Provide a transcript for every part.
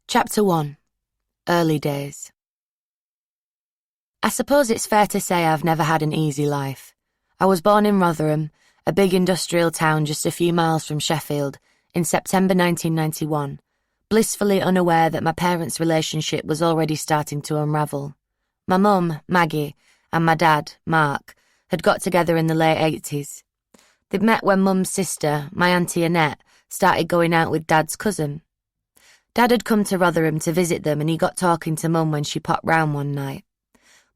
Chapter 1. Early Days. I suppose it's fair to say I've never had an easy life. I was born in Rotherham, a big industrial town just a few miles from Sheffield, in September 1991, blissfully unaware that my parents' relationship was already starting to unravel. My mum, Maggie, and my dad, Mark, had got together in the late 80s. They'd met when Mum's sister, my Auntie Annette, started going out with Dad's cousin. Dad had come to Rotherham to visit them and he got talking to Mum when she popped round one night.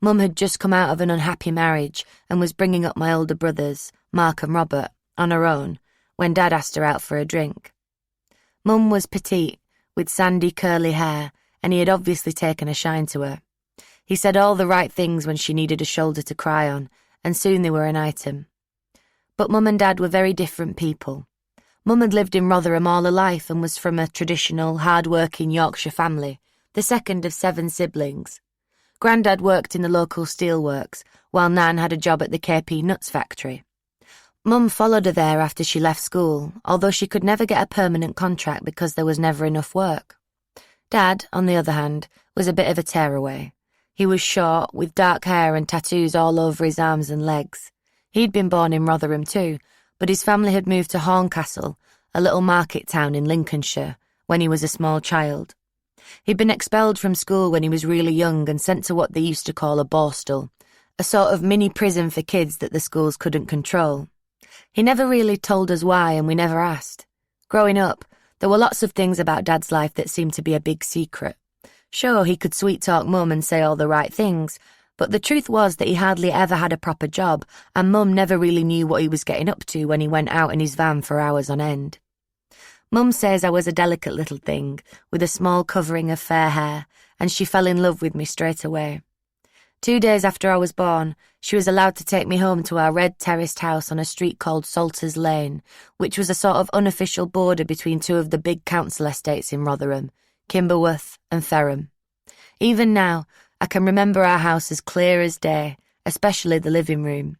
Mum had just come out of an unhappy marriage and was bringing up my older brothers, Mark and Robert, on her own, when Dad asked her out for a drink. Mum was petite, with sandy curly hair, and he had obviously taken a shine to her. He said all the right things when she needed a shoulder to cry on, and soon they were an item. But Mum and Dad were very different people. Mum had lived in Rotherham all her life and was from a traditional, hard-working Yorkshire family, the second of 7 siblings. Grandad worked in the local steelworks, while Nan had a job at the KP Nuts factory. Mum followed her there after she left school, although she could never get a permanent contract because there was never enough work. Dad, on the other hand, was a bit of a tearaway. He was short, with dark hair and tattoos all over his arms and legs. He'd been born in Rotherham too, but his family had moved to Horncastle, a little market town in Lincolnshire, when he was a small child. He'd been expelled from school when he was really young and sent to what they used to call a borstal, a sort of mini prison for kids that the schools couldn't control. He never really told us why, and we never asked. Growing up, there were lots of things about Dad's life that seemed to be a big secret. Sure, he could sweet-talk Mum and say all the right things, but the truth was that he hardly ever had a proper job, and Mum never really knew what he was getting up to when he went out in his van for hours on end. Mum says I was a delicate little thing, with a small covering of fair hair, and she fell in love with me straight away. 2 days after I was born, she was allowed to take me home to our red terraced house on a street called Salters Lane, which was a sort of unofficial border between 2 of the big council estates in Rotherham, Kimberworth and Ferrum. Even now, I can remember our house as clear as day, especially the living room.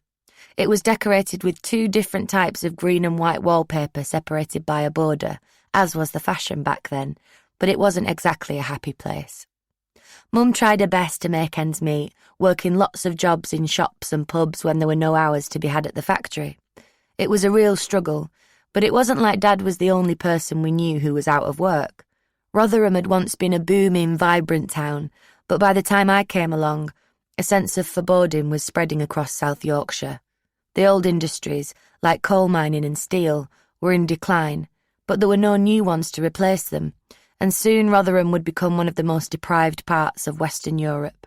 It was decorated with 2 different types of green and white wallpaper separated by a border, as was the fashion back then, but it wasn't exactly a happy place. Mum tried her best to make ends meet, working lots of jobs in shops and pubs when there were no hours to be had at the factory. It was a real struggle, but it wasn't like Dad was the only person we knew who was out of work. Rotherham had once been a booming, vibrant town, but by the time I came along, a sense of foreboding was spreading across South Yorkshire. The old industries, like coal mining and steel, were in decline, but there were no new ones to replace them, and soon Rotherham would become one of the most deprived parts of Western Europe.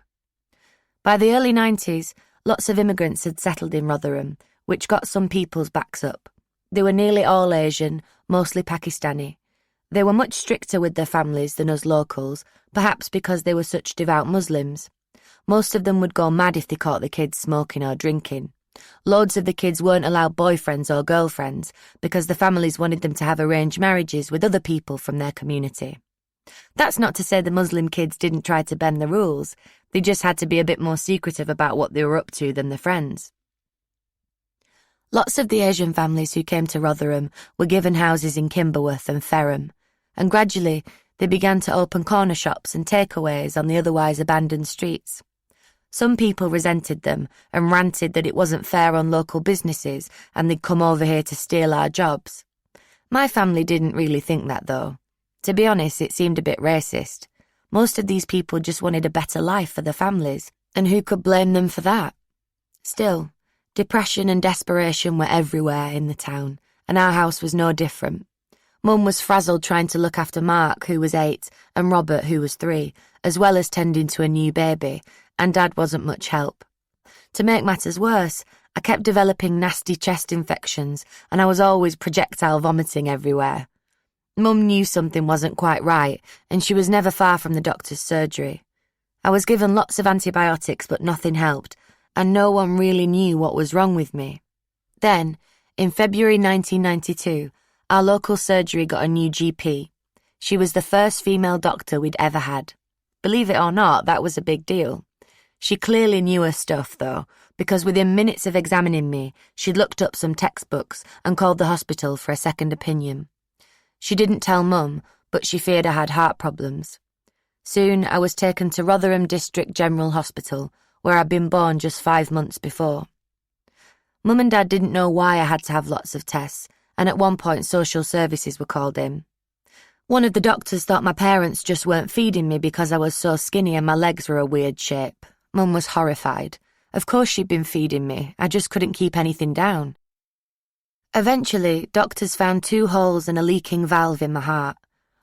By the early 90s, lots of immigrants had settled in Rotherham, which got some people's backs up. They were nearly all Asian, mostly Pakistani. They were much stricter with their families than us locals, perhaps because they were such devout Muslims. Most of them would go mad if they caught the kids smoking or drinking. Loads of the kids weren't allowed boyfriends or girlfriends because the families wanted them to have arranged marriages with other people from their community. That's not to say the Muslim kids didn't try to bend the rules, they just had to be a bit more secretive about what they were up to than their friends. Lots of the Asian families who came to Rotherham were given houses in Kimberworth and Ferrum, and gradually they began to open corner shops and takeaways on the otherwise abandoned streets. Some people resented them and ranted that it wasn't fair on local businesses and they'd come over here to steal our jobs. My family didn't really think that, though. To be honest, it seemed a bit racist. Most of these people just wanted a better life for their families, and who could blame them for that? Still, depression and desperation were everywhere in the town, and our house was no different. Mum was frazzled trying to look after Mark, who was 8, and Robert, who was 3, as well as tending to a new baby, and Dad wasn't much help. To make matters worse, I kept developing nasty chest infections, and I was always projectile vomiting everywhere. Mum knew something wasn't quite right, and she was never far from the doctor's surgery. I was given lots of antibiotics, but nothing helped, and no one really knew what was wrong with me. Then, in February 1992, our local surgery got a new GP. She was the first female doctor we'd ever had. Believe it or not, that was a big deal. She clearly knew her stuff, though, because within minutes of examining me, she'd looked up some textbooks and called the hospital for a second opinion. She didn't tell Mum, but she feared I had heart problems. Soon I was taken to Rotherham District General Hospital, where I'd been born just 5 months before. Mum and Dad didn't know why I had to have lots of tests, and at one point social services were called in. One of the doctors thought my parents just weren't feeding me because I was so skinny and my legs were a weird shape. Mum was horrified. Of course she'd been feeding me, I just couldn't keep anything down. Eventually, doctors found 2 holes and a leaking valve in my heart.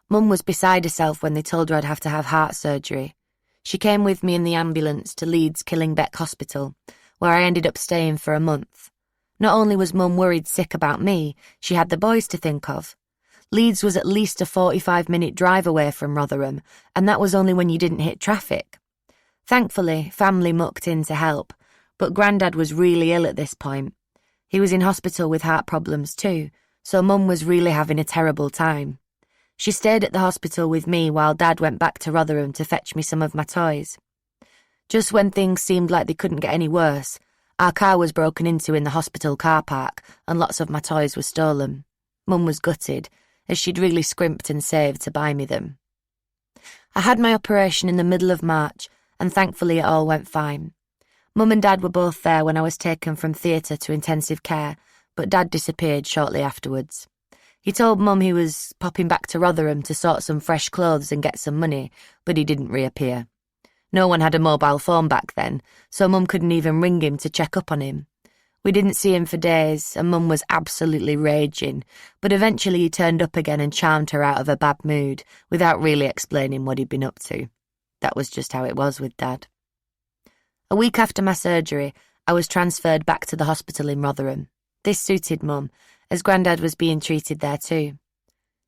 Mum was beside herself when they told her I'd have to have heart surgery. She came with me in the ambulance to Leeds Killingbeck Hospital, where I ended up staying for a month. Not only was Mum worried sick about me, she had the boys to think of. Leeds was at least a 45-minute drive away from Rotherham, and that was only when you didn't hit traffic. Thankfully, family mucked in to help, but Grandad was really ill at this point. He was in hospital with heart problems too, so Mum was really having a terrible time. She stayed at the hospital with me while Dad went back to Rotherham to fetch me some of my toys. Just when things seemed like they couldn't get any worse, our car was broken into in the hospital car park and lots of my toys were stolen. Mum was gutted, as she'd really scrimped and saved to buy me them. I had my operation in the middle of March, and thankfully it all went fine. Mum and Dad were both there when I was taken from theatre to intensive care, but Dad disappeared shortly afterwards. He told Mum he was popping back to Rotherham to sort some fresh clothes and get some money, but he didn't reappear. No one had a mobile phone back then, so Mum couldn't even ring him to check up on him. We didn't see him for days, and Mum was absolutely raging, but eventually he turned up again and charmed her out of a bad mood, without really explaining what he'd been up to. That was just how it was with Dad. A week after my surgery, I was transferred back to the hospital in Rotherham. This suited Mum, as Grandad was being treated there too.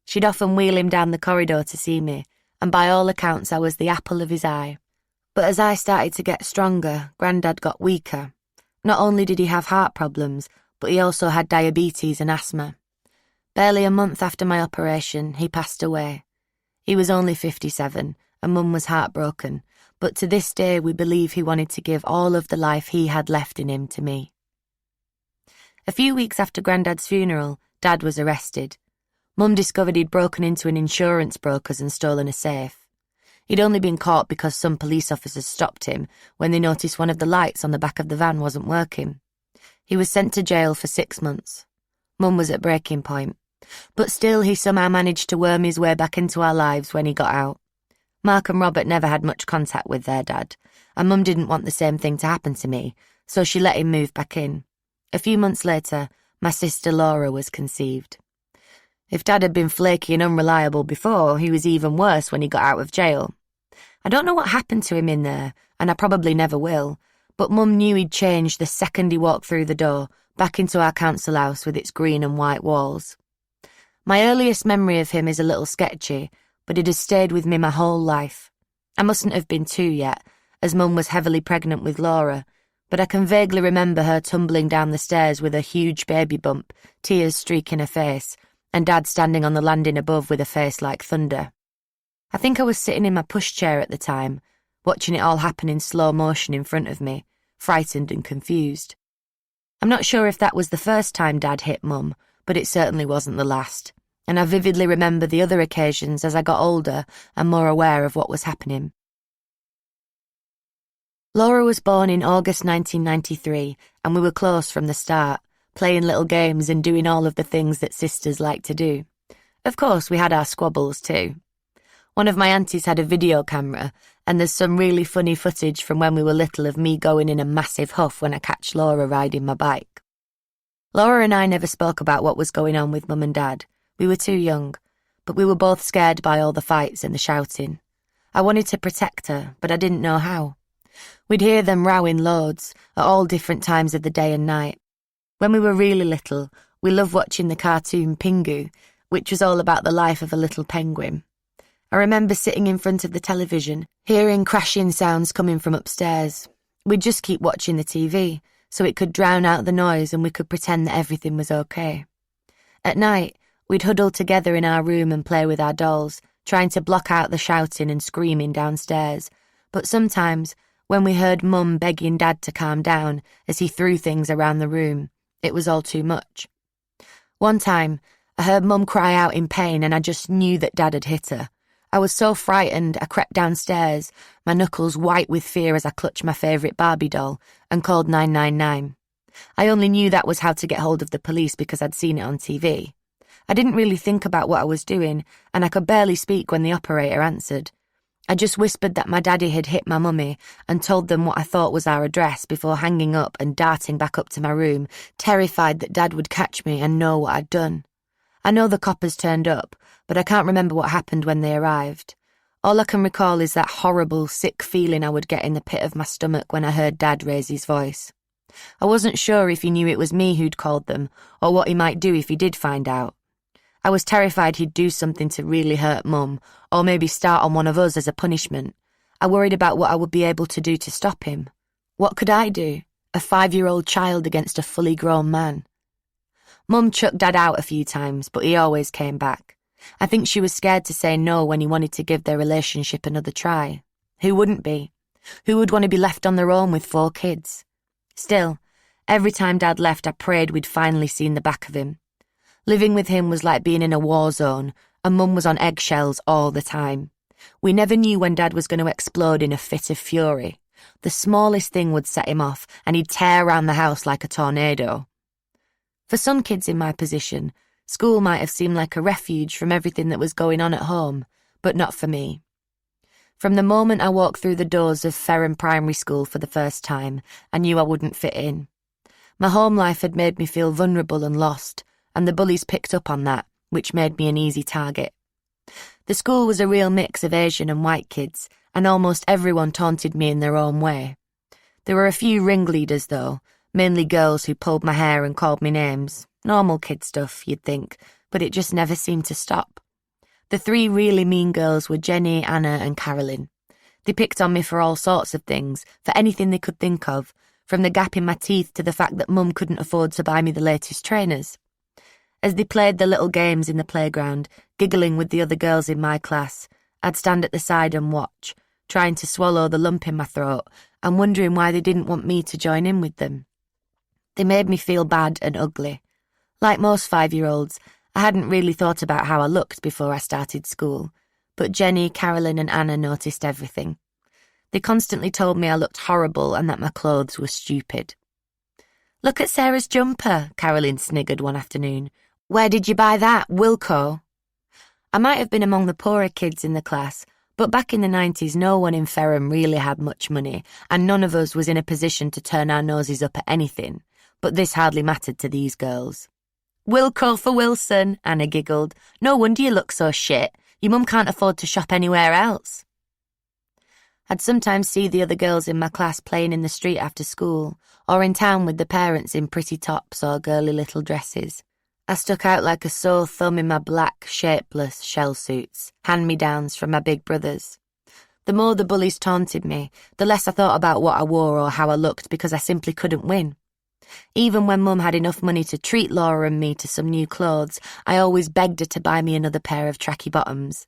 She'd often wheel him down the corridor to see me, and by all accounts I was the apple of his eye. But as I started to get stronger, Grandad got weaker. Not only did he have heart problems, but he also had diabetes and asthma. Barely a month after my operation, he passed away. He was only 57, and Mum was heartbroken, but to this day we believe he wanted to give all of the life he had left in him to me. A few weeks after Grandad's funeral, Dad was arrested. Mum discovered he'd broken into an insurance broker's and stolen a safe. He'd only been caught because some police officers stopped him when they noticed one of the lights on the back of the van wasn't working. He was sent to jail for 6 months. Mum was at breaking point, but still he somehow managed to worm his way back into our lives when he got out. Mark and Robert never had much contact with their dad, and Mum didn't want the same thing to happen to me, so she let him move back in. A few months later, my sister Laura was conceived. If Dad had been flaky and unreliable before, he was even worse when he got out of jail. I don't know what happened to him in there, and I probably never will, but Mum knew he'd changed the second he walked through the door, back into our council house with its green and white walls. My earliest memory of him is a little sketchy, but it has stayed with me my whole life. I mustn't have been 2 yet, as Mum was heavily pregnant with Laura, but I can vaguely remember her tumbling down the stairs with a huge baby bump, tears streaking her face, and Dad standing on the landing above with a face like thunder. I think I was sitting in my pushchair at the time, watching it all happen in slow motion in front of me, frightened and confused. I'm not sure if that was the first time Dad hit Mum, but it certainly wasn't the last, and I vividly remember the other occasions as I got older and more aware of what was happening. Laura was born in August 1993, and we were close from the start, playing little games and doing all of the things that sisters like to do. Of course, we had our squabbles too. One of my aunties had a video camera, and there's some really funny footage from when we were little of me going in a massive huff when I catch Laura riding my bike. Laura and I never spoke about what was going on with Mum and Dad. We were too young, but we were both scared by all the fights and the shouting. I wanted to protect her, but I didn't know how. We'd hear them rowing loads, at all different times of the day and night. When we were really little, we loved watching the cartoon Pingu, which was all about the life of a little penguin. I remember sitting in front of the television, hearing crashing sounds coming from upstairs. We'd just keep watching the TV, so it could drown out the noise and we could pretend that everything was okay. At night, we'd huddle together in our room and play with our dolls, trying to block out the shouting and screaming downstairs. But sometimes, when we heard Mum begging Dad to calm down as he threw things around the room, it was all too much. One time, I heard Mum cry out in pain and I just knew that Dad had hit her. I was so frightened I crept downstairs, my knuckles white with fear as I clutched my favourite Barbie doll, and called 999. I only knew that was how to get hold of the police because I'd seen it on TV. I didn't really think about what I was doing, and I could barely speak when the operator answered. I just whispered that my daddy had hit my mummy and told them what I thought was our address before hanging up and darting back up to my room, terrified that Dad would catch me and know what I'd done. I know the coppers turned up, but I can't remember what happened when they arrived. All I can recall is that horrible, sick feeling I would get in the pit of my stomach when I heard Dad raise his voice. I wasn't sure if he knew it was me who'd called them, or what he might do if he did find out. I was terrified he'd do something to really hurt Mum, or maybe start on one of us as a punishment. I worried about what I would be able to do to stop him. What could I do? A 5-year-old child against a fully grown man. Mum chucked Dad out a few times, but he always came back. I think she was scared to say no when he wanted to give their relationship another try. Who wouldn't be? Who would want to be left on their own with 4 kids? Still, every time Dad left, I prayed we'd finally seen the back of him. Living with him was like being in a war zone, and Mum was on eggshells all the time. We never knew when Dad was going to explode in a fit of fury. The smallest thing would set him off, and he'd tear around the house like a tornado. For some kids in my position, school might have seemed like a refuge from everything that was going on at home, but not for me. From the moment I walked through the doors of Ferrum Primary School for the first time, I knew I wouldn't fit in. My home life had made me feel vulnerable and lost, and the bullies picked up on that, which made me an easy target. The school was a real mix of Asian and white kids, and almost everyone taunted me in their own way. There were a few ringleaders, though, mainly girls who pulled my hair and called me names. Normal kid stuff, you'd think, but it just never seemed to stop. The 3 really mean girls were Jenny, Anna and Carolyn. They picked on me for all sorts of things, for anything they could think of, from the gap in my teeth to the fact that Mum couldn't afford to buy me the latest trainers. As they played the little games in the playground, giggling with the other girls in my class, I'd stand at the side and watch, trying to swallow the lump in my throat and wondering why they didn't want me to join in with them. They made me feel bad and ugly. Like most 5-year-olds, I hadn't really thought about how I looked before I started school, but Jenny, Carolyn and Anna noticed everything. They constantly told me I looked horrible and that my clothes were stupid. "Look at Sarah's jumper," Carolyn sniggered one afternoon. "Where did you buy that, Wilco?" I might have been among the poorer kids in the class, but back in the 90s no one in Ferrum really had much money, and none of us was in a position to turn our noses up at anything, but this hardly mattered to these girls. "Wilco for Wilson," Anna giggled. "No wonder you look so shit. Your mum can't afford to shop anywhere else." I'd sometimes see the other girls in my class playing in the street after school, or in town with the parents in pretty tops or girly little dresses. I stuck out like a sore thumb in my black, shapeless shell suits, hand-me-downs from my big brothers. The more the bullies taunted me, the less I thought about what I wore or how I looked because I simply couldn't win. Even when Mum had enough money to treat Laura and me to some new clothes, I always begged her to buy me another pair of tracky bottoms.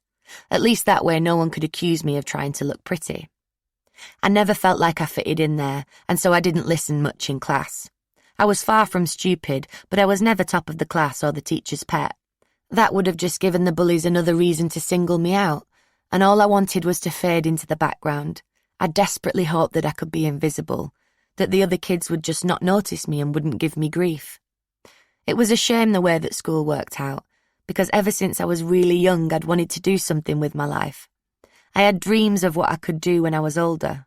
At least that way no one could accuse me of trying to look pretty. I never felt like I fitted in there, and so I didn't listen much in class. I was far from stupid, but I was never top of the class or the teacher's pet. That would have just given the bullies another reason to single me out, and all I wanted was to fade into the background. I desperately hoped that I could be invisible, that the other kids would just not notice me and wouldn't give me grief. It was a shame the way that school worked out, because ever since I was really young I'd wanted to do something with my life. I had dreams of what I could do when I was older.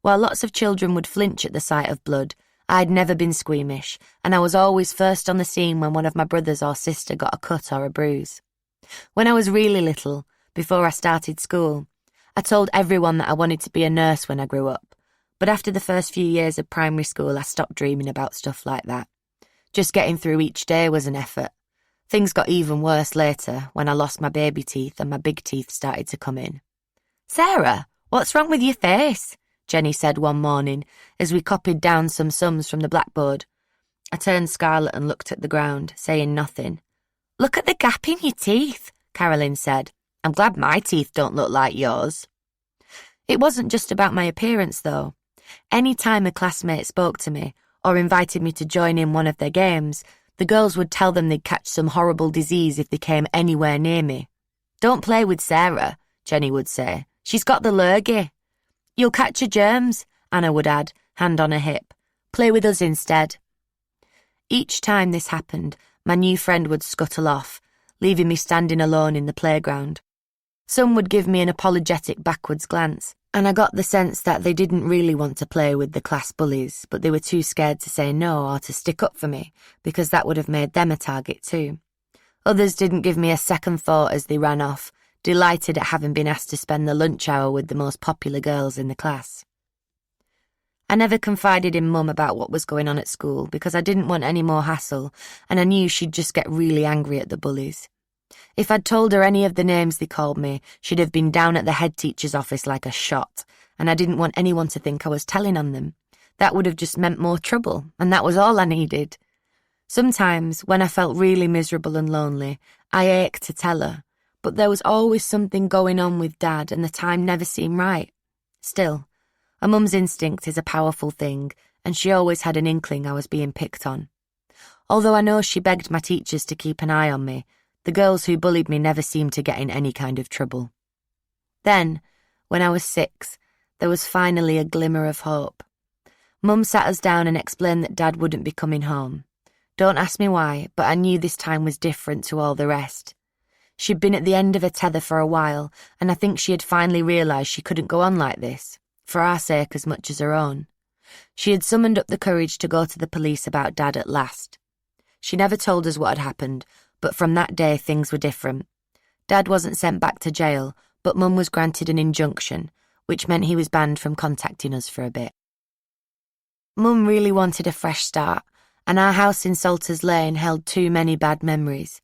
While lots of children would flinch at the sight of blood, I'd never been squeamish, and I was always first on the scene when one of my brothers or sister got a cut or a bruise. When I was really little, before I started school, I told everyone that I wanted to be a nurse when I grew up, but after the first few years of primary school I stopped dreaming about stuff like that. Just getting through each day was an effort. Things got even worse later, when I lost my baby teeth and my big teeth started to come in. "Sarah, what's wrong with your face?" Jenny said one morning, as we copied down some sums from the blackboard. I turned scarlet and looked at the ground, saying nothing. "Look at the gap in your teeth," Carolyn said. "I'm glad my teeth don't look like yours." It wasn't just about my appearance, though. Any time a classmate spoke to me, or invited me to join in one of their games, the girls would tell them they'd catch some horrible disease if they came anywhere near me. "Don't play with Sarah. Jenny would say. "She's got the lurgy." "You'll catch her germs," Anna would add, hand on her hip. "Play with us instead." Each time this happened, my new friend would scuttle off, leaving me standing alone in the playground. Some would give me an apologetic backwards glance, and I got the sense that they didn't really want to play with the class bullies, but they were too scared to say no or to stick up for me, because that would have made them a target too. Others didn't give me a second thought as they ran off, delighted at having been asked to spend the lunch hour with the most popular girls in the class. I never confided in Mum about what was going on at school because I didn't want any more hassle, and I knew she'd just get really angry at the bullies. If I'd told her any of the names they called me, she'd have been down at the head teacher's office like a shot, and I didn't want anyone to think I was telling on them. That would have just meant more trouble, and that was all I needed. Sometimes, when I felt really miserable and lonely, I ached to tell her, but there was always something going on with Dad and the time never seemed right. Still, a mum's instinct is a powerful thing, and she always had an inkling I was being picked on. Although I know she begged my teachers to keep an eye on me, the girls who bullied me never seemed to get in any kind of trouble. Then, when I was 6, there was finally a glimmer of hope. Mum sat us down and explained that Dad wouldn't be coming home. Don't ask me why, but I knew this time was different to all the rest. She'd been at the end of her tether for a while, and I think she had finally realised she couldn't go on like this, for our sake as much as her own. She had summoned up the courage to go to the police about Dad at last. She never told us what had happened, but from that day things were different. Dad wasn't sent back to jail, but Mum was granted an injunction, which meant he was banned from contacting us for a bit. Mum really wanted a fresh start, and our house in Salters Lane held too many bad memories.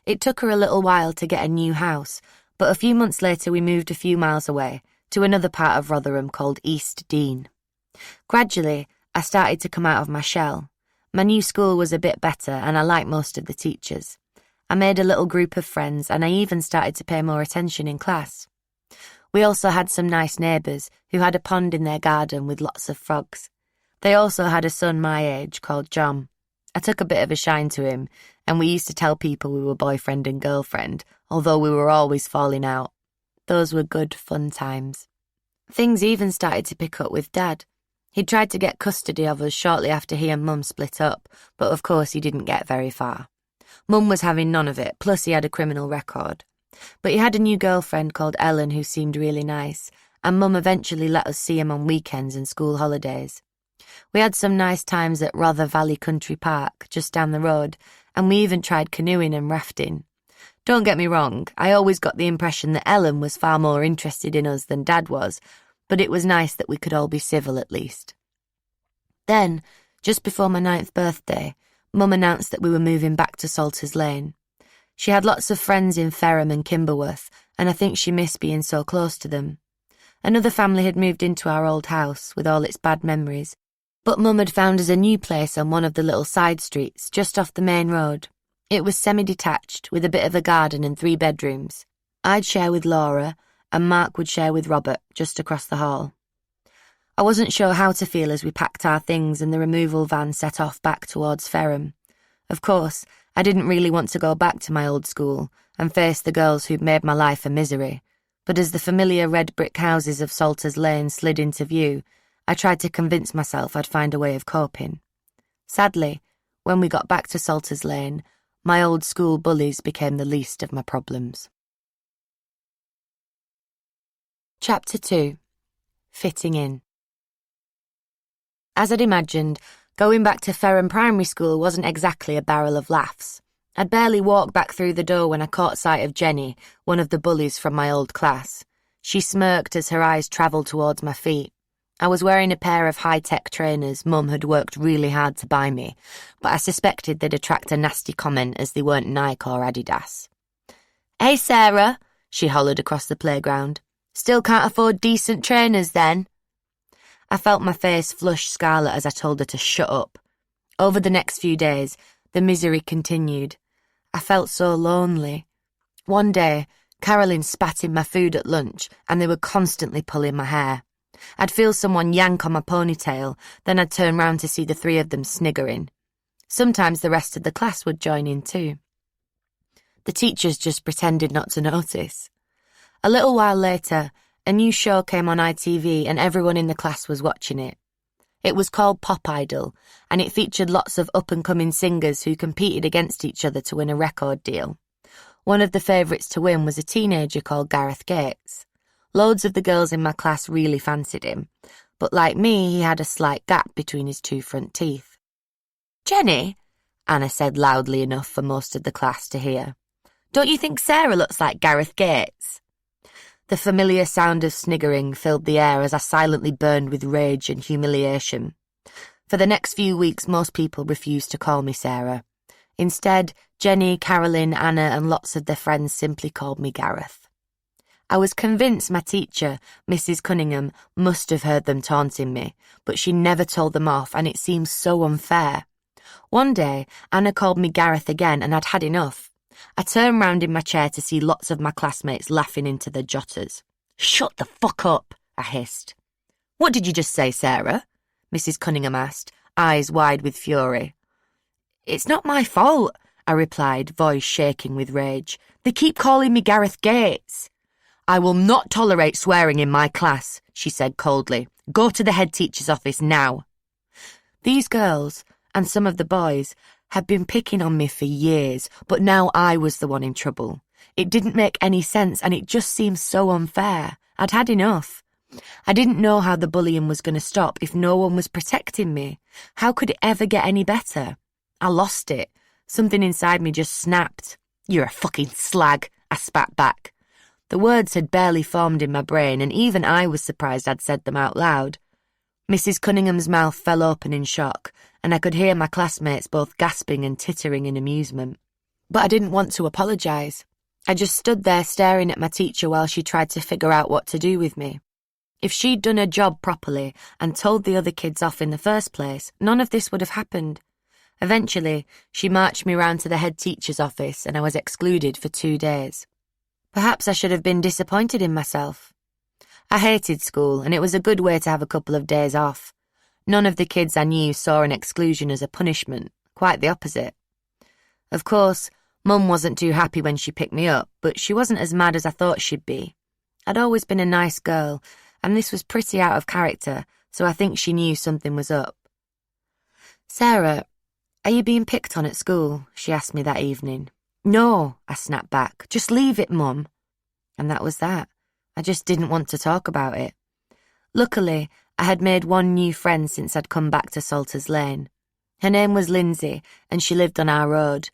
It took her a little while to get a new house, but a few months later we moved a few miles away, to another part of Rotherham called East Dean. Gradually, I started to come out of my shell. My new school was a bit better, and I liked most of the teachers. I made a little group of friends, and I even started to pay more attention in class. We also had some nice neighbours who had a pond in their garden with lots of frogs. They also had a son my age called John. I took a bit of a shine to him, and we used to tell people we were boyfriend and girlfriend, although we were always falling out. Those were good, fun times. Things even started to pick up with Dad. He tried to get custody of us shortly after he and Mum split up, but of course he didn't get very far. Mum was having none of it, plus he had a criminal record. But he had a new girlfriend called Ellen who seemed really nice, and Mum eventually let us see him on weekends and school holidays. We had some nice times at Rother Valley Country Park, just down the road, and we even tried canoeing and rafting. Don't get me wrong, I always got the impression that Ellen was far more interested in us than Dad was, but it was nice that we could all be civil at least. Then, just before my 9th birthday, Mum announced that we were moving back to Salters Lane. She had lots of friends in Ferrum and Kimberworth, and I think she missed being so close to them. Another family had moved into our old house, with all its bad memories, but Mum had found us a new place on one of the little side streets, just off the main road. It was semi-detached, with a bit of a garden and 3 bedrooms. I'd share with Laura, and Mark would share with Robert, just across the hall. I wasn't sure how to feel as we packed our things and the removal van set off back towards Ferrum. Of course, I didn't really want to go back to my old school and face the girls who'd made my life a misery, but as the familiar red brick houses of Salters Lane slid into view, I tried to convince myself I'd find a way of coping. Sadly, when we got back to Salters Lane, my old school bullies became the least of my problems. Chapter 2. Fitting in. As I'd imagined, going back to Ferrum Primary School wasn't exactly a barrel of laughs. I'd barely walked back through the door when I caught sight of Jenny, one of the bullies from my old class. She smirked as her eyes travelled towards my feet. I was wearing a pair of high-tech trainers Mum had worked really hard to buy me, but I suspected they'd attract a nasty comment as they weren't Nike or Adidas. "Hey, Sarah," she hollered across the playground. "Still can't afford decent trainers, then?" I felt my face flush scarlet as I told her to shut up. Over the next few days, the misery continued. I felt so lonely. One day, Carolyn spat in my food at lunch, and they were constantly pulling my hair. I'd feel someone yank on my ponytail, then I'd turn round to see the 3 of them sniggering. Sometimes the rest of the class would join in too. The teachers just pretended not to notice. A little while later, a new show came on ITV and everyone in the class was watching it. It was called Pop Idol, and it featured lots of up-and-coming singers who competed against each other to win a record deal. One of the favourites to win was a teenager called Gareth Gates. Loads of the girls in my class really fancied him, but like me, he had a slight gap between his two front teeth. "Jenny," Anna said loudly enough for most of the class to hear, "don't you think Sarah looks like Gareth Gates?" The familiar sound of sniggering filled the air as I silently burned with rage and humiliation. For the next few weeks, most people refused to call me Sarah. Instead, Jenny, Carolyn, Anna, and lots of their friends simply called me Gareth. I was convinced my teacher, Mrs. Cunningham, must have heard them taunting me, but she never told them off, and it seemed so unfair. One day, Anna called me Gareth again, and I'd had enough. I turned round in my chair to see lots of my classmates laughing into their jotters. "Shut the fuck up," I hissed. "What did you just say, Sarah?" Mrs. Cunningham asked, eyes wide with fury. "It's not my fault," I replied, voice shaking with rage. "They keep calling me Gareth Gates." "I will not tolerate swearing in my class," she said coldly. "Go to the head teacher's office now." These girls, and some of the boys, had been picking on me for years, but now I was the one in trouble. It didn't make any sense, and it just seemed so unfair. I'd had enough. I didn't know how the bullying was going to stop if no one was protecting me. How could it ever get any better? I lost it. Something inside me just snapped. "You're a fucking slag," I spat back. The words had barely formed in my brain, and even I was surprised I'd said them out loud. Mrs. Cunningham's mouth fell open in shock, and I could hear my classmates both gasping and tittering in amusement. But I didn't want to apologise. I just stood there staring at my teacher while she tried to figure out what to do with me. If she'd done her job properly and told the other kids off in the first place, none of this would have happened. Eventually, she marched me round to the head teacher's office and I was excluded for 2 days. Perhaps I should have been disappointed in myself. I hated school, and it was a good way to have a couple of days off. None of the kids I knew saw an exclusion as a punishment, quite the opposite. Of course, Mum wasn't too happy when she picked me up, but she wasn't as mad as I thought she'd be. I'd always been a nice girl, and this was pretty out of character, so I think she knew something was up. "Sarah, are you being picked on at school?" she asked me that evening. "No," I snapped back. "Just leave it, Mum." And that was that. I just didn't want to talk about it. Luckily, I had made one new friend since I'd come back to Salters Lane. Her name was Lindsay, and she lived on our road.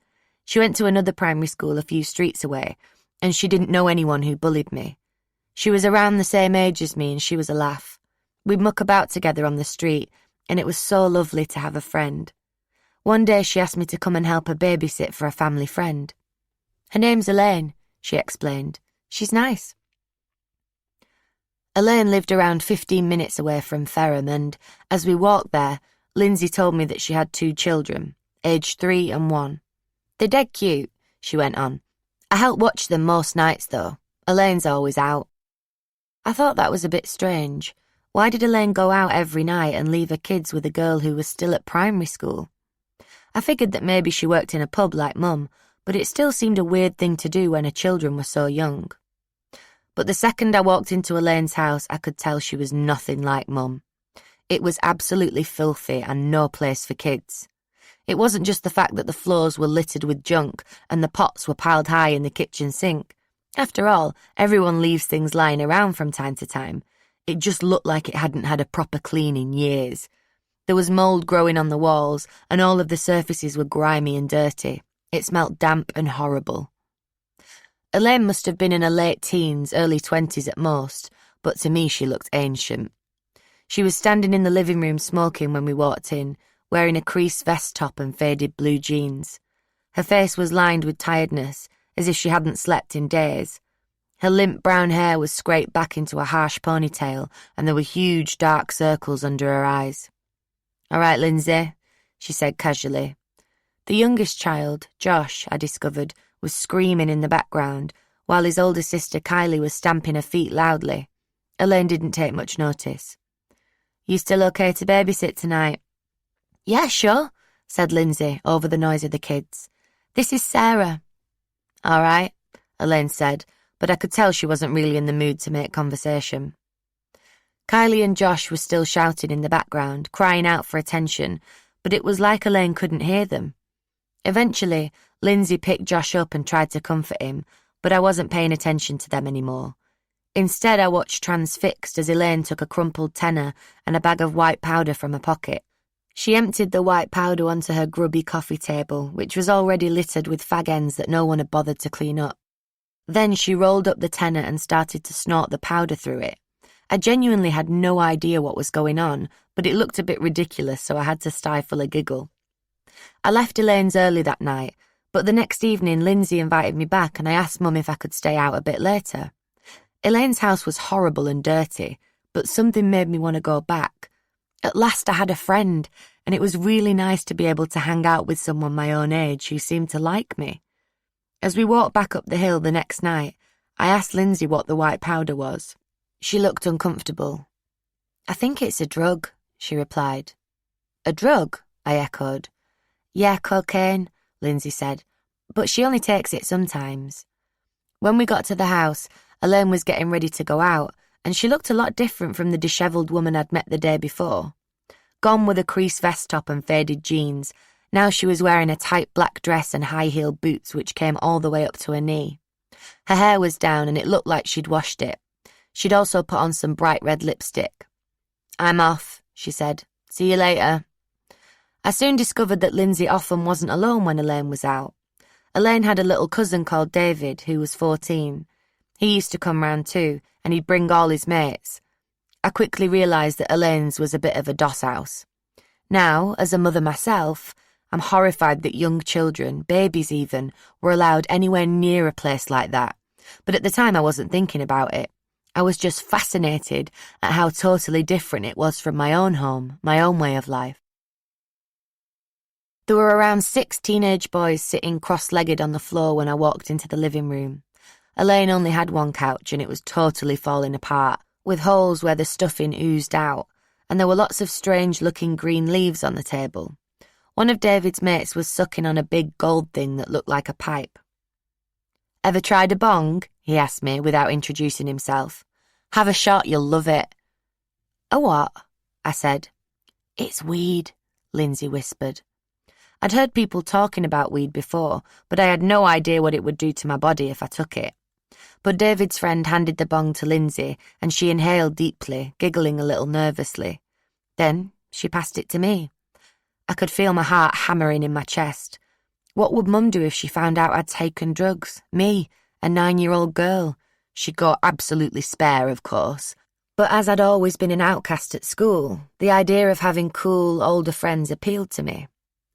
She went to another primary school a few streets away, and she didn't know anyone who bullied me. She was around the same age as me, and she was a laugh. We'd muck about together on the street, and it was so lovely to have a friend. One day she asked me to come and help her babysit for a family friend. "Her name's Elaine," she explained. "She's nice." Elaine lived around 15 minutes away from Ferrum, and as we walked there, Lindsay told me that she had 2 children, aged 3 and 1. "They're dead cute," she went on. "I help watch them most nights, though. Elaine's always out." I thought that was a bit strange. Why did Elaine go out every night and leave her kids with a girl who was still at primary school? I figured that maybe she worked in a pub like Mum, but it still seemed a weird thing to do when her children were so young. But the second I walked into Elaine's house, I could tell she was nothing like Mum. It was absolutely filthy and no place for kids. It wasn't just the fact that the floors were littered with junk and the pots were piled high in the kitchen sink. After all, everyone leaves things lying around from time to time. It just looked like it hadn't had a proper clean in years. There was mould growing on the walls, and all of the surfaces were grimy and dirty. It smelt damp and horrible. Elaine must have been in her late teens, early 20s at most, but to me she looked ancient. She was standing in the living room smoking when we walked in, wearing a creased vest top and faded blue jeans. Her face was lined with tiredness, as if she hadn't slept in days. Her limp brown hair was scraped back into a harsh ponytail, and there were huge dark circles under her eyes. "All right, Lindsay," she said casually. The youngest child, Josh, I discovered, was screaming in the background, while his older sister Kylie was stamping her feet loudly. Elaine didn't take much notice. "You still okay to babysit tonight?" "Yeah, sure," said Lindsay over the noise of the kids. "This is Sarah." "All right," Elaine said, but I could tell she wasn't really in the mood to make conversation. Kylie and Josh were still shouting in the background, crying out for attention, but it was like Elaine couldn't hear them. Eventually, Lindsay picked Josh up and tried to comfort him, but I wasn't paying attention to them anymore. Instead, I watched transfixed as Elaine took a crumpled tenner and a bag of white powder from her pocket. She emptied the white powder onto her grubby coffee table, which was already littered with fag ends that no one had bothered to clean up. Then she rolled up the tenner and started to snort the powder through it. I genuinely had no idea what was going on, but it looked a bit ridiculous, so I had to stifle a giggle. I left Elaine's early that night, but the next evening Lindsay invited me back and I asked Mum if I could stay out a bit later. Elaine's house was horrible and dirty, but something made me want to go back. At last I had a friend, and it was really nice to be able to hang out with someone my own age who seemed to like me. As we walked back up the hill the next night, I asked Lindsay what the white powder was. She looked uncomfortable. "I think it's a drug," she replied. "A drug?" I echoed. "Yeah, cocaine," Lindsay said, "but she only takes it sometimes." When we got to the house, Elaine was getting ready to go out, and she looked a lot different from the dishevelled woman I'd met the day before. Gone were the creased vest top and faded jeans. Now she was wearing a tight black dress and high-heeled boots which came all the way up to her knee. Her hair was down and it looked like she'd washed it. She'd also put on some bright red lipstick. "I'm off," she said. "See you later." I soon discovered that Lindsay often wasn't alone when Elaine was out. Elaine had a little cousin called David, who was 14. He used to come round too, and he'd bring all his mates. I quickly realised that Elaine's was a bit of a doss house. Now, as a mother myself, I'm horrified that young children, babies even, were allowed anywhere near a place like that. But at the time I wasn't thinking about it. I was just fascinated at how totally different it was from my own home, my own way of life. There were around 6 teenage boys sitting cross-legged on the floor when I walked into the living room. Elaine only had one couch and it was totally falling apart, with holes where the stuffing oozed out, and there were lots of strange-looking green leaves on the table. One of David's mates was sucking on a big gold thing that looked like a pipe. "Ever tried a bong?" he asked me without introducing himself. "Have a shot, you'll love it." "A what?" I said. "It's weed," Lindsay whispered. I'd heard people talking about weed before, but I had no idea what it would do to my body if I took it. But David's friend handed the bong to Lindsay, and she inhaled deeply, giggling a little nervously. Then she passed it to me. I could feel my heart hammering in my chest. What would Mum do if she found out I'd taken drugs? Me, a 9-year-old girl. She'd go absolutely spare, of course. But as I'd always been an outcast at school, the idea of having cool, older friends appealed to me.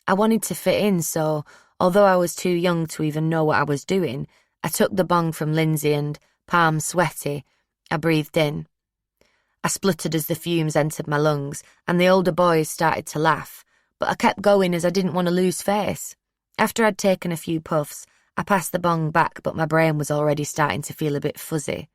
I wanted to fit in, so, although I was too young to even know what I was doing, I took the bong from Lindsay and, palms sweaty, I breathed in. I spluttered as the fumes entered my lungs, and the older boys started to laugh, but I kept going as I didn't want to lose face. After I'd taken a few puffs, I passed the bong back, but my brain was already starting to feel a bit fuzzy.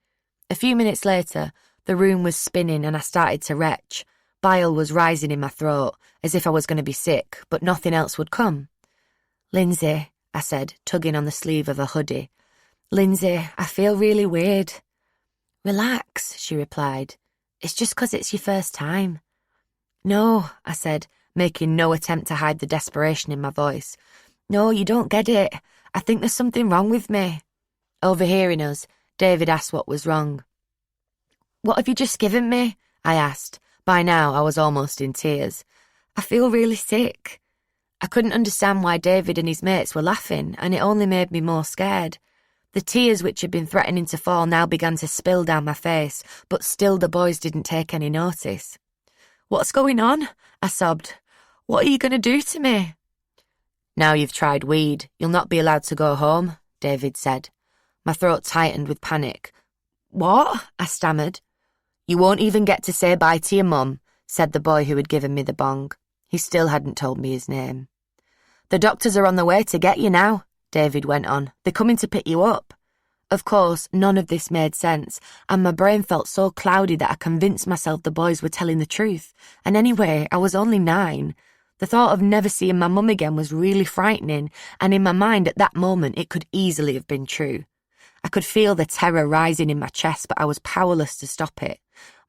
A few minutes later, the room was spinning and I started to retch. Bile was rising in my throat, as if I was going to be sick, but nothing else would come. "Lindsay," I said, tugging on the sleeve of her hoodie. "Lindsay, I feel really weird." "Relax," she replied. "It's just 'cause it's your first time." "No," I said, making no attempt to hide the desperation in my voice. "No, you don't get it. I think there's something wrong with me." Overhearing us, David asked what was wrong. "What have you just given me?" I asked. By now, I was almost in tears. "I feel really sick." I couldn't understand why David and his mates were laughing, and it only made me more scared. The tears which had been threatening to fall now began to spill down my face, but still the boys didn't take any notice. "What's going on?" I sobbed. "What are you going to do to me?" "Now you've tried weed, you'll not be allowed to go home," David said. My throat tightened with panic. "What?" I stammered. "You won't even get to say bye to your mum," said the boy who had given me the bong. He still hadn't told me his name. "The doctors are on the way to get you now," David went on. "They're coming to pick you up." Of course, none of this made sense, and my brain felt so cloudy that I convinced myself the boys were telling the truth. And anyway, I was only 9. The thought of never seeing my mum again was really frightening, and in my mind at that moment it could easily have been true. I could feel the terror rising in my chest, but I was powerless to stop it.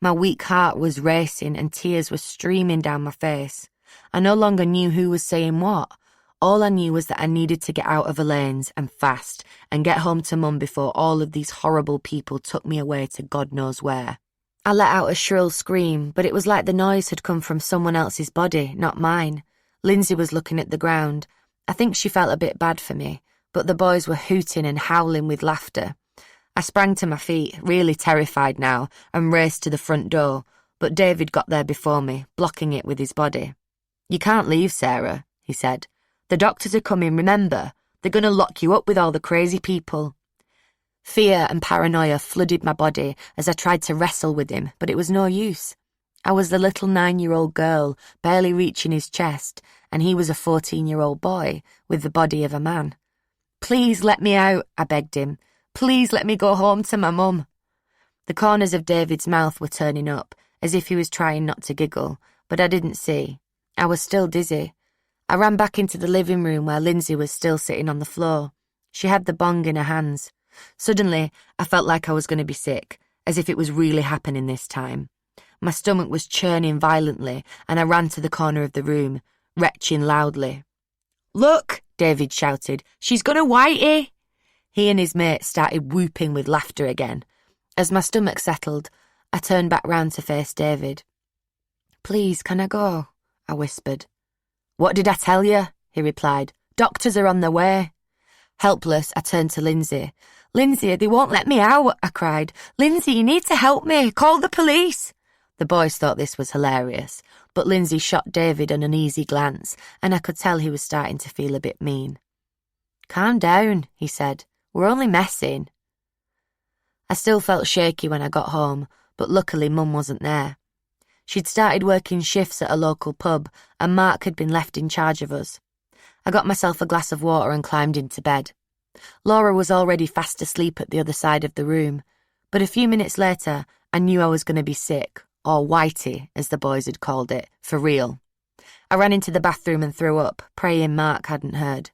My weak heart was racing and tears were streaming down my face. I no longer knew who was saying what. All I knew was that I needed to get out of Elaine's and fast and get home to Mum before all of these horrible people took me away to God knows where. I let out a shrill scream, but it was like the noise had come from someone else's body, not mine. Lindsay was looking at the ground. I think she felt a bit bad for me, but the boys were hooting and howling with laughter. I sprang to my feet, really terrified now, and raced to the front door, but David got there before me, blocking it with his body. "You can't leave, Sarah," he said. "The doctors are coming, remember? They're going to lock you up with all the crazy people." Fear and paranoia flooded my body as I tried to wrestle with him, but it was no use. I was the little 9-year-old girl, barely reaching his chest, and he was a 14-year-old boy with the body of a man. "Please let me out," I begged him. "Please let me go home to my mum." The corners of David's mouth were turning up, as if he was trying not to giggle, but I didn't see. I was still dizzy. I ran back into the living room where Lindsay was still sitting on the floor. She had the bong in her hands. Suddenly, I felt like I was going to be sick, as if it was really happening this time. My stomach was churning violently, and I ran to the corner of the room, retching loudly. "Look," David shouted, "she's gonna whitey." He and his mate started whooping with laughter again. As my stomach settled, I turned back round to face David. "Please, can I go?" I whispered. "What did I tell you?" he replied. "Doctors are on their way." Helpless, I turned to Lindsay. "Lindsay, they won't let me out," I cried. "Lindsay, you need to help me. Call the police." The boys thought this was hilarious, but Lindsay shot David an uneasy glance, and I could tell he was starting to feel a bit mean. "Calm down," he said. "We're only messing." I still felt shaky when I got home, but luckily Mum wasn't there. She'd started working shifts at a local pub, and Mark had been left in charge of us. I got myself a glass of water and climbed into bed. Laura was already fast asleep at the other side of the room, but a few minutes later I knew I was going to be sick, or whitey, as the boys had called it, for real. I ran into the bathroom and threw up, praying Mark hadn't heard.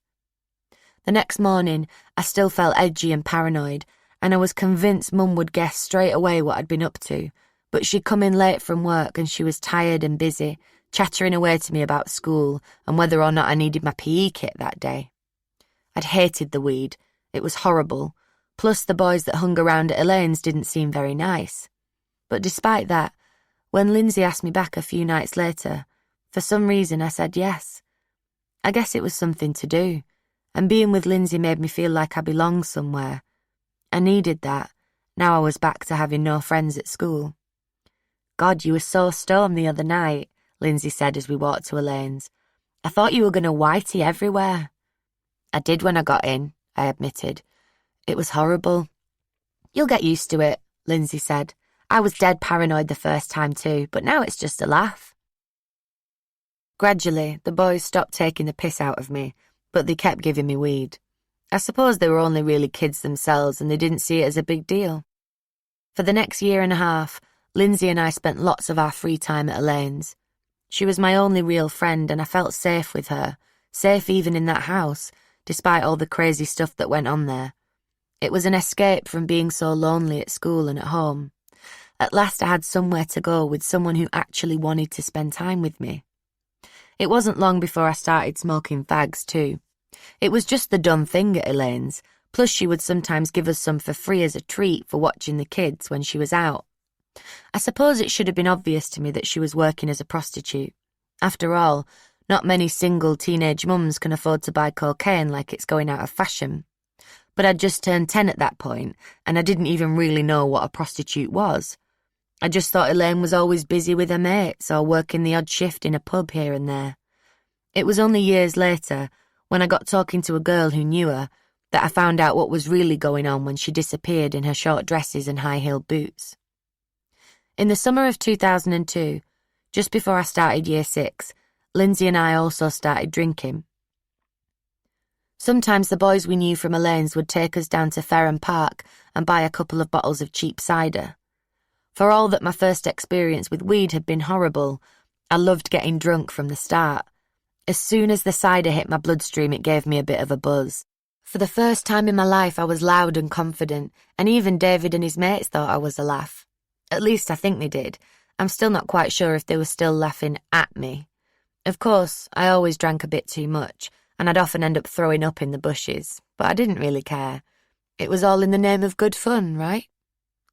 The next morning, I still felt edgy and paranoid, and I was convinced Mum would guess straight away what I'd been up to, but she'd come in late from work and she was tired and busy, chattering away to me about school and whether or not I needed my PE kit that day. I'd hated the weed. It was horrible. Plus the boys that hung around at Elaine's didn't seem very nice. But despite that, when Lindsay asked me back a few nights later, for some reason I said yes. I guess it was something to do, and being with Lindsay made me feel like I belonged somewhere. I needed that. Now I was back to having no friends at school. "God, you were so stoned the other night," Lindsay said as we walked to Elaine's. "I thought you were going to whitey everywhere." "I did when I got in," I admitted. "It was horrible." "You'll get used to it," Lindsay said. "I was dead paranoid the first time too, but now it's just a laugh." Gradually, the boys stopped taking the piss out of me, but they kept giving me weed. I suppose they were only really kids themselves and they didn't see it as a big deal. For the next year and a half, Lindsay and I spent lots of our free time at Elaine's. She was my only real friend and I felt safe with her, safe even in that house, despite all the crazy stuff that went on there. It was an escape from being so lonely at school and at home. At last I had somewhere to go with someone who actually wanted to spend time with me. It wasn't long before I started smoking fags too. It was just the done thing at Elaine's, plus she would sometimes give us some for free as a treat for watching the kids when she was out. I suppose it should have been obvious to me that she was working as a prostitute. After all, not many single teenage mums can afford to buy cocaine like it's going out of fashion. But I'd just turned 10 at that point, and I didn't even really know what a prostitute was. I just thought Elaine was always busy with her mates or working the odd shift in a pub here and there. It was only years later, when I got talking to a girl who knew her, that I found out what was really going on when she disappeared in her short dresses and high-heeled boots. In the summer of 2002, just before I started year 6, Lindsay and I also started drinking. Sometimes the boys we knew from Elaine's would take us down to Ferrum Park and buy a couple of bottles of cheap cider. For all that my first experience with weed had been horrible, I loved getting drunk from the start. As soon as the cider hit my bloodstream, it gave me a bit of a buzz. For the first time in my life, I was loud and confident, and even David and his mates thought I was a laugh. At least I think they did. I'm still not quite sure if they were still laughing at me. Of course, I always drank a bit too much, and I'd often end up throwing up in the bushes, but I didn't really care. It was all in the name of good fun, right?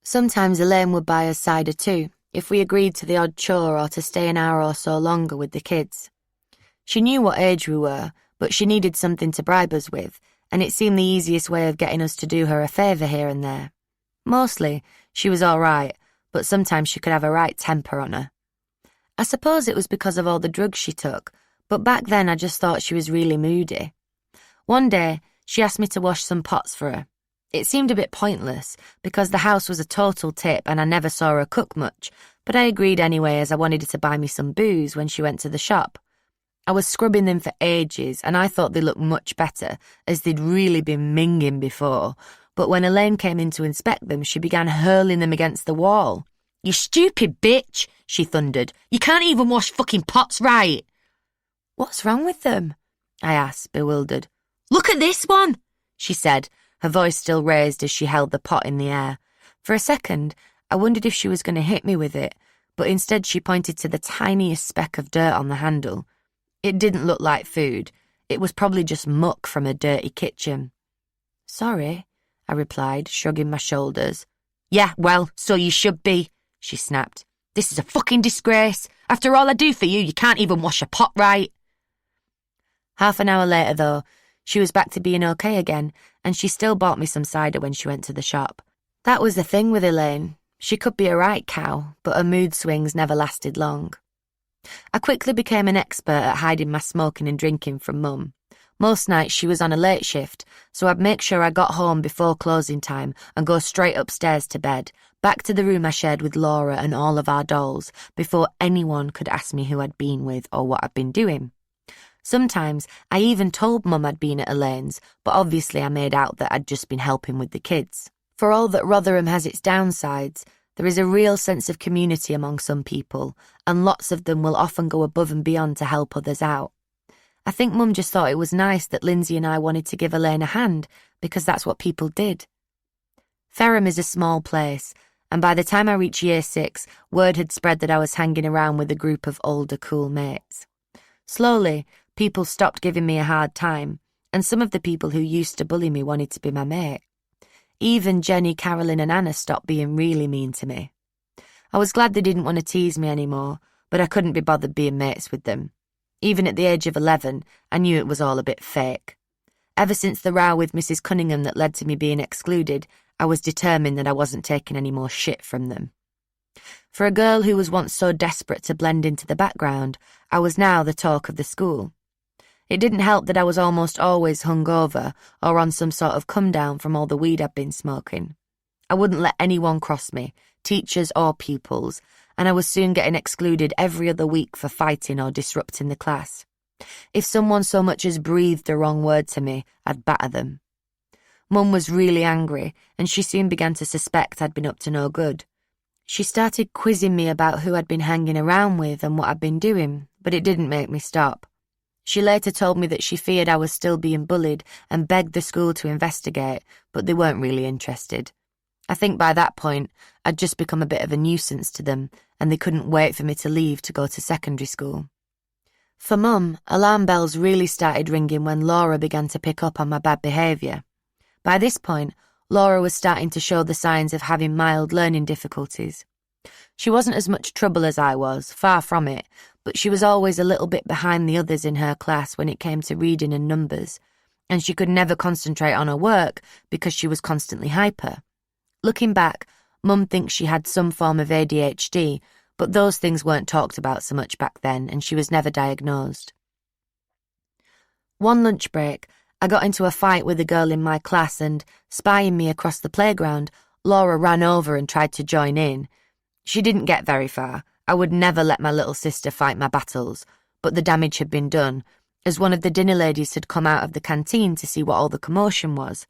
Sometimes Elaine would buy us cider too, if we agreed to the odd chore or to stay an hour or so longer with the kids. She knew what age we were, but she needed something to bribe us with, and it seemed the easiest way of getting us to do her a favour here and there. Mostly, she was all right, but sometimes she could have a right temper on her. I suppose it was because of all the drugs she took, but back then I just thought she was really moody. One day, she asked me to wash some pots for her. It seemed a bit pointless, because the house was a total tip and I never saw her cook much, but I agreed anyway as I wanted her to buy me some booze when she went to the shop. I was scrubbing them for ages, and I thought they looked much better, as they'd really been minging before, but when Elaine came in to inspect them, she began hurling them against the wall. "You stupid bitch," she thundered. "You can't even wash fucking pots right." "What's wrong with them?" I asked, bewildered. "Look at this one," she said, her voice still raised as she held the pot in the air. For a second, I wondered if she was going to hit me with it, but instead she pointed to the tiniest speck of dirt on the handle. It didn't look like food. It was probably just muck from a dirty kitchen. "Sorry," I replied, shrugging my shoulders. "Yeah, well, so you should be," she snapped. "This is a fucking disgrace. After all I do for you, you can't even wash a pot right." Half an hour later, though, she was back to being okay again, and she still bought me some cider when she went to the shop. That was the thing with Elaine. She could be a right cow, but her mood swings never lasted long. I quickly became an expert at hiding my smoking and drinking from Mum. Most nights she was on a late shift, so I'd make sure I got home before closing time and go straight upstairs to bed, back to the room I shared with Laura and all of our dolls, before anyone could ask me who I'd been with or what I'd been doing. Sometimes I even told Mum I'd been at Elaine's, but obviously I made out that I'd just been helping with the kids. For all that Rotherham has its downsides, there is a real sense of community among some people, and lots of them will often go above and beyond to help others out. I think Mum just thought it was nice that Lindsay and I wanted to give Elaine a hand, because that's what people did. Ferrum is a small place, and by the time I reached Year 6, word had spread that I was hanging around with a group of older, cool mates. Slowly, people stopped giving me a hard time, and some of the people who used to bully me wanted to be my mate. Even Jenny, Carolyn and Anna stopped being really mean to me. I was glad they didn't want to tease me anymore, but I couldn't be bothered being mates with them. Even at the age of 11, I knew it was all a bit fake. Ever since the row with Mrs. Cunningham that led to me being excluded, I was determined that I wasn't taking any more shit from them. For a girl who was once so desperate to blend into the background, I was now the talk of the school. It didn't help that I was almost always hungover or on some sort of come-down from all the weed I'd been smoking. I wouldn't let anyone cross me, teachers or pupils, and I was soon getting excluded every other week for fighting or disrupting the class. If someone so much as breathed the wrong word to me, I'd batter them. Mum was really angry, and she soon began to suspect I'd been up to no good. She started quizzing me about who I'd been hanging around with and what I'd been doing, but it didn't make me stop. She later told me that she feared I was still being bullied and begged the school to investigate, but they weren't really interested. I think by that point, I'd just become a bit of a nuisance to them, and they couldn't wait for me to leave to go to secondary school. For Mum, alarm bells really started ringing when Laura began to pick up on my bad behaviour. By this point, Laura was starting to show the signs of having mild learning difficulties. She wasn't as much trouble as I was, far from it, but she was always a little bit behind the others in her class when it came to reading and numbers, and she could never concentrate on her work because she was constantly hyper. Looking back, Mum thinks she had some form of ADHD, but those things weren't talked about so much back then, and she was never diagnosed. One lunch break, I got into a fight with a girl in my class and, spying me across the playground, Laura ran over and tried to join in. She didn't get very far. I would never let my little sister fight my battles, but the damage had been done, as one of the dinner ladies had come out of the canteen to see what all the commotion was.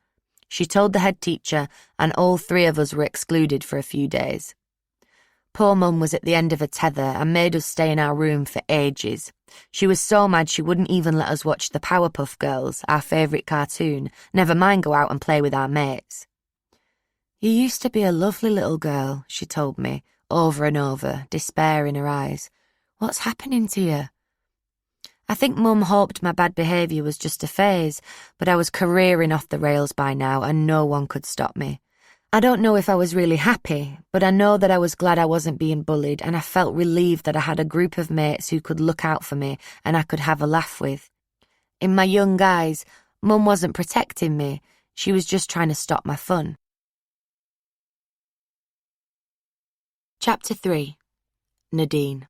She told the head teacher, and all three of us were excluded for a few days. Poor Mum was at the end of a tether and made us stay in our room for ages. She was so mad she wouldn't even let us watch the Powerpuff Girls, our favourite cartoon, never mind go out and play with our mates. "You used to be a lovely little girl," she told me, over and over, despair in her eyes. "What's happening to you?" I think Mum hoped my bad behaviour was just a phase, but I was careering off the rails by now and no one could stop me. I don't know if I was really happy, but I know that I was glad I wasn't being bullied and I felt relieved that I had a group of mates who could look out for me and I could have a laugh with. In my young eyes, Mum wasn't protecting me, she was just trying to stop my fun. Chapter 3. Nadine.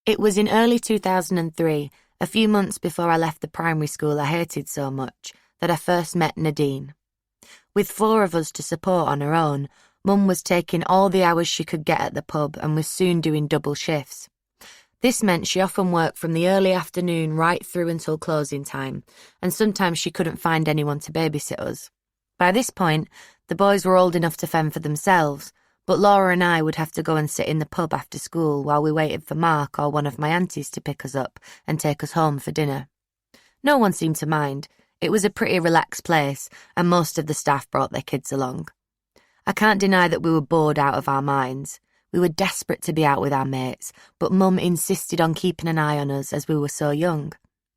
It was in early 2003, a few months before I left the primary school I hated so much, that I first met Nadine. With 4 of us to support on her own, Mum was taking all the hours she could get at the pub and was soon doing double shifts. This meant she often worked from the early afternoon right through until closing time, and sometimes she couldn't find anyone to babysit us. By this point, the boys were old enough to fend for themselves, but Laura and I would have to go and sit in the pub after school while we waited for Mark or one of my aunties to pick us up and take us home for dinner. No one seemed to mind. It was a pretty relaxed place, and most of the staff brought their kids along. I can't deny that we were bored out of our minds. We were desperate to be out with our mates, but Mum insisted on keeping an eye on us as we were so young.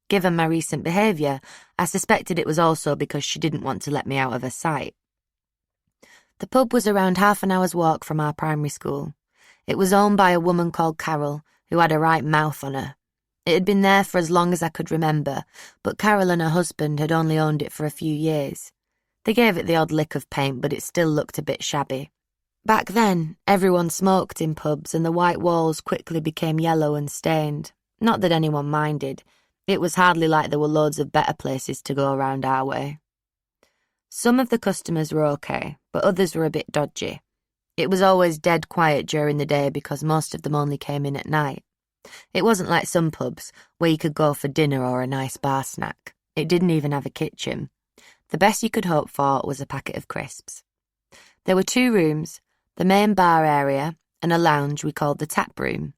Given my recent behaviour, I suspected it was also because she didn't want to let me out of her sight. The pub was around half an hour's walk from our primary school. It was owned by a woman called Carol, who had a right mouth on her. It had been there for as long as I could remember, but Carol and her husband had only owned it for a few years. They gave it the odd lick of paint, but it still looked a bit shabby. Back then, everyone smoked in pubs and the white walls quickly became yellow and stained. Not that anyone minded. It was hardly like there were loads of better places to go around our way. Some of the customers were okay, but others were a bit dodgy. It was always dead quiet during the day because most of them only came in at night. It wasn't like some pubs, where you could go for dinner or a nice bar snack. It didn't even have a kitchen. The best you could hope for was a packet of crisps. There were 2 rooms, the main bar area and a lounge we called the tap room.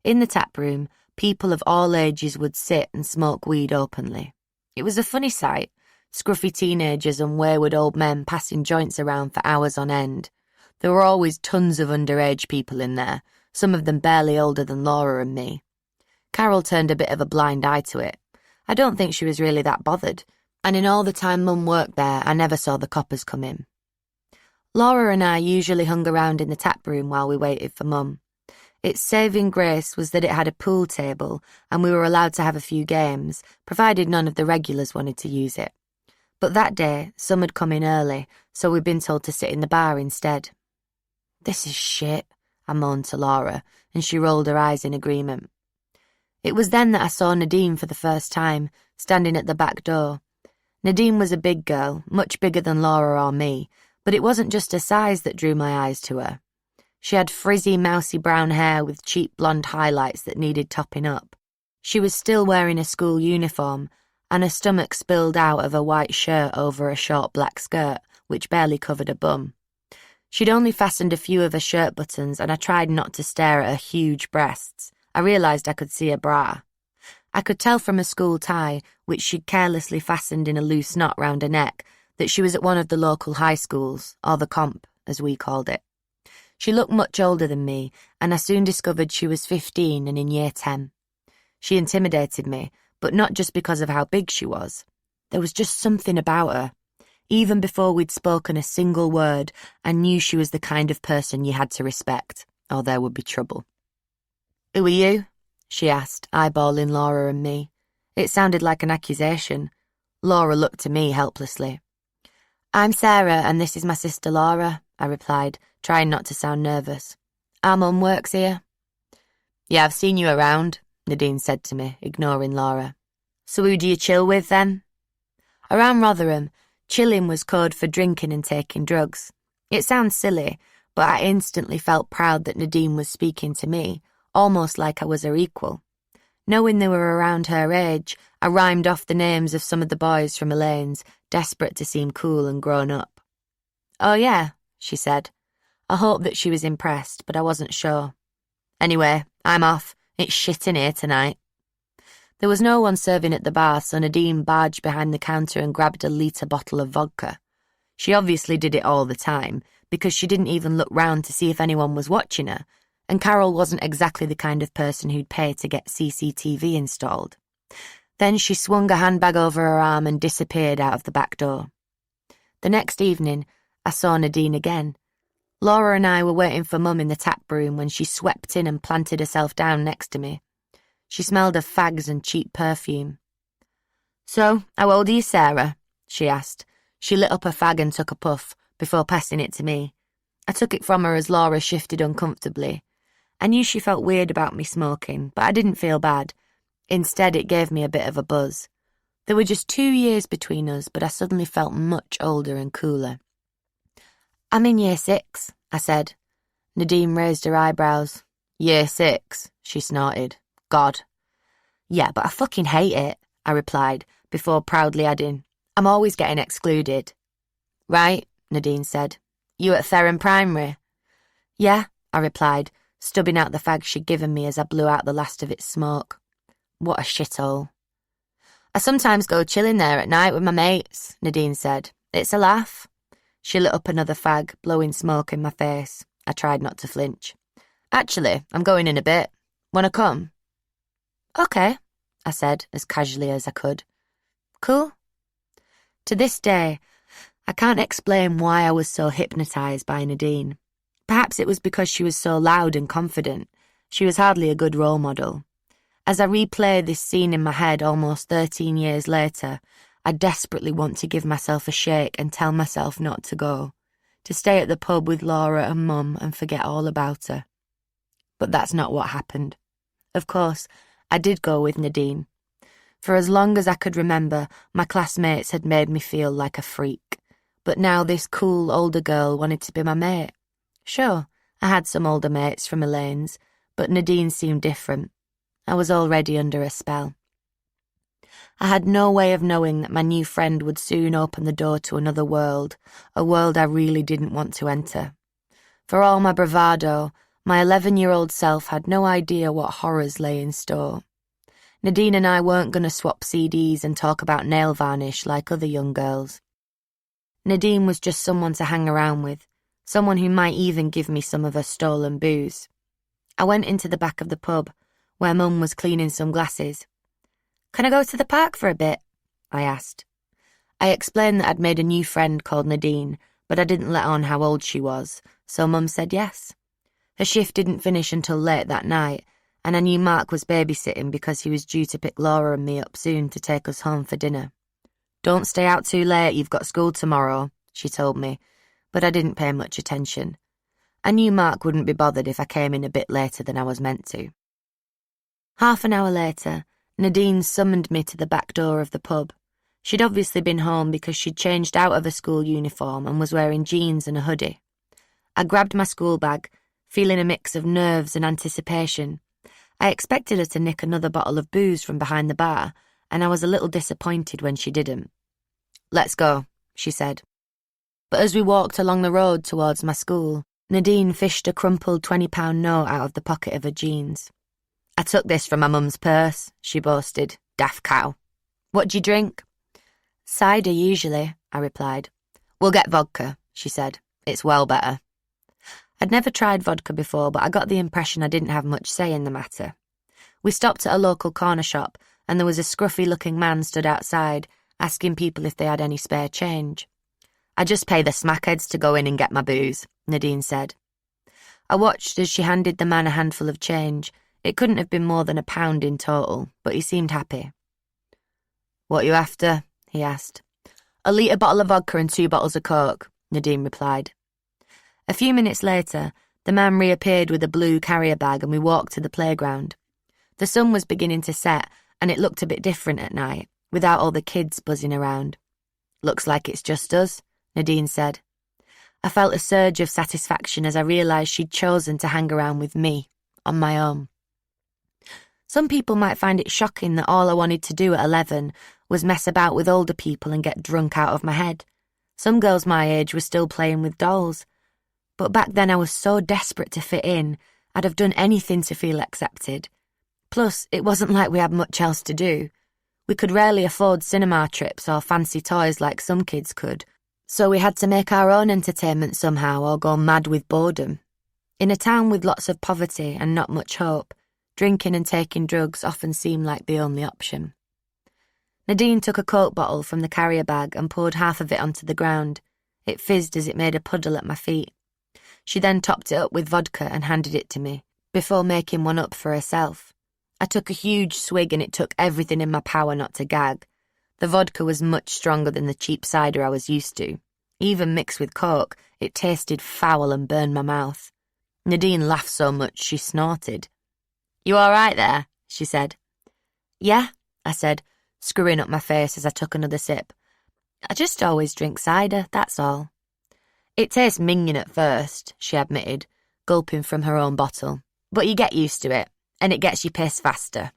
In the tap room, people of all ages would sit and smoke weed openly. It was a funny sight, scruffy teenagers and wayward old men passing joints around for hours on end. There were always tons of underage people in there, some of them barely older than Laura and me. Carol turned a bit of a blind eye to it. I don't think she was really that bothered, and in all the time Mum worked there, I never saw the coppers come in. Laura and I usually hung around in the tap room while we waited for Mum. Its saving grace was that it had a pool table, and we were allowed to have a few games, provided none of the regulars wanted to use it. But that day, some had come in early, so we'd been told to sit in the bar instead. "This is shit," I moaned to Laura, and she rolled her eyes in agreement. It was then that I saw Nadine for the first time, standing at the back door. Nadine was a big girl, much bigger than Laura or me, but it wasn't just her size that drew my eyes to her. She had frizzy, mousy brown hair with cheap blonde highlights that needed topping up. She was still wearing a school uniform, and her stomach spilled out of a white shirt over a short black skirt, which barely covered her bum. She'd only fastened a few of her shirt buttons, and I tried not to stare at her huge breasts. I realised I could see her bra. I could tell from her school tie, which she'd carelessly fastened in a loose knot round her neck, that she was at one of the local high schools, or the comp, as we called it. She looked much older than me, and I soon discovered she was 15 and in year 10. She intimidated me, but not just because of how big she was. There was just something about her. Even before we'd spoken a single word, I knew she was the kind of person you had to respect, or there would be trouble. "Who are you?" she asked, eyeballing Laura and me. It sounded like an accusation. Laura looked to me helplessly. "I'm Sarah, and this is my sister Laura," I replied, trying not to sound nervous. "Our mum works here." "Yeah, I've seen you around," Nadine said to me, ignoring Laura. "So who do you chill with, then?" Around Rotherham, chilling was code for drinking and taking drugs. It sounds silly, but I instantly felt proud that Nadine was speaking to me, almost like I was her equal. Knowing they were around her age, I rhymed off the names of some of the boys from Elaine's, desperate to seem cool and grown up. "Oh yeah," she said. I hoped that she was impressed, but I wasn't sure. Anyway, I'm off. It's shit in here tonight. There was no one serving at the bar, so Nadine barged behind the counter and grabbed a litre bottle of vodka. She obviously did it all the time, because she didn't even look round to see if anyone was watching her, and Carol wasn't exactly the kind of person who'd pay to get CCTV installed. Then she swung a handbag over her arm and disappeared out of the back door. The next evening, I saw Nadine again. Laura and I were waiting for Mum in the tap room when she swept in and planted herself down next to me. She smelled of fags and cheap perfume. "So, how old are you, Sarah?" she asked. She lit up a fag and took a puff, before passing it to me. I took it from her as Laura shifted uncomfortably. I knew she felt weird about me smoking, but I didn't feel bad. Instead, it gave me a bit of a buzz. There were just 2 years between us, but I suddenly felt much older and cooler. "I'm in year 6, I said. Nadine raised her eyebrows. "Year 6, she snorted. "God." "Yeah, but I fucking hate it," I replied, before proudly adding, "I'm always getting excluded." "Right," Nadine said. "You at Ferren Primary?" "Yeah," I replied, stubbing out the fag she'd given me as I blew out the last of its smoke. What a shithole. "I sometimes go chilling there at night with my mates," Nadine said. "It's a laugh." She lit up another fag, blowing smoke in my face. I tried not to flinch. "Actually, I'm going in a bit. Wanna come?" "Okay," I said, as casually as I could. "Cool." To this day, I can't explain why I was so hypnotised by Nadine. Perhaps it was because she was so loud and confident. She was hardly a good role model. As I replay this scene in my head almost 13 years later, I desperately want to give myself a shake and tell myself not to go, to stay at the pub with Laura and Mum and forget all about her. But that's not what happened. Of course, I did go with Nadine. For as long as I could remember, my classmates had made me feel like a freak. But now this cool older girl wanted to be my mate. Sure, I had some older mates from Elaine's, but Nadine seemed different. I was already under a spell. I had no way of knowing that my new friend would soon open the door to another world, a world I really didn't want to enter. For all my bravado, my 11-year-old self had no idea what horrors lay in store. Nadine and I weren't going to swap CDs and talk about nail varnish like other young girls. Nadine was just someone to hang around with, someone who might even give me some of her stolen booze. I went into the back of the pub, where Mum was cleaning some glasses. "Can I go to the park for a bit?" I asked. I explained that I'd made a new friend called Nadine, but I didn't let on how old she was, so Mum said yes. Her shift didn't finish until late that night, and I knew Mark was babysitting because he was due to pick Laura and me up soon to take us home for dinner. "Don't stay out too late, you've got school tomorrow," she told me, but I didn't pay much attention. I knew Mark wouldn't be bothered if I came in a bit later than I was meant to. Half an hour later, Nadine summoned me to the back door of the pub. She'd obviously been home because she'd changed out of her school uniform and was wearing jeans and a hoodie. I grabbed my school bag, feeling a mix of nerves and anticipation. I expected her to nick another bottle of booze from behind the bar, and I was a little disappointed when she didn't. "Let's go," she said. But as we walked along the road towards my school, Nadine fished a crumpled £20 note out of the pocket of her jeans. "I took this from my mum's purse," she boasted. "Daft cow." "What do you drink?" "Cider, usually," I replied. "We'll get vodka," she said. "It's well better." I'd never tried vodka before, but I got the impression I didn't have much say in the matter. We stopped at a local corner shop, and there was a scruffy-looking man stood outside, asking people if they had any spare change. "I just pay the smackheads to go in and get my booze," Nadine said. I watched as she handed the man a handful of change. It couldn't have been more than £1 in total, but he seemed happy. "What are you after?" he asked. "A litre bottle of vodka and 2 bottles of Coke," Nadine replied. A few minutes later, the man reappeared with a blue carrier bag and we walked to the playground. The sun was beginning to set and it looked a bit different at night, without all the kids buzzing around. "Looks like it's just us," Nadine said. I felt a surge of satisfaction as I realised she'd chosen to hang around with me, on my own. Some people might find it shocking that all I wanted to do at 11 was mess about with older people and get drunk out of my head. Some girls my age were still playing with dolls. But back then I was so desperate to fit in, I'd have done anything to feel accepted. Plus, it wasn't like we had much else to do. We could rarely afford cinema trips or fancy toys like some kids could, so we had to make our own entertainment somehow or go mad with boredom. In a town with lots of poverty and not much hope, drinking and taking drugs often seemed like the only option. Nadine took a Coke bottle from the carrier bag and poured half of it onto the ground. It fizzed as it made a puddle at my feet. She then topped it up with vodka and handed it to me, before making one up for herself. I took a huge swig and it took everything in my power not to gag. The vodka was much stronger than the cheap cider I was used to. Even mixed with Coke, it tasted foul and burned my mouth. Nadine laughed so much she snorted. "You all right there?" she said. "Yeah," I said, screwing up my face as I took another sip. "I just always drink cider, that's all." "It tastes minging at first," she admitted, gulping from her own bottle. "But you get used to it, and it gets you pissed faster."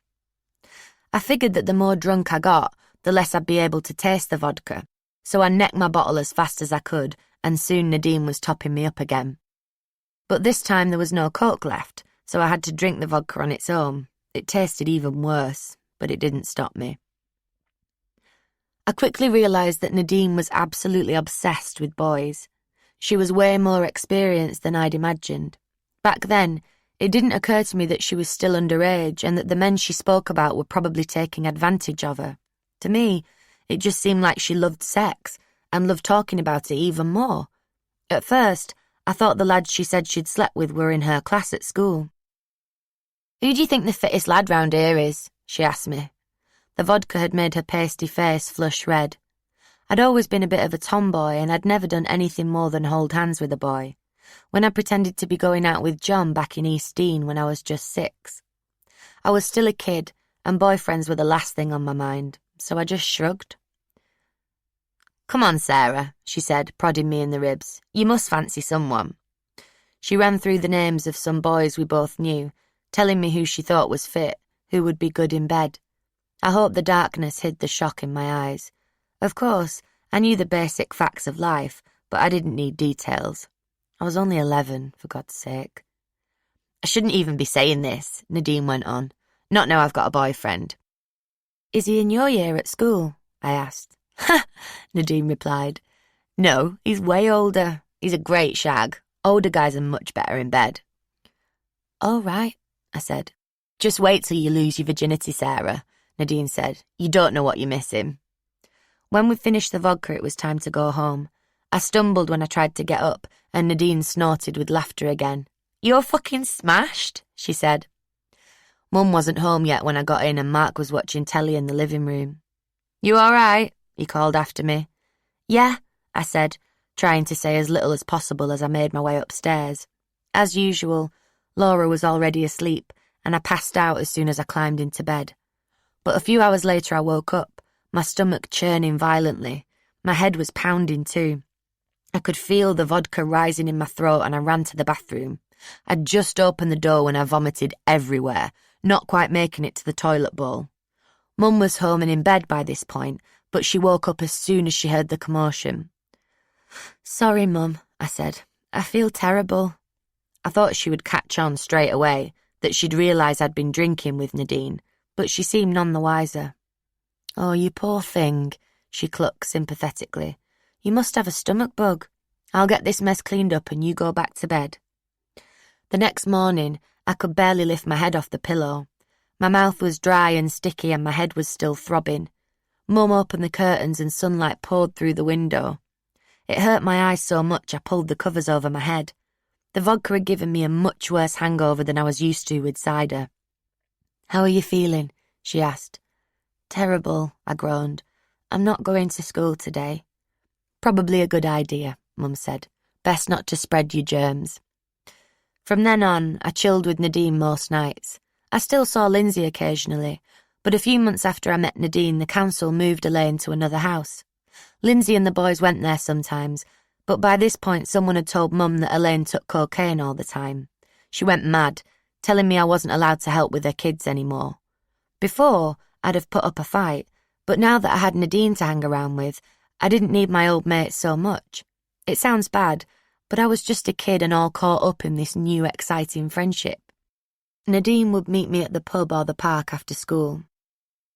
I figured that the more drunk I got, the less I'd be able to taste the vodka, so I necked my bottle as fast as I could, and soon Nadine was topping me up again. But this time there was no Coke left, so I had to drink the vodka on its own. It tasted even worse, but it didn't stop me. I quickly realised that Nadine was absolutely obsessed with boys. She was way more experienced than I'd imagined. Back then, it didn't occur to me that she was still underage and that the men she spoke about were probably taking advantage of her. To me, it just seemed like she loved sex and loved talking about it even more. At first, I thought the lads she said she'd slept with were in her class at school. "Who do you think the fittest lad round here is?" she asked me. The vodka had made her pasty face flush red. I'd always been a bit of a tomboy and I'd never done anything more than hold hands with a boy. When I pretended to be going out with John back in East Dean when I was just 6. I was still a kid and boyfriends were the last thing on my mind, so I just shrugged. "Come on, Sarah," she said, prodding me in the ribs. "You must fancy someone." She ran through the names of some boys we both knew, telling me who she thought was fit, who would be good in bed. I hoped the darkness hid the shock in my eyes. Of course, I knew the basic facts of life, but I didn't need details. I was only 11, for God's sake. "I shouldn't even be saying this," Nadine went on. "Not now I've got a boyfriend." "Is he in your year at school?" I asked. "Ha!" Nadine replied. "No, he's way older. He's a great shag. Older guys are much better in bed." "All right," I said. "Just wait till you lose your virginity, Sarah," Nadine said. "You don't know what you're missing." When we finished the vodka, it was time to go home. I stumbled when I tried to get up, and Nadine snorted with laughter again. "You're fucking smashed," she said. Mum wasn't home yet when I got in and Mark was watching telly in the living room. "You all right?" he called after me. "Yeah," I said, trying to say as little as possible as I made my way upstairs. As usual, Laura was already asleep, and I passed out as soon as I climbed into bed. But a few hours later I woke up, my stomach churning violently. My head was pounding too. I could feel the vodka rising in my throat and I ran to the bathroom. I'd just opened the door when I vomited everywhere, not quite making it to the toilet bowl. Mum was home and in bed by this point, but she woke up as soon as she heard the commotion. "Sorry, Mum," I said. "I feel terrible." I thought she would catch on straight away, that she'd realise I'd been drinking with Nadine, but she seemed none the wiser. "Oh, you poor thing," she clucked sympathetically. "You must have a stomach bug. I'll get this mess cleaned up and you go back to bed." The next morning, I could barely lift my head off the pillow. My mouth was dry and sticky and my head was still throbbing. Mum opened the curtains and sunlight poured through the window. It hurt my eyes so much I pulled the covers over my head. The vodka had given me a much worse hangover than I was used to with cider. "How are you feeling?" she asked. "Terrible," I groaned. "I'm not going to school today." "Probably a good idea," Mum said. "Best not to spread your germs." From then on, I chilled with Nadine most nights. I still saw Lindsay occasionally, but a few months after I met Nadine, the council moved Elaine to another house. Lindsay and the boys went there sometimes, but by this point someone had told Mum that Elaine took cocaine all the time. She went mad, telling me I wasn't allowed to help with her kids anymore. Before, I'd have put up a fight, but now that I had Nadine to hang around with, I didn't need my old mates so much. It sounds bad, but I was just a kid and all caught up in this new exciting friendship. Nadine would meet me at the pub or the park after school.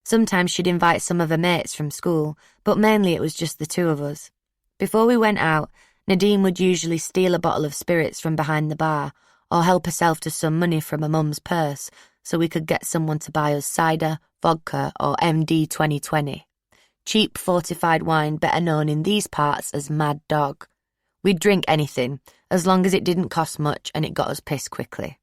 Sometimes she'd invite some of her mates from school, but mainly it was just the two of us. Before we went out, Nadine would usually steal a bottle of spirits from behind the bar or help herself to some money from her mum's purse so we could get someone to buy us cider, vodka or MD 2020. Cheap fortified wine better known in these parts as Mad Dog. We'd drink anything, as long as it didn't cost much and it got us pissed quickly.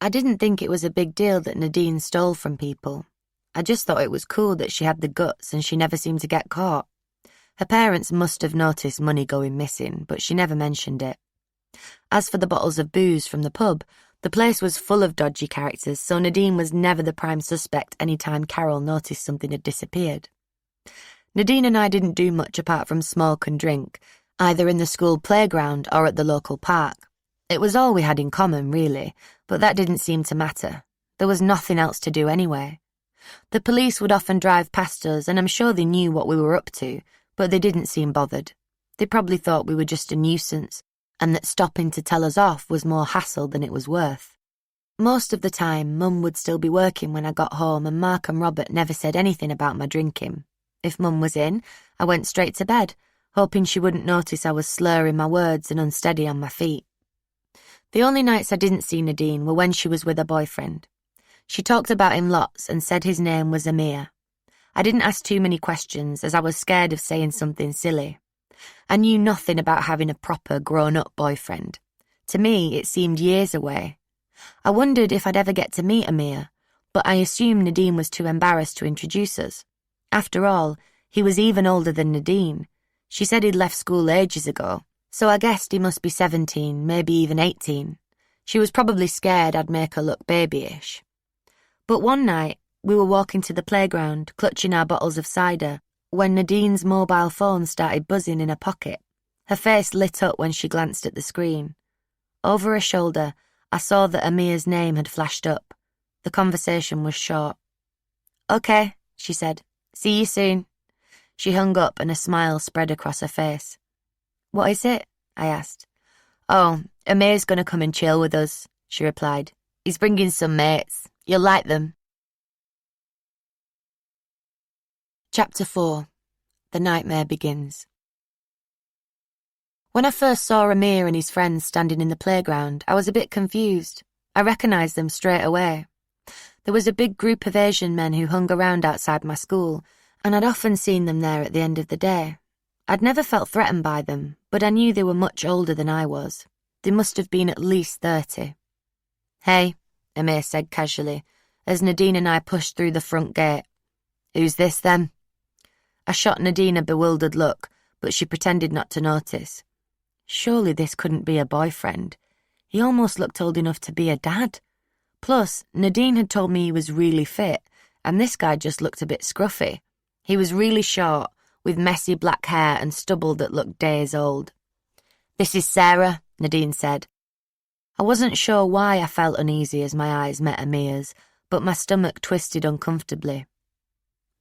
I didn't think it was a big deal that Nadine stole from people. I just thought it was cool that she had the guts and she never seemed to get caught. Her parents must have noticed money going missing, but she never mentioned it. As for the bottles of booze from the pub, the place was full of dodgy characters, so Nadine was never the prime suspect any time Carol noticed something had disappeared. Nadine and I didn't do much apart from smoke and drink, either in the school playground or at the local park. It was all we had in common, really, but that didn't seem to matter. There was nothing else to do anyway. The police would often drive past us, and I'm sure they knew what we were up to, but they didn't seem bothered. They probably thought we were just a nuisance, and that stopping to tell us off was more hassle than it was worth. Most of the time, Mum would still be working when I got home, and Mark and Robert never said anything about my drinking. If Mum was in, I went straight to bed, hoping she wouldn't notice I was slurring my words and unsteady on my feet. The only nights I didn't see Nadine were when she was with her boyfriend. She talked about him lots and said his name was Amir. I didn't ask too many questions as I was scared of saying something silly. I knew nothing about having a proper grown-up boyfriend. To me, it seemed years away. I wondered if I'd ever get to meet Amir, but I assumed Nadine was too embarrassed to introduce us. After all, he was even older than Nadine. She said he'd left school ages ago, so I guessed he must be 17, maybe even 18. She was probably scared I'd make her look babyish. But one night, we were walking to the playground, clutching our bottles of cider, when Nadine's mobile phone started buzzing in her pocket. Her face lit up when she glanced at the screen. Over her shoulder, I saw that Amir's name had flashed up. The conversation was short. "Okay," she said. "See you soon." She hung up and a smile spread across her face. "What is it?" I asked. "Oh, Amir's going to come and chill with us," she replied. "He's bringing some mates. You'll like them." Chapter 4. The Nightmare Begins. When I first saw Amir and his friends standing in the playground, I was a bit confused. I recognised them straight away. There was a big group of Asian men who hung around outside my school, and I'd often seen them there at the end of the day. I'd never felt threatened by them, but I knew they were much older than I was. They must have been at least 30. "Hey," Amir said casually, as Nadine and I pushed through the front gate. "Who's this, then?" I shot Nadine a bewildered look, but she pretended not to notice. Surely this couldn't be a boyfriend. He almost looked old enough to be a dad. Plus, Nadine had told me he was really fit, and this guy just looked a bit scruffy. He was really short, with messy black hair and stubble that looked days old. "This is Sarah," Nadine said. I wasn't sure why I felt uneasy as my eyes met Amir's, but my stomach twisted uncomfortably.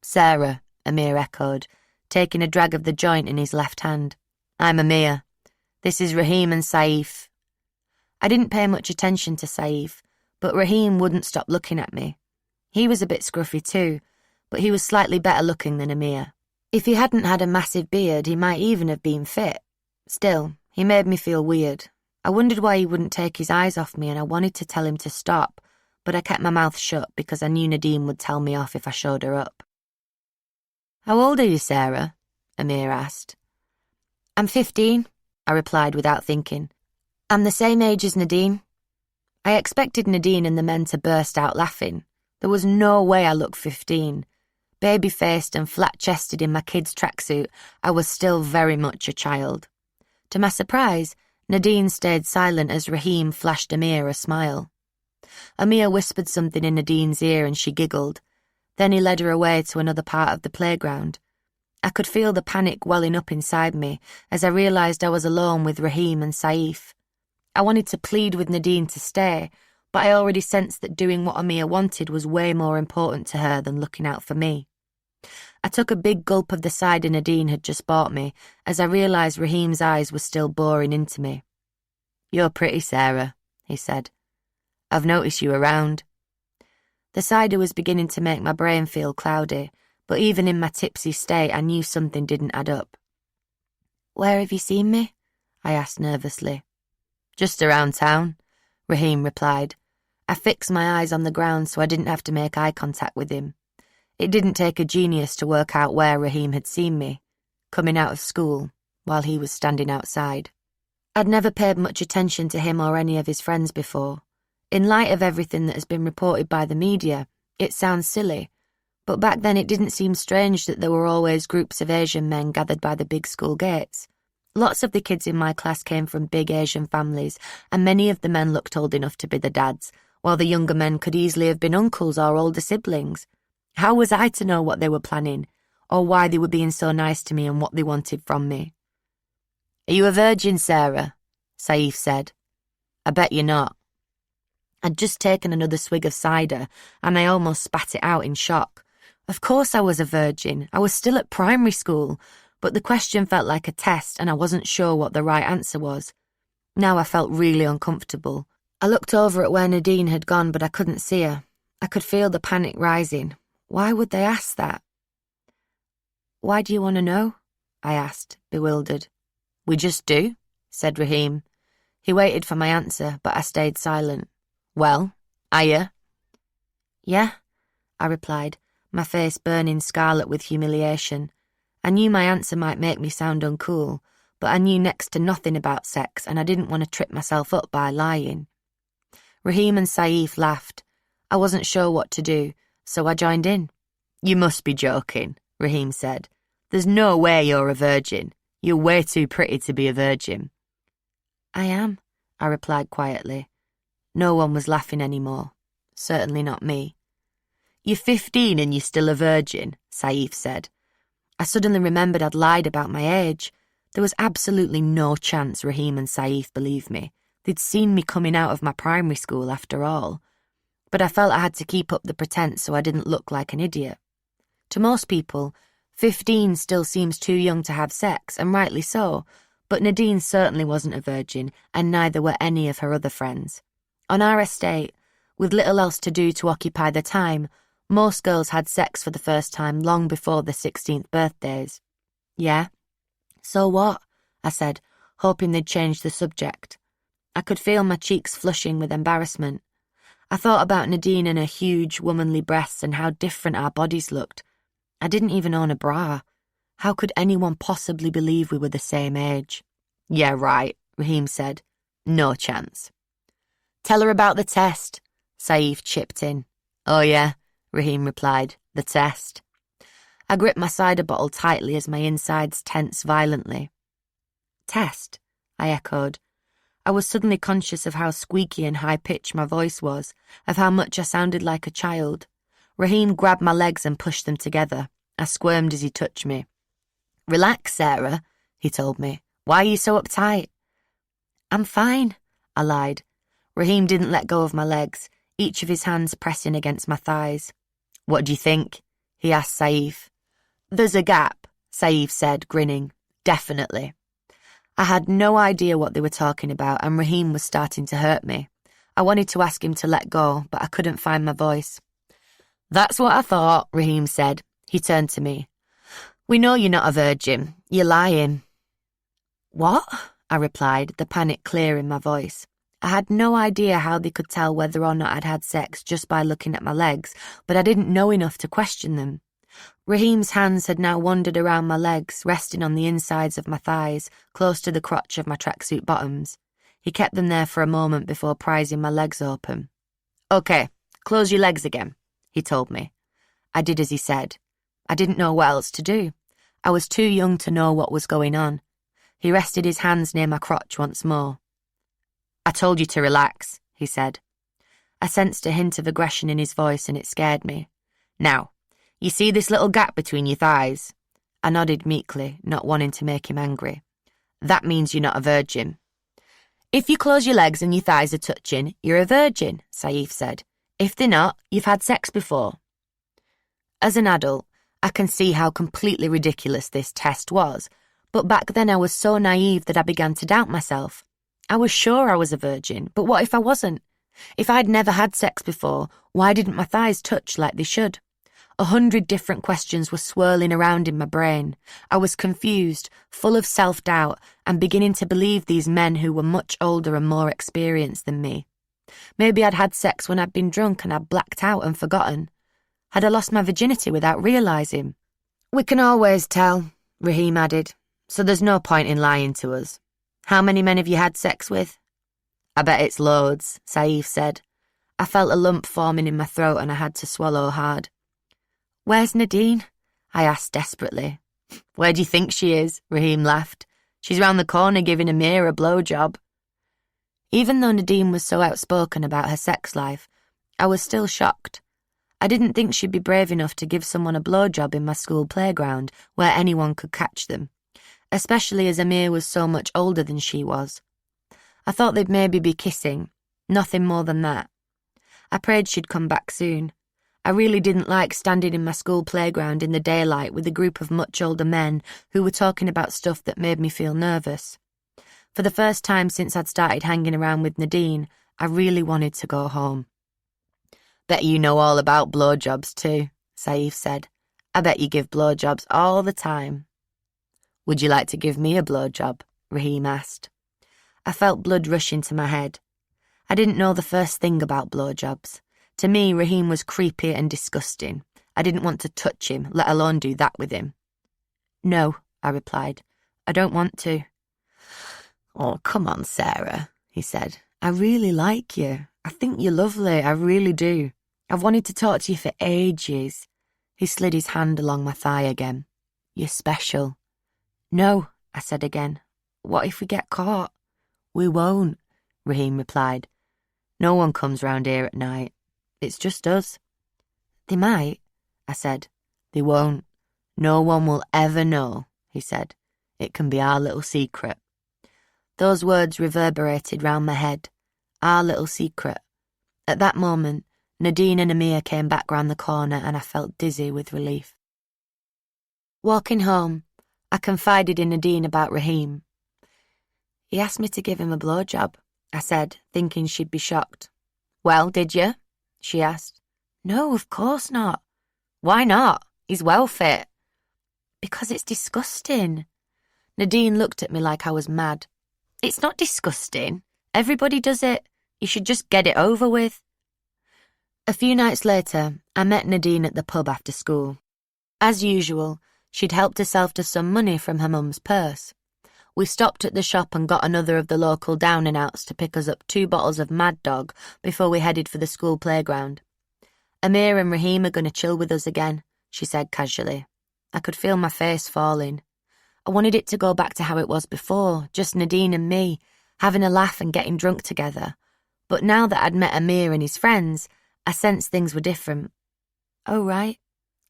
"Sarah," Amir echoed, taking a drag of the joint in his left hand. "I'm Amir. This is Rahim and Saif." I didn't pay much attention to Saif, but Rahim wouldn't stop looking at me. He was a bit scruffy too, but he was slightly better looking than Amir. If he hadn't had a massive beard, he might even have been fit. Still, he made me feel weird. I wondered why he wouldn't take his eyes off me, and I wanted to tell him to stop, but I kept my mouth shut because I knew Nadine would tell me off if I showed her up. "How old are you, Sarah?" Amir asked. "I'm 15, I replied without thinking. "I'm the same age as Nadine." I expected Nadine and the men to burst out laughing. There was no way I looked 15. Baby-faced and flat-chested in my kid's tracksuit, I was still very much a child. To my surprise, Nadine stayed silent as Rahim flashed Amir a smile. Amir whispered something in Nadine's ear and she giggled. Then he led her away to another part of the playground. I could feel the panic welling up inside me as I realised I was alone with Rahim and Saif. I wanted to plead with Nadine to stay, but I already sensed that doing what Amir wanted was way more important to her than looking out for me. I took a big gulp of the cider Nadine had just bought me as I realised Rahim's eyes were still boring into me. "You're pretty, Sarah," he said. "I've noticed you around." The cider was beginning to make my brain feel cloudy, but even in my tipsy state I knew something didn't add up. "Where have you seen me?" I asked nervously. "Just around town," Raheem replied. I fixed my eyes on the ground so I didn't have to make eye contact with him. It didn't take a genius to work out where Raheem had seen me, coming out of school, while he was standing outside. I'd never paid much attention to him or any of his friends before. In light of everything that has been reported by the media, it sounds silly, but back then it didn't seem strange that there were always groups of Asian men gathered by the big school gates. Lots of the kids in my class came from big Asian families, and many of the men looked old enough to be the dads, while the younger men could easily have been uncles or older siblings. How was I to know what they were planning, or why they were being so nice to me and what they wanted from me? "Are you a virgin, Sarah?" Saif said. "I bet you're not." I'd just taken another swig of cider, and I almost spat it out in shock. Of course I was a virgin. I was still at primary school, but the question felt like a test, and I wasn't sure what the right answer was. Now I felt really uncomfortable. I looked over at where Nadine had gone, but I couldn't see her. I could feel the panic rising. Why would they ask that? "Why do you want to know?" I asked, bewildered. "We just do," said Raheem. He waited for my answer, but I stayed silent. "Well, are you?" "Yeah," I replied, my face burning scarlet with humiliation. I knew my answer might make me sound uncool, but I knew next to nothing about sex, and I didn't want to trip myself up by lying. Raheem and Saif laughed. I wasn't sure what to do, so I joined in. "You must be joking," Raheem said. "There's no way you're a virgin. You're way too pretty to be a virgin." "I am," I replied quietly. No one was laughing anymore. Certainly not me. "You're 15 and you're still a virgin," Saif said. I suddenly remembered I'd lied about my age. There was absolutely no chance Raheem and Saif believed me. They'd seen me coming out of my primary school after all. But I felt I had to keep up the pretense so I didn't look like an idiot. To most people, 15 still seems too young to have sex, and rightly so, but Nadine certainly wasn't a virgin, and neither were any of her other friends. On our estate, with little else to do to occupy their time, most girls had sex for the first time long before their 16th birthdays. "Yeah? So what?" I said, hoping they'd change the subject. I could feel my cheeks flushing with embarrassment. I thought about Nadine and her huge, womanly breasts and how different our bodies looked. I didn't even own a bra. How could anyone possibly believe we were the same age? "Yeah, right," Raheem said. "No chance." "Tell her about the test," Saif chipped in. "Oh yeah," Raheem replied, "the test." I gripped my cider bottle tightly as my insides tensed violently. "Test," I echoed. I was suddenly conscious of how squeaky and high-pitched my voice was, of how much I sounded like a child. Raheem grabbed my legs and pushed them together. I squirmed as he touched me. "Relax, Sarah," he told me. "Why are you so uptight?" "I'm fine," I lied. Raheem didn't let go of my legs, each of his hands pressing against my thighs. "What do you think?" he asked Saif. "There's a gap," Saif said, grinning. "Definitely." I had no idea what they were talking about, and Raheem was starting to hurt me. I wanted to ask him to let go, but I couldn't find my voice. "That's what I thought," Raheem said. He turned to me. "We know you're not a virgin. You're lying." "What?" I replied, the panic clear in my voice. I had no idea how they could tell whether or not I'd had sex just by looking at my legs, but I didn't know enough to question them. Raheem's hands had now wandered around my legs, resting on the insides of my thighs, close to the crotch of my tracksuit bottoms. He kept them there for a moment before prizing my legs open. "Okay, close your legs again," he told me. I did as he said. I didn't know what else to do. I was too young to know what was going on. He rested his hands near my crotch once more. "I told you to relax," he said. I sensed a hint of aggression in his voice and it scared me. "Now, you see this little gap between your thighs?" I nodded meekly, not wanting to make him angry. "That means you're not a virgin." "If you close your legs and your thighs are touching, you're a virgin," Saif said. "If they're not, you've had sex before." As an adult, I can see how completely ridiculous this test was, but back then I was so naive that I began to doubt myself. I was sure I was a virgin, but what if I wasn't? If I'd never had sex before, why didn't my thighs touch like they should? 100 different questions were swirling around in my brain. I was confused, full of self-doubt, and beginning to believe these men who were much older and more experienced than me. Maybe I'd had sex when I'd been drunk and I'd blacked out and forgotten. Had I lost my virginity without realising? We can always tell, Raheem added, so there's no point in lying to us. How many men have you had sex with? I bet it's loads, Saif said. I felt a lump forming in my throat and I had to swallow hard. Where's Nadine? I asked desperately. Where do you think she is? Raheem laughed. She's round the corner giving Amir a blowjob. Even though Nadine was so outspoken about her sex life, I was still shocked. I didn't think she'd be brave enough to give someone a blowjob in my school playground where anyone could catch them, especially as Amir was so much older than she was. I thought they'd maybe be kissing, nothing more than that. I prayed she'd come back soon. I really didn't like standing in my school playground in the daylight with a group of much older men who were talking about stuff that made me feel nervous. For the first time since I'd started hanging around with Nadine, I really wanted to go home. Bet you know all about blowjobs too, Saif said. I bet you give blowjobs all the time. Would you like to give me a blowjob? Raheem asked. I felt blood rush into my head. I didn't know the first thing about blowjobs. To me, Raheem was creepy and disgusting. I didn't want to touch him, let alone do that with him. No, I replied. I don't want to. Oh, come on, Sarah, he said. I really like you. I think you're lovely, I really do. I've wanted to talk to you for ages. He slid his hand along my thigh again. You're special. No, I said again. What if we get caught? We won't, Raheem replied. No one comes round here at night. It's just us. They might, I said. They won't. No one will ever know, he said. It can be our little secret. Those words reverberated round my head. Our little secret. At that moment, Nadine and Amir came back round the corner and I felt dizzy with relief. Walking home, I confided in Nadine about Raheem. He asked me to give him a blowjob, I said, thinking she'd be shocked. Well, did you? She asked. No, of course not. Why not? He's well fit. Because it's disgusting. Nadine looked at me like I was mad. It's not disgusting. Everybody does it. You should just get it over with. A few nights later, I met Nadine at the pub after school. As usual, she'd helped herself to some money from her mum's purse. We stopped at the shop and got another of the local down-and-outs to pick us up 2 bottles of Mad Dog before we headed for the school playground. Amir and Raheem are going to chill with us again, she said casually. I could feel my face falling. I wanted it to go back to how it was before, just Nadine and me, having a laugh and getting drunk together. But now that I'd met Amir and his friends, I sensed things were different. Oh, right,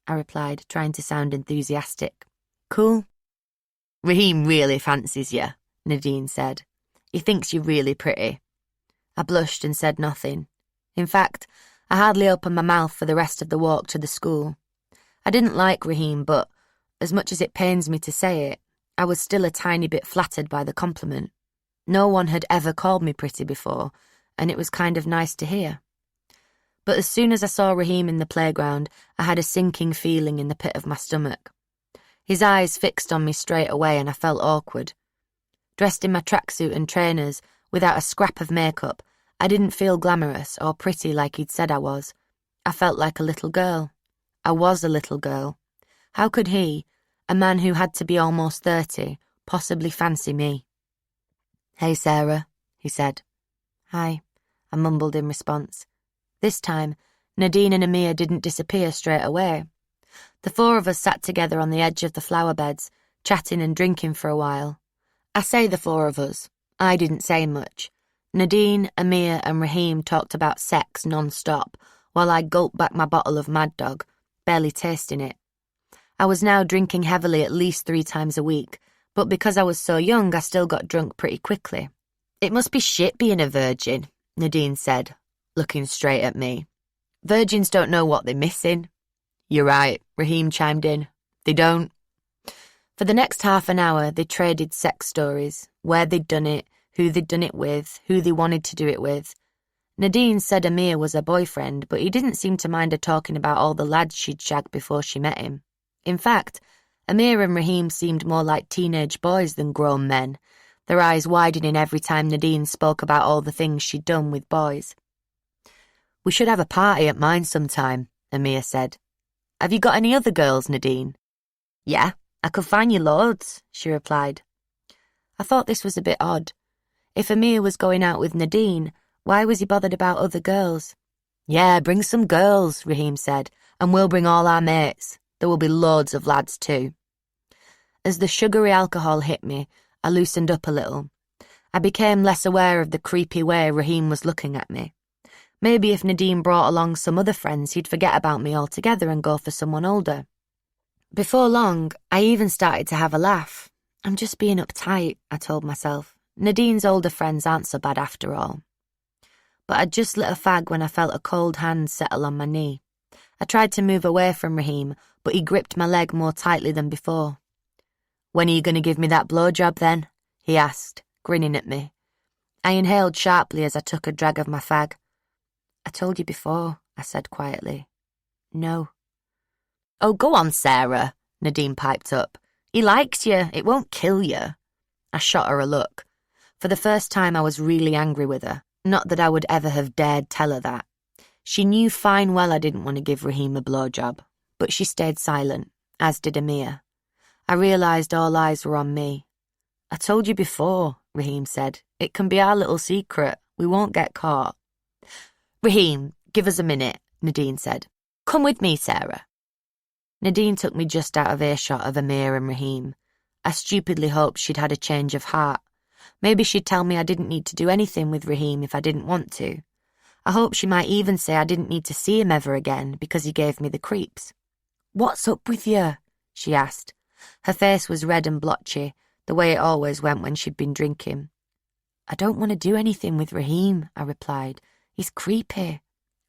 I replied, trying to sound enthusiastic. Cool. Raheem really fancies you, Nadine said. He thinks you're really pretty. I blushed and said nothing. In fact, I hardly opened my mouth for the rest of the walk to the school. I didn't like Raheem, but, as much as it pains me to say it, I was still a tiny bit flattered by the compliment. No one had ever called me pretty before, and it was kind of nice to hear. But as soon as I saw Raheem in the playground, I had a sinking feeling in the pit of my stomach. His eyes fixed on me straight away and I felt awkward. Dressed in my tracksuit and trainers, without a scrap of makeup, I didn't feel glamorous or pretty like he'd said I was. I felt like a little girl. I was a little girl. How could he, a man who had to be almost 30, possibly fancy me? Hey, Sarah, he said. Hi, I mumbled in response. This time, Nadine and Amir didn't disappear straight away. The 4 of us sat together on the edge of the flower beds, chatting and drinking for a while. I say the 4 of us. I didn't say much. Nadine, Amir and Raheem talked about sex non-stop, while I gulped back my bottle of Mad Dog, barely tasting it. I was now drinking heavily at least 3 times a week, but because I was so young, I still got drunk pretty quickly. It must be shit being a virgin, Nadine said, looking straight at me. Virgins don't know what they're missing. You're right, Raheem chimed in. They don't. For the next half an hour, they traded sex stories, where they'd done it, who they'd done it with, who they wanted to do it with. Nadine said Amir was her boyfriend, but he didn't seem to mind her talking about all the lads she'd shagged before she met him. In fact, Amir and Raheem seemed more like teenage boys than grown men, their eyes widening every time Nadine spoke about all the things she'd done with boys. "We should have a party at mine sometime," Amir said. "Have you got any other girls, Nadine?" "Yeah, I could find you loads," she replied. I thought this was a bit odd. If Amir was going out with Nadine, why was he bothered about other girls? "Yeah, bring some girls," Raheem said, "and we'll bring all our mates. There will be loads of lads too." As the sugary alcohol hit me, I loosened up a little. I became less aware of the creepy way Raheem was looking at me. Maybe if Nadine brought along some other friends, he'd forget about me altogether and go for someone older. Before long, I even started to have a laugh. I'm just being uptight, I told myself. Nadine's older friends aren't so bad after all. But I'd just lit a fag when I felt a cold hand settle on my knee. I tried to move away from Raheem, but he gripped my leg more tightly than before. "When are you going to give me that blowjob then?" he asked, grinning at me. I inhaled sharply as I took a drag of my fag. "I told you before," I said quietly. "No." "Oh, go on, Sarah," Nadine piped up. "He likes you. It won't kill you." I shot her a look. For the first time, I was really angry with her. Not that I would ever have dared tell her that. She knew fine well I didn't want to give Raheem a blowjob, but she stayed silent, as did Amir. I realised all eyes were on me. "I told you before," Raheem said. "It can be our little secret. We won't get caught." "Raheem, give us a minute," Nadine said. "Come with me, Sarah." Nadine took me just out of earshot of Amir and Raheem. I stupidly hoped she'd had a change of heart. Maybe she'd tell me I didn't need to do anything with Raheem if I didn't want to. I hoped she might even say I didn't need to see him ever again because he gave me the creeps. "What's up with you?" she asked. Her face was red and blotchy, the way it always went when she'd been drinking. "I don't want to do anything with Raheem," I replied. "He's creepy."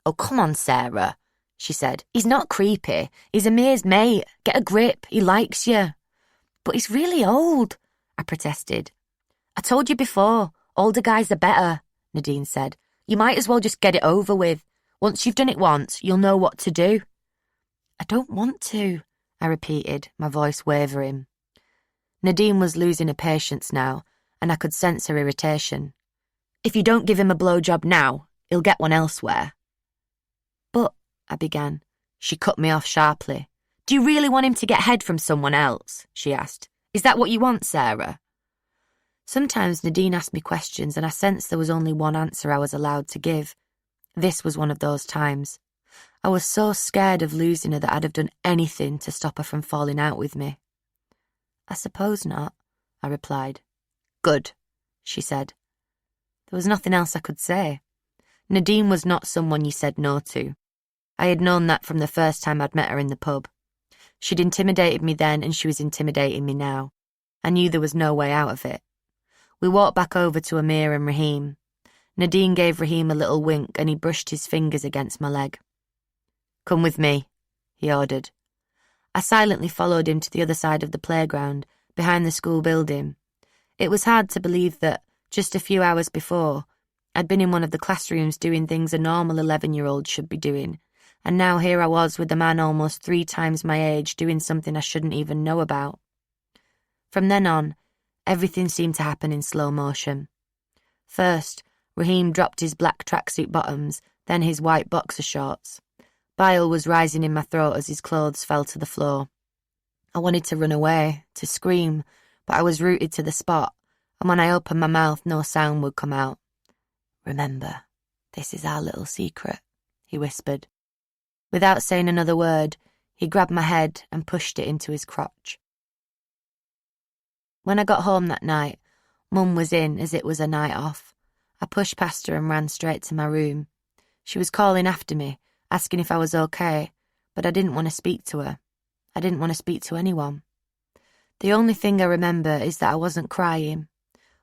"Oh, come on, Sarah," she said. "He's not creepy. He's Amir's mate. Get a grip. He likes you." "But he's really old," I protested. "I told you before, older guys are better," Nadine said. "You might as well just get it over with. Once you've done it once, you'll know what to do." "I don't want to," I repeated, my voice wavering. Nadine was losing her patience now, and I could sense her irritation. "If you don't give him a blowjob now, he'll get one elsewhere." "But," I began. She cut me off sharply. "Do you really want him to get head from someone else?" she asked. "Is that what you want, Sarah?" Sometimes Nadine asked me questions and I sensed there was only one answer I was allowed to give. This was one of those times. I was so scared of losing her that I'd have done anything to stop her from falling out with me. "I suppose not," I replied. "Good," she said. There was nothing else I could say. Nadine was not someone you said no to. I had known that from the first time I'd met her in the pub. She'd intimidated me then and she was intimidating me now. I knew there was no way out of it. We walked back over to Amir and Raheem. Nadine gave Raheem a little wink and he brushed his fingers against my leg. "Come with me," he ordered. I silently followed him to the other side of the playground, behind the school building. It was hard to believe that, just a few hours before, I'd been in one of the classrooms doing things a normal 11-year-old should be doing, and now here I was with a man almost 3 times my age doing something I shouldn't even know about. From then on, everything seemed to happen in slow motion. First, Raheem dropped his black tracksuit bottoms, then his white boxer shorts. Bile was rising in my throat as his clothes fell to the floor. I wanted to run away, to scream, but I was rooted to the spot, and when I opened my mouth, no sound would come out. "Remember, this is our little secret," he whispered. Without saying another word, he grabbed my head and pushed it into his crotch. When I got home that night, Mum was in as it was a night off. I pushed past her and ran straight to my room. She was calling after me, asking if I was okay, but I didn't want to speak to her. I didn't want to speak to anyone. The only thing I remember is that I wasn't crying.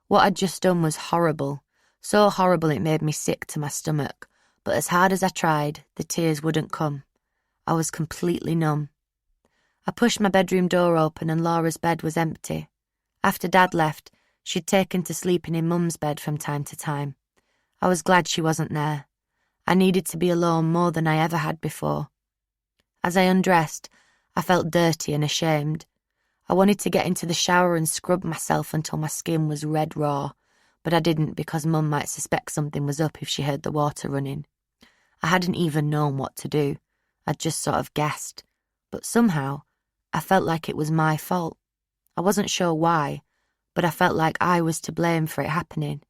What I'd just done was horrible, so horrible it made me sick to my stomach, but as hard as I tried, the tears wouldn't come. I was completely numb. I pushed my bedroom door open and Laura's bed was empty. After Dad left, She'd taken to sleeping in Mum's bed from time to time. I was glad she wasn't there. I needed to be alone more than I ever had before. As I undressed, I felt dirty and ashamed. I wanted to get into the shower and scrub myself until my skin was red raw, but I didn't because Mum might suspect something was up if she heard the water running. I hadn't even known what to do. I'd just sort of guessed. But somehow, I felt like it was my fault. I wasn't sure why, but I felt like I was to blame for it happening.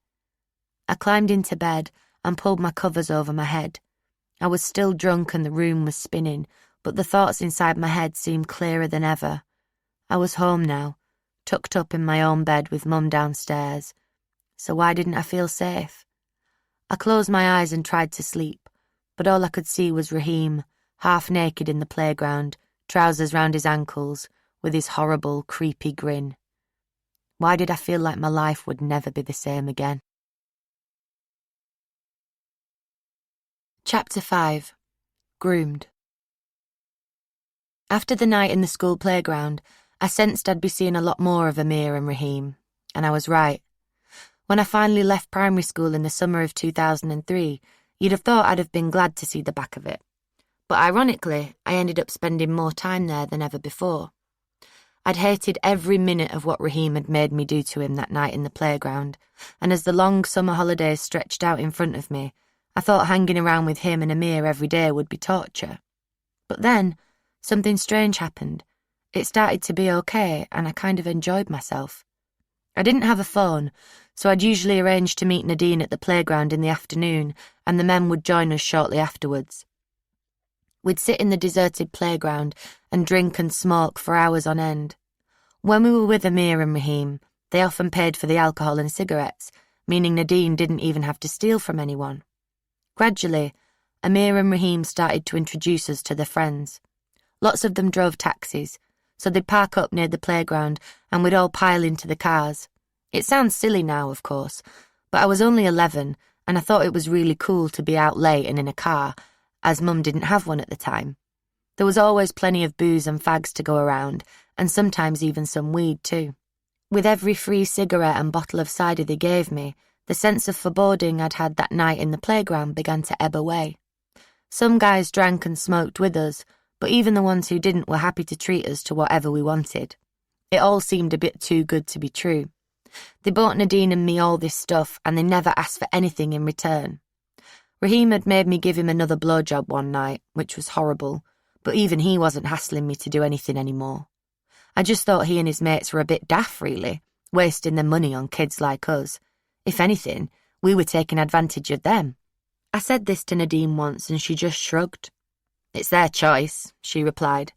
I climbed into bed and pulled my covers over my head. I was still drunk and the room was spinning, but the thoughts inside my head seemed clearer than ever. I was home now, tucked up in my own bed with Mum downstairs. So why didn't I feel safe? I closed my eyes and tried to sleep, but all I could see was Raheem, half naked in the playground, trousers round his ankles, with his horrible, creepy grin. Why did I feel like my life would never be the same again? Chapter 5. Groomed. After the night in the school playground, I sensed I'd be seeing a lot more of Amir and Raheem, and I was right. When I finally left primary school in the summer of 2003, you'd have thought I'd have been glad to see the back of it. But ironically, I ended up spending more time there than ever before. I'd hated every minute of what Raheem had made me do to him that night in the playground, and as the long summer holidays stretched out in front of me, I thought hanging around with him and Amir every day would be torture. But then, something strange happened. It started to be okay, and I kind of enjoyed myself. I didn't have a phone, so I'd usually arrange to meet Nadine at the playground in the afternoon, and the men would join us shortly afterwards. We'd sit in the deserted playground and drink and smoke for hours on end. When we were with Amir and Raheem, they often paid for the alcohol and cigarettes, meaning Nadine didn't even have to steal from anyone. Gradually, Amir and Raheem started to introduce us to their friends. Lots of them drove taxis, so they'd park up near the playground and we'd all pile into the cars. It sounds silly now, of course, but I was only 11 and I thought it was really cool to be out late and in a car, as Mum didn't have one at the time. There was always plenty of booze and fags to go around, and sometimes even some weed too. With every free cigarette and bottle of cider they gave me, the sense of foreboding I'd had that night in the playground began to ebb away. Some guys drank and smoked with us, but even the ones who didn't were happy to treat us to whatever we wanted. It all seemed a bit too good to be true. They bought Nadine and me all this stuff, and they never asked for anything in return. Raheem had made me give him another blowjob one night, which was horrible, but even he wasn't hassling me to do anything anymore. I just thought he and his mates were a bit daft, really, wasting their money on kids like us. If anything, we were taking advantage of them. I said this to Nadine once and she just shrugged. "It's their choice," she replied.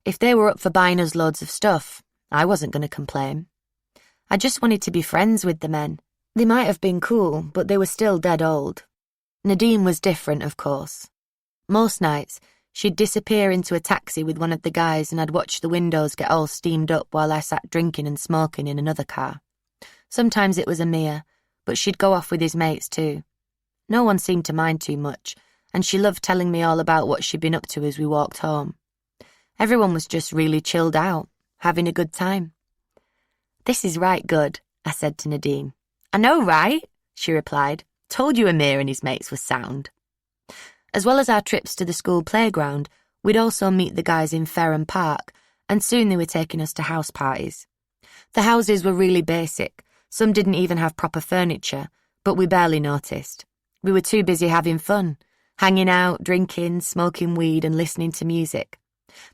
If they were up for buying us loads of stuff, I wasn't going to complain. I just wanted to be friends with the men. They might have been cool, but they were still dead old. Nadine was different, of course. Most nights, she'd disappear into a taxi with one of the guys and I'd watch the windows get all steamed up while I sat drinking and smoking in another car. Sometimes it was Amir, but she'd go off with his mates too. No one seemed to mind too much, and she loved telling me all about what she'd been up to as we walked home. Everyone was just really chilled out, having a good time. "This is right good," I said to Nadine. "I know, right?" she replied. "Told you Amir and his mates were sound." As well as our trips to the school playground, we'd also meet the guys in Ferrum Park, and soon they were taking us to house parties. The houses were really basic. Some didn't even have proper furniture, but we barely noticed. We were too busy having fun, hanging out, drinking, smoking weed and listening to music.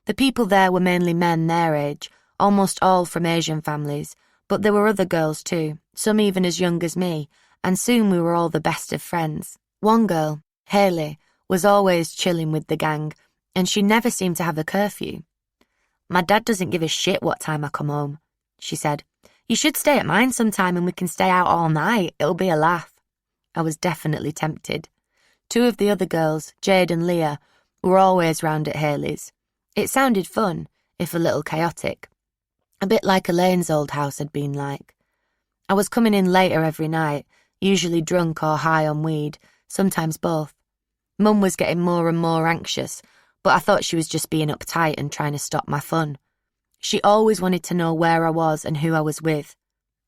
The people there were mainly men their age, almost all from Asian families, but there were other girls too, some even as young as me, and soon we were all the best of friends. One girl, Hayley, was always chilling with the gang, and she never seemed to have a curfew. "My dad doesn't give a shit what time I come home," she said. "You should stay at mine sometime and we can stay out all night. It'll be a laugh." I was definitely tempted. Two of the other girls, Jade and Leah, were always round at Hayley's. It sounded fun, if a little chaotic. A bit like Elaine's old house had been like. I was coming in later every night, usually drunk or high on weed, sometimes both. Mum was getting more and more anxious, but I thought she was just being uptight and trying to stop my fun. She always wanted to know where I was and who I was with.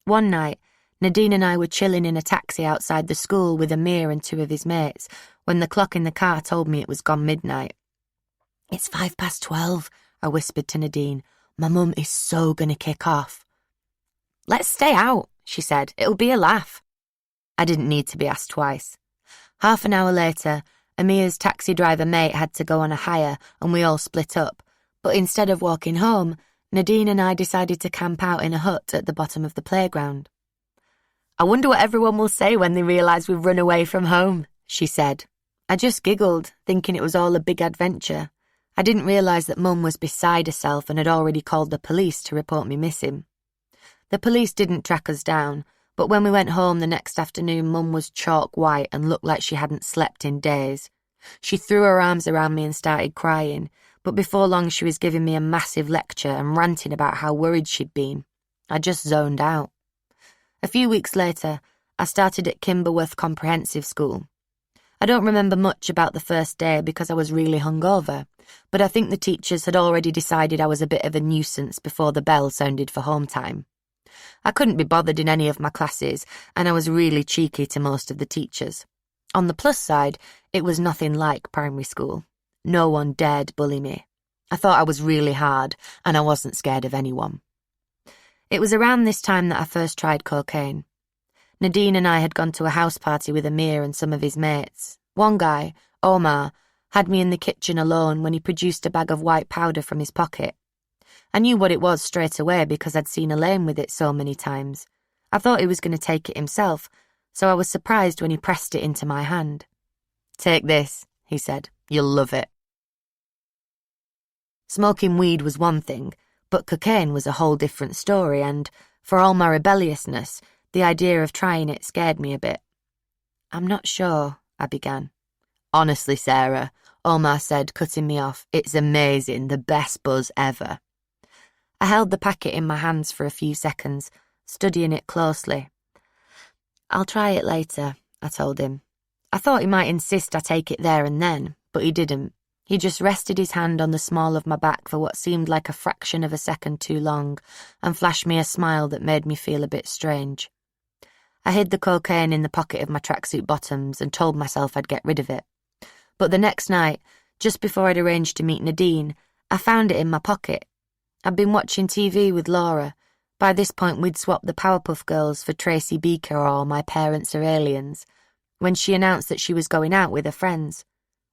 One night, Nadine and I were chilling in a taxi outside the school with Amir and 2 of his mates when the clock in the car told me it was gone midnight. "It's 12:05, I whispered to Nadine. "My mum is so gonna kick off." "Let's stay out," she said. "It'll be a laugh." I didn't need to be asked twice. Half an hour later, Amir's taxi driver mate had to go on a hire and we all split up, but instead of walking home, Nadine and I decided to camp out in a hut at the bottom of the playground. "I wonder what everyone will say when they realise we've run away from home," she said. I just giggled, thinking it was all a big adventure. I didn't realise that Mum was beside herself and had already called the police to report me missing. The police didn't track us down, but when we went home the next afternoon, Mum was chalk white and looked like she hadn't slept in days. She threw her arms around me and started crying, but before long she was giving me a massive lecture and ranting about how worried she'd been. I just zoned out. A few weeks later, I started at Kimberworth Comprehensive School. I don't remember much about the first day because I was really hungover, but I think the teachers had already decided I was a bit of a nuisance before the bell sounded for home time. I couldn't be bothered in any of my classes, and I was really cheeky to most of the teachers. On the plus side, it was nothing like primary school. No one dared bully me. I thought I was really hard, and I wasn't scared of anyone. It was around this time that I first tried cocaine. Nadine and I had gone to a house party with Amir and some of his mates. One guy, Omar, had me in the kitchen alone when he produced a bag of white powder from his pocket. I knew what it was straight away because I'd seen Elaine with it so many times. I thought he was going to take it himself, so I was surprised when he pressed it into my hand. "Take this," he said. "You'll love it." Smoking weed was one thing, but cocaine was a whole different story, and, for all my rebelliousness, the idea of trying it scared me a bit. "I'm not sure," I began. "Honestly, Sarah," Omar said, cutting me off, "it's amazing, the best buzz ever." I held the packet in my hands for a few seconds, studying it closely. "I'll try it later," I told him. I thought he might insist I take it there and then, but he didn't. He just rested his hand on the small of my back for what seemed like a fraction of a second too long and flashed me a smile that made me feel a bit strange. I hid the cocaine in the pocket of my tracksuit bottoms and told myself I'd get rid of it. But the next night, just before I'd arranged to meet Nadine, I found it in my pocket. I'd been watching TV with Laura. By this point, we'd swapped the Powerpuff Girls for Tracy Beaker or My Parents Are Aliens, when she announced that she was going out with her friends.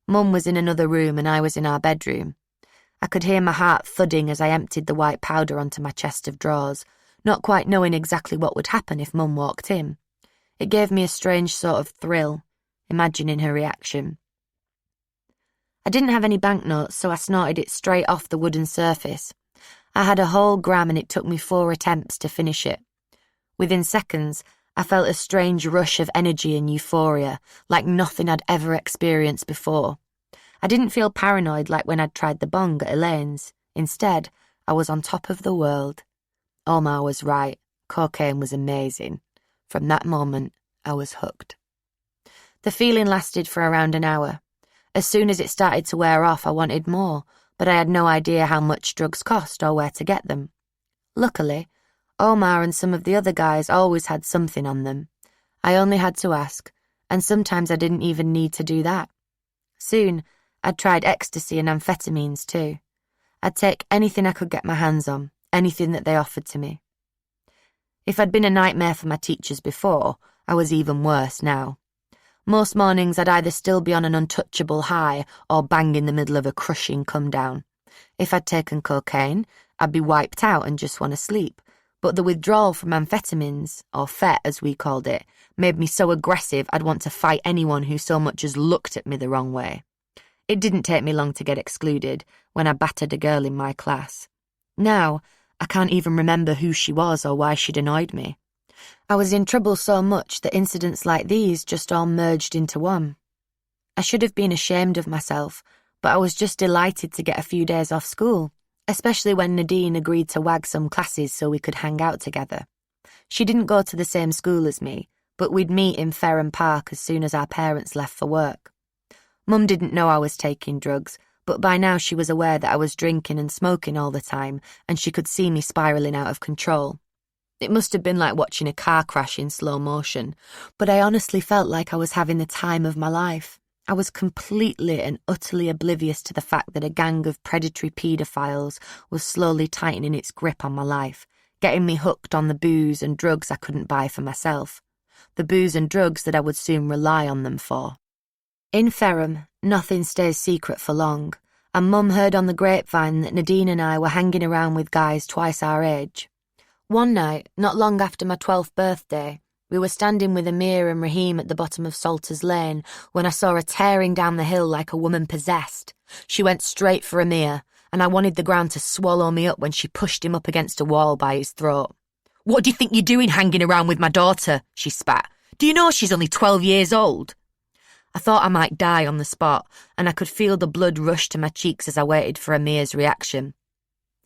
Mum was in another room and I was in our bedroom. I could hear my heart thudding as I emptied the white powder onto my chest of drawers, not quite knowing exactly what would happen if Mum walked in. It gave me a strange sort of thrill, imagining her reaction. I didn't have any banknotes, so I snorted it straight off the wooden surface. I had a whole gram and it took me 4 attempts to finish it. Within seconds, I felt a strange rush of energy and euphoria, like nothing I'd ever experienced before. I didn't feel paranoid like when I'd tried the bong at Elaine's. Instead, I was on top of the world. Omar was right. Cocaine was amazing. From that moment, I was hooked. The feeling lasted for around an hour. As soon as it started to wear off, I wanted more, but I had no idea how much drugs cost or where to get them. Luckily, Omar and some of the other guys always had something on them. I only had to ask, and sometimes I didn't even need to do that. Soon, I'd tried ecstasy and amphetamines too. I'd take anything I could get my hands on, anything that they offered to me. If I'd been a nightmare for my teachers before, I was even worse now. Most mornings I'd either still be on an untouchable high or bang in the middle of a crushing come-down. If I'd taken cocaine, I'd be wiped out and just want to sleep. But the withdrawal from amphetamines, or FET as we called it, made me so aggressive I'd want to fight anyone who so much as looked at me the wrong way. It didn't take me long to get excluded when I battered a girl in my class. Now, I can't even remember who she was or why she'd annoyed me. I was in trouble so much that incidents like these just all merged into one. I should have been ashamed of myself, but I was just delighted to get a few days off school, especially when Nadine agreed to wag some classes so we could hang out together. She didn't go to the same school as me, but we'd meet in Ferren Park as soon as our parents left for work. Mum didn't know I was taking drugs, but by now she was aware that I was drinking and smoking all the time, and she could see me spiralling out of control. It must have been like watching a car crash in slow motion, but I honestly felt like I was having the time of my life. I was completely and utterly oblivious to the fact that a gang of predatory paedophiles was slowly tightening its grip on my life, getting me hooked on the booze and drugs I couldn't buy for myself. The booze and drugs that I would soon rely on them for. In Ferrum, nothing stays secret for long, and Mum heard on the grapevine that Nadine and I were hanging around with guys twice our age. One night, not long after my 12th birthday, we were standing with Amir and Raheem at the bottom of Salters Lane when I saw her tearing down the hill like a woman possessed. She went straight for Amir, and I wanted the ground to swallow me up when she pushed him up against a wall by his throat. "What do you think you're doing hanging around with my daughter?" she spat. "Do you know she's only 12 years old?" I thought I might die on the spot, and I could feel the blood rush to my cheeks as I waited for Amir's reaction.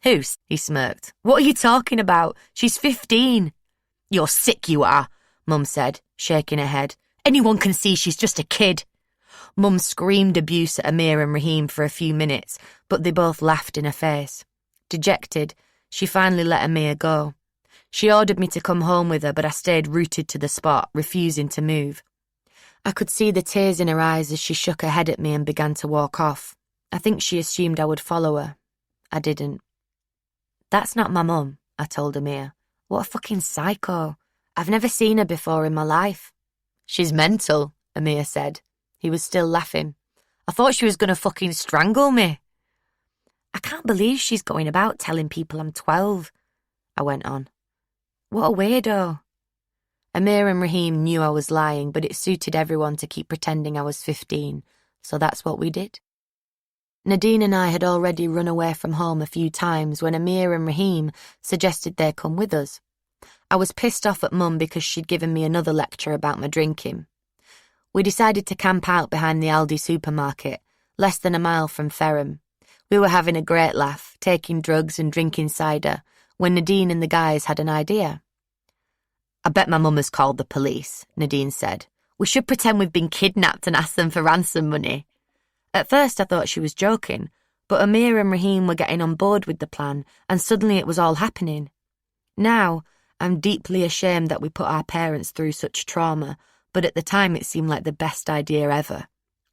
"Who's?" he smirked. "What are you talking about? She's 15. "You're sick, you are," Mum said, shaking her head. "Anyone can see she's just a kid." Mum screamed abuse at Amir and Raheem for a few minutes, but they both laughed in her face. Dejected, she finally let Amir go. She ordered me to come home with her, but I stayed rooted to the spot, refusing to move. I could see the tears in her eyes as she shook her head at me and began to walk off. I think she assumed I would follow her. I didn't. "That's not my mum," I told Amir. "What a fucking psycho. I've never seen her before in my life." "She's mental," Amir said. He was still laughing. "I thought she was going to fucking strangle me." "I can't believe she's going about telling people I'm 12, I went on. "What a weirdo." Amir and Raheem knew I was lying, but it suited everyone to keep pretending I was 15, so that's what we did. Nadine and I had already run away from home a few times when Amir and Raheem suggested they come with us. I was pissed off at Mum because she'd given me another lecture about my drinking. We decided to camp out behind the Aldi supermarket, less than a mile from Ferrum. We were having a great laugh, taking drugs and drinking cider, when Nadine and the guys had an idea. "I bet my mum has called the police," Nadine said. "We should pretend we've been kidnapped and ask them for ransom money." At first I thought she was joking, but Amir and Raheem were getting on board with the plan, and suddenly it was all happening. Now, I'm deeply ashamed that we put our parents through such trauma, but at the time it seemed like the best idea ever.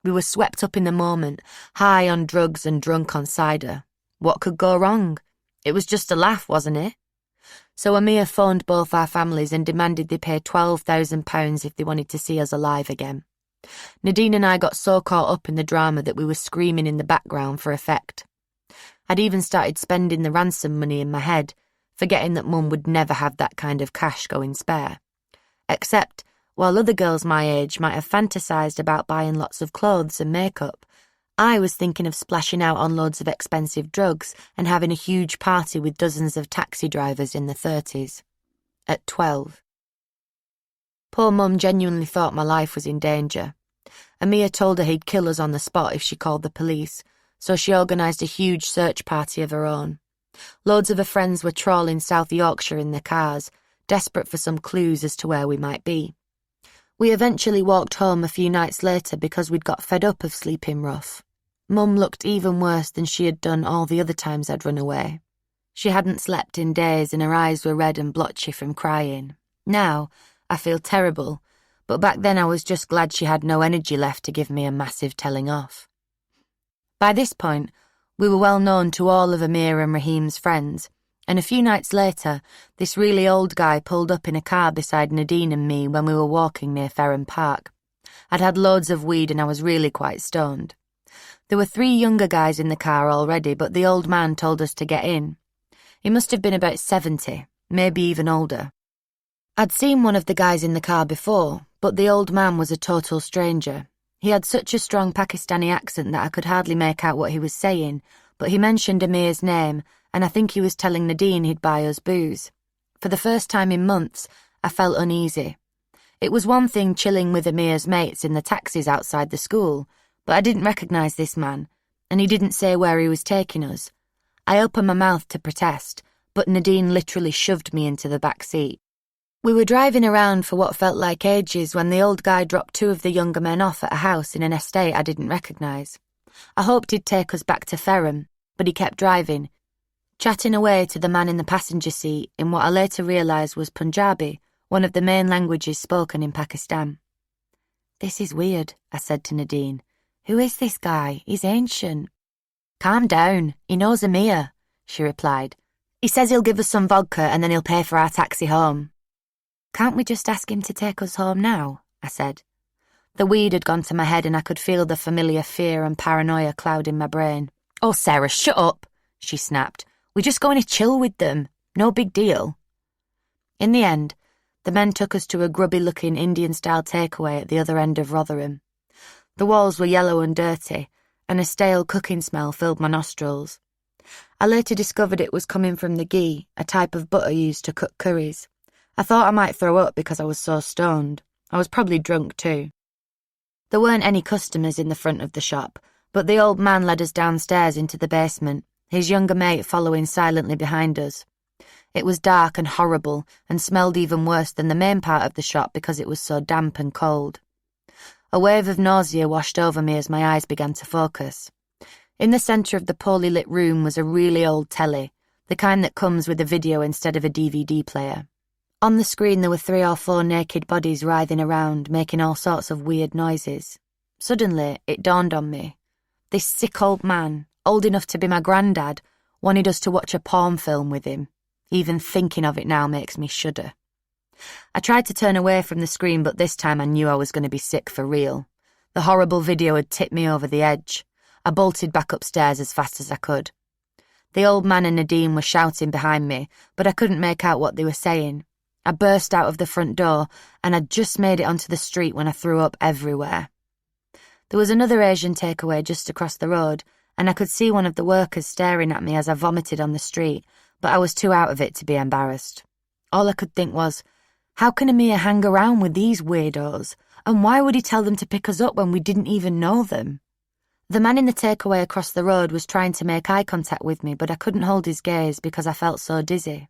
We were swept up in the moment, high on drugs and drunk on cider. What could go wrong? It was just a laugh, wasn't it? So Amir phoned both our families and demanded they pay £12,000 if they wanted to see us alive again. Nadine and I got so caught up in the drama that we were screaming in the background for effect. I'd even started spending the ransom money in my head, forgetting that Mum would never have that kind of cash going spare. Except, while other girls my age might have fantasised about buying lots of clothes and makeup, I was thinking of splashing out on loads of expensive drugs and having a huge party with dozens of taxi drivers in the 30s. At 12. Poor Mum genuinely thought my life was in danger. Amir told her he'd kill us on the spot if she called the police, so she organised a huge search party of her own. Loads of her friends were trawling South Yorkshire in their cars, desperate for some clues as to where we might be. We eventually walked home a few nights later because we'd got fed up of sleeping rough. Mum looked even worse than she had done all the other times I'd run away. She hadn't slept in days and her eyes were red and blotchy from crying. Now, I feel terrible, but back then I was just glad she had no energy left to give me a massive telling off. By this point, we were well known to all of Amir and Raheem's friends, and a few nights later, this really old guy pulled up in a car beside Nadine and me when we were walking near Ferrum Park. I'd had loads of weed and I was really quite stoned. There were 3 younger guys in the car already, but the old man told us to get in. He must have been about 70, maybe even older. I'd seen one of the guys in the car before, but the old man was a total stranger. He had such a strong Pakistani accent that I could hardly make out what he was saying, but he mentioned Amir's name, and I think he was telling Nadine he'd buy us booze. For the first time in months, I felt uneasy. It was one thing chilling with Amir's mates in the taxis outside the school, but I didn't recognise this man, and he didn't say where he was taking us. I opened my mouth to protest, but Nadine literally shoved me into the back seat. We were driving around for what felt like ages when the old guy dropped 2 of the younger men off at a house in an estate I didn't recognise. I hoped he'd take us back to Ferrum, but he kept driving. chatting away to the man in the passenger seat in what I later realised was Punjabi, one of the main languages spoken in Pakistan. "This is weird," I said to Nadine. "Who is this guy? He's ancient." "Calm down, he knows Amir," she replied. "He says he'll give us some vodka and then he'll pay for our taxi home." "Can't we just ask him to take us home now?" I said. The weed had gone to my head and I could feel the familiar fear and paranoia clouding my brain. "Oh, Sarah, shut up," she snapped. "We're just going to chill with them. No big deal." In the end, the men took us to a grubby-looking Indian-style takeaway at the other end of Rotherham. The walls were yellow and dirty, and a stale cooking smell filled my nostrils. I later discovered it was coming from the ghee, a type of butter used to cook curries. I thought I might throw up because I was so stoned. I was probably drunk too. There weren't any customers in the front of the shop, but the old man led us downstairs into the basement, his younger mate following silently behind us. It was dark and horrible and smelled even worse than the main part of the shop because it was so damp and cold. A wave of nausea washed over me as my eyes began to focus. In the centre of the poorly lit room was a really old telly, the kind that comes with a video instead of a DVD player. On the screen there were 3 or 4 naked bodies writhing around, making all sorts of weird noises. Suddenly, it dawned on me. This sick old man, old enough to be my granddad, wanted us to watch a porn film with him. Even thinking of it now makes me shudder. I tried to turn away from the screen, but this time I knew I was going to be sick for real. The horrible video had tipped me over the edge. I bolted back upstairs as fast as I could. The old man and Nadine were shouting behind me, but I couldn't make out what they were saying. I burst out of the front door, and I'd just made it onto the street when I threw up everywhere. There was another Asian takeaway just across the road, and I could see one of the workers staring at me as I vomited on the street, but I was too out of it to be embarrassed. All I could think was, how can Amir hang around with these weirdos, and why would he tell them to pick us up when we didn't even know them? The man in the takeaway across the road was trying to make eye contact with me, but I couldn't hold his gaze because I felt so dizzy.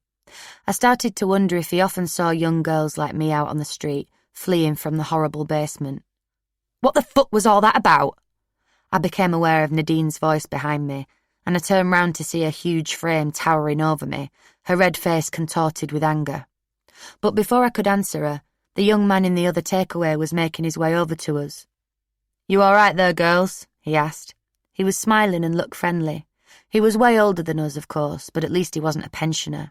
I started to wonder if he often saw young girls like me out on the street, fleeing from the horrible basement. "What the fuck was all that about?" I became aware of Nadine's voice behind me, and I turned round to see a huge frame towering over me, her red face contorted with anger. But before I could answer her, the young man in the other takeaway was making his way over to us. "You all right there, girls?" he asked. He was smiling and looked friendly. He was way older than us, of course, but at least he wasn't a pensioner.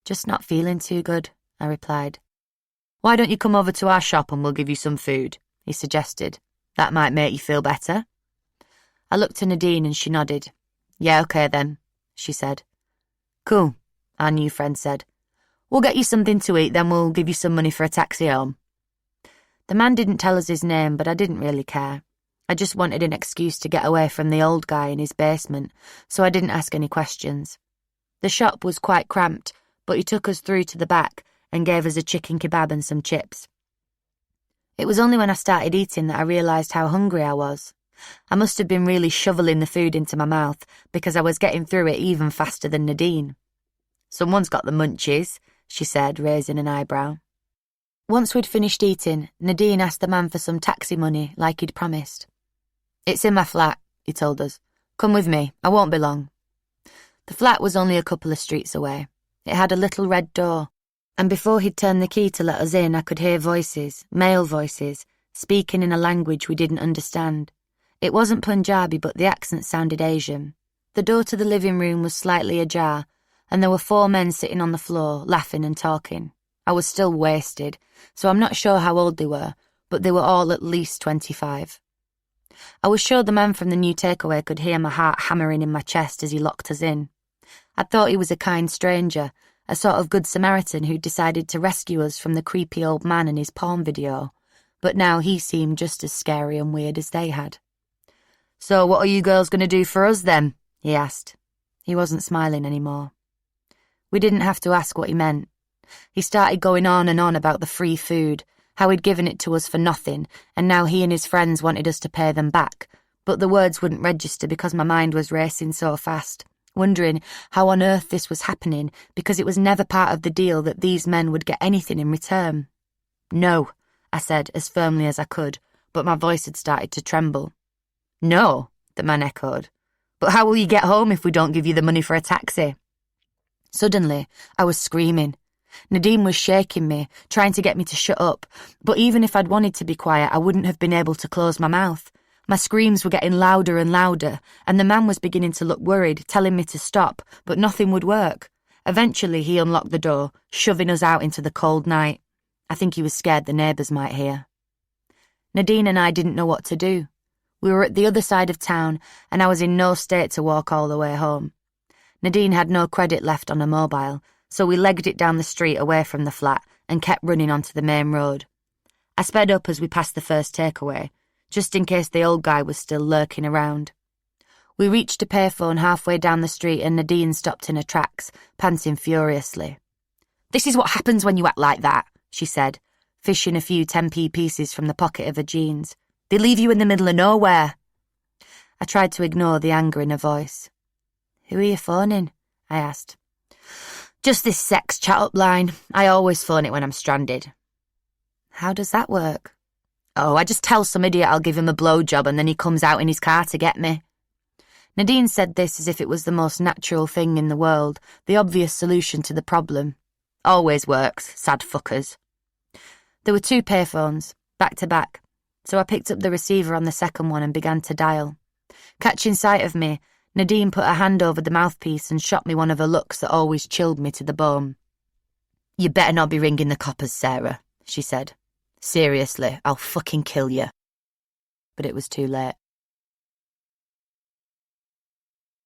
"Just not feeling too good," I replied. "Why don't you come over to our shop and we'll give you some food?" he suggested. "That might make you feel better." I looked to Nadine and she nodded. "Yeah, okay then," she said. "Cool," our new friend said. "We'll get you something to eat, then we'll give you some money for a taxi home." The man didn't tell us his name, but I didn't really care. I just wanted an excuse to get away from the old guy in his basement, so I didn't ask any questions. The shop was quite cramped, but he took us through to the back and gave us a chicken kebab and some chips. It was only when I started eating that I realised how hungry I was. I must have been really shoveling the food into my mouth because I was getting through it even faster than Nadine. "Someone's got the munchies," she said, raising an eyebrow. Once we'd finished eating, Nadine asked the man for some taxi money, like he'd promised. "It's in my flat," he told us. "Come with me, I won't be long." The flat was only a couple of streets away. It had a little red door, and before he'd turned the key to let us in, I could hear voices, male voices, speaking in a language we didn't understand. It wasn't Punjabi, but the accent sounded Asian. The door to the living room was slightly ajar, and there were 4 men sitting on the floor, laughing and talking. I was still wasted, so I'm not sure how old they were, but they were all at least 25. I was sure the man from the new takeaway could hear my heart hammering in my chest as he locked us in. I thought he was a kind stranger, a sort of good Samaritan who'd decided to rescue us from the creepy old man and his porn video, but now he seemed just as scary and weird as they had. "So what are you girls going to do for us then?" he asked. He wasn't smiling anymore. We didn't have to ask what he meant. He started going on and on about the free food, how he'd given it to us for nothing, and now he and his friends wanted us to pay them back, but the words wouldn't register because my mind was racing so fast, wondering how on earth this was happening because it was never part of the deal that these men would get anything in return. "No," I said as firmly as I could, but my voice had started to tremble. "No," the man echoed. "But how will you get home if we don't give you the money for a taxi?" Suddenly, I was screaming. Nadine was shaking me, trying to get me to shut up, but even if I'd wanted to be quiet, I wouldn't have been able to close my mouth. My screams were getting louder and louder, and the man was beginning to look worried, telling me to stop, but nothing would work. Eventually, he unlocked the door, shoving us out into the cold night. I think he was scared the neighbours might hear. Nadine and I didn't know what to do. We were at the other side of town, and I was in no state to walk all the way home. Nadine had no credit left on her mobile, so we legged it down the street away from the flat and kept running onto the main road. I sped up as we passed the first takeaway, just in case the old guy was still lurking around. We reached a payphone halfway down the street and Nadine stopped in her tracks, panting furiously. "This is what happens when you act like that," she said, fishing a few 10p pieces from the pocket of her jeans. "They leave you in the middle of nowhere." I tried to ignore the anger in her voice. "Who are you phoning?" I asked. "Just this sex chat-up line. I always phone it when I'm stranded." "How does that work?" "Oh, I just tell some idiot I'll give him a blowjob and then he comes out in his car to get me." Nadine said this as if it was the most natural thing in the world, the obvious solution to the problem. Always works, sad fuckers. There were 2 payphones, back to back, so I picked up the receiver on the second one and began to dial. Catching sight of me, Nadine put her hand over the mouthpiece and shot me one of her looks that always chilled me to the bone. "You better not be ringing the coppers, Sarah," she said. "Seriously, I'll fucking kill you." But it was too late.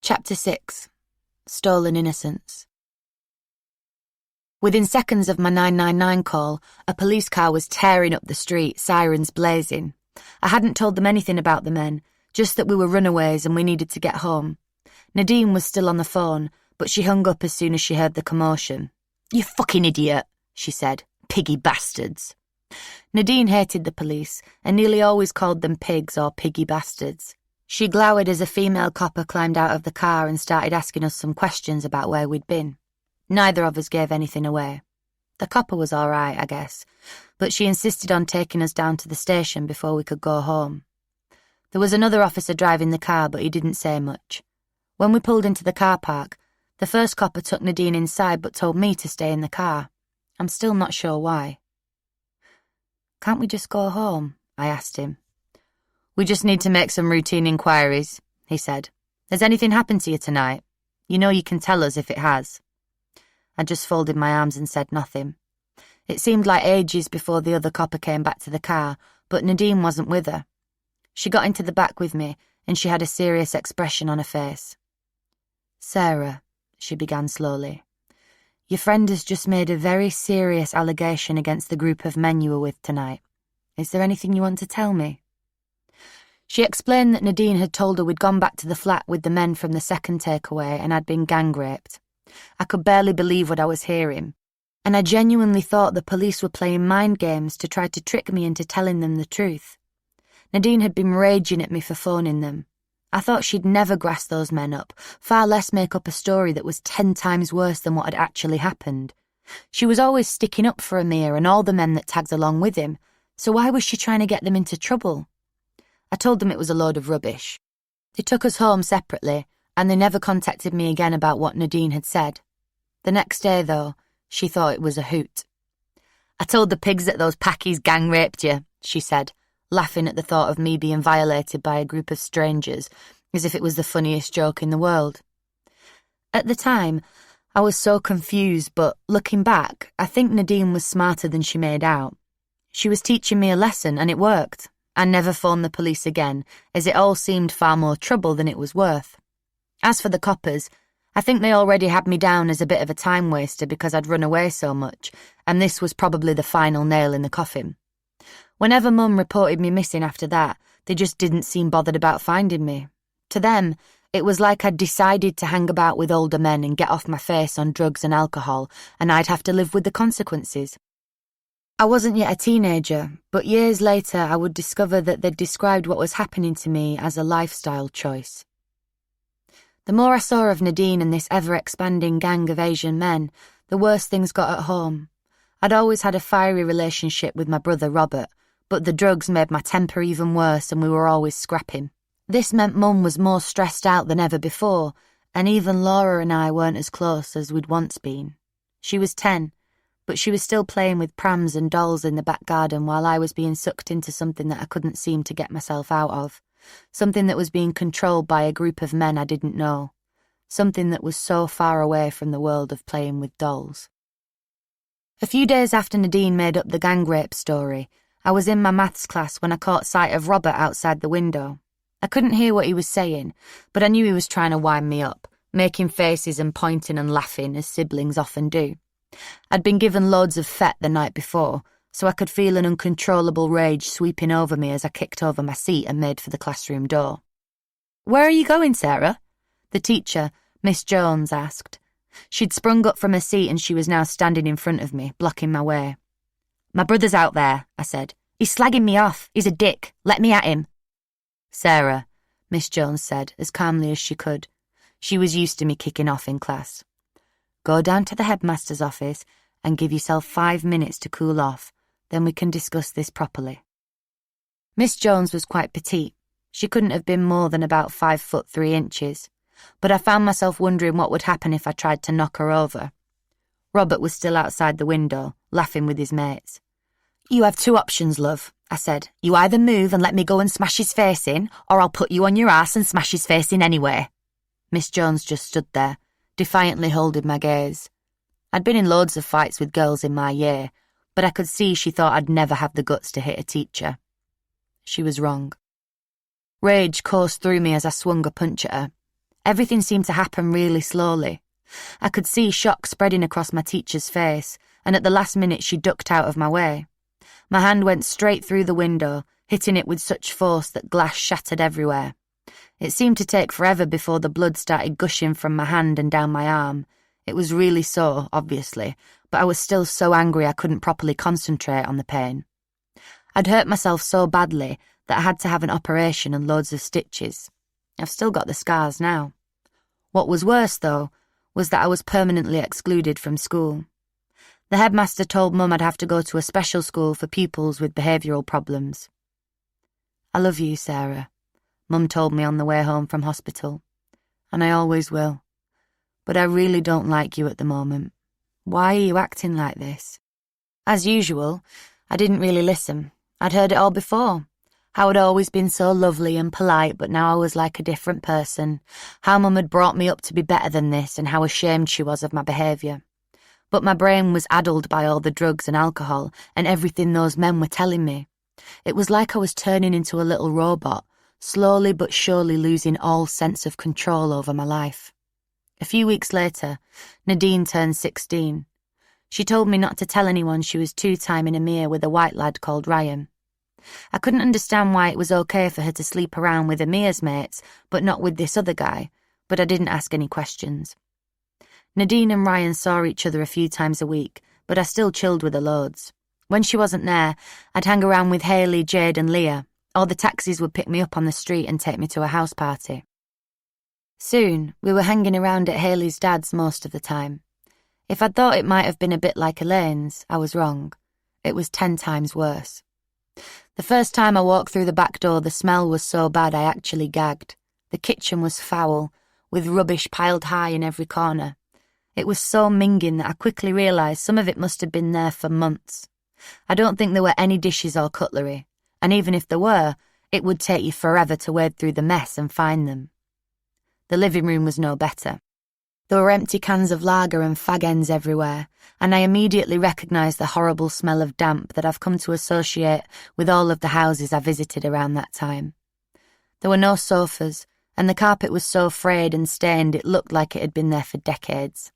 Chapter 6. Stolen Innocence. Within seconds of my 999 call, a police car was tearing up the street, sirens blazing. I hadn't told them anything about the men, just that we were runaways and we needed to get home. Nadine was still on the phone, but she hung up as soon as she heard the commotion. "You fucking idiot," she said. "Piggy bastards." Nadine hated the police and nearly always called them pigs or piggy bastards. She glowered as a female copper climbed out of the car and started asking us some questions about where we'd been. Neither of us gave anything away. The copper was all right, I guess, but she insisted on taking us down to the station before we could go home. There was another officer driving the car, but he didn't say much. When we pulled into the car park, the first copper took Nadine inside but told me to stay in the car. I'm still not sure why. "Can't we just go home?" I asked him. "We just need to make some routine inquiries," he said. "Has anything happened to you tonight? You know you can tell us if it has." I just folded my arms and said nothing. It seemed like ages before the other copper came back to the car, but Nadine wasn't with her. She got into the back with me, and she had a serious expression on her face. "Sarah," she began slowly, "your friend has just made a very serious allegation against the group of men you were with tonight. Is there anything you want to tell me?" She explained that Nadine had told her we'd gone back to the flat with the men from the second takeaway and I'd been gang-raped. I could barely believe what I was hearing, and I genuinely thought the police were playing mind games to try to trick me into telling them the truth. Nadine had been raging at me for phoning them. I thought she'd never grass those men up, far less make up a story that was 10 times worse than what had actually happened. She was always sticking up for Amir and all the men that tagged along with him, so why was she trying to get them into trouble? I told them it was a load of rubbish. They took us home separately, and they never contacted me again about what Nadine had said. The next day, though, she thought it was a hoot. "I told the pigs that those packies gang-raped you," she said, laughing at the thought of me being violated by a group of strangers, as if it was the funniest joke in the world. At the time, I was so confused, but looking back, I think Nadine was smarter than she made out. She was teaching me a lesson, and it worked. I never phoned the police again, as it all seemed far more trouble than it was worth. As for the coppers, I think they already had me down as a bit of a time waster because I'd run away so much, and this was probably the final nail in the coffin. Whenever Mum reported me missing after that, they just didn't seem bothered about finding me. To them, it was like I'd decided to hang about with older men and get off my face on drugs and alcohol, and I'd have to live with the consequences. I wasn't yet a teenager, but years later I would discover that they'd described what was happening to me as a lifestyle choice. The more I saw of Nadine and this ever-expanding gang of Asian men, the worse things got at home. I'd always had a fiery relationship with my brother Robert, but the drugs made my temper even worse and we were always scrapping. This meant Mum was more stressed out than ever before, and even Laura and I weren't as close as we'd once been. She was 10, but she was still playing with prams and dolls in the back garden while I was being sucked into something that I couldn't seem to get myself out of, something that was being controlled by a group of men I didn't know, something that was so far away from the world of playing with dolls. A few days after Nadine made up the gang rape story, I was in my maths class when I caught sight of Robert outside the window. I couldn't hear what he was saying, but I knew he was trying to wind me up, making faces and pointing and laughing as siblings often do. I'd been given loads of fet the night before, so I could feel an uncontrollable rage sweeping over me as I kicked over my seat and made for the classroom door. "Where are you going, Sarah?" the teacher, Miss Jones, asked. She'd sprung up from her seat and she was now standing in front of me, blocking my way. "My brother's out there," I said. "He's slagging me off. He's a dick. Let me at him." "Sarah," Miss Jones said, as calmly as she could. She was used to me kicking off in class. "Go down to the headmaster's office and give yourself 5 minutes to cool off. Then we can discuss this properly." Miss Jones was quite petite. She couldn't have been more than about 5'3", but I found myself wondering what would happen if I tried to knock her over. Robert was still outside the window, laughing with his mates. "You have 2 options, love," I said. "You either move and let me go and smash his face in, or I'll put you on your ass and smash his face in anyway." Miss Jones just stood there, defiantly holding my gaze. I'd been in loads of fights with girls in my year, but I could see she thought I'd never have the guts to hit a teacher. She was wrong. Rage coursed through me as I swung a punch at her. Everything seemed to happen really slowly. I could see shock spreading across my teacher's face, and at the last minute she ducked out of my way. My hand went straight through the window, hitting it with such force that glass shattered everywhere. It seemed to take forever before the blood started gushing from my hand and down my arm. It was really sore, obviously, but I was still so angry I couldn't properly concentrate on the pain. I'd hurt myself so badly that I had to have an operation and loads of stitches. I've still got the scars now. What was worse, though, was that I was permanently excluded from school. The headmaster told Mum I'd have to go to a special school for pupils with behavioural problems. "I love you, Sarah," Mum told me on the way home from hospital, "and I always will. But I really don't like you at the moment. Why are you acting like this?" As usual, I didn't really listen. I'd heard it all before. How I'd always been so lovely and polite, but now I was like a different person. How Mum had brought me up to be better than this, and how ashamed she was of my behaviour. But my brain was addled by all the drugs and alcohol, and everything those men were telling me. It was like I was turning into a little robot, slowly but surely losing all sense of control over my life. A few weeks later, Nadine turned 16. She told me not to tell anyone she was two-timing Amir with a white lad called Ryan. I couldn't understand why it was okay for her to sleep around with Amir's mates, but not with this other guy, but I didn't ask any questions. Nadine and Ryan saw each other a few times a week, but I still chilled with her loads. When she wasn't there, I'd hang around with Hayley, Jade and Leah, or the taxis would pick me up on the street and take me to a house party. Soon, we were hanging around at Hayley's dad's most of the time. If I'd thought it might have been a bit like Elaine's, I was wrong. It was 10 times worse. The first time I walked through the back door, the smell was so bad I actually gagged. The kitchen was foul, with rubbish piled high in every corner. It was so minging that I quickly realised some of it must have been there for months. I don't think there were any dishes or cutlery, and even if there were, it would take you forever to wade through the mess and find them. The living room was no better. There were empty cans of lager and fag ends everywhere, and I immediately recognised the horrible smell of damp that I've come to associate with all of the houses I visited around that time. There were no sofas, and the carpet was so frayed and stained it looked like it had been there for decades.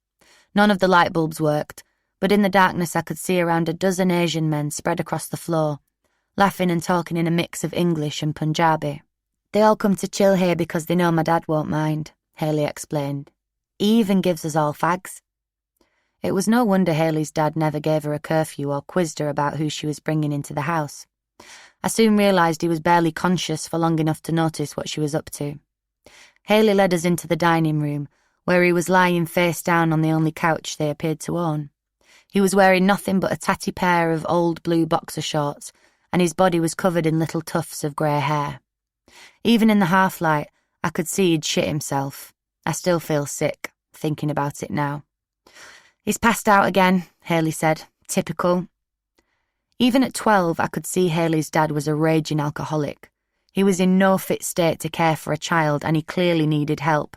None of the light bulbs worked, but in the darkness I could see around a dozen Asian men spread across the floor, laughing and talking in a mix of English and Punjabi. "They all come to chill here because they know my dad won't mind," Hayley explained. "He even gives us all fags." It was no wonder Hayley's dad never gave her a curfew or quizzed her about who she was bringing into the house. I soon realised he was barely conscious for long enough to notice what she was up to. Hayley led us into the dining room, where he was lying face down on the only couch they appeared to own. He was wearing nothing but a tatty pair of old blue boxer shorts, and his body was covered in little tufts of grey hair. Even in the half-light, I could see he'd shit himself. I still feel sick, thinking about it now. He's passed out again, Haley said. Typical. Even at 12, I could see Haley's dad was a raging alcoholic. He was in no fit state to care for a child, and he clearly needed help.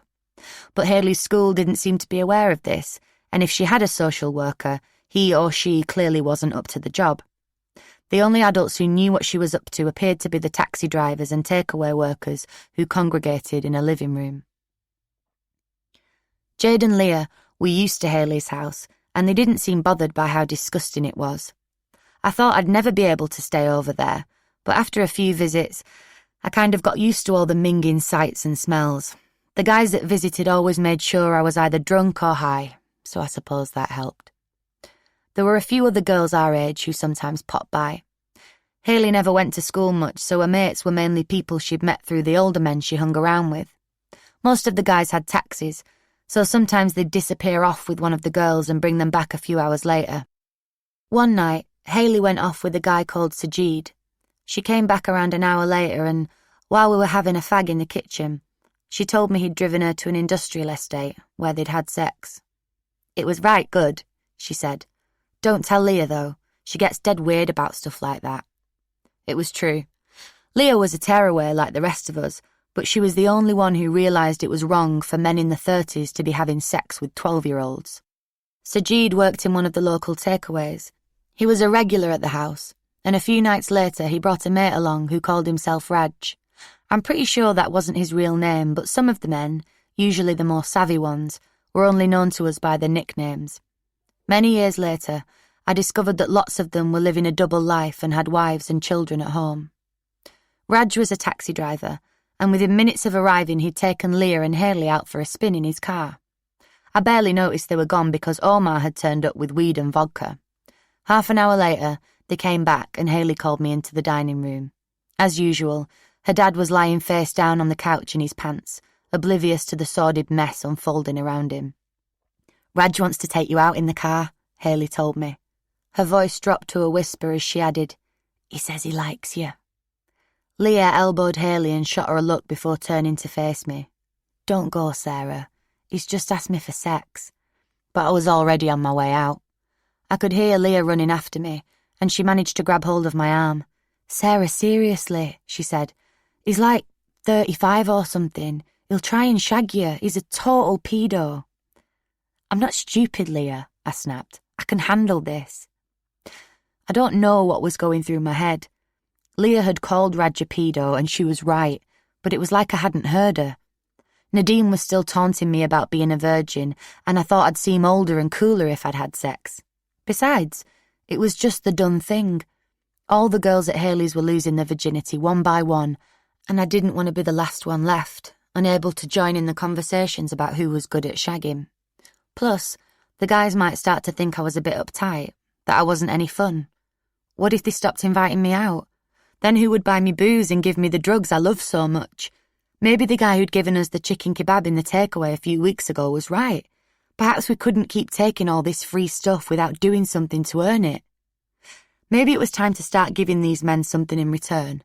But Haley's school didn't seem to be aware of this, and if she had a social worker, he or she clearly wasn't up to the job. The only adults who knew what she was up to appeared to be the taxi drivers and takeaway workers who congregated in a living room. Jade and Leah were used to Haley's house, and they didn't seem bothered by how disgusting it was. I thought I'd never be able to stay over there, but after a few visits, I kind of got used to all the minging sights and smells. The guys that visited always made sure I was either drunk or high, so I suppose that helped. There were a few other girls our age who sometimes popped by. Haley never went to school much, so her mates were mainly people she'd met through the older men she hung around with. Most of the guys had taxis, so sometimes they'd disappear off with one of the girls and bring them back a few hours later. One night, Haley went off with a guy called Sajid. She came back around an hour later, and while we were having a fag in the kitchen, she told me he'd driven her to an industrial estate where they'd had sex. It was right good, she said. Don't tell Leah, though. She gets dead weird about stuff like that. It was true. Leah was a tearaway like the rest of us, but she was the only one who realised it was wrong for men in the 30s to be having sex with 12-year-olds. Sajid worked in one of the local takeaways. He was a regular at the house, and a few nights later he brought a mate along who called himself Raj. I'm pretty sure that wasn't his real name, but some of the men, usually the more savvy ones, were only known to us by their nicknames. Many years later, I discovered that lots of them were living a double life and had wives and children at home. Raj was a taxi driver, and within minutes of arriving he'd taken Leah and Haley out for a spin in his car. I barely noticed they were gone because Omar had turned up with weed and vodka. Half an hour later, they came back and Haley called me into the dining room. As usual, her dad was lying face down on the couch in his pants, oblivious to the sordid mess unfolding around him. Raj wants to take you out in the car, Haley told me. Her voice dropped to a whisper as she added, He says he likes you. Leah elbowed Haley and shot her a look before turning to face me. Don't go, Sarah. He's just asked me for sex. But I was already on my way out. I could hear Leah running after me, and she managed to grab hold of my arm. Sarah, seriously, she said. He's like 35 or something. He'll try and shag you. He's a total pedo. I'm not stupid, Leah, I snapped. I can handle this. I don't know what was going through my head. Leah had called Raj a pedo, and she was right, but it was like I hadn't heard her. Nadine was still taunting me about being a virgin, and I thought I'd seem older and cooler if I'd had sex. Besides, it was just the done thing. All the girls at Haley's were losing their virginity one by one, and I didn't want to be the last one left, unable to join in the conversations about who was good at shagging. Plus, the guys might start to think I was a bit uptight, that I wasn't any fun. What if they stopped inviting me out? Then who would buy me booze and give me the drugs I love so much? Maybe the guy who'd given us the chicken kebab in the takeaway a few weeks ago was right. Perhaps we couldn't keep taking all this free stuff without doing something to earn it. Maybe it was time to start giving these men something in return.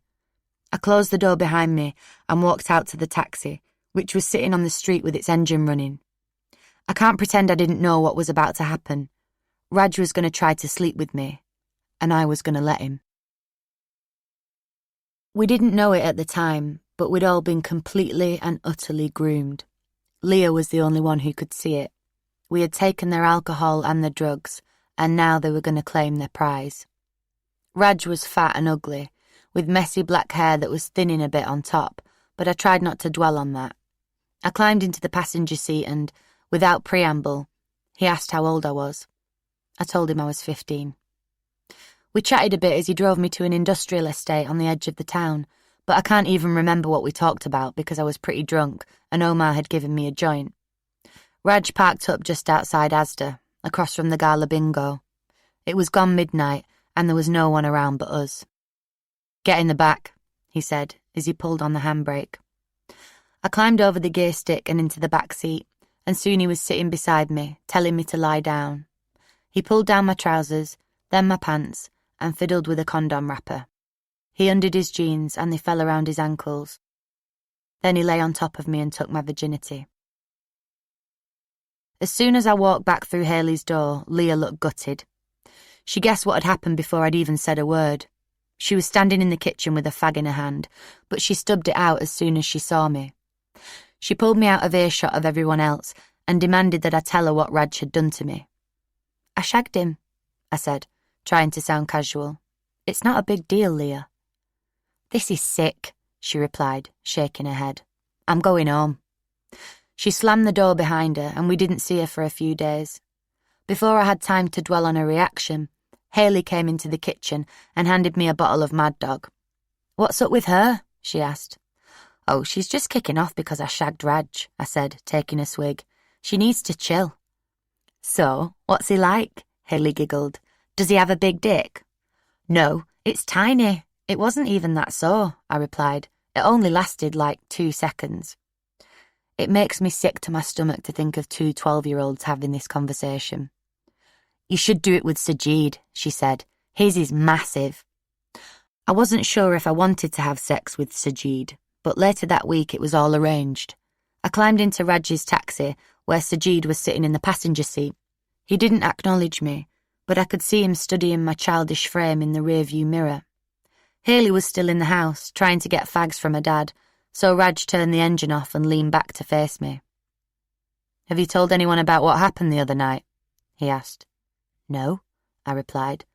I closed the door behind me and walked out to the taxi, which was sitting on the street with its engine running. I can't pretend I didn't know what was about to happen. Raj was going to try to sleep with me, and I was going to let him. We didn't know it at the time, but we'd all been completely and utterly groomed. Leah was the only one who could see it. We had taken their alcohol and their drugs, and now they were going to claim their prize. Raj was fat and ugly, with messy black hair that was thinning a bit on top, but I tried not to dwell on that. I climbed into the passenger seat and, without preamble, he asked how old I was. I told him I was 15. We chatted a bit as he drove me to an industrial estate on the edge of the town, but I can't even remember what we talked about because I was pretty drunk and Omar had given me a joint. Raj parked up just outside Asda, across from the Gala Bingo. It was gone midnight and there was no one around but us. Get in the back, he said as he pulled on the handbrake. I climbed over the gear stick and into the back seat, and soon he was sitting beside me, telling me to lie down. He pulled down my trousers, then my pants, and fiddled with a condom wrapper. He undid his jeans and they fell around his ankles. Then he lay on top of me and took my virginity. As soon as I walked back through Haley's door, Leah looked gutted. She guessed what had happened before I'd even said a word. She was standing in the kitchen with a fag in her hand, but she stubbed it out as soon as she saw me. She pulled me out of earshot of everyone else and demanded that I tell her what Raj had done to me. "I shagged him," I said, trying to sound casual. "It's not a big deal, Leah." "This is sick," she replied, shaking her head. "I'm going home." She slammed the door behind her and we didn't see her for a few days. Before I had time to dwell on her reaction, Haley came into the kitchen and handed me a bottle of Mad Dog. "What's up with her?" she asked. "Oh, she's just kicking off because I shagged Raj," I said, taking a swig. "She needs to chill." "So, what's he like?" Haley giggled. "Does he have a big dick?" "No, it's tiny. It wasn't even that sore," I replied. "It only lasted like 2 seconds. It makes me sick to my stomach to think of 2 12-year-olds having this conversation. "You should do it with Sajid," she said. "His is massive." I wasn't sure if I wanted to have sex with Sajid, but later that week it was all arranged. I climbed into Raj's taxi, where Sajid was sitting in the passenger seat. He didn't acknowledge me, but I could see him studying my childish frame in the rearview mirror. Haley was still in the house, trying to get fags from her dad, so Raj turned the engine off and leaned back to face me. "Have you told anyone about what happened the other night?" he asked. "No," I replied.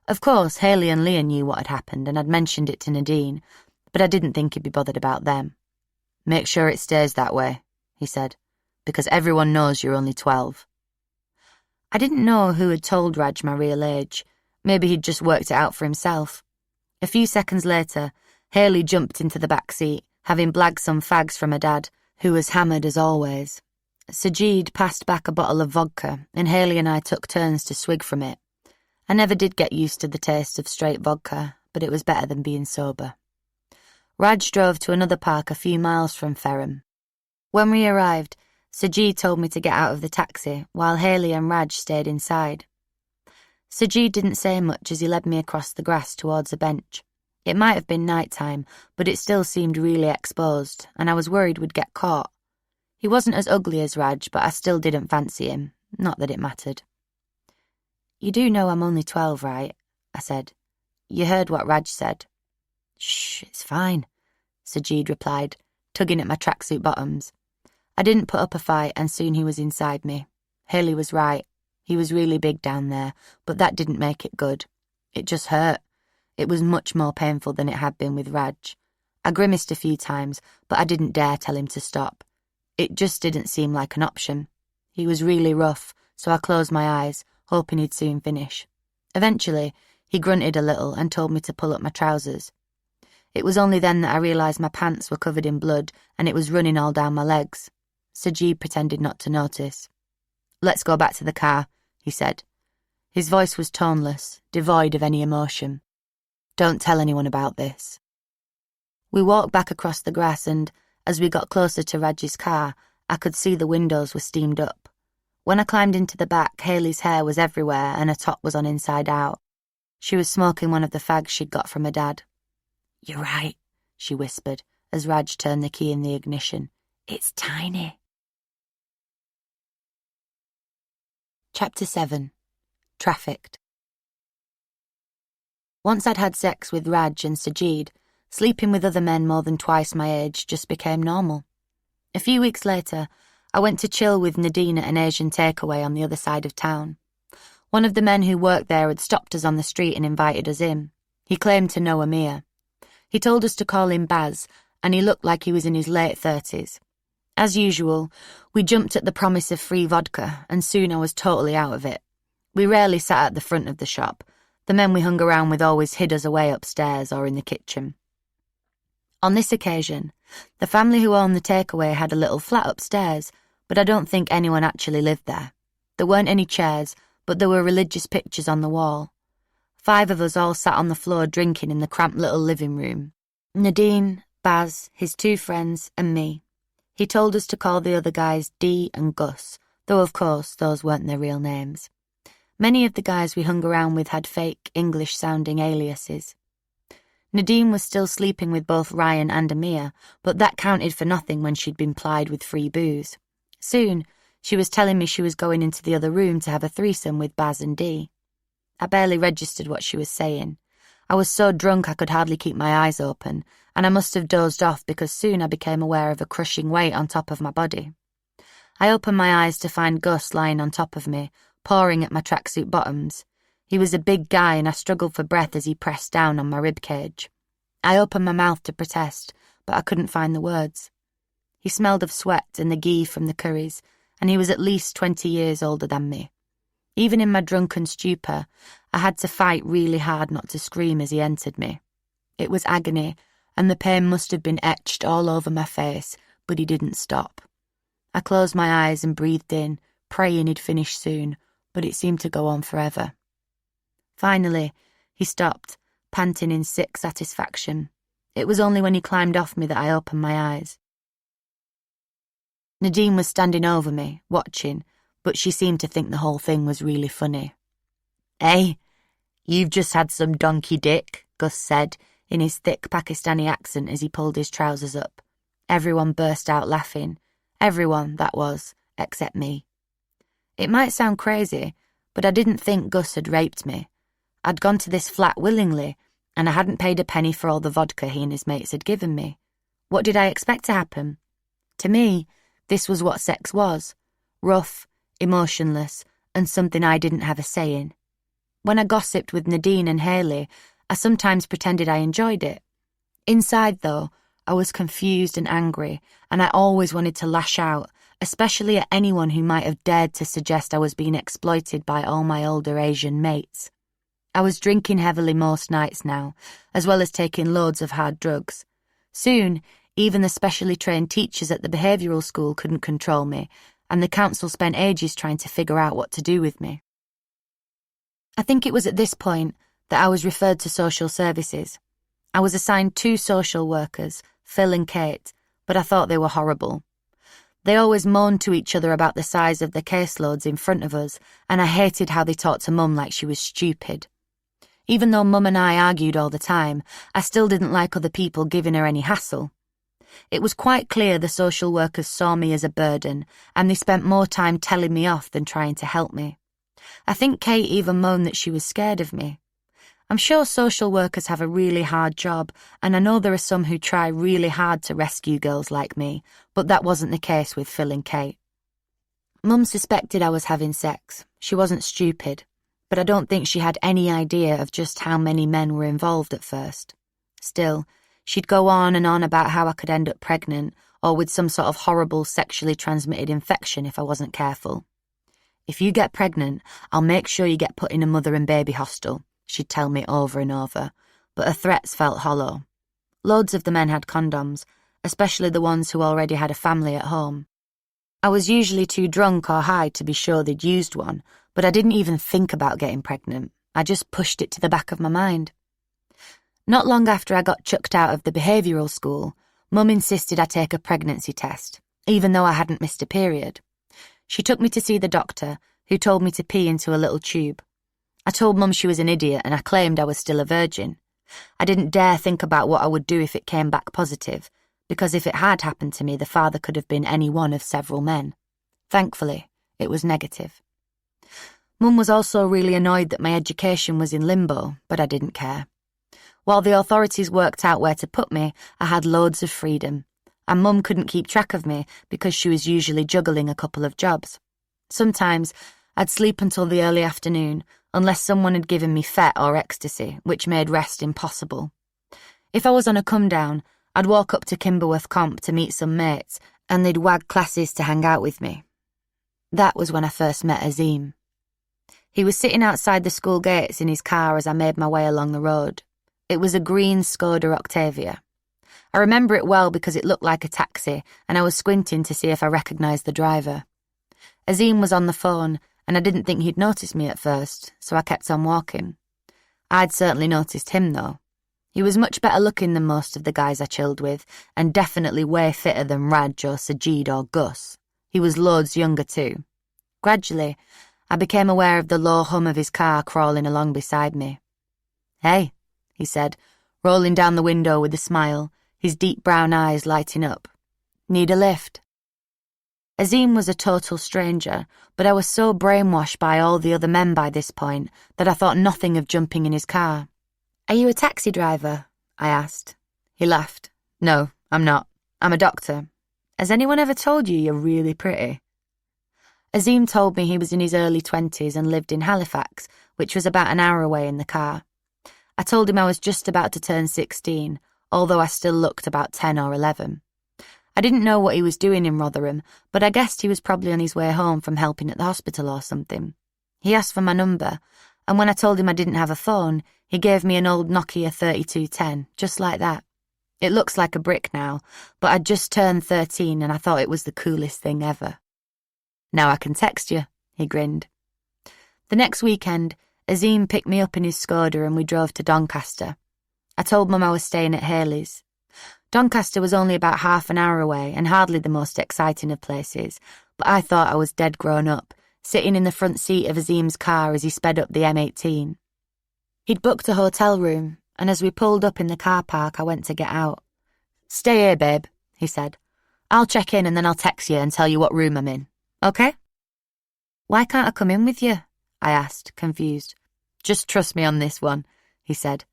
Of course, Haley and Leah knew what had happened and I'd mentioned it to Nadine, but I didn't think he'd be bothered about them. "Make sure it stays that way," he said, "because everyone knows you're only 12. I didn't know who had told Raj my real age. Maybe he'd just worked it out for himself. A few seconds later, Haley jumped into the back seat, having blagged some fags from her dad, who was hammered as always. Sajid passed back a bottle of vodka, and Haley and I took turns to swig from it. I never did get used to the taste of straight vodka, but it was better than being sober. Raj drove to another park a few miles from Ferrum. When we arrived, Sajid told me to get out of the taxi, while Haley and Raj stayed inside. Sajid didn't say much as he led me across the grass towards a bench. It might have been night time, but it still seemed really exposed, and I was worried we'd get caught. He wasn't as ugly as Raj, but I still didn't fancy him, not that it mattered. "You do know I'm only 12, right?" I said. "You heard what Raj said." "Shh, it's fine," Sajid replied, tugging at my tracksuit bottoms. I didn't put up a fight, and soon he was inside me. Haley was right. He was really big down there, but that didn't make it good. It just hurt. It was much more painful than it had been with Raj. I grimaced a few times, but I didn't dare tell him to stop. It just didn't seem like an option. He was really rough, so I closed my eyes, hoping he'd soon finish. Eventually, he grunted a little and told me to pull up my trousers. It was only then that I realised my pants were covered in blood and it was running all down my legs. Sajid pretended not to notice. "Let's go back to the car," he said. His voice was toneless, devoid of any emotion. "Don't tell anyone about this." We walked back across the grass and, as we got closer to Raj's car, I could see the windows were steamed up. When I climbed into the back, Haley's hair was everywhere and her top was on inside out. She was smoking one of the fags she'd got from her dad. "You're right," she whispered as Raj turned the key in the ignition. "It's tiny." Chapter 7. Trafficked. Once I'd had sex with Raj and Sajid, sleeping with other men more than twice my age just became normal. A few weeks later, I went to chill with Nadine at an Asian takeaway on the other side of town. One of the men who worked there had stopped us on the street and invited us in. He claimed to know Amir. He told us to call him Baz, and he looked like he was in his late 30s. As usual, we jumped at the promise of free vodka, and soon I was totally out of it. We rarely sat at the front of the shop. The men we hung around with always hid us away upstairs or in the kitchen. On this occasion, the family who owned the takeaway had a little flat upstairs, but I don't think anyone actually lived there. There weren't any chairs, but there were religious pictures on the wall. 5 of us all sat on the floor drinking in the cramped little living room. Nadine, Baz, his 2 friends, and me. He told us to call the other guys Dee and Gus, though of course those weren't their real names. Many of the guys we hung around with had fake, English-sounding aliases. Nadine was still sleeping with both Ryan and Amir, but that counted for nothing when she'd been plied with free booze. Soon, She was telling me she was going into the other room to have a threesome with Baz and Dee. I barely registered what she was saying. I was so drunk I could hardly keep my eyes open, and I must have dozed off because soon I became aware of a crushing weight on top of my body. I opened my eyes to find Gus lying on top of me, pawing at my tracksuit bottoms. He was a big guy and I struggled for breath as he pressed down on my ribcage. I opened my mouth to protest, but I couldn't find the words. He smelled of sweat and the ghee from the curries, and he was at least 20 years older than me. Even in my drunken stupor, I had to fight really hard not to scream as he entered me. It was agony, and the pain must have been etched all over my face, but he didn't stop. I closed my eyes and breathed in, praying he'd finish soon, but it seemed to go on forever. Finally, he stopped, panting in sick satisfaction. It was only when he climbed off me that I opened my eyes. Nadine was standing over me, watching, but she seemed to think the whole thing was really funny. "Hey, you've just had some donkey dick," Gus said, in his thick Pakistani accent as he pulled his trousers up. Everyone burst out laughing. Everyone, that was, except me. It might sound crazy, but I didn't think Gus had raped me. I'd gone to this flat willingly, and I hadn't paid a penny for all the vodka he and his mates had given me. What did I expect to happen? To me, this was what sex was. Rough, emotionless, and something I didn't have a say in. When I gossiped with Nadine and Hayley, I sometimes pretended I enjoyed it. Inside, though, I was confused and angry, and I always wanted to lash out, especially at anyone who might have dared to suggest I was being exploited by all my older Asian mates. I was drinking heavily most nights now, as well as taking loads of hard drugs. Soon, even the specially trained teachers at the behavioural school couldn't control me, and the council spent ages trying to figure out what to do with me. I think it was at this point that I was referred to social services. I was assigned 2 social workers, Phil and Kate, but I thought they were horrible. They always moaned to each other about the size of the caseloads in front of us, and I hated how they talked to Mum like she was stupid. Even though Mum and I argued all the time, I still didn't like other people giving her any hassle. It was quite clear the social workers saw me as a burden, and they spent more time telling me off than trying to help me. I think Kate even moaned that she was scared of me. I'm sure social workers have a really hard job, and I know there are some who try really hard to rescue girls like me, but that wasn't the case with Phil and Kate. Mum suspected I was having sex. She wasn't stupid, but I don't think she had any idea of just how many men were involved at first. Still, she'd go on and on about how I could end up pregnant, or with some sort of horrible sexually transmitted infection if I wasn't careful. "If you get pregnant, I'll make sure you get put in a mother and baby hostel," she'd tell me over and over, but her threats felt hollow. Loads of the men had condoms, especially the ones who already had a family at home. I was usually too drunk or high to be sure they'd used one, but I didn't even think about getting pregnant. I just pushed it to the back of my mind. Not long after I got chucked out of the behavioural school, Mum insisted I take a pregnancy test, even though I hadn't missed a period. She took me to see the doctor, who told me to pee into a little tube. I told Mum she was an idiot and I claimed I was still a virgin. I didn't dare think about what I would do if it came back positive, because if it had happened to me, the father could have been any one of several men. Thankfully, it was negative. Mum was also really annoyed that my education was in limbo, but I didn't care. While the authorities worked out where to put me, I had loads of freedom, and Mum couldn't keep track of me because she was usually juggling a couple of jobs. Sometimes I'd sleep until the early afternoon, unless someone had given me fet or ecstasy, which made rest impossible. If I was on a come-down, I'd walk up to Kimberworth Comp to meet some mates, and they'd wag classes to hang out with me. That was when I first met Azim. He was sitting outside the school gates in his car as I made my way along the road. It was a green Skoda Octavia. I remember it well because it looked like a taxi, and I was squinting to see if I recognised the driver. Azim was on the phone, and I didn't think he'd noticed me at first, so I kept on walking. I'd certainly noticed him, though. He was much better looking than most of the guys I chilled with, and definitely way fitter than Raj or Sajid or Gus. He was loads younger too. Gradually, I became aware of the low hum of his car crawling along beside me. "Hey," he said, rolling down the window with a smile, his deep brown eyes lighting up. "Need a lift?" Azim was a total stranger, but I was so brainwashed by all the other men by this point that I thought nothing of jumping in his car. "Are you a taxi driver?" I asked. He laughed. "No, I'm not. I'm a doctor. Has anyone ever told you you're really pretty?" Azim told me he was in his early 20s and lived in Halifax, which was about an hour away in the car. I told him I was just about to turn 16, although I still looked about 10 or 11. I didn't know what he was doing in Rotherham, but I guessed he was probably on his way home from helping at the hospital or something. He asked for my number, and when I told him I didn't have a phone, he gave me an old Nokia 3210, just like that. It looks like a brick now, but I'd just turned 13 and I thought it was the coolest thing ever. "Now I can text you," he grinned. The next weekend, Azim picked me up in his Skoda and we drove to Doncaster. I told Mum I was staying at Haley's. Doncaster was only about half an hour away and hardly the most exciting of places, but I thought I was dead grown up, sitting in the front seat of Azim's car as he sped up the M18. He'd booked a hotel room, and as we pulled up in the car park, I went to get out. "Stay here, babe," he said. "I'll check in and then I'll text you and tell you what room I'm in. Okay?" "Why can't I come in with you?" I asked, confused. "Just trust me on this one," he said.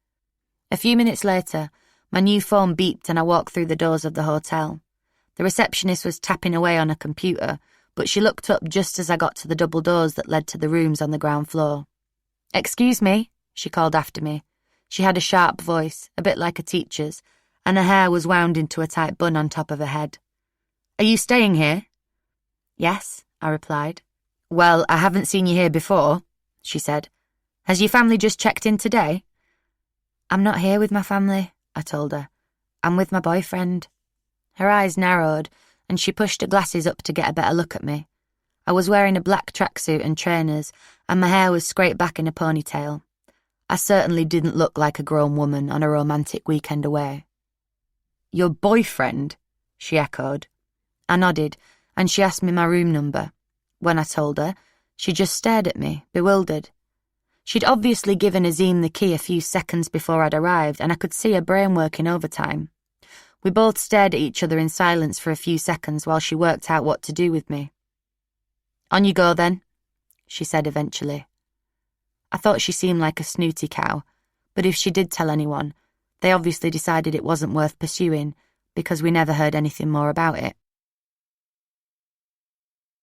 A few minutes later, my new phone beeped and I walked through the doors of the hotel. The receptionist was tapping away on a computer, but she looked up just as I got to the double doors that led to the rooms on the ground floor. "Excuse me," she called after me. She had a sharp voice, a bit like a teacher's, and her hair was wound into a tight bun on top of her head. "Are you staying here?" "Yes," I replied. "Well, I haven't seen you here before," she said. "Has your family just checked in today?" "I'm not here with my family," I told her. "I'm with my boyfriend." Her eyes narrowed, and she pushed her glasses up to get a better look at me. I was wearing a black tracksuit and trainers, and my hair was scraped back in a ponytail. I certainly didn't look like a grown woman on a romantic weekend away. "Your boyfriend?" she echoed. I nodded, and she asked me my room number. When I told her, she just stared at me, bewildered. She'd obviously given Azim the key a few seconds before I'd arrived, and I could see her brain working overtime. We both stared at each other in silence for a few seconds while she worked out what to do with me. "On you go, then," she said eventually. I thought she seemed like a snooty cow, but if she did tell anyone, they obviously decided it wasn't worth pursuing, because we never heard anything more about it.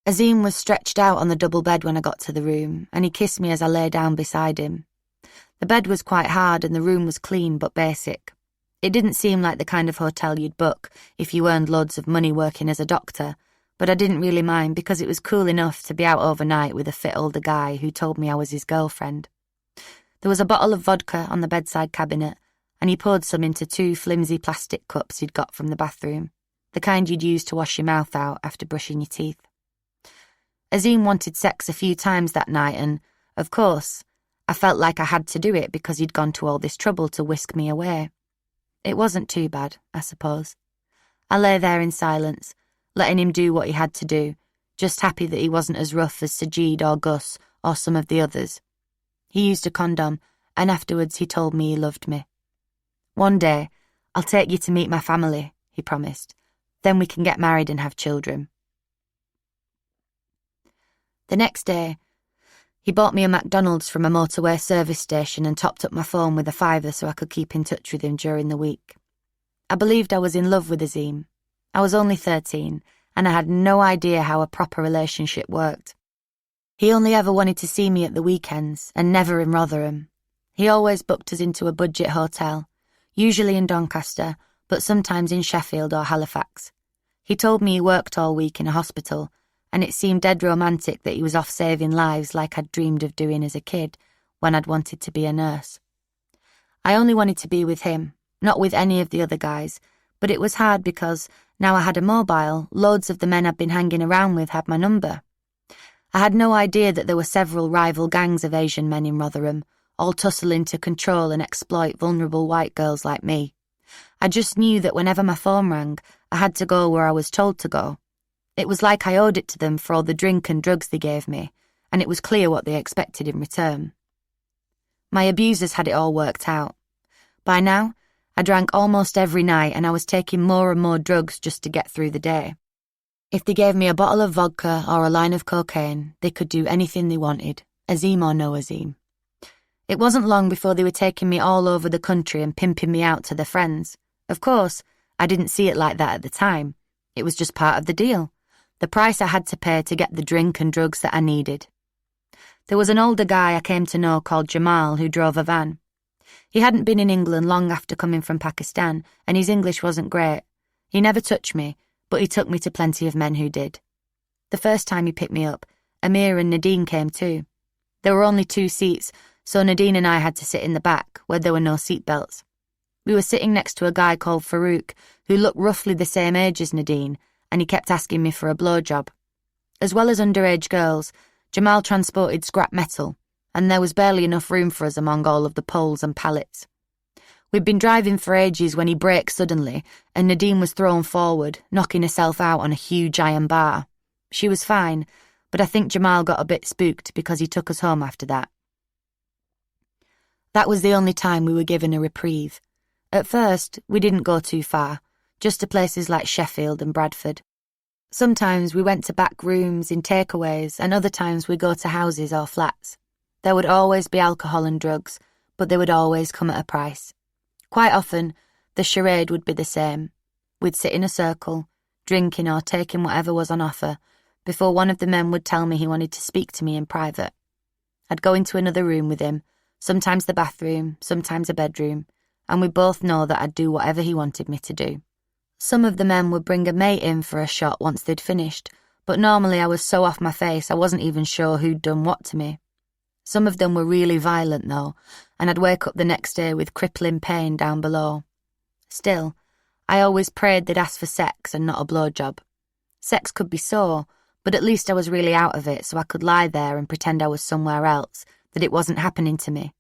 Azim was stretched out on the double bed when I got to the room, and he kissed me as I lay down beside him. The bed was quite hard and the room was clean but basic. It didn't seem like the kind of hotel you'd book if you earned loads of money working as a doctor, but I didn't really mind because it was cool enough to be out overnight with a fit older guy who told me I was his girlfriend. There was a bottle of vodka on the bedside cabinet, and he poured some into 2 flimsy plastic cups he'd got from the bathroom, the kind you'd use to wash your mouth out after brushing your teeth. Azim wanted sex a few times that night and, of course, I felt like I had to do it because he'd gone to all this trouble to whisk me away. It wasn't too bad, I suppose. I lay there in silence, letting him do what he had to do, just happy that he wasn't as rough as Sajid or Gus or some of the others. He used a condom, and afterwards he told me he loved me. "One day, I'll take you to meet my family," he promised. "Then we can get married and have children." The next day, he bought me a McDonald's from a motorway service station and topped up my phone with a £5 so I could keep in touch with him during the week. I believed I was in love with Azim. I was only 13, and I had no idea how a proper relationship worked. He only ever wanted to see me at the weekends, and never in Rotherham. He always booked us into a budget hotel, usually in Doncaster, but sometimes in Sheffield or Halifax. He told me he worked all week in a hospital, and it seemed dead romantic that he was off saving lives like I'd dreamed of doing as a kid when I'd wanted to be a nurse. I only wanted to be with him, not with any of the other guys, but it was hard because, now I had a mobile, loads of the men I'd been hanging around with had my number. I had no idea that there were several rival gangs of Asian men in Rotherham, all tussling to control and exploit vulnerable white girls like me. I just knew that whenever my phone rang, I had to go where I was told to go. It was like I owed it to them for all the drink and drugs they gave me, and it was clear what they expected in return. My abusers had it all worked out. By now, I drank almost every night and I was taking more and more drugs just to get through the day. If they gave me a bottle of vodka or a line of cocaine, they could do anything they wanted, Azim or no Azim. It wasn't long before they were taking me all over the country and pimping me out to their friends. Of course, I didn't see it like that at the time. It was just part of the deal, the price I had to pay to get the drink and drugs that I needed. There was an older guy I came to know called Jamal who drove a van. He hadn't been in England long after coming from Pakistan, and his English wasn't great. He never touched me, but he took me to plenty of men who did. The first time he picked me up, Amir and Nadine came too. There were only 2 seats, so Nadine and I had to sit in the back, where there were no seat belts. We were sitting next to a guy called Farouk, who looked roughly the same age as Nadine, and he kept asking me for a blowjob. As well as underage girls, Jamal transported scrap metal, and there was barely enough room for us among all of the poles and pallets. We'd been driving for ages when he braked suddenly, and Nadine was thrown forward, knocking herself out on a huge iron bar. She was fine, but I think Jamal got a bit spooked because he took us home after that. That was the only time we were given a reprieve. At first, we didn't go too far, just to places like Sheffield and Bradford. Sometimes we went to back rooms in takeaways, and other times we'd go to houses or flats. There would always be alcohol and drugs, but they would always come at a price. Quite often, the charade would be the same. We'd sit in a circle, drinking or taking whatever was on offer, before one of the men would tell me he wanted to speak to me in private. I'd go into another room with him, sometimes the bathroom, sometimes a bedroom, and we both know that I'd do whatever he wanted me to do. Some of the men would bring a mate in for a shot once they'd finished, but normally I was so off my face I wasn't even sure who'd done what to me. Some of them were really violent though, and I'd wake up the next day with crippling pain down below. Still, I always prayed they'd ask for sex and not a blowjob. Sex could be sore, but at least I was really out of it, so I could lie there and pretend I was somewhere else, that it wasn't happening to me.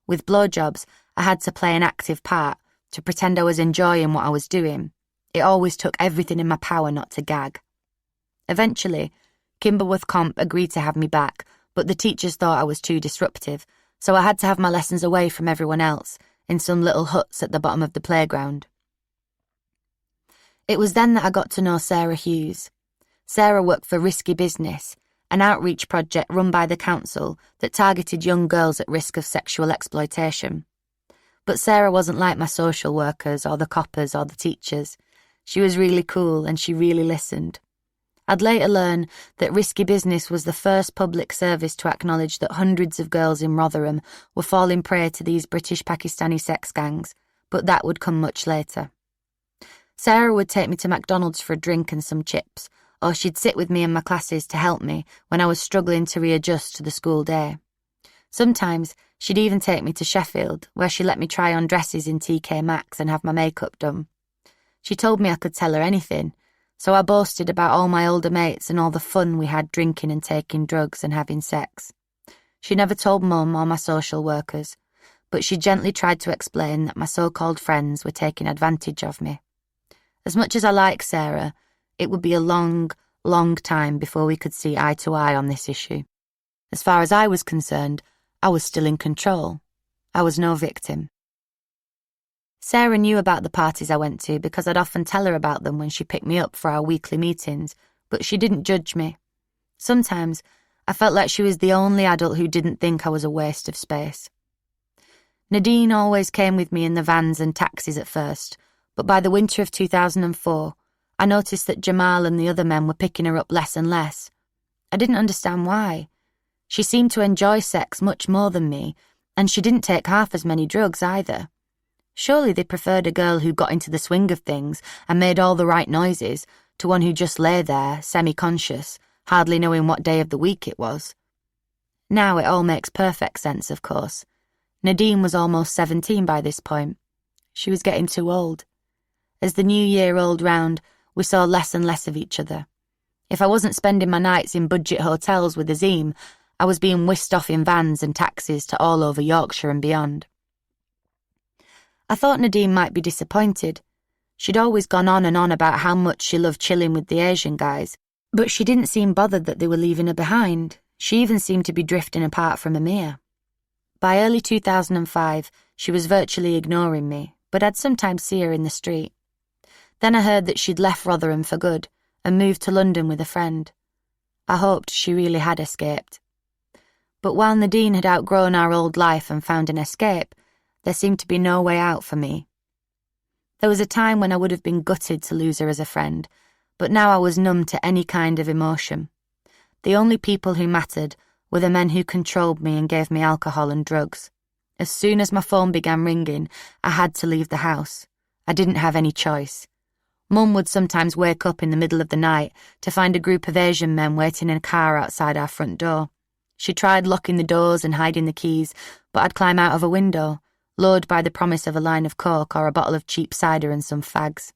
With blowjobs, I had to play an active part, to pretend I was enjoying what I was doing. It always took everything in my power not to gag. Eventually, Kimberworth Comp agreed to have me back, but the teachers thought I was too disruptive, so I had to have my lessons away from everyone else, in some little huts at the bottom of the playground. It was then that I got to know Sarah Hughes. Sarah worked for Risky Business, an outreach project run by the council that targeted young girls at risk of sexual exploitation. But Sarah wasn't like my social workers or the coppers or the teachers. She was really cool and she really listened. I'd later learn that Risky Business was the first public service to acknowledge that hundreds of girls in Rotherham were falling prey to these British Pakistani sex gangs, but that would come much later. Sarah would take me to McDonald's for a drink and some chips, or she'd sit with me in my classes to help me when I was struggling to readjust to the school day. Sometimes she'd even take me to Sheffield, where she let me try on dresses in TK Maxx and have my makeup done. She told me I could tell her anything, so I boasted about all my older mates and all the fun we had drinking and taking drugs and having sex. She never told Mum or my social workers, but she gently tried to explain that my so-called friends were taking advantage of me. As much as I like Sarah, it would be a long, long time before we could see eye to eye on this issue. As far as I was concerned, I was still in control. I was no victim. Sarah knew about the parties I went to because I'd often tell her about them when she picked me up for our weekly meetings, but she didn't judge me. Sometimes I felt like she was the only adult who didn't think I was a waste of space. Nadine always came with me in the vans and taxis at first, but by the winter of 2004, I noticed that Jamal and the other men were picking her up less and less. I didn't understand why. She seemed to enjoy sex much more than me, and she didn't take half as many drugs either. Surely they preferred a girl who got into the swing of things and made all the right noises to one who just lay there, semi-conscious, hardly knowing what day of the week it was. Now it all makes perfect sense, of course. Nadine was almost 17 by this point. She was getting too old. As the new year rolled round, we saw less and less of each other. If I wasn't spending my nights in budget hotels with Azim, I was being whisked off in vans and taxis to all over Yorkshire and beyond. I thought Nadine might be disappointed. She'd always gone on and on about how much she loved chilling with the Asian guys, but she didn't seem bothered that they were leaving her behind. She even seemed to be drifting apart from Amir. By early 2005, she was virtually ignoring me, but I'd sometimes see her in the street. Then I heard that she'd left Rotherham for good, and moved to London with a friend. I hoped she really had escaped. But while Nadine had outgrown our old life and found an escape, there seemed to be no way out for me. There was a time when I would have been gutted to lose her as a friend, but now I was numb to any kind of emotion. The only people who mattered were the men who controlled me and gave me alcohol and drugs. As soon as my phone began ringing, I had to leave the house. I didn't have any choice. Mum would sometimes wake up in the middle of the night to find a group of Asian men waiting in a car outside our front door. She tried locking the doors and hiding the keys, but I'd climb out of a window, lured by the promise of a line of coke or a bottle of cheap cider and some fags.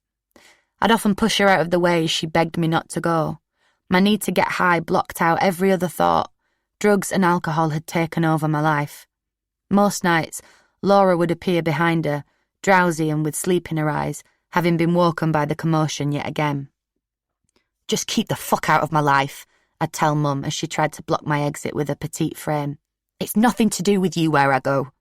I'd often push her out of the way as she begged me not to go. My need to get high blocked out every other thought. Drugs and alcohol had taken over my life. Most nights, Laura would appear behind her, drowsy and with sleep in her eyes, having been woken by the commotion yet again. "Just keep the fuck out of my life," I'd tell Mum as she tried to block my exit with a petite frame. "It's nothing to do with you where I go."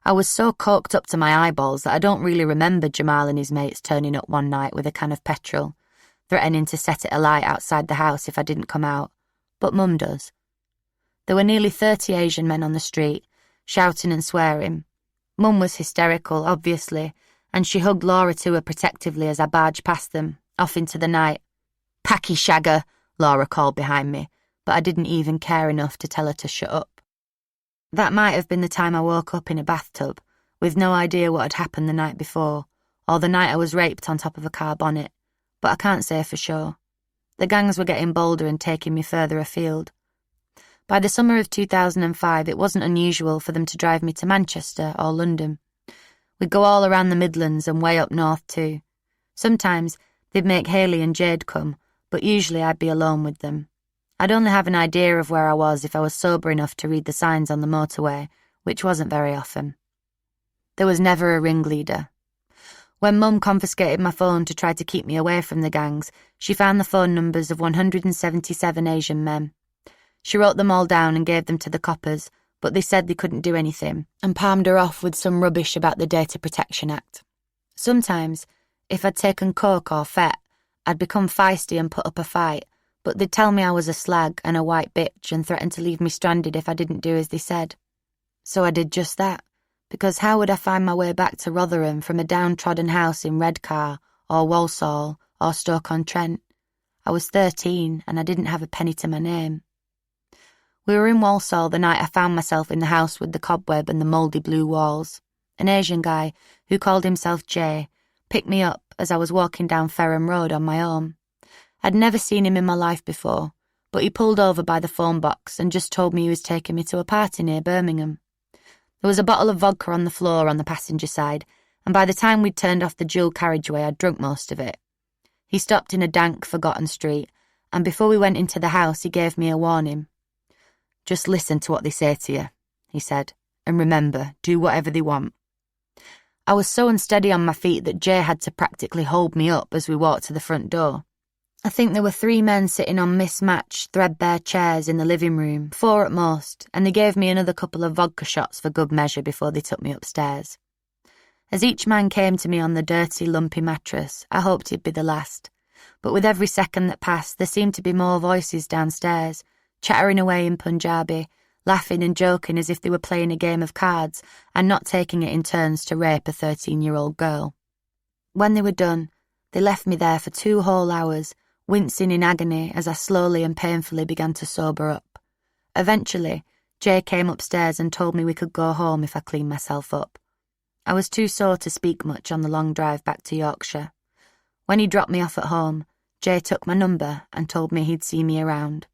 I was so coked up to my eyeballs that I don't really remember Jamal and his mates turning up one night with a can of petrol, threatening to set it alight outside the house if I didn't come out, but Mum does. There were nearly 30 Asian men on the street, shouting and swearing. Mum was hysterical, obviously, and she hugged Laura to her protectively as I barged past them, off into the night. "Packy shagger," Laura called behind me, but I didn't even care enough to tell her to shut up. That might have been the time I woke up in a bathtub, with no idea what had happened the night before, or the night I was raped on top of a car bonnet, but I can't say for sure. The gangs were getting bolder and taking me further afield. By the summer of 2005, it wasn't unusual for them to drive me to Manchester or London. We'd go all around the Midlands and way up north too. Sometimes they'd make Hayley and Jade come, but usually I'd be alone with them. I'd only have an idea of where I was if I was sober enough to read the signs on the motorway, which wasn't very often. There was never a ringleader. When Mum confiscated my phone to try to keep me away from the gangs, she found the phone numbers of 177 Asian men. She wrote them all down and gave them to the coppers, but they said they couldn't do anything, and palmed her off with some rubbish about the Data Protection Act. Sometimes, if I'd taken coke or fet, I'd become feisty and put up a fight, but they'd tell me I was a slag and a white bitch and threaten to leave me stranded if I didn't do as they said. So I did just that, because how would I find my way back to Rotherham from a downtrodden house in Redcar, or Walsall, or Stoke-on-Trent? I was 13 and I didn't have a penny to my name. We were in Walsall the night I found myself in the house with the cobweb and the mouldy blue walls. An Asian guy, who called himself Jay, picked me up as I was walking down Ferrum Road on my own. I'd never seen him in my life before, but he pulled over by the phone box and just told me he was taking me to a party near Birmingham. There was a bottle of vodka on the floor on the passenger side, and by the time we'd turned off the dual carriageway, I'd drunk most of it. He stopped in a dank, forgotten street, and before we went into the house, he gave me a warning. "Just listen to what they say to you," he said, "and remember, do whatever they want." I was so unsteady on my feet that Jay had to practically hold me up as we walked to the front door. I think there were 3 men sitting on mismatched, threadbare chairs in the living room, 4 at most, and they gave me another couple of vodka shots for good measure before they took me upstairs. As each man came to me on the dirty, lumpy mattress, I hoped he'd be the last. But with every second that passed, there seemed to be more voices downstairs, chattering away in Punjabi, laughing and joking as if they were playing a game of cards and not taking it in turns to rape a 13-year-old girl. When they were done, they left me there for 2 whole hours, wincing in agony as I slowly and painfully began to sober up. Eventually, Jay came upstairs and told me we could go home if I cleaned myself up. I was too sore to speak much on the long drive back to Yorkshire. When he dropped me off at home, Jay took my number and told me he'd see me around.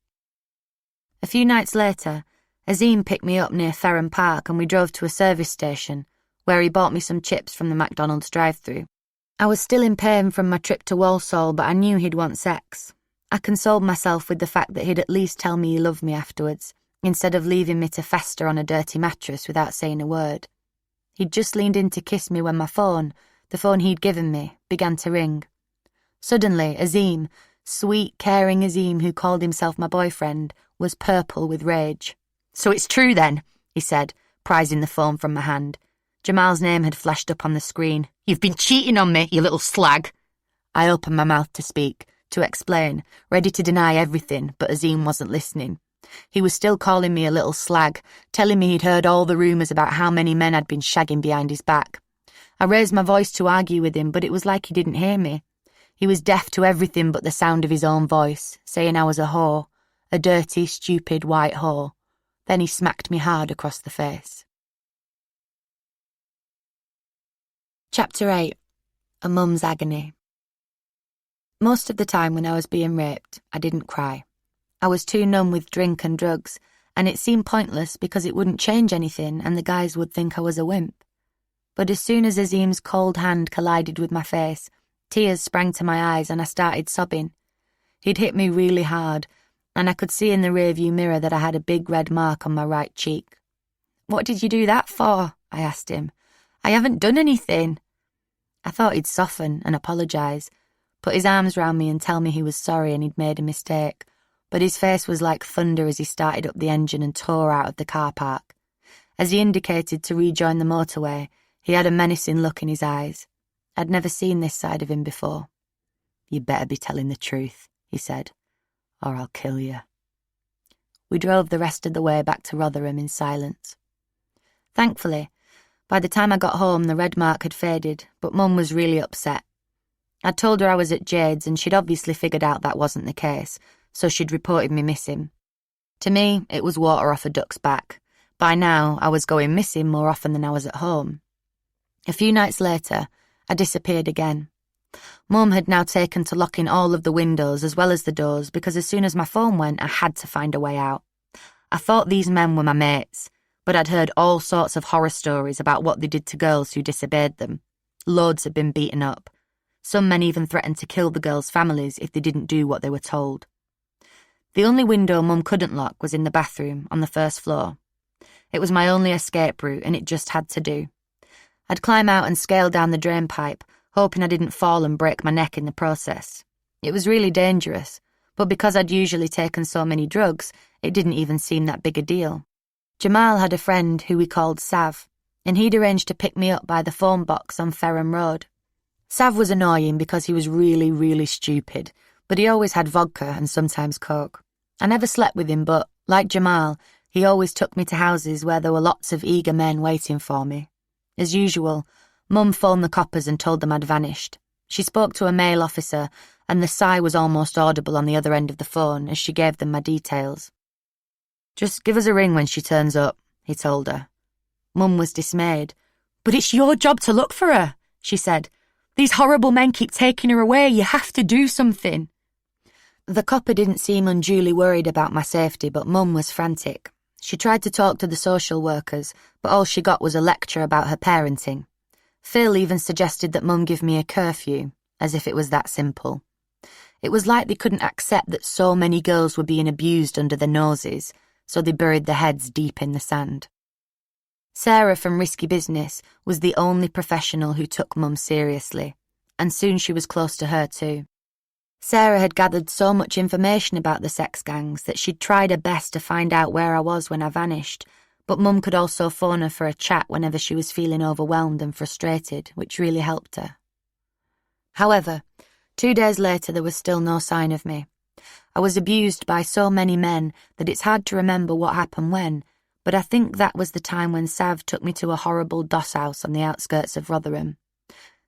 A few nights later, Azim picked me up near Ferrum Park and we drove to a service station, where he bought me some chips from the McDonald's drive-thru. I was still in pain from my trip to Walsall, but I knew he'd want sex. I consoled myself with the fact that he'd at least tell me he loved me afterwards, instead of leaving me to fester on a dirty mattress without saying a word. He'd just leaned in to kiss me when my phone, the phone he'd given me, began to ring. Suddenly, Azim, sweet, caring Azim who called himself my boyfriend, was purple with rage. "So it's true then," he said, prizing the phone from my hand. Jamal's name had flashed up on the screen. "You've been cheating on me, you little slag." I opened my mouth to speak, to explain, ready to deny everything, but Azim wasn't listening. He was still calling me a little slag, telling me he'd heard all the rumours about how many men I'd been shagging behind his back. I raised my voice to argue with him, but it was like he didn't hear me. He was deaf to everything but the sound of his own voice, saying I was a whore, a dirty, stupid white whore. Then he smacked me hard across the face. Chapter 8. A Mum's Agony. Most of the time when I was being raped, I didn't cry. I was too numb with drink and drugs, and it seemed pointless because it wouldn't change anything and the guys would think I was a wimp. But as soon as Azim's cold hand collided with my face, tears sprang to my eyes and I started sobbing. He'd hit me really hard, and I could see in the rearview mirror that I had a big red mark on my right cheek. "What did you do that for?" I asked him. "I haven't done anything." I thought he'd soften and apologise, put his arms round me and tell me he was sorry and he'd made a mistake, but his face was like thunder as he started up the engine and tore out of the car park. As he indicated to rejoin the motorway, he had a menacing look in his eyes. I'd never seen this side of him before. "You better be telling the truth," he said, "or I'll kill you." We drove the rest of the way back to Rotherham in silence. Thankfully, by the time I got home, the red mark had faded, but Mum was really upset. I'd told her I was at Jade's and she'd obviously figured out that wasn't the case, so she'd reported me missing. To me, it was water off a duck's back. By now, I was going missing more often than I was at home. A few nights later, I disappeared again. Mum had now taken to locking all of the windows as well as the doors because as soon as my phone went, I had to find a way out. I thought these men were my mates, but I'd heard all sorts of horror stories about what they did to girls who disobeyed them. Loads had been beaten up. Some men even threatened to kill the girls' families if they didn't do what they were told. The only window Mum couldn't lock was in the bathroom on the first floor. It was my only escape route and it just had to do. I'd climb out and scale down the drain pipe, hoping I didn't fall and break my neck in the process. It was really dangerous, but because I'd usually taken so many drugs, it didn't even seem that big a deal. Jamal had a friend who we called Sav, and he'd arranged to pick me up by the phone box on Ferrum Road. Sav was annoying because he was really, really stupid, but he always had vodka and sometimes coke. I never slept with him, but, like Jamal, he always took me to houses where there were lots of eager men waiting for me. As usual, Mum phoned the coppers and told them I'd vanished. She spoke to a male officer, and the sigh was almost audible on the other end of the phone as she gave them my details. "Just give us a ring when she turns up," he told her. Mum was dismayed. "But it's your job to look for her," she said. "These horrible men keep taking her away. You have to do something." The copper didn't seem unduly worried about my safety, but Mum was frantic. She tried to talk to the social workers, but all she got was a lecture about her parenting. Phil even suggested that Mum give me a curfew, as if it was that simple. It was like they couldn't accept that so many girls were being abused under their noses, so they buried their heads deep in the sand. Sarah from Risky Business was the only professional who took Mum seriously, and soon she was close to her too. Sarah had gathered so much information about the sex gangs that she'd tried her best to find out where I was when I vanished, but Mum could also phone her for a chat whenever she was feeling overwhelmed and frustrated, which really helped her. However, 2 days later there was still no sign of me. I was abused by so many men that it's hard to remember what happened when, but I think that was the time when Sav took me to a horrible doss house on the outskirts of Rotherham.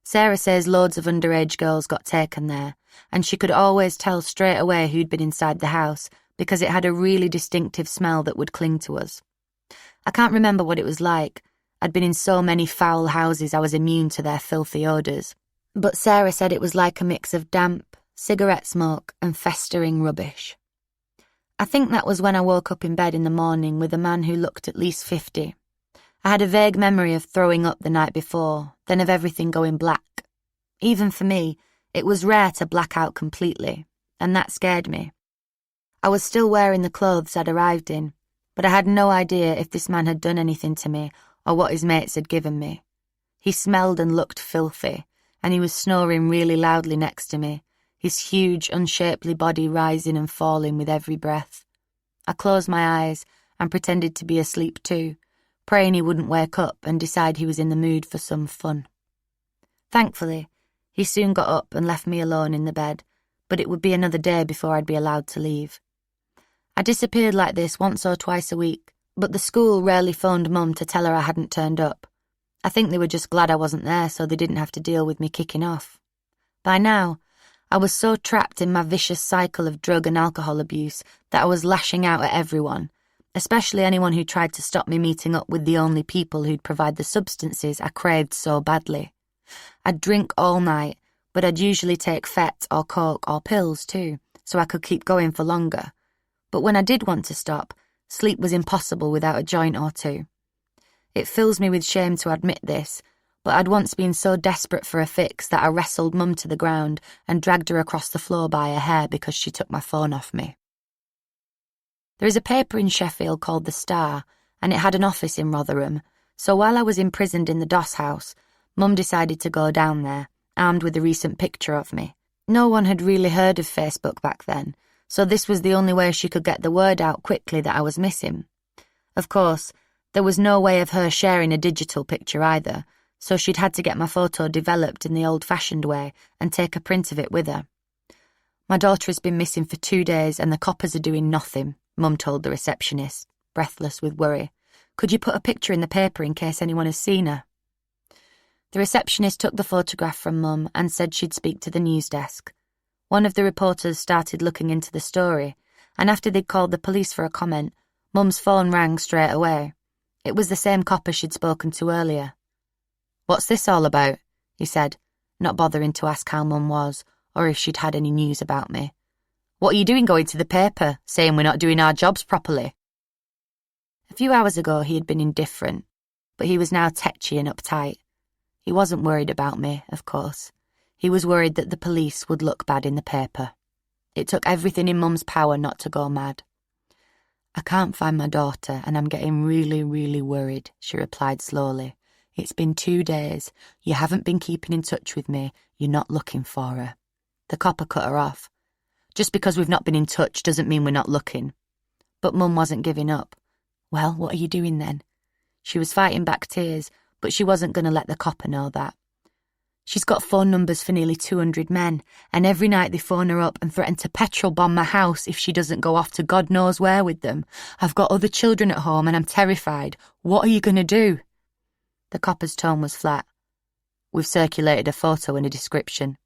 Sarah says loads of underage girls got taken there, and she could always tell straight away who'd been inside the house because it had a really distinctive smell that would cling to us. I can't remember what it was like. I'd been in so many foul houses I was immune to their filthy odours. But Sarah said it was like a mix of damp, cigarette smoke and festering rubbish. I think that was when I woke up in bed in the morning with a man who looked at least 50. I had a vague memory of throwing up the night before, then of everything going black. Even for me, it was rare to black out completely, and that scared me. I was still wearing the clothes I'd arrived in, but I had no idea if this man had done anything to me or what his mates had given me. He smelled and looked filthy, and he was snoring really loudly next to me, his huge, unshapely body rising and falling with every breath. I closed my eyes and pretended to be asleep too, praying he wouldn't wake up and decide he was in the mood for some fun. Thankfully, he soon got up and left me alone in the bed, but it would be another day before I'd be allowed to leave. I disappeared like this once or twice a week, but the school rarely phoned Mum to tell her I hadn't turned up. I think they were just glad I wasn't there so they didn't have to deal with me kicking off. By now, I was so trapped in my vicious cycle of drug and alcohol abuse that I was lashing out at everyone, especially anyone who tried to stop me meeting up with the only people who'd provide the substances I craved so badly. I'd drink all night, but I'd usually take fet or coke or pills too, so I could keep going for longer. But when I did want to stop, sleep was impossible without a joint or two. It fills me with shame to admit this, but I'd once been so desperate for a fix that I wrestled Mum to the ground and dragged her across the floor by her hair because she took my phone off me. There is a paper in Sheffield called The Star, and it had an office in Rotherham, so while I was imprisoned in the Doss house, Mum decided to go down there, armed with a recent picture of me. No one had really heard of Facebook back then, so this was the only way she could get the word out quickly that I was missing. Of course, there was no way of her sharing a digital picture either, so she'd had to get my photo developed in the old-fashioned way and take a print of it with her. My daughter has been missing for 2 days and the coppers are doing nothing, Mum told the receptionist, breathless with worry. Could you put a picture in the paper in case anyone has seen her? The receptionist took the photograph from Mum and said she'd speak to the news desk. One of the reporters started looking into the story, and after they'd called the police for a comment, Mum's phone rang straight away. It was the same copper she'd spoken to earlier. "What's this all about?" he said, not bothering to ask how Mum was or if she'd had any news about me. "What are you doing going to the paper, saying we're not doing our jobs properly?" A few hours ago he had been indifferent, but he was now tetchy and uptight. He wasn't worried about me, of course. He was worried that the police would look bad in the paper. It took everything in Mum's power not to go mad. "I can't find my daughter and I'm getting really, really worried," she replied slowly. "It's been 2 days. You haven't been keeping in touch with me. You're not looking for her." The copper cut her off. "Just because we've not been in touch doesn't mean we're not looking." But Mum wasn't giving up. "Well, what are you doing then?" She was fighting back tears, but she wasn't going to let the copper know that. "She's got phone numbers for nearly 200 men, and every night they phone her up and threaten to petrol bomb my house if she doesn't go off to God knows where with them. I've got other children at home and I'm terrified. What are you going to do?" The copper's tone was flat. "We've circulated a photo and a description."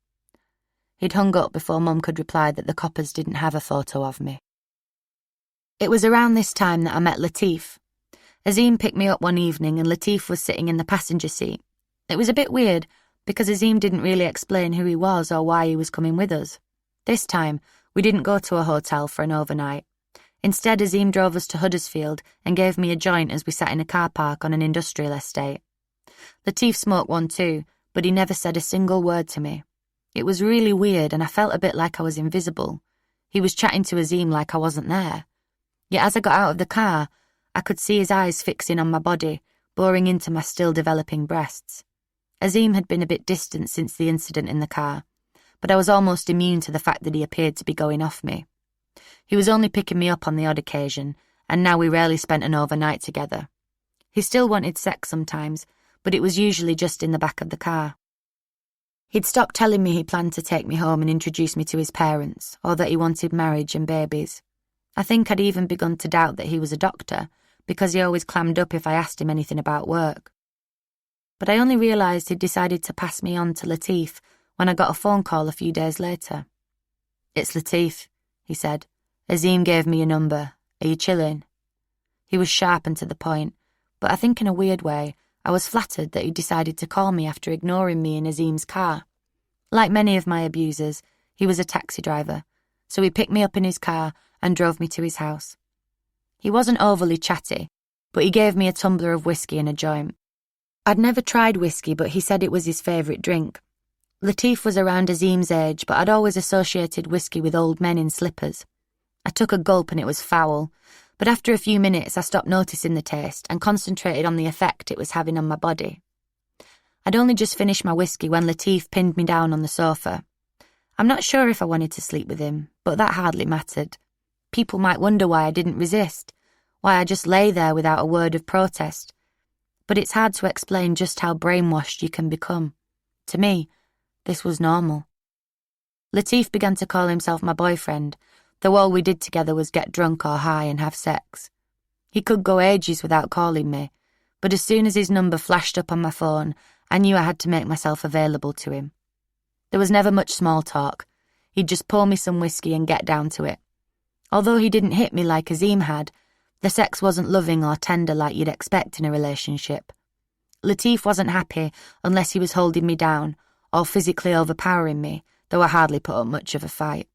He'd hung up before Mum could reply that the coppers didn't have a photo of me. It was around this time that I met Latif. Azim picked me up one evening and Latif was sitting in the passenger seat. It was a bit weird because Azim didn't really explain who he was or why he was coming with us. This time, we didn't go to a hotel for an overnight. Instead, Azim drove us to Huddersfield and gave me a joint as we sat in a car park on an industrial estate. Latif smoked one too, but he never said a single word to me. It was really weird and I felt a bit like I was invisible. He was chatting to Azim like I wasn't there. Yet as I got out of the car, I could see his eyes fixing on my body, boring into my still developing breasts. Azim had been a bit distant since the incident in the car, but I was almost immune to the fact that he appeared to be going off me. He was only picking me up on the odd occasion, and now we rarely spent an overnight together. He still wanted sex sometimes, but it was usually just in the back of the car. He'd stopped telling me he planned to take me home and introduce me to his parents, or that he wanted marriage and babies. I think I'd even begun to doubt that he was a doctor, because he always clammed up if I asked him anything about work. But I only realised he'd decided to pass me on to Latif when I got a phone call a few days later. "It's Latif," he said. "Azim gave me your number. Are you chilling?" He was sharp and to the point, but I think in a weird way, I was flattered that he decided to call me after ignoring me in Azim's car. Like many of my abusers, he was a taxi driver, so he picked me up in his car and drove me to his house. He wasn't overly chatty, but he gave me a tumbler of whiskey and a joint. I'd never tried whiskey, but he said it was his favourite drink. Latif was around Azim's age, but I'd always associated whiskey with old men in slippers. I took a gulp and it was foul, but after a few minutes I stopped noticing the taste and concentrated on the effect it was having on my body. I'd only just finished my whiskey when Latif pinned me down on the sofa. I'm not sure if I wanted to sleep with him, but that hardly mattered. People might wonder why I didn't resist, why I just lay there without a word of protest. But it's hard to explain just how brainwashed you can become. To me, this was normal. Latif began to call himself my boyfriend, though all we did together was get drunk or high and have sex. He could go ages without calling me, but as soon as his number flashed up on my phone, I knew I had to make myself available to him. There was never much small talk. He'd just pour me some whiskey and get down to it. Although he didn't hit me like Azim had, the sex wasn't loving or tender like you'd expect in a relationship. Latif wasn't happy unless he was holding me down or physically overpowering me, though I hardly put up much of a fight.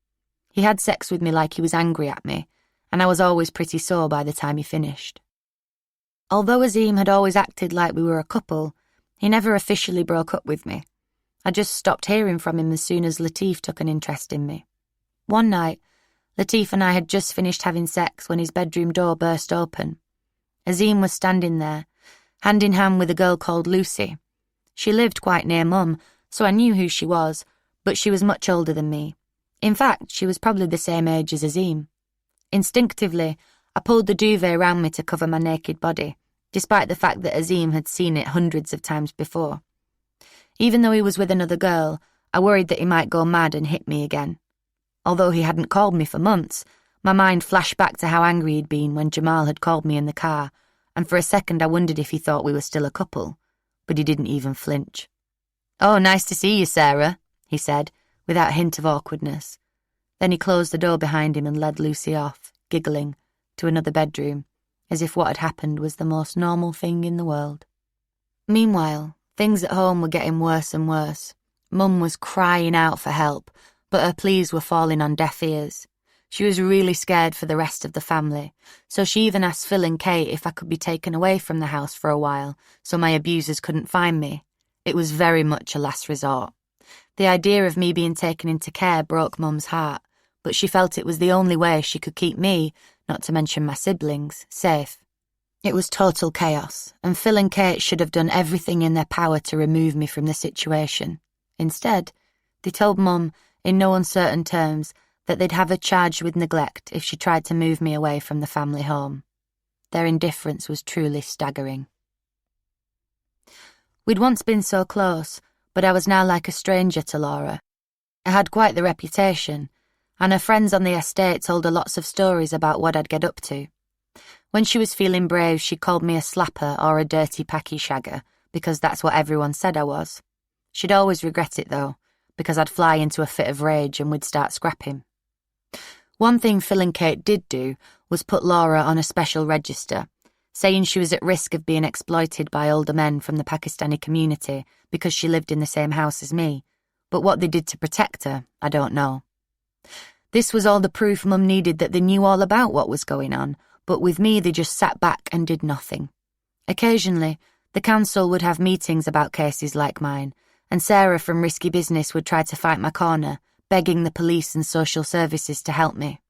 He had sex with me like he was angry at me, and I was always pretty sore by the time he finished. Although Azim had always acted like we were a couple, he never officially broke up with me. I just stopped hearing from him as soon as Latif took an interest in me. One night, Latif and I had just finished having sex when his bedroom door burst open. Azim was standing there, hand in hand with a girl called Lucy. She lived quite near Mum, so I knew who she was, but she was much older than me. In fact, she was probably the same age as Azim. Instinctively, I pulled the duvet around me to cover my naked body, despite the fact that Azim had seen it hundreds of times before. Even though he was with another girl, I worried that he might go mad and hit me again. Although he hadn't called me for months, my mind flashed back to how angry he'd been when Jamal had called me in the car, and for a second I wondered if he thought we were still a couple, but he didn't even flinch. "Oh, nice to see you, Sarah," he said, without a hint of awkwardness. Then he closed the door behind him and led Lucy off, giggling, to another bedroom, as if what had happened was the most normal thing in the world. Meanwhile, things at home were getting worse and worse. Mum was crying out for help, but her pleas were falling on deaf ears. She was really scared for the rest of the family, so she even asked Phil and Kate if I could be taken away from the house for a while so my abusers couldn't find me. It was very much a last resort. The idea of me being taken into care broke Mum's heart, but she felt it was the only way she could keep me, not to mention my siblings, safe. It was total chaos, and Phil and Kate should have done everything in their power to remove me from the situation. Instead, they told Mum, in no uncertain terms, that they'd have her charged with neglect if she tried to move me away from the family home. Their indifference was truly staggering. We'd once been so close, but I was now like a stranger to Laura. I had quite the reputation, and her friends on the estate told her lots of stories about what I'd get up to. When she was feeling brave, she called me a slapper or a dirty packy shagger, because that's what everyone said I was. She'd always regret it, though, because I'd fly into a fit of rage and we'd start scrapping. One thing Phil and Kate did do was put Laura on a special register, saying she was at risk of being exploited by older men from the Pakistani community because she lived in the same house as me, but what they did to protect her, I don't know. This was all the proof Mum needed that they knew all about what was going on, but with me they just sat back and did nothing. Occasionally, the council would have meetings about cases like mine, and Sarah from Risky Business would try to fight my corner, begging the police and social services to help me.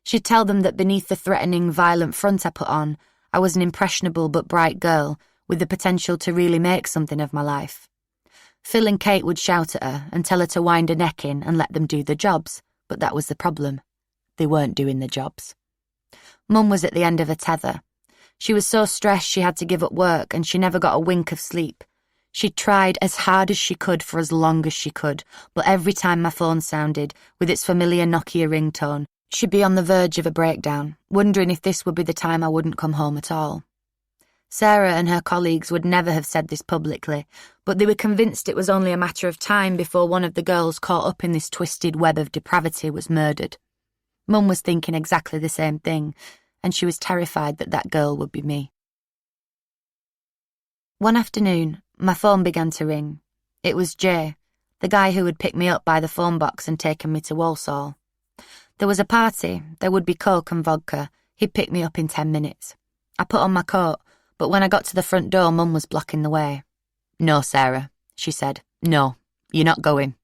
She'd tell them that beneath the threatening, violent front I put on, I was an impressionable but bright girl with the potential to really make something of my life. Phil and Kate would shout at her and tell her to wind her neck in and let them do the jobs, but that was the problem. They weren't doing the jobs. Mum was at the end of her tether. She was so stressed she had to give up work and she never got a wink of sleep. She tried as hard as she could for as long as she could, but every time my phone sounded, with its familiar Nokia ringtone, she'd be on the verge of a breakdown, wondering if this would be the time I wouldn't come home at all. Sarah and her colleagues would never have said this publicly, but they were convinced it was only a matter of time before one of the girls caught up in this twisted web of depravity was murdered. Mum was thinking exactly the same thing, and she was terrified that that girl would be me. One afternoon, my phone began to ring. It was Jay, the guy who had picked me up by the phone box and taken me to Walsall. There was a party, there would be coke and vodka. He'd pick me up in 10 minutes. I put on my coat, but when I got to the front door, Mum was blocking the way. "No, Sarah," she said. "No, you're not going."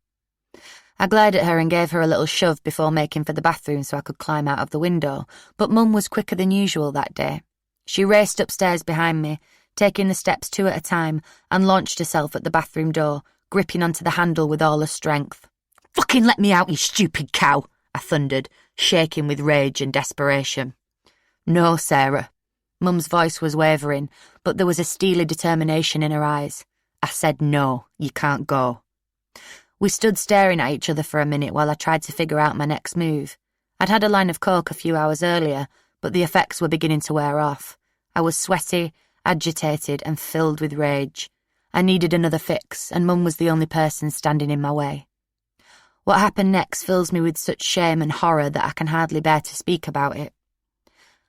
I glared at her and gave her a little shove before making for the bathroom so I could climb out of the window, but Mum was quicker than usual that day. She raced upstairs behind me, taking the steps 2 at a time, and launched herself at the bathroom door, gripping onto the handle with all her strength. "Fucking let me out, you stupid cow," I thundered, shaking with rage and desperation. "No, Sarah." Mum's voice was wavering, but there was a steely determination in her eyes. "I said no, you can't go." We stood staring at each other for a minute while I tried to figure out my next move. I'd had a line of coke a few hours earlier, but the effects were beginning to wear off. I was sweaty, agitated, and filled with rage. I needed another fix, and Mum was the only person standing in my way. What happened next fills me with such shame and horror that I can hardly bear to speak about it.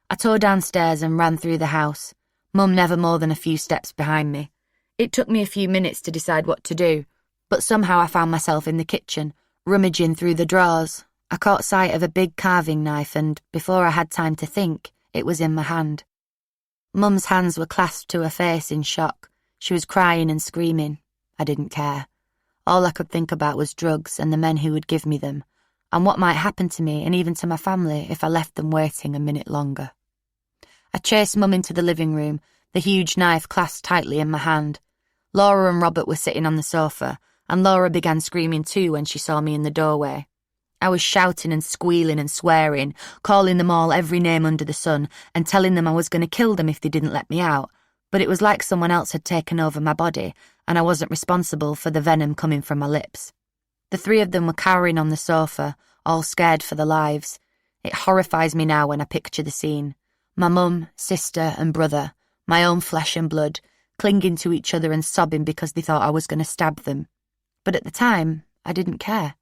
I tore downstairs and ran through the house, Mum never more than a few steps behind me. It took me a few minutes to decide what to do, but somehow I found myself in the kitchen, rummaging through the drawers. I caught sight of a big carving knife and, before I had time to think, it was in my hand. Mum's hands were clasped to her face in shock. She was crying and screaming. I didn't care. All I could think about was drugs and the men who would give me them, and what might happen to me and even to my family if I left them waiting a minute longer. I chased Mum into the living room, the huge knife clasped tightly in my hand. Laura and Robert were sitting on the sofa, and Laura began screaming too when she saw me in the doorway. I was shouting and squealing and swearing, calling them all every name under the sun and telling them I was going to kill them if they didn't let me out, but it was like someone else had taken over my body and I wasn't responsible for the venom coming from my lips. The three of them were cowering on the sofa, all scared for their lives. It horrifies me now when I picture the scene. My mum, sister and brother, my own flesh and blood, clinging to each other and sobbing because they thought I was going to stab them. But at the time, I didn't care.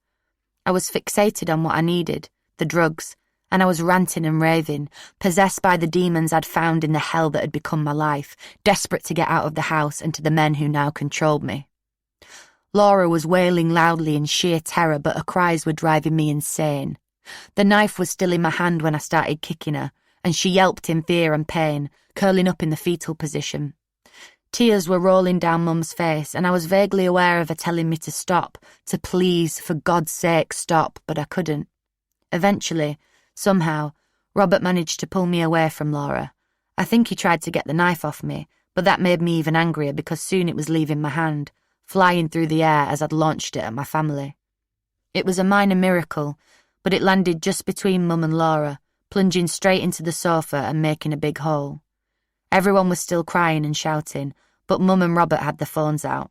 I was fixated on what I needed, the drugs, and I was ranting and raving, possessed by the demons I'd found in the hell that had become my life, desperate to get out of the house and to the men who now controlled me. Laura was wailing loudly in sheer terror, but her cries were driving me insane. The knife was still in my hand when I started kicking her, and she yelped in fear and pain, curling up in the fetal position. Tears were rolling down Mum's face, and I was vaguely aware of her telling me to stop, to please, for God's sake, stop, but I couldn't. Eventually, somehow, Robert managed to pull me away from Laura. I think he tried to get the knife off me, but that made me even angrier because soon it was leaving my hand, flying through the air as I'd launched it at my family. It was a minor miracle, but it landed just between Mum and Laura, plunging straight into the sofa and making a big hole. Everyone was still crying and shouting, but Mum and Robert had their phones out.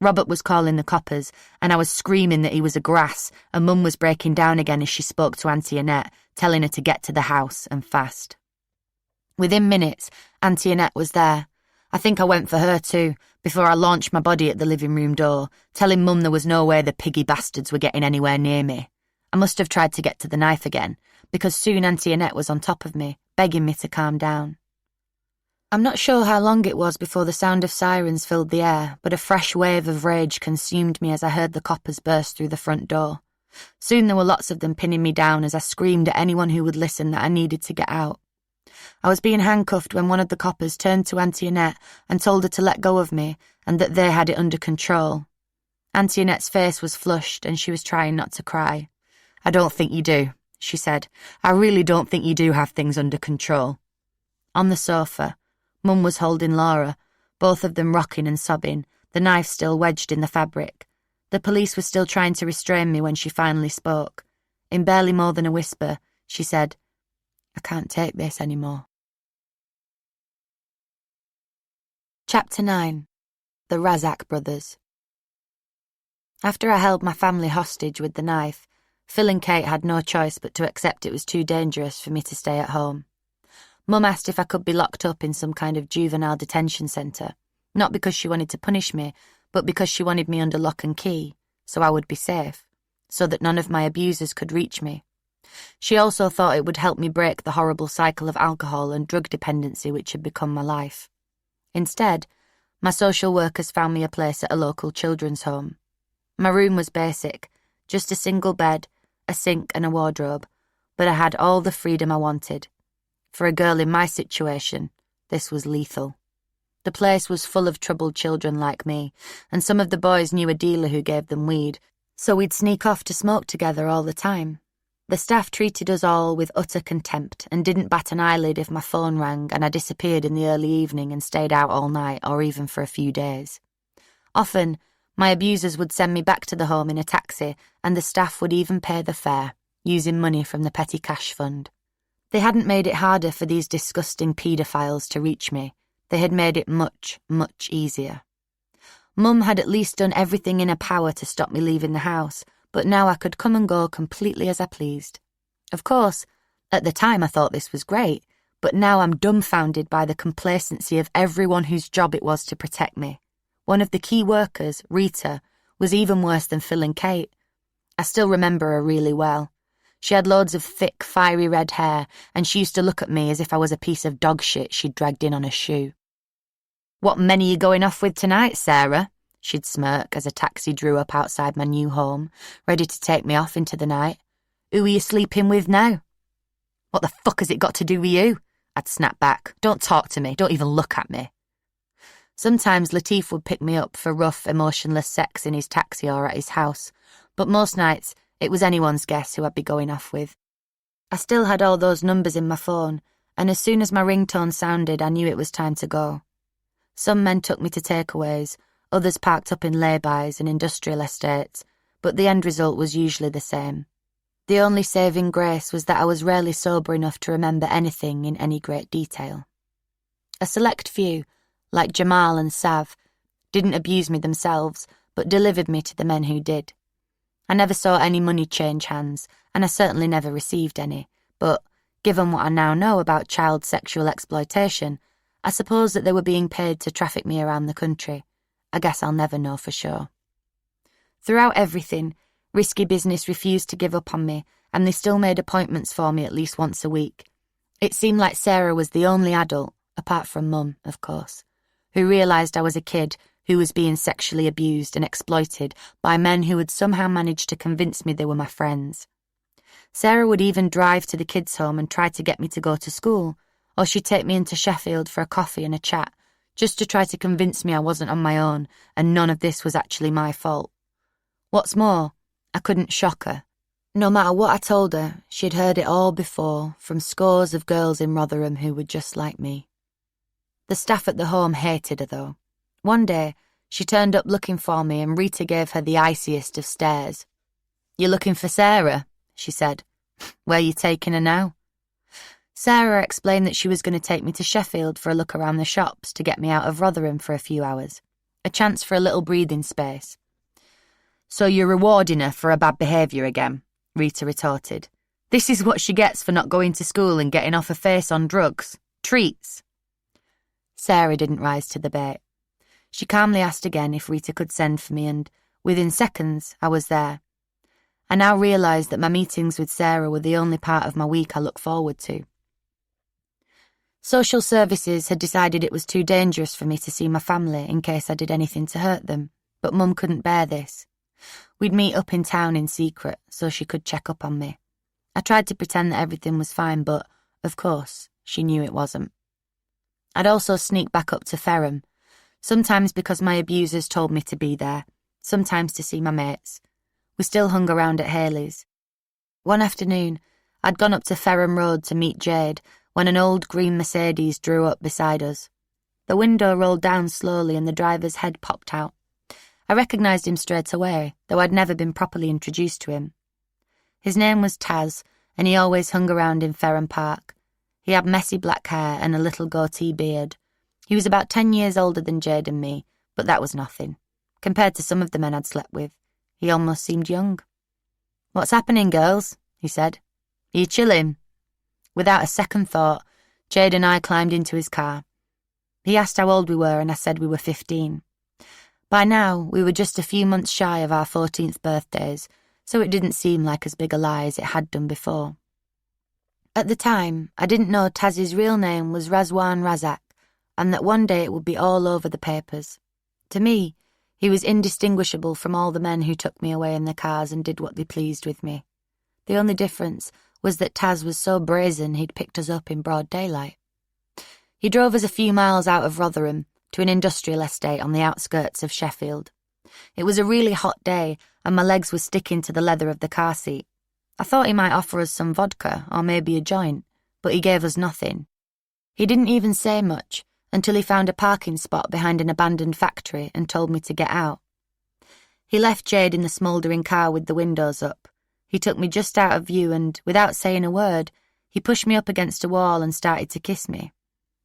Robert was calling the coppers, and I was screaming that he was a grass, and Mum was breaking down again as she spoke to Auntie Annette, telling her to get to the house, and fast. Within minutes, Auntie Annette was there. I think I went for her too, before I launched my body at the living room door, telling Mum there was no way the piggy bastards were getting anywhere near me. I must have tried to get to the knife again, because soon Auntie Annette was on top of me, begging me to calm down. I'm not sure how long it was before the sound of sirens filled the air, but a fresh wave of rage consumed me as I heard the coppers burst through the front door. Soon there were lots of them pinning me down as I screamed at anyone who would listen that I needed to get out. I was being handcuffed when one of the coppers turned to Auntie Annette and told her to let go of me and that they had it under control. Auntie Annette's face was flushed and she was trying not to cry. "I don't think you do," she said. "I really don't think you do have things under control." On the sofa, Mum was holding Laura, both of them rocking and sobbing, the knife still wedged in the fabric. The police were still trying to restrain me when she finally spoke. In barely more than a whisper, she said, "I can't take this anymore." Chapter 9. The Razak Brothers. After I held my family hostage with the knife, Phil and Kate had no choice but to accept it was too dangerous for me to stay at home. Mum asked if I could be locked up in some kind of juvenile detention centre, not because she wanted to punish me, but because she wanted me under lock and key, so I would be safe, so that none of my abusers could reach me. She also thought it would help me break the horrible cycle of alcohol and drug dependency which had become my life. Instead, my social workers found me a place at a local children's home. My room was basic, just a single bed, a sink and a wardrobe, but I had all the freedom I wanted. For a girl in my situation, this was lethal. The place was full of troubled children like me, and some of the boys knew a dealer who gave them weed, so we'd sneak off to smoke together all the time. The staff treated us all with utter contempt and didn't bat an eyelid if my phone rang and I disappeared in the early evening and stayed out all night or even for a few days. Often, my abusers would send me back to the home in a taxi, and the staff would even pay the fare, using money from the petty cash fund. They hadn't made it harder for these disgusting paedophiles to reach me. They had made it much, much easier. Mum had at least done everything in her power to stop me leaving the house, but now I could come and go completely as I pleased. Of course, at the time I thought this was great, but now I'm dumbfounded by the complacency of everyone whose job it was to protect me. One of the key workers, Rita, was even worse than Phil and Kate. I still remember her really well. She had loads of thick, fiery red hair, and she used to look at me as if I was a piece of dog shit she'd dragged in on a shoe. "What men are you going off with tonight, Sarah?" she'd smirk as a taxi drew up outside my new home, ready to take me off into the night. "Who are you sleeping with now?" "What the fuck has it got to do with you?" I'd snap back. "Don't talk to me, don't even look at me." Sometimes Latif would pick me up for rough, emotionless sex in his taxi or at his house, but most nights it was anyone's guess who I'd be going off with. I still had all those numbers in my phone, and as soon as my ringtone sounded, I knew it was time to go. Some men took me to takeaways, others parked up in lay-bys and industrial estates, but the end result was usually the same. The only saving grace was that I was rarely sober enough to remember anything in any great detail. A select few, like Jamal and Sav, didn't abuse me themselves, but delivered me to the men who did. I never saw any money change hands, and I certainly never received any, but, given what I now know about child sexual exploitation, I suppose that they were being paid to traffic me around the country. I guess I'll never know for sure. Throughout everything, risky business refused to give up on me, and they still made appointments for me at least once a week. It seemed like Sarah was the only adult, apart from Mum, of course, who realised I was a kid who was being sexually abused and exploited by men who had somehow managed to convince me they were my friends. Sarah would even drive to the kids' home and try to get me to go to school, or she'd take me into Sheffield for a coffee and a chat, just to try to convince me I wasn't on my own and none of this was actually my fault. What's more, I couldn't shock her. No matter what I told her, she'd heard it all before from scores of girls in Rotherham who were just like me. The staff at the home hated her, though. One day, she turned up looking for me and Rita gave her the iciest of stares. "You looking for Sarah?" she said. "Where you taking her now?" Sarah explained that she was going to take me to Sheffield for a look around the shops to get me out of Rotherham for a few hours. A chance for a little breathing space. "So you're rewarding her for her bad behaviour again," Rita retorted. "This is what she gets for not going to school and getting off her face on drugs. Treats." Sarah didn't rise to the bait. She calmly asked again if Rita could send for me, and within seconds I was there. I now realised that my meetings with Sarah were the only part of my week I looked forward to. Social services had decided it was too dangerous for me to see my family in case I did anything to hurt them, but Mum couldn't bear this. We'd meet up in town in secret so she could check up on me. I tried to pretend that everything was fine, but, of course, she knew it wasn't. I'd also sneak back up to Ferrum, sometimes because my abusers told me to be there, sometimes to see my mates. We still hung around at Haley's. One afternoon, I'd gone up to Ferrum Road to meet Jade when an old green Mercedes drew up beside us. The window rolled down slowly and the driver's head popped out. I recognised him straight away, though I'd never been properly introduced to him. His name was Taz, and he always hung around in Ferrum Park. He had messy black hair and a little goatee beard. He was about 10 years older than Jade and me, but that was nothing. Compared to some of the men I'd slept with, he almost seemed young. "What's happening, girls?" he said. "Are you chilling?" Without a second thought, Jade and I climbed into his car. He asked how old we were, and I said we were 15. By now, we were just a few months shy of our 14th birthdays, so it didn't seem like as big a lie as it had done before. At the time, I didn't know Taz's real name was Razwan Razak, and that one day it would be all over the papers. To me, he was indistinguishable from all the men who took me away in their cars and did what they pleased with me. The only difference was that Taz was so brazen he'd picked us up in broad daylight. He drove us a few miles out of Rotherham to an industrial estate on the outskirts of Sheffield. It was a really hot day and my legs were sticking to the leather of the car seat. I thought he might offer us some vodka or maybe a joint, but he gave us nothing. He didn't even say much until he found a parking spot behind an abandoned factory and told me to get out. He left Jade in the smouldering car with the windows up. He took me just out of view and, without saying a word, he pushed me up against a wall and started to kiss me.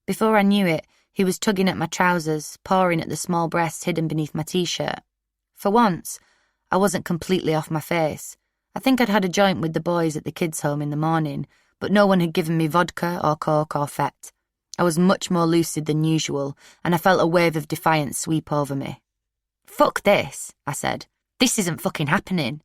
Before I knew it, He was tugging at my trousers, pawing at the small breasts hidden beneath my t-shirt. For once, I wasn't completely off my face. I think I'd had a joint with the boys at the kids' home in the morning, but no one had given me vodka or coke or fete. I was much more lucid than usual, and I felt a wave of defiance sweep over me. "Fuck this," I said. "This isn't fucking happening."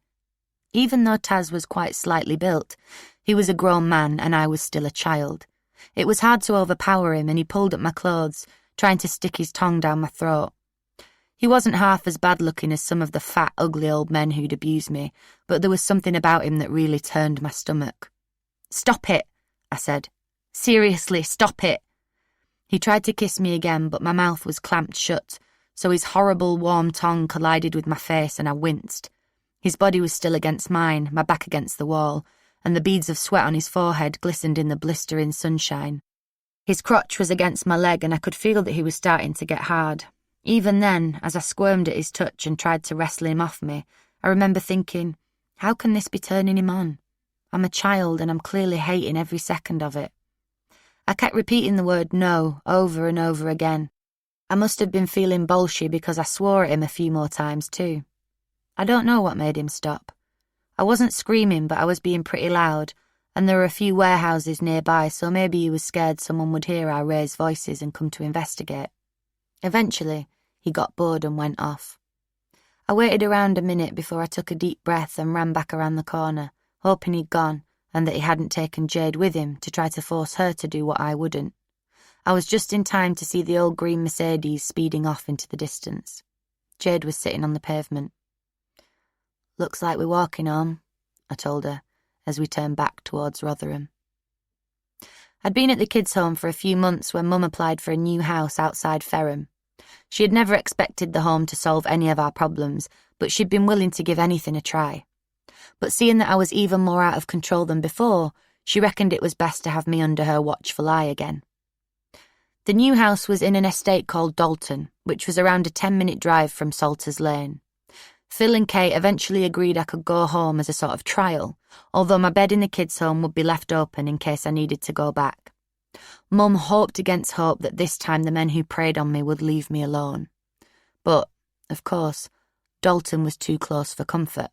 Even though Taz was quite slightly built, he was a grown man and I was still a child. It was hard to overpower him, and he pulled at my clothes, trying to stick his tongue down my throat. He wasn't half as bad-looking as some of the fat, ugly old men who'd abused me, but there was something about him that really turned my stomach. "Stop it," I said. "Seriously, stop it." He tried to kiss me again, but my mouth was clamped shut, so his horrible, warm tongue collided with my face and I winced. His body was still against mine, my back against the wall, and the beads of sweat on his forehead glistened in the blistering sunshine. His crotch was against my leg and I could feel that he was starting to get hard. Even then, as I squirmed at his touch and tried to wrestle him off me, I remember thinking, how can this be turning him on? I'm a child and I'm clearly hating every second of it. I kept repeating the word no over and over again. I must have been feeling bolshy because I swore at him a few more times too. I don't know what made him stop. I wasn't screaming, but I was being pretty loud, and there were a few warehouses nearby, so maybe he was scared someone would hear our raised voices and come to investigate. Eventually, he got bored and went off. I waited around a minute before I took a deep breath and ran back around the corner, hoping he'd gone and that he hadn't taken Jade with him to try to force her to do what I wouldn't. I was just in time to see the old green Mercedes speeding off into the distance. Jade was sitting on the pavement. "Looks like we're walking home," I told her, as we turned back towards Rotherham. I'd been at the kids' home for a few months when Mum applied for a new house outside Ferrum. She had never expected the home to solve any of our problems, but she'd been willing to give anything a try. But seeing that I was even more out of control than before, she reckoned it was best to have me under her watchful eye again. The new house was in an estate called Dalton, which was around a 10-minute drive from Salters Lane. Phil and Kate eventually agreed I could go home as a sort of trial, although my bed in the kids' home would be left open in case I needed to go back. Mum hoped against hope that this time the men who preyed on me would leave me alone. But, of course, Dalton was too close for comfort.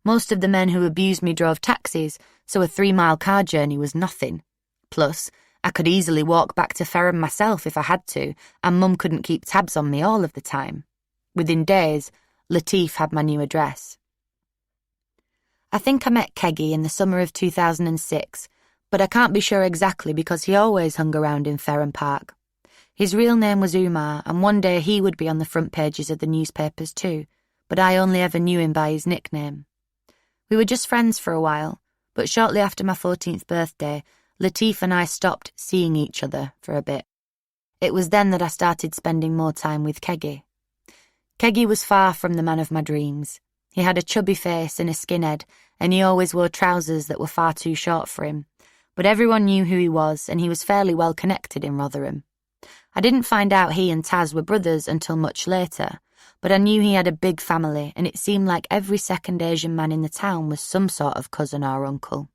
Most of the men who abused me drove taxis, so a 3-mile car journey was nothing. Plus, I could easily walk back to Ferrum myself if I had to, and Mum couldn't keep tabs on me all of the time. Within days, Latif had my new address. I think I met Keggy in the summer of 2006, but I can't be sure exactly because he always hung around in Ferrum Park. His real name was Umar, and one day he would be on the front pages of the newspapers too, but I only ever knew him by his nickname. We were just friends for a while, but shortly after my 14th birthday, Latif and I stopped seeing each other for a bit. It was then that I started spending more time with Keggy. Keggy was far from the man of my dreams. He had a chubby face and a skinhead, and he always wore trousers that were far too short for him. But everyone knew who he was, and he was fairly well connected in Rotherham. I didn't find out he and Taz were brothers until much later, but I knew he had a big family, and it seemed like every second Asian man in the town was some sort of cousin or uncle.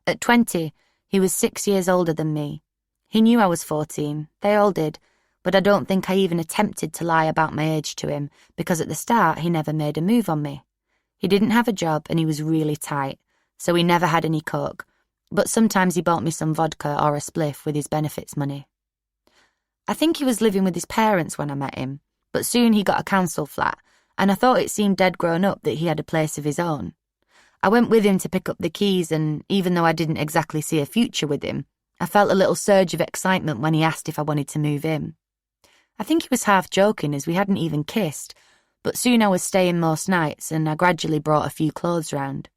At 20, he was 6 years older than me. He knew I was 14, they all did, but I don't think I even attempted to lie about my age to him, because at the start he never made a move on me. He didn't have a job and he was really tight, so he never had any coke, but sometimes he bought me some vodka or a spliff with his benefits money. I think he was living with his parents when I met him, but soon he got a council flat, and I thought it seemed dead grown up that he had a place of his own. I went with him to pick up the keys, and even though I didn't exactly see a future with him, I felt a little surge of excitement when he asked if I wanted to move in. I think he was half joking as we hadn't even kissed, but soon I was staying most nights and I gradually brought a few clothes round.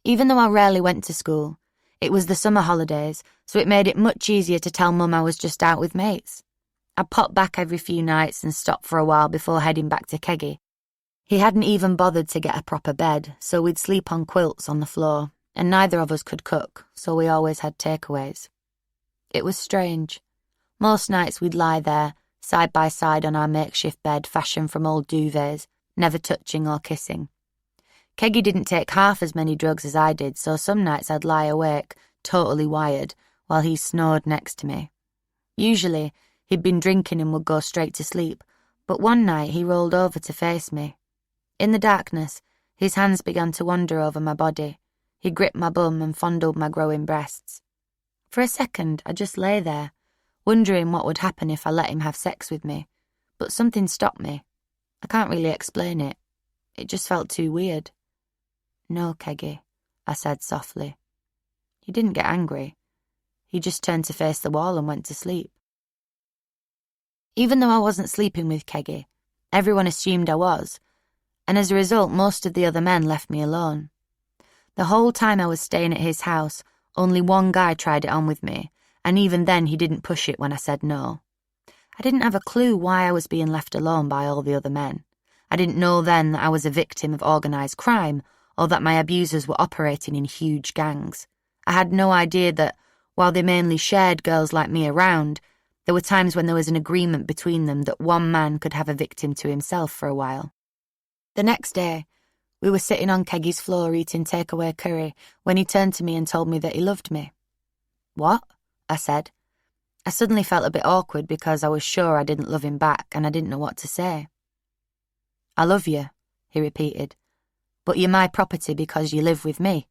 Even though I rarely went to school, it was the summer holidays, so it made it much easier to tell Mum I was just out with mates. I popped back every few nights and stopped for a while before heading back to Keggy. He hadn't even bothered to get a proper bed, so we'd sleep on quilts on the floor, and neither of us could cook, so we always had takeaways. It was strange. Most nights we'd lie there, side by side on our makeshift bed fashioned from old duvets, never touching or kissing. Keggy didn't take half as many drugs as I did, so some nights I'd lie awake, totally wired, while he snored next to me. Usually, he'd been drinking and would go straight to sleep, but one night he rolled over to face me. In the darkness, his hands began to wander over my body. He gripped my bum and fondled my growing breasts. For a second, I just lay there, wondering what would happen if I let him have sex with me, but something stopped me. I can't really explain it. It just felt too weird. "No, Keggy," I said softly. He didn't get angry. He just turned to face the wall and went to sleep. Even though I wasn't sleeping with Keggy, everyone assumed I was, and as a result, most of the other men left me alone. The whole time I was staying at his house, only one guy tried it on with me, and even then he didn't push it when I said no. I didn't have a clue why I was being left alone by all the other men. I didn't know then that I was a victim of organised crime, or that my abusers were operating in huge gangs. I had no idea that, while they mainly shared girls like me around, there were times when there was an agreement between them that one man could have a victim to himself for a while. The next day, we were sitting on Keggy's floor eating takeaway curry when he turned to me and told me that he loved me. "What?" I said. I suddenly felt a bit awkward because I was sure I didn't love him back and I didn't know what to say. "I love you," he repeated, "but you're my property because you live with me."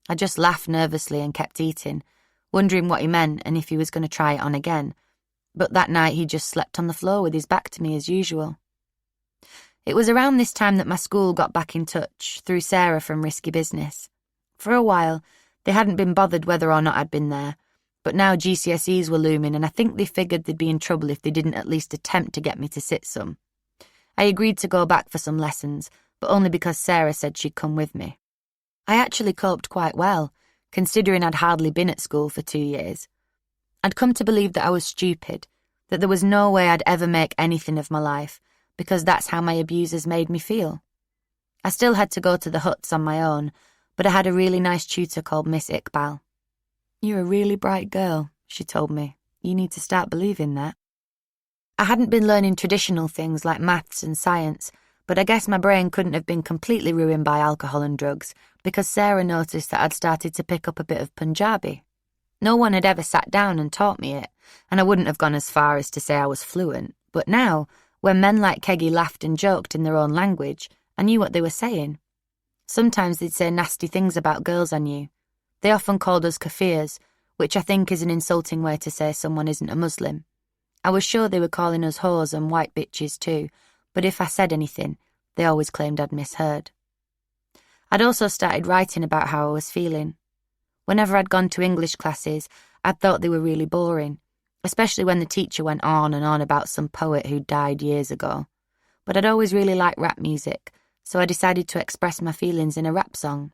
I just laughed nervously and kept eating, wondering what he meant and if he was going to try it on again, but that night he just slept on the floor with his back to me as usual. It was around this time that my school got back in touch, through Sarah from Risky Business. For a while, they hadn't been bothered whether or not I'd been there, but now GCSEs were looming and I think they figured they'd be in trouble if they didn't at least attempt to get me to sit some. I agreed to go back for some lessons, but only because Sarah said she'd come with me. I actually coped quite well, considering I'd hardly been at school for 2 years. I'd come to believe that I was stupid, that there was no way I'd ever make anything of my life, because that's how my abusers made me feel. I still had to go to the huts on my own, but I had a really nice tutor called Miss Iqbal. "You're a really bright girl," she told me. "You need to start believing that." I hadn't been learning traditional things like maths and science, but I guess my brain couldn't have been completely ruined by alcohol and drugs, because Sarah noticed that I'd started to pick up a bit of Punjabi. No one had ever sat down and taught me it, and I wouldn't have gone as far as to say I was fluent, but now, when men like Keggy laughed and joked in their own language, I knew what they were saying. Sometimes they'd say nasty things about girls I knew. They often called us kafirs, which I think is an insulting way to say someone isn't a Muslim. I was sure they were calling us whores and white bitches too, but if I said anything, they always claimed I'd misheard. I'd also started writing about how I was feeling. Whenever I'd gone to English classes, I'd thought they were really boring, especially when the teacher went on and on about some poet who died years ago. But I'd always really liked rap music, so I decided to express my feelings in a rap song.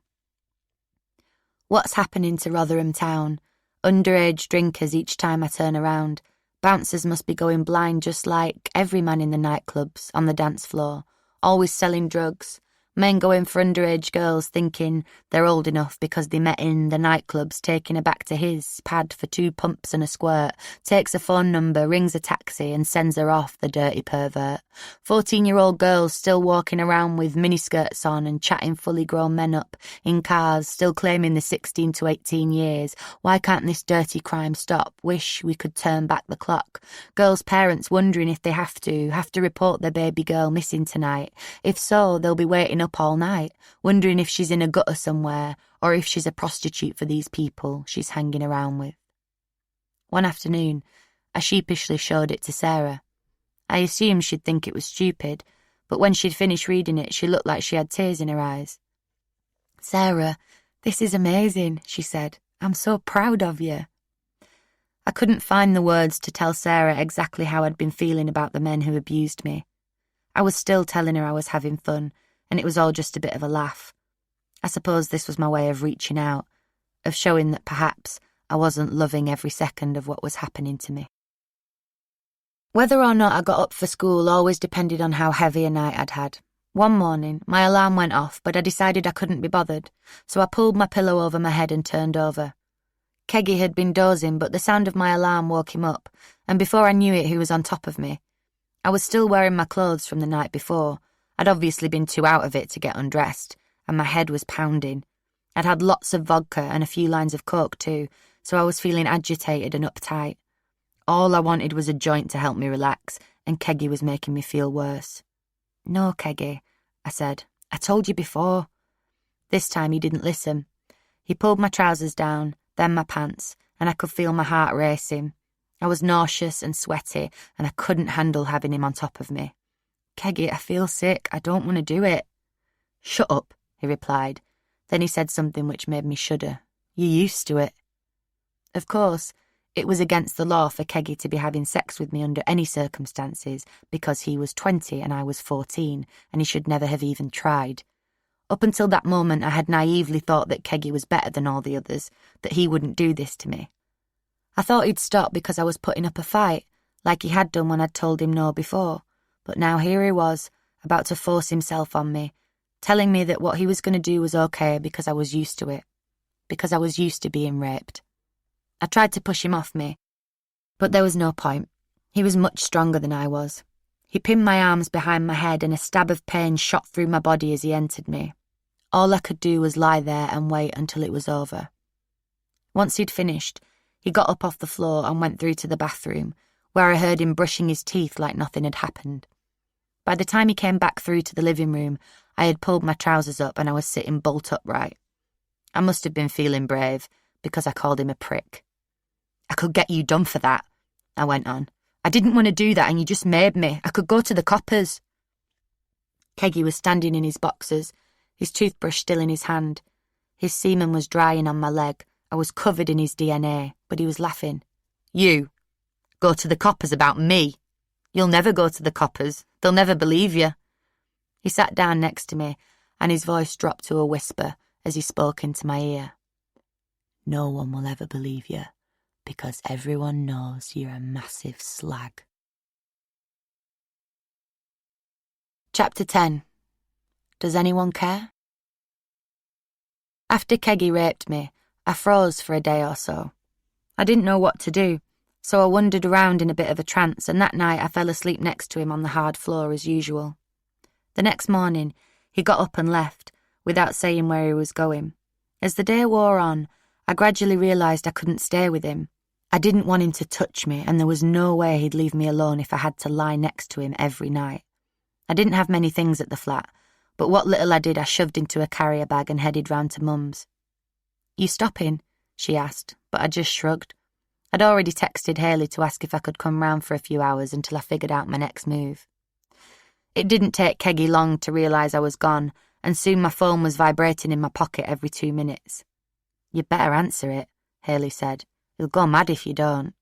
What's happening to Rotherham town? Underage drinkers each time I turn around. Bouncers must be going blind just like every man in the nightclubs, on the dance floor, always selling drugs. Men going for underage girls thinking they're old enough because they met in the nightclubs, taking her back to his pad for 2 pumps and a squirt, takes a phone number, rings a taxi and sends her off, the dirty pervert. 14-year-old girls still walking around with miniskirts on and chatting fully grown men up in cars, still claiming the 16 to 18 years. Why can't this dirty crime stop? Wish we could turn back the clock. Girls' parents wondering if they have to report their baby girl missing tonight. If so, they'll be waiting up all night, wondering if she's in a gutter somewhere or if she's a prostitute for these people she's hanging around with. One afternoon, I sheepishly showed it to Sarah. I assumed she'd think it was stupid, but when she'd finished reading it, she looked like she had tears in her eyes. "Sarah, this is amazing," she said. "I'm so proud of you." I couldn't find the words to tell Sarah exactly how I'd been feeling about the men who abused me. I was still telling her I was having fun, and it was all just a bit of a laugh. I suppose this was my way of reaching out, of showing that perhaps I wasn't loving every second of what was happening to me. Whether or not I got up for school always depended on how heavy a night I'd had. One morning, my alarm went off, but I decided I couldn't be bothered, so I pulled my pillow over my head and turned over. Keggy had been dozing, but the sound of my alarm woke him up, and before I knew it, he was on top of me. I was still wearing my clothes from the night before. I'd obviously been too out of it to get undressed, and my head was pounding. I'd had lots of vodka and a few lines of coke too, so I was feeling agitated and uptight. All I wanted was a joint to help me relax, and Keggy was making me feel worse. "No, Keggy," I said. "I told you before." This time he didn't listen. He pulled my trousers down, then my pants, and I could feel my heart racing. I was nauseous and sweaty, and I couldn't handle having him on top of me. "Keggy, I feel sick. I don't want to do it." "Shut up," he replied. Then he said something which made me shudder. "You're used to it." Of course, it was against the law for Keggy to be having sex with me under any circumstances because he was 20 and I was 14, and he should never have even tried. Up until that moment, I had naively thought that Keggy was better than all the others, that he wouldn't do this to me. I thought he'd stop because I was putting up a fight, like he had done when I'd told him no before. But now here he was, about to force himself on me, telling me that what he was going to do was okay because I was used to it, because I was used to being raped. I tried to push him off me, but there was no point. He was much stronger than I was. He pinned my arms behind my head and a stab of pain shot through my body as he entered me. All I could do was lie there and wait until it was over. Once he'd finished, he got up off the floor and went through to the bathroom, where I heard him brushing his teeth like nothing had happened. By the time he came back through to the living room, I had pulled my trousers up and I was sitting bolt upright. I must have been feeling brave, because I called him a prick. "I could get you done for that," I went on. "I didn't want to do that and you just made me. I could go to the coppers." Keggy was standing in his boxers, his toothbrush still in his hand. His semen was drying on my leg. I was covered in his DNA, but he was laughing. "You go to the coppers about me? You'll never go to the coppers. They'll never believe you." He sat down next to me, and his voice dropped to a whisper as he spoke into my ear. "No one will ever believe you, because everyone knows you're a massive slag." Chapter 10. Does anyone care? After Keggy raped me, I froze for a day or so. I didn't know what to do, so I wandered around in a bit of a trance, and that night I fell asleep next to him on the hard floor as usual. The next morning, he got up and left, without saying where he was going. As the day wore on, I gradually realised I couldn't stay with him. I didn't want him to touch me, and there was no way he'd leave me alone if I had to lie next to him every night. I didn't have many things at the flat, but what little I did I shoved into a carrier bag and headed round to Mum's. "You stopping?" she asked, but I just shrugged. I'd already texted Hayley to ask if I could come round for a few hours until I figured out my next move. It didn't take Keggy long to realise I was gone, and soon my phone was vibrating in my pocket every 2 minutes. "You'd better answer it," Hayley said. "You'll go mad if you don't."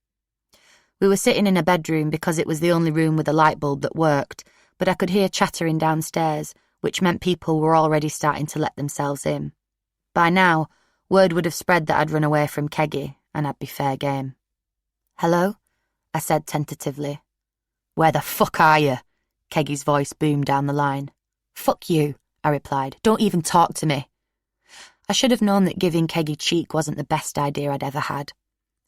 We were sitting in a bedroom because it was the only room with a light bulb that worked, but I could hear chattering downstairs, which meant people were already starting to let themselves in. By now, word would have spread that I'd run away from Keggy, and I'd be fair game. "Hello?" I said tentatively. "Where the fuck are you?" Keggy's voice boomed down the line. "Fuck you," I replied. "Don't even talk to me." I should have known that giving Keggy cheek wasn't the best idea I'd ever had.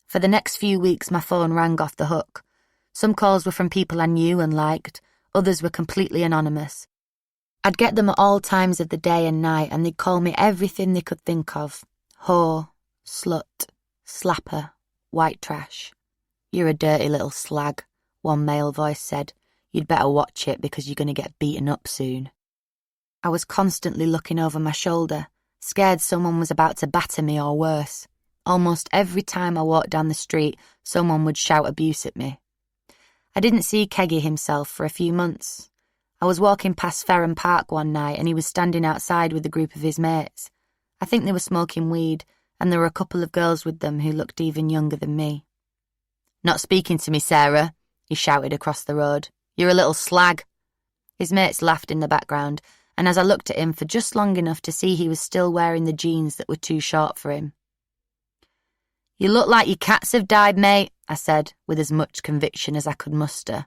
For the next few weeks, my phone rang off the hook. Some calls were from people I knew and liked, others were completely anonymous. I'd get them at all times of the day and night, and they'd call me everything they could think of. Whore, slut, slapper, white trash. "You're a dirty little slag," one male voice said. "You'd better watch it because you're going to get beaten up soon." I was constantly looking over my shoulder, scared someone was about to batter me or worse. Almost every time I walked down the street, someone would shout abuse at me. I didn't see Keggy himself for a few months. I was walking past Ferrum Park one night and he was standing outside with a group of his mates. I think they were smoking weed, and there were a couple of girls with them who looked even younger than me. "Not speaking to me, Sarah," he shouted across the road. "You're a little slag." His mates laughed in the background, and as I looked at him for just long enough to see he was still wearing the jeans that were too short for him. "You look like your cats have died, mate," I said, with as much conviction as I could muster.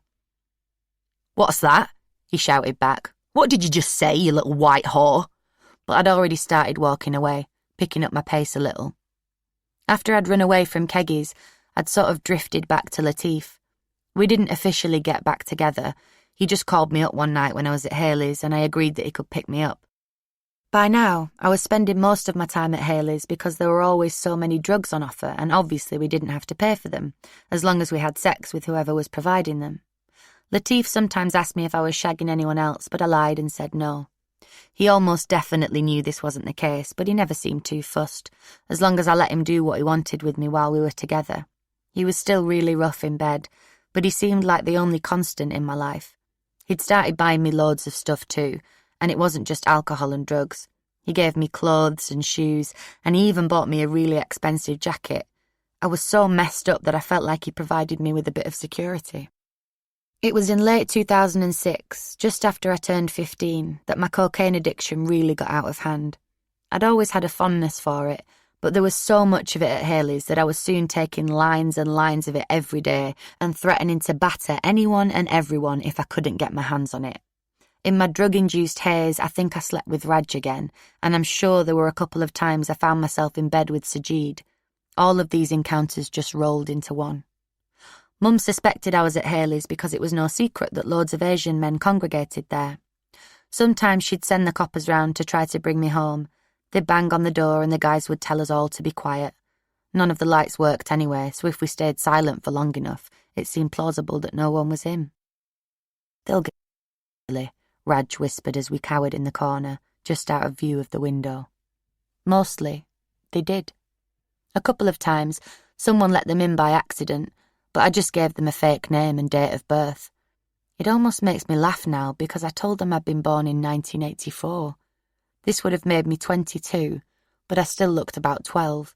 "What's that?" he shouted back. "What did you just say, you little white whore?" But I'd already started walking away, picking up my pace a little. After I'd run away from Keggy's, I'd sort of drifted back to Latif. We didn't officially get back together. He just called me up one night when I was at Hayley's, and I agreed that he could pick me up. By now, I was spending most of my time at Haley's because there were always so many drugs on offer, and obviously we didn't have to pay for them, as long as we had sex with whoever was providing them. Latif sometimes asked me if I was shagging anyone else, but I lied and said no. He almost definitely knew this wasn't the case, but he never seemed too fussed, as long as I let him do what he wanted with me while we were together. He was still really rough in bed, but he seemed like the only constant in my life. He'd started buying me loads of stuff too, and it wasn't just alcohol and drugs. He gave me clothes and shoes, and he even bought me a really expensive jacket. I was so messed up that I felt like he provided me with a bit of security. It was in late 2006, just after I turned 15, that my cocaine addiction really got out of hand. I'd always had a fondness for it, but there was so much of it at Haley's that I was soon taking lines and lines of it every day and threatening to batter anyone and everyone if I couldn't get my hands on it. In my drug-induced haze, I think I slept with Raj again, and I'm sure there were a couple of times I found myself in bed with Sajid. All of these encounters just rolled into one. Mum suspected I was at Haley's because it was no secret that loads of Asian men congregated there. Sometimes she'd send the coppers round to try to bring me home. They'd bang on the door and the guys would tell us all to be quiet. None of the lights worked anyway, so if we stayed silent for long enough, it seemed plausible that no one was in. "They'll get Haley," Raj whispered as we cowered in the corner, just out of view of the window. Mostly, they did. A couple of times, someone let them in by accident, but I just gave them a fake name and date of birth. It almost makes me laugh now because I told them I'd been born in 1984. This would have made me 22, but I still looked about 12.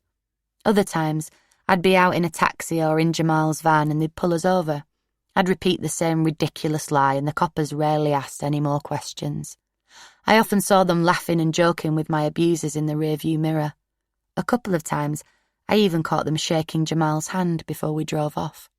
Other times, I'd be out in a taxi or in Jamal's van and they'd pull us over. I'd repeat the same ridiculous lie and the coppers rarely asked any more questions. I often saw them laughing and joking with my abusers in the rearview mirror. A couple of times, I even caught them shaking Jamal's hand before we drove off.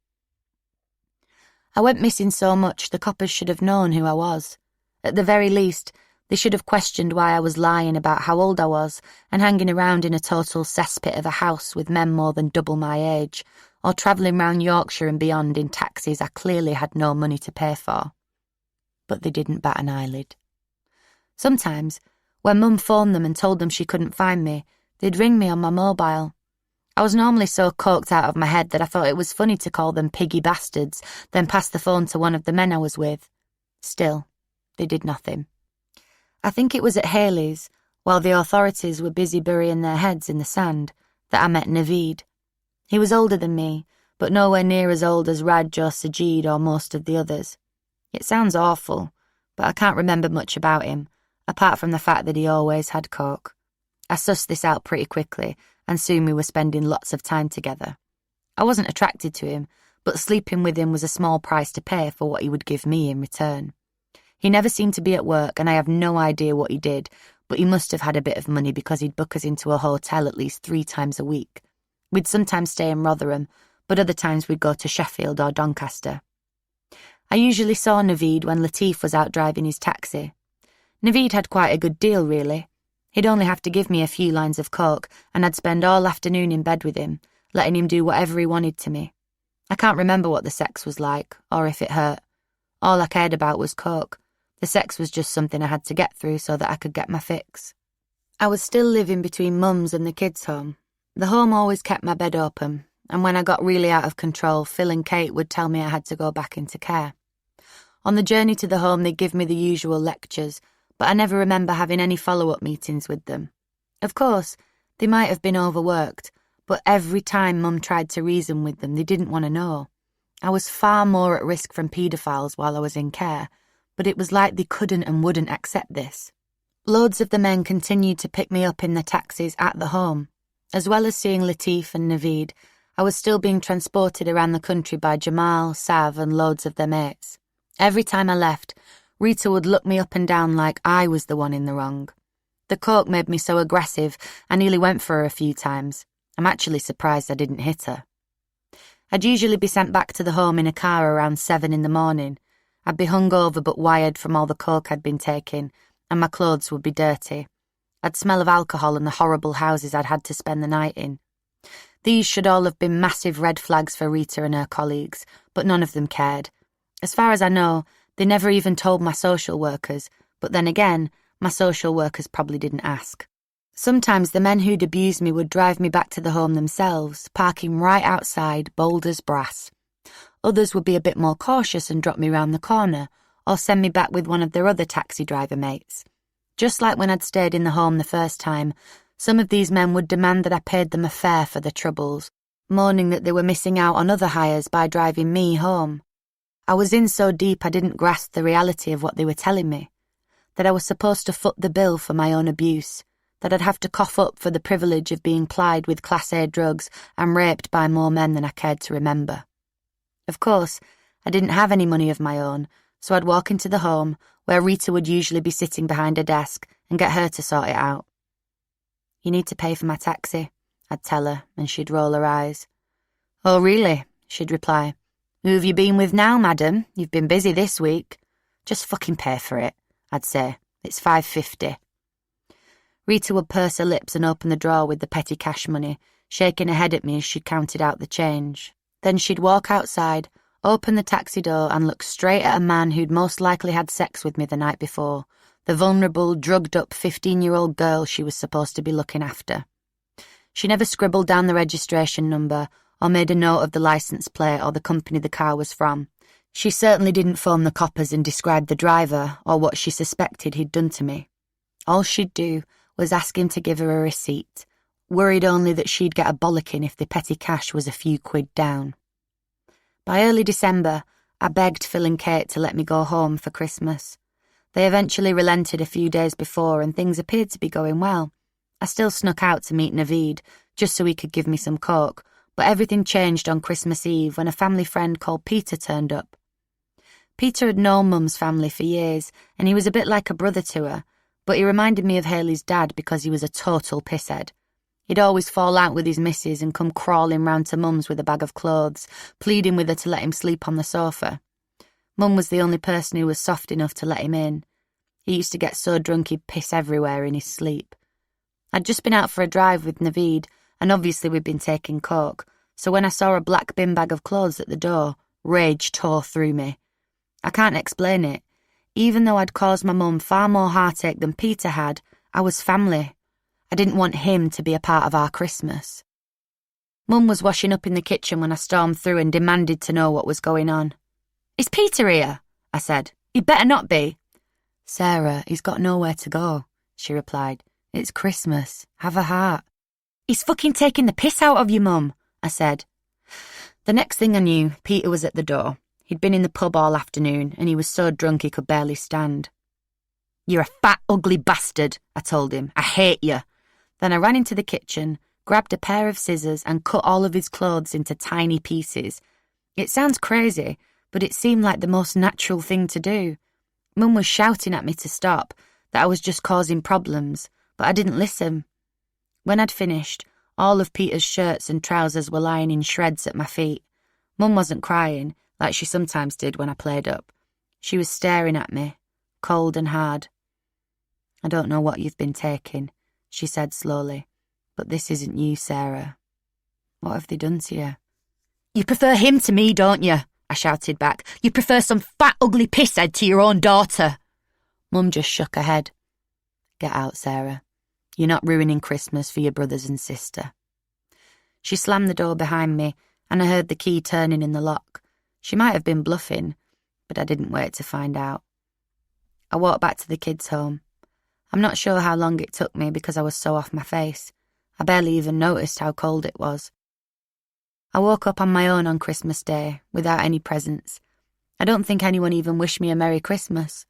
I went missing so much the coppers should have known who I was. At the very least, they should have questioned why I was lying about how old I was and hanging around in a total cesspit of a house with men more than double my age, or travelling round Yorkshire and beyond in taxis I clearly had no money to pay for. But they didn't bat an eyelid. Sometimes, when Mum phoned them and told them she couldn't find me, they'd ring me on my mobile. I was normally so coked out of my head that I thought it was funny to call them piggy bastards, then pass the phone to one of the men I was with. Still, they did nothing. I think it was at Haley's, while the authorities were busy burying their heads in the sand, that I met Naveed. He was older than me, but nowhere near as old as Raj or Sajid or most of the others. It sounds awful, but I can't remember much about him, apart from the fact that he always had coke. I sussed this out pretty quickly, and soon we were spending lots of time together. I wasn't attracted to him, but sleeping with him was a small price to pay for what he would give me in return. He never seemed to be at work, and I have no idea what he did, but he must have had a bit of money because he'd book us into a hotel at least 3 times a week. We'd sometimes stay in Rotherham, but other times we'd go to Sheffield or Doncaster. I usually saw Naveed when Latif was out driving his taxi. Naveed had quite a good deal, really. He'd only have to give me a few lines of coke, and I'd spend all afternoon in bed with him, letting him do whatever he wanted to me. I can't remember what the sex was like, or if it hurt. All I cared about was coke. The sex was just something I had to get through so that I could get my fix. I was still living between Mum's and the kids' home. The home always kept my bed open, and when I got really out of control, Phil and Kate would tell me I had to go back into care. On the journey to the home, they'd give me the usual lectures, but I never remember having any follow-up meetings with them. Of course, they might have been overworked, but every time Mum tried to reason with them, they didn't want to know. I was far more at risk from paedophiles while I was in care, but it was like they couldn't and wouldn't accept this. Loads of the men continued to pick me up in the taxis at the home. As well as seeing Latif and Naveed, I was still being transported around the country by Jamal, Sav and loads of their mates. Every time I left, Rita would look me up and down like I was the one in the wrong. The coke made me so aggressive, I nearly went for her a few times. I'm actually surprised I didn't hit her. I'd usually be sent back to the home in a car around 7 in the morning. I'd be hungover but wired from all the coke I'd been taking, and my clothes would be dirty. I'd smell of alcohol and the horrible houses I'd had to spend the night in. These should all have been massive red flags for Rita and her colleagues, but none of them cared. As far as I know, they never even told my social workers, but then again, My social workers probably didn't ask. Sometimes the men who'd abused me would drive me back to the home themselves, parking right outside, bold as brass. Others would be a bit more cautious and drop me round the corner, or send me back with one of their other taxi driver mates. Just like when I'd stayed in the home the first time, some of these men would demand that I paid them a fare for the troubles, moaning that they were missing out on other hires by driving me home. I was in so deep I didn't grasp the reality of what they were telling me, that I was supposed to foot the bill for my own abuse, that I'd have to cough up for the privilege of being plied with Class A drugs and raped by more men than I cared to remember. Of course, I didn't have any money of my own, so I'd walk into the home, where Rita would usually be sitting behind a desk, and get her to sort it out. "You need to pay for my taxi," I'd tell her, and she'd roll her eyes. "Oh, really?" she'd reply. "Who have you been with now, madam? You've been busy this week." "Just fucking pay for it," I'd say. "It's $5.50. Rita would purse her lips and open the drawer with the petty cash money, shaking her head at me as she counted out the change. Then she'd walk outside, open the taxi door and look straight at a man who'd most likely had sex with me the night before, the vulnerable, drugged-up 15-year-old girl she was supposed to be looking after. She never scribbled down the registration number or made a note of the license plate or the company the car was from. She certainly didn't phone the coppers and describe the driver or what she suspected he'd done to me. All she'd do was ask him to give her a receipt, worried only that she'd get a bollocking if the petty cash was a few quid down. By early December, I begged Phil and Kate to let me go home for Christmas. They eventually relented a few days before and things appeared to be going well. I still snuck out to meet Naveed, just so he could give me some coke, but everything changed on Christmas Eve when a family friend called Peter turned up. Peter had known Mum's family for years, and he was a bit like a brother to her, but he reminded me of Hayley's dad because he was a total pisshead. He'd always fall out with his missus and come crawling round to Mum's with a bag of clothes, pleading with her to let him sleep on the sofa. Mum was the only person who was soft enough to let him in. He used to get so drunk he'd piss everywhere in his sleep. I'd just been out for a drive with Naveed, and obviously we'd been taking coke, so when I saw a black bin bag of clothes at the door, rage tore through me. I can't explain it. Even though I'd caused my mum far more heartache than Peter had, I was family. I didn't want him to be a part of our Christmas. Mum was washing up in the kitchen when I stormed through and demanded to know what was going on. "Is Peter here?" I said. "He'd better not be." "Sarah, he's got nowhere to go," she replied. "It's Christmas. Have a heart." "He's fucking taking the piss out of you, Mum," I said. The next thing I knew, Peter was at the door. He'd been in the pub all afternoon, and he was so drunk he could barely stand. "You're a fat, ugly bastard," I told him. "I hate you." Then I ran into the kitchen, grabbed a pair of scissors and cut all of his clothes into tiny pieces. It sounds crazy, but it seemed like the most natural thing to do. Mum was shouting at me to stop, that I was just causing problems, but I didn't listen. When I'd finished, all of Peter's shirts and trousers were lying in shreds at my feet. Mum wasn't crying, like she sometimes did when I played up. She was staring at me, cold and hard. "I don't know what you've been taking," she said slowly, "but this isn't you, Sarah. What have they done to you?" "You prefer him to me, don't you?" I shouted back. "You prefer some fat, ugly pisshead to your own daughter." Mum just shook her head. "Get out, Sarah. You're not ruining Christmas for your brothers and sister." She slammed the door behind me, and I heard the key turning in the lock. She might have been bluffing, but I didn't wait to find out. I walked back to the kids' home. I'm not sure how long it took me because I was so off my face. I barely even noticed how cold it was. I woke up on my own on Christmas Day, without any presents. I don't think anyone even wished me a Merry Christmas.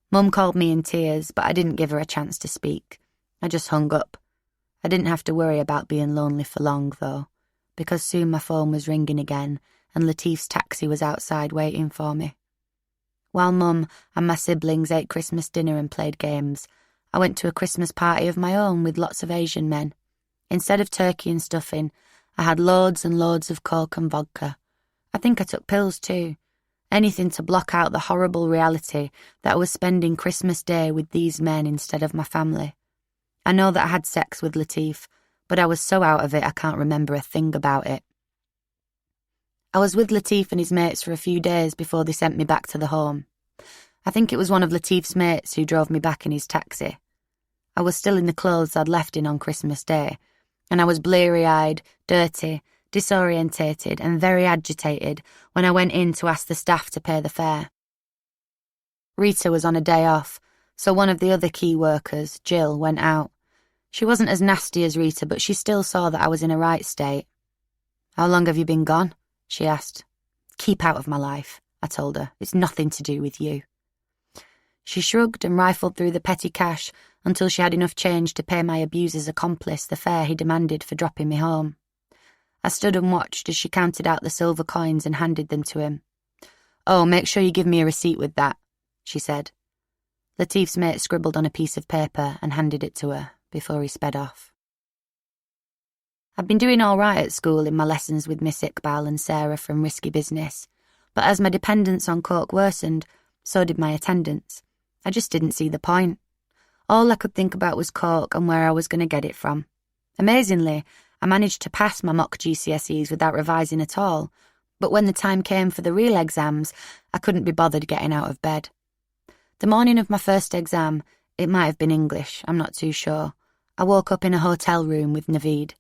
Mum called me in tears, but I didn't give her a chance to speak. I just hung up. I didn't have to worry about being lonely for long, though, because soon my phone was ringing again, and Latif's taxi was outside waiting for me. While Mum and my siblings ate Christmas dinner and played games, I went to a Christmas party of my own with lots of Asian men. Instead of turkey and stuffing, I had loads and loads of Coke and vodka. I think I took pills too. Anything to block out the horrible reality that I was spending Christmas Day with these men instead of my family. I know that I had sex with Latif, but I was so out of it I can't remember a thing about it. I was with Latif and his mates for a few days before they sent me back to the home. I think it was one of Latif's mates who drove me back in his taxi. I was still in the clothes I'd left in on Christmas Day, and I was bleary-eyed, dirty, disorientated and very agitated when I went in to ask the staff to pay the fare. Rita was on a day off, so one of the other key workers, Jill, went out. She wasn't as nasty as Rita, but she still saw that I was in a right state. "How long have you been gone?" she asked. "Keep out of my life," I told her. "It's nothing to do with you." She shrugged and rifled through the petty cash until she had enough change to pay my abuser's accomplice the fare he demanded for dropping me home. I stood and watched as she counted out the silver coins and handed them to him. "Oh, make sure you give me a receipt with that," she said. Latif's mate scribbled on a piece of paper and handed it to her before he sped off. I'd been doing all right at school in my lessons with Miss Iqbal and Sarah from Risky Business, but as my dependence on coke worsened, so did my attendance. I just didn't see the point. All I could think about was coke and where I was going to get it from. Amazingly, I managed to pass my mock GCSEs without revising at all, but when the time came for the real exams, I couldn't be bothered getting out of bed. The morning of my first exam, it might have been English, I'm not too sure, I woke up in a hotel room with Naveed.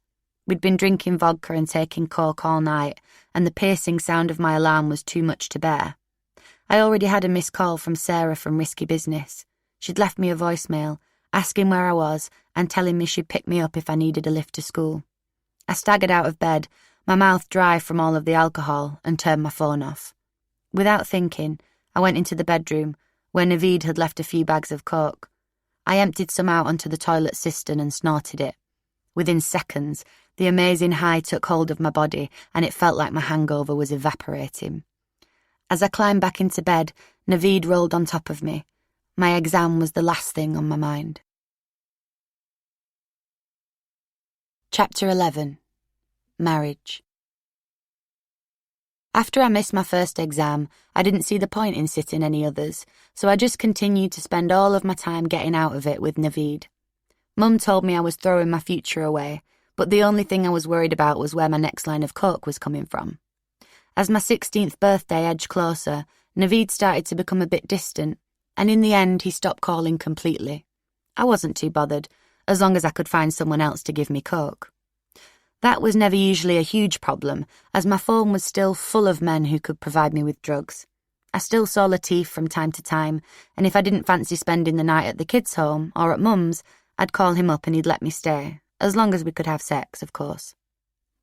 We'd been drinking vodka and taking coke all night, and the piercing sound of my alarm was too much to bear. I already had a missed call from Sarah from Risky Business. She'd left me a voicemail, asking where I was and telling me she'd pick me up if I needed a lift to school. I staggered out of bed, my mouth dry from all of the alcohol, and turned my phone off. Without thinking, I went into the bedroom, where Naveed had left a few bags of coke. I emptied some out onto the toilet cistern and snorted it. Within seconds, the amazing high took hold of my body, and it felt like my hangover was evaporating. As I climbed back into bed, Naveed rolled on top of me. My exam was the last thing on my mind. Chapter 11. Marriage. After I missed my first exam, I didn't see the point in sitting any others, so I just continued to spend all of my time getting out of it with Naveed. Mum told me I was throwing my future away, but the only thing I was worried about was where my next line of coke was coming from. As my 16th birthday edged closer, Naveed started to become a bit distant, and in the end he stopped calling completely. I wasn't too bothered, as long as I could find someone else to give me coke. That was never usually a huge problem, as my phone was still full of men who could provide me with drugs. I still saw Latif from time to time, and if I didn't fancy spending the night at the kids' home or at Mum's, I'd call him up and he'd let me stay, as long as we could have sex, of course.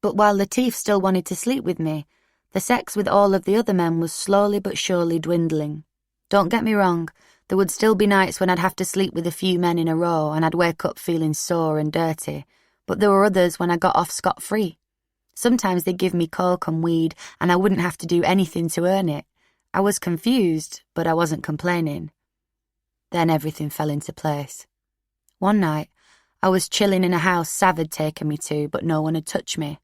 But while Latif still wanted to sleep with me, the sex with all of the other men was slowly but surely dwindling. Don't get me wrong, there would still be nights when I'd have to sleep with a few men in a row and I'd wake up feeling sore and dirty, but there were others when I got off scot-free. Sometimes they'd give me coke and weed and I wouldn't have to do anything to earn it. I was confused, but I wasn't complaining. Then everything fell into place. One night, I was chilling in a house Sav had taken me to, but no one had touched me.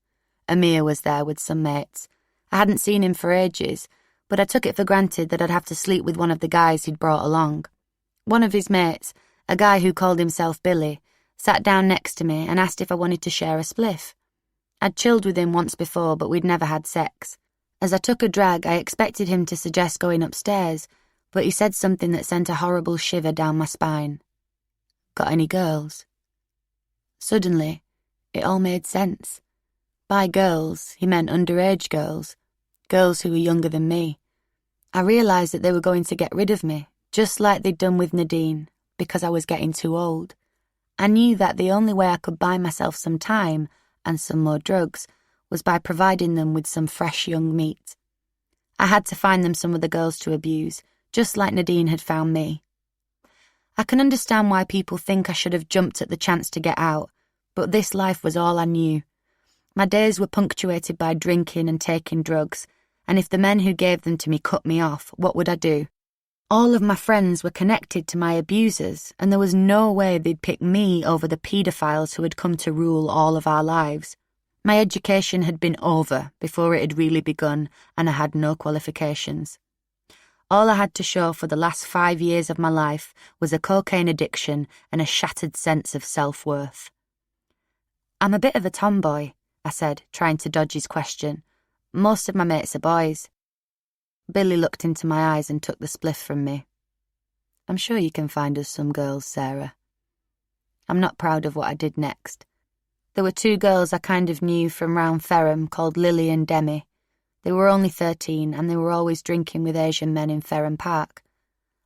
Amir was there with some mates. I hadn't seen him for ages, but I took it for granted that I'd have to sleep with one of the guys he'd brought along. One of his mates, a guy who called himself Billy, sat down next to me and asked if I wanted to share a spliff. I'd chilled with him once before, but we'd never had sex. As I took a drag, I expected him to suggest going upstairs, but he said something that sent a horrible shiver down my spine. "Got any girls?" Suddenly, it all made sense. By girls, he meant underage girls, girls who were younger than me. I realised that they were going to get rid of me, just like they'd done with Nadine, because I was getting too old. I knew that the only way I could buy myself some time and some more drugs was by providing them with some fresh young meat. I had to find them some of the girls to abuse, just like Nadine had found me. I can understand why people think I should have jumped at the chance to get out, but this life was all I knew. My days were punctuated by drinking and taking drugs, and if the men who gave them to me cut me off, what would I do? All of my friends were connected to my abusers, and there was no way they'd pick me over the paedophiles who had come to rule all of our lives. My education had been over before it had really begun, and I had no qualifications. All I had to show for the last 5 years of my life was a cocaine addiction and a shattered sense of self-worth. "I'm a bit of a tomboy," I said, trying to dodge his question. "Most of my mates are boys." Billy looked into my eyes and took the spliff from me. I'm sure you can find us some girls, Sarah. I'm not proud of what I did next. There were 2 girls I kind of knew from round Ferrum called Lily and Demi. They were only 13 and they were always drinking with Asian men in Ferrum Park.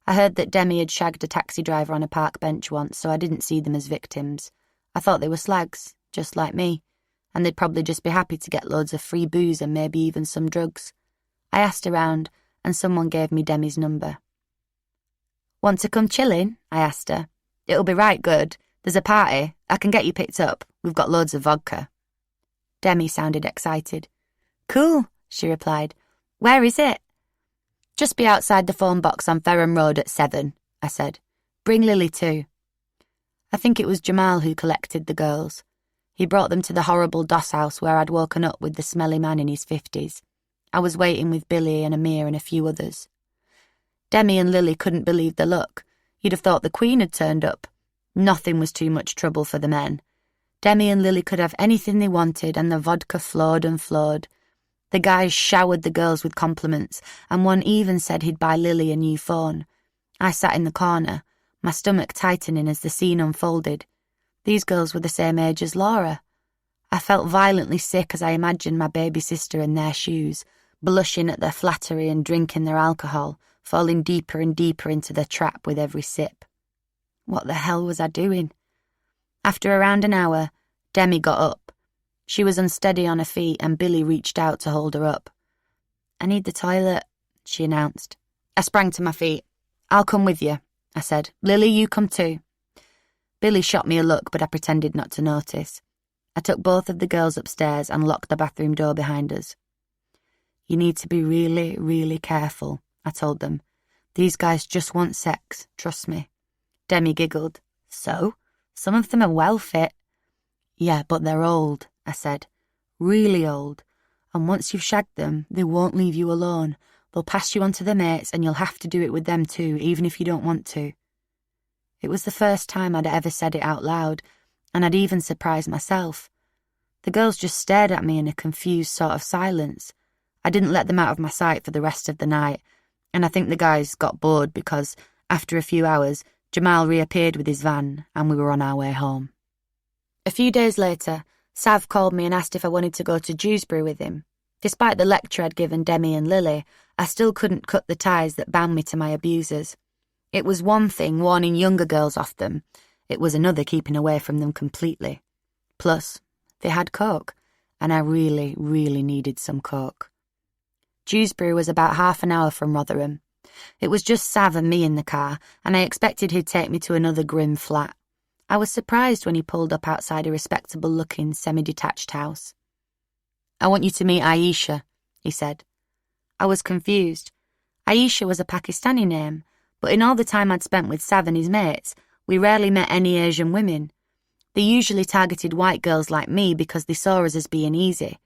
I heard that Demi had shagged a taxi driver on a park bench once, so I didn't see them as victims. I thought they were slags, just like me, and they'd probably just be happy to get loads of free booze and maybe even some drugs. I asked around, and someone gave me Demi's number. "Want to come chillin'?" I asked her. "It'll be right good. There's a party. I can get you picked up. We've got loads of vodka." Demi sounded excited. "Cool," she replied. "Where is it?" "Just be outside the phone box on Ferrum Road at 7, I said. "Bring Lily too." I think it was Jamal who collected the girls. He brought them to the horrible doss house where I'd woken up with the smelly man in his 50s. I was waiting with Billy and Amir and a few others. Demi and Lily couldn't believe the luck. You'd have thought the Queen had turned up. Nothing was too much trouble for the men. Demi and Lily could have anything they wanted, and the vodka flowed and flowed. The guys showered the girls with compliments, and one even said he'd buy Lily a new phone. I sat in the corner, my stomach tightening as the scene unfolded. These girls were the same age as Laura. I felt violently sick as I imagined my baby sister in their shoes, blushing at their flattery and drinking their alcohol, falling deeper and deeper into the trap with every sip. What the hell was I doing? After around an hour, Demi got up. She was unsteady on her feet and Billy reached out to hold her up. "I need the toilet," she announced. I sprang to my feet. "I'll come with you," I said. "Lily, you come too." Billy shot me a look, but I pretended not to notice. I took both of the girls upstairs and locked the bathroom door behind us. "You need to be really, really careful," I told them. "These guys just want sex, trust me." Demi giggled. "So? Some of them are well fit." "Yeah, but they're old," I said. "Really old. And once you've shagged them, they won't leave you alone. They'll pass you on to their mates and you'll have to do it with them too, even if you don't want to." It was the first time I'd ever said it out loud, and I'd even surprised myself. The girls just stared at me in a confused sort of silence. I didn't let them out of my sight for the rest of the night, and I think the guys got bored because, after a few hours, Jamal reappeared with his van and we were on our way home. A few days later, Sav called me and asked if I wanted to go to Dewsbury with him. Despite the lecture I'd given Demi and Lily, I still couldn't cut the ties that bound me to my abusers. It was one thing warning younger girls off them. It was another keeping away from them completely. Plus, they had coke, and I really, really needed some coke. Dewsbury was about half an hour from Rotherham. It was just Sav and me in the car, and I expected he'd take me to another grim flat. I was surprised when he pulled up outside a respectable-looking, semi-detached house. "I want you to meet Aisha," he said. I was confused. Aisha was a Pakistani name, but in all the time I'd spent with Sav and his mates, we rarely met any Asian women. They usually targeted white girls like me because they saw us as being easy.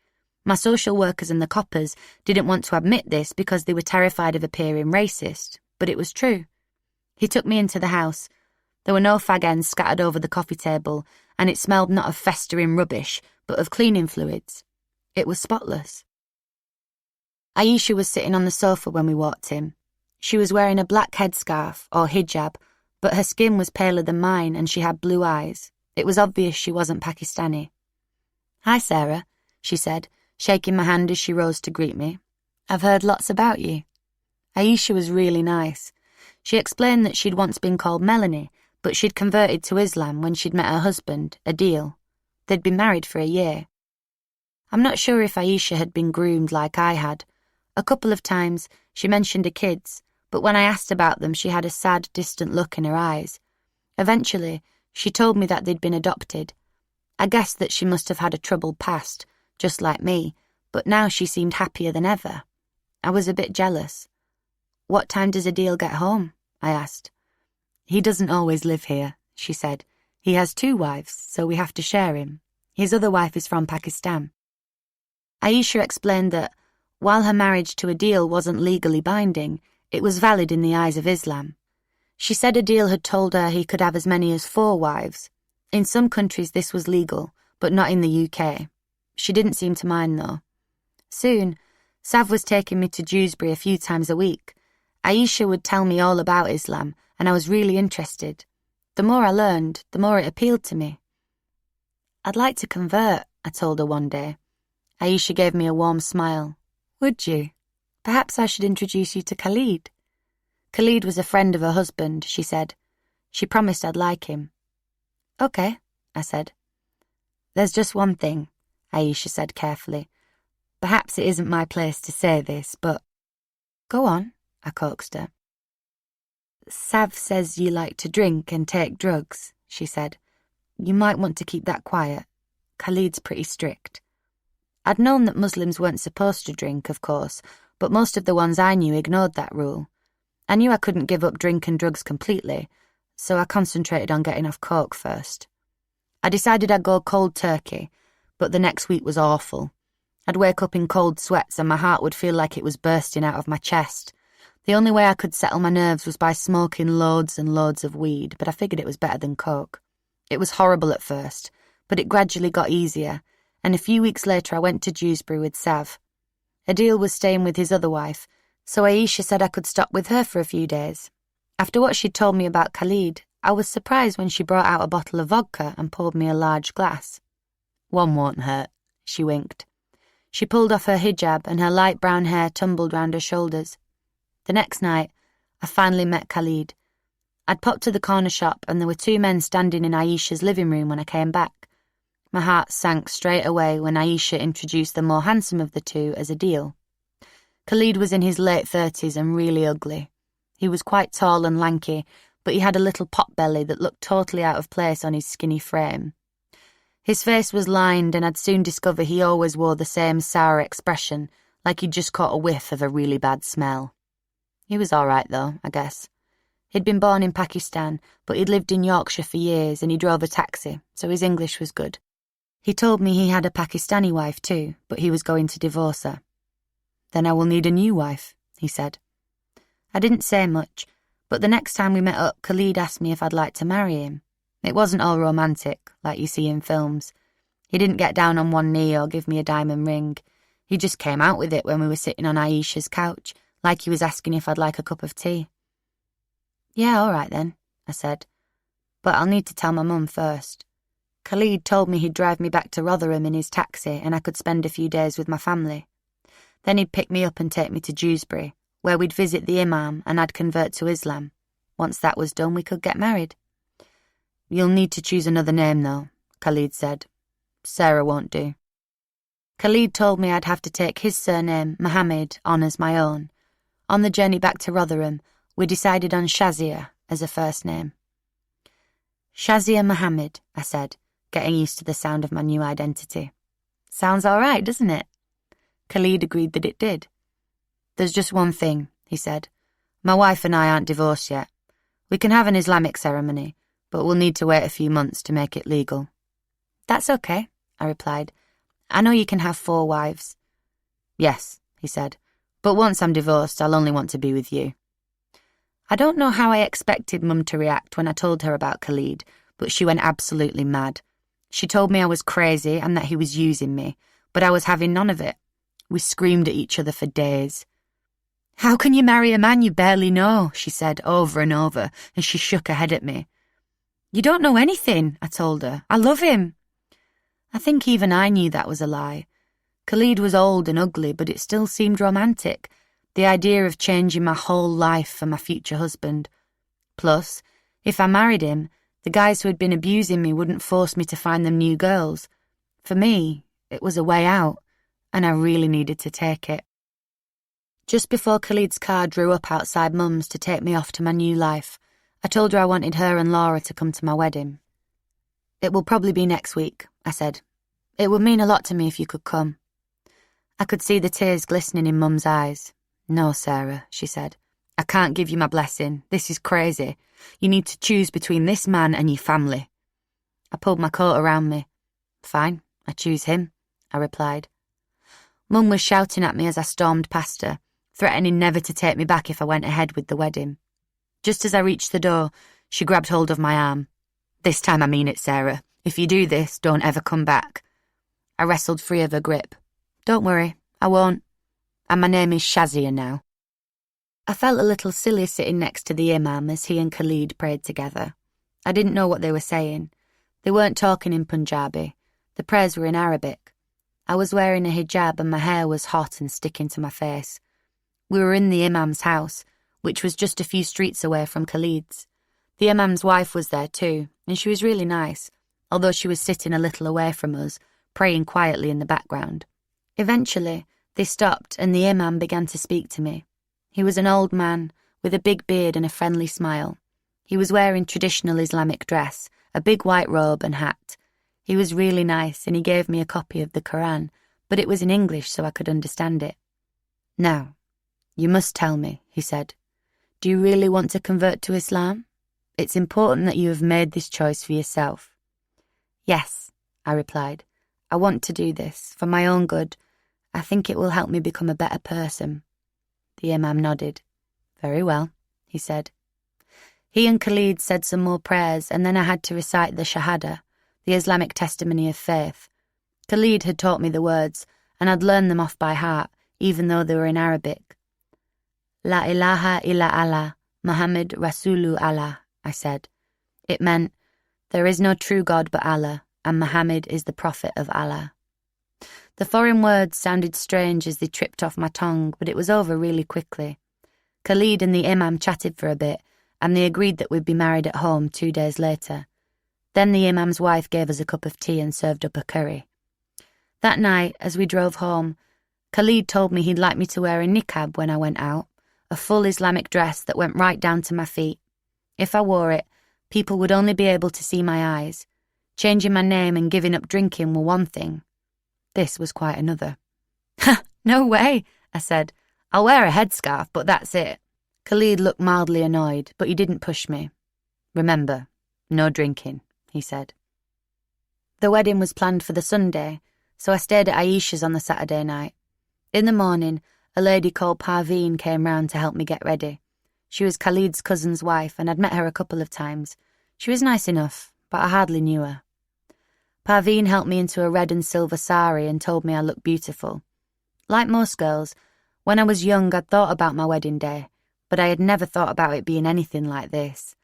My social workers and the coppers didn't want to admit this because they were terrified of appearing racist, but it was true. He took me into the house. There were no fag ends scattered over the coffee table, and it smelled not of festering rubbish, but of cleaning fluids. It was spotless. Aisha was sitting on the sofa when we walked in. She was wearing a black headscarf, or hijab, but her skin was paler than mine and she had blue eyes. It was obvious she wasn't Pakistani. "Hi, Sarah," she said, shaking my hand as she rose to greet me. "I've heard lots about you." Aisha was really nice. She explained that she'd once been called Melanie, but she'd converted to Islam when she'd met her husband, Adil. They'd been married for a year. I'm not sure if Aisha had been groomed like I had. A couple of times she mentioned her kids, but when I asked about them she had a sad, distant look in her eyes. Eventually, she told me that they'd been adopted. I guessed that she must have had a troubled past, just like me, but now she seemed happier than ever. I was a bit jealous. "What time does Adil get home?" I asked. "He doesn't always live here," she said. "He has 2 wives, so we have to share him. His other wife is from Pakistan." Aisha explained that, while her marriage to Adil wasn't legally binding, it was valid in the eyes of Islam. She said Adil had told her he could have as many as 4 wives. In some countries this was legal, but not in the UK. She didn't seem to mind though. Soon, Sav was taking me to Dewsbury a few times a week. Aisha would tell me all about Islam and I was really interested. The more I learned, the more it appealed to me. "I'd like to convert," I told her one day. Aisha gave me a warm smile. "Would you? Perhaps I should introduce you to Khalid." Khalid was a friend of her husband, she said. She promised I'd like him. "Okay," I said. "There's just one thing," Aisha said carefully. "Perhaps it isn't my place to say this, but—" "Go on," I coaxed her. "Sav says you like to drink and take drugs," she said. "You might want to keep that quiet. Khalid's pretty strict." I'd known that Muslims weren't supposed to drink, of course, but most of the ones I knew ignored that rule. I knew I couldn't give up drink and drugs completely, so I concentrated on getting off coke first. I decided I'd go cold turkey, but the next week was awful. I'd wake up in cold sweats and my heart would feel like it was bursting out of my chest. The only way I could settle my nerves was by smoking loads and loads of weed, but I figured it was better than coke. It was horrible at first, but it gradually got easier, and a few weeks later I went to Dewsbury with Sav. Adil was staying with his other wife, so Aisha said I could stop with her for a few days. After what she'd told me about Khalid, I was surprised when she brought out a bottle of vodka and poured me a large glass. "One won't hurt," she winked. She pulled off her hijab and her light brown hair tumbled round her shoulders. The next night, I finally met Khalid. I'd popped to the corner shop and there were two men standing in Aisha's living room when I came back. My heart sank straight away when Aisha introduced the more handsome of the two as Adil. Khalid was in his late 30s and really ugly. He was quite tall and lanky, but he had a little pot belly that looked totally out of place on his skinny frame. His face was lined and I'd soon discover he always wore the same sour expression, like he'd just caught a whiff of a really bad smell. He was all right though, I guess. He'd been born in Pakistan, but he'd lived in Yorkshire for years and he drove a taxi, so his English was good. He told me he had a Pakistani wife too, but he was going to divorce her. "Then I will need a new wife," he said. I didn't say much, but the next time we met up, Khalid asked me if I'd like to marry him. It wasn't all romantic, like you see in films. He didn't get down on one knee or give me a diamond ring. He just came out with it when we were sitting on Aisha's couch, like he was asking if I'd like a cup of tea. "Yeah, all right then," I said. "But I'll need to tell my mum first." Khalid told me he'd drive me back to Rotherham in his taxi and I could spend a few days with my family. Then he'd pick me up and take me to Dewsbury, where we'd visit the imam and I'd convert to Islam. Once that was done, we could get married. "You'll need to choose another name, though," Khalid said. "Sarah won't do." Khalid told me I'd have to take his surname, Mohammed, on as my own. On the journey back to Rotherham, we decided on Shazia as a first name. "Shazia Mohammed," I said, getting used to the sound of my new identity. "Sounds all right, doesn't it?" Khalid agreed that it did. "There's just one thing," he said. "My wife and I aren't divorced yet. We can have an Islamic ceremony, but we'll need to wait a few months to make it legal." "That's okay," I replied. "I know you can have 4 wives." "Yes," he said, "but once I'm divorced, I'll only want to be with you." I don't know how I expected Mum to react when I told her about Khalid, but she went absolutely mad. She told me I was crazy and that he was using me, but I was having none of it. We screamed at each other for days. "How can you marry a man you barely know?" she said over and over, and she shook her head at me. "You don't know anything," I told her. "I love him." I think even I knew that was a lie. Khalid was old and ugly, but it still seemed romantic, the idea of changing my whole life for my future husband. Plus, if I married him, the guys who had been abusing me wouldn't force me to find them new girls. For me, it was a way out, and I really needed to take it. Just before Khalid's car drew up outside Mum's to take me off to my new life, I told her I wanted her and Laura to come to my wedding. "It will probably be next week," I said. "It would mean a lot to me if you could come." I could see the tears glistening in Mum's eyes. "No, Sarah," she said. "I can't give you my blessing. This is crazy. You need to choose between this man and your family." I pulled my coat around me. "Fine, I choose him," I replied. Mum was shouting at me as I stormed past her, threatening never to take me back if I went ahead with the wedding. Just as I reached the door, she grabbed hold of my arm. "This time I mean it, Sarah. If you do this, don't ever come back." I wrestled free of her grip. "Don't worry, I won't. And my name is Shazia now." I felt a little silly sitting next to the imam as he and Khalid prayed together. I didn't know what they were saying. They weren't talking in Punjabi. The prayers were in Arabic. I was wearing a hijab and my hair was hot and sticking to my face. We were in the imam's house, which was just a few streets away from Khalid's. The imam's wife was there too, and she was really nice, although she was sitting a little away from us, praying quietly in the background. Eventually, they stopped and the imam began to speak to me. He was an old man, with a big beard and a friendly smile. He was wearing traditional Islamic dress, a big white robe and hat. He was really nice and he gave me a copy of the Quran, but it was in English so I could understand it. "Now, you must tell me," he said. "Do you really want to convert to Islam? It's important that you have made this choice for yourself." "Yes," I replied. "I want to do this, for my own good. I think it will help me become a better person." The imam nodded. "Very well," he said. He and Khalid said some more prayers and then I had to recite the Shahada, the Islamic testimony of faith. Khalid had taught me the words and I'd learned them off by heart, even though they were in Arabic. "La ilaha illa Allah, Muhammad Rasulu Allah," I said. It meant, "There is no true God but Allah, and Muhammad is the prophet of Allah." The foreign words sounded strange as they tripped off my tongue, but it was over really quickly. Khalid and the imam chatted for a bit, and they agreed that we'd be married at home 2 days later. Then the imam's wife gave us a cup of tea and served up a curry. That night, as we drove home, Khalid told me he'd like me to wear a niqab when I went out, a full Islamic dress that went right down to my feet. If I wore it, people would only be able to see my eyes. Changing my name and giving up drinking were one thing. This was quite another. "Ha, no way," I said. "I'll wear a headscarf, but that's it." Khalid looked mildly annoyed, but he didn't push me. "Remember, no drinking," he said. The wedding was planned for the Sunday, so I stayed at Aisha's on the Saturday night. In the morning, a lady called Parveen came round to help me get ready. She was Khalid's cousin's wife, and I'd met her a couple of times. She was nice enough, but I hardly knew her. Parveen helped me into a red and silver sari and told me I looked beautiful. Like most girls, when I was young I'd thought about my wedding day, but I had never thought about it being anything like this.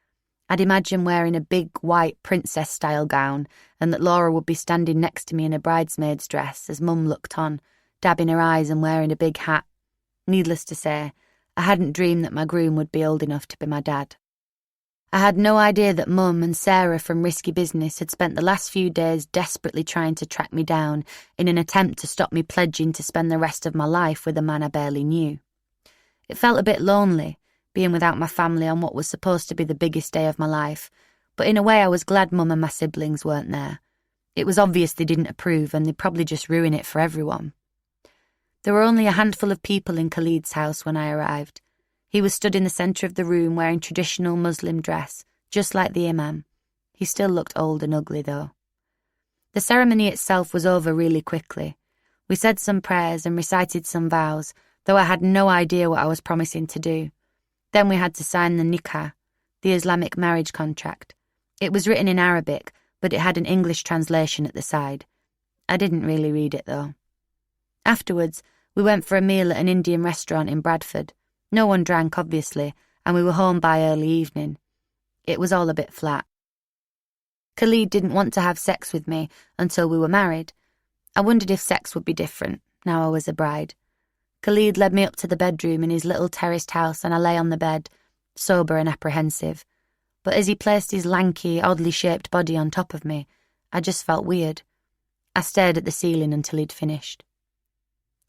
I'd imagined wearing a big white princess-style gown and that Laura would be standing next to me in a bridesmaid's dress as Mum looked on, dabbing her eyes and wearing a big hat. Needless to say, I hadn't dreamed that my groom would be old enough to be my dad. I had no idea that Mum and Sarah from Risky Business had spent the last few days desperately trying to track me down in an attempt to stop me pledging to spend the rest of my life with a man I barely knew. It felt a bit lonely, being without my family on what was supposed to be the biggest day of my life, but in a way I was glad Mum and my siblings weren't there. It was obvious they didn't approve and they'd probably just ruin it for everyone. There were only a handful of people in Khalid's house when I arrived. He was stood in the centre of the room wearing traditional Muslim dress, just like the imam. He still looked old and ugly, though. The ceremony itself was over really quickly. We said some prayers and recited some vows, though I had no idea what I was promising to do. Then we had to sign the nikah, the Islamic marriage contract. It was written in Arabic, but it had an English translation at the side. I didn't really read it, though. Afterwards, we went for a meal at an Indian restaurant in Bradford. No one drank, obviously, and we were home by early evening. It was all a bit flat. Khalid didn't want to have sex with me until we were married. I wondered if sex would be different, now I was a bride. Khalid led me up to the bedroom in his little terraced house and I lay on the bed, sober and apprehensive. But as he placed his lanky, oddly shaped body on top of me, I just felt weird. I stared at the ceiling until he'd finished.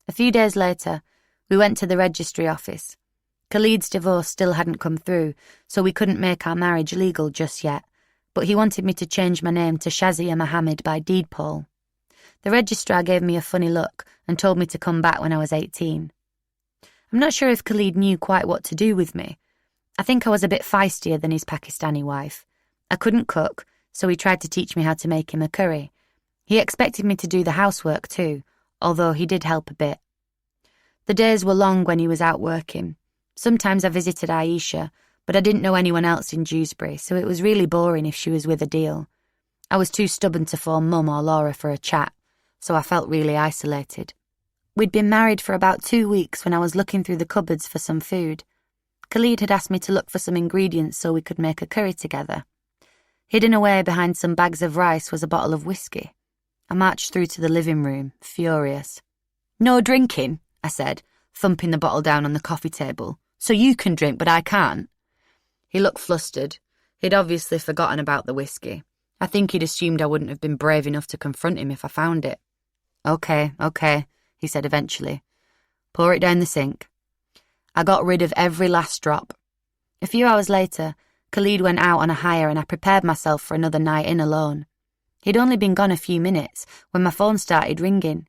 A few days later, we went to the registry office. Khalid's divorce still hadn't come through, so we couldn't make our marriage legal just yet, but he wanted me to change my name to Shazia Mohammed by deed poll. The registrar gave me a funny look and told me to come back when I was 18. I'm not sure if Khalid knew quite what to do with me. I think I was a bit feistier than his Pakistani wife. I couldn't cook, so he tried to teach me how to make him a curry. He expected me to do the housework too, although he did help a bit. The days were long when he was out working. Sometimes I visited Aisha, but I didn't know anyone else in Dewsbury, so it was really boring if she was with a deal. I was too stubborn to phone Mum or Laura for a chat, so I felt really isolated. We'd been married for about 2 weeks when I was looking through the cupboards for some food. Khalid had asked me to look for some ingredients so we could make a curry together. Hidden away behind some bags of rice was a bottle of whiskey. I marched through to the living room, furious. "No drinking," I said, thumping the bottle down on the coffee table. "So you can drink, but I can't." He looked flustered. He'd obviously forgotten about the whiskey. I think he'd assumed I wouldn't have been brave enough to confront him if I found it. Okay, he said eventually. "Pour it down the sink." I got rid of every last drop. A few hours later, Khalid went out on a hire and I prepared myself for another night in alone. He'd only been gone a few minutes when my phone started ringing.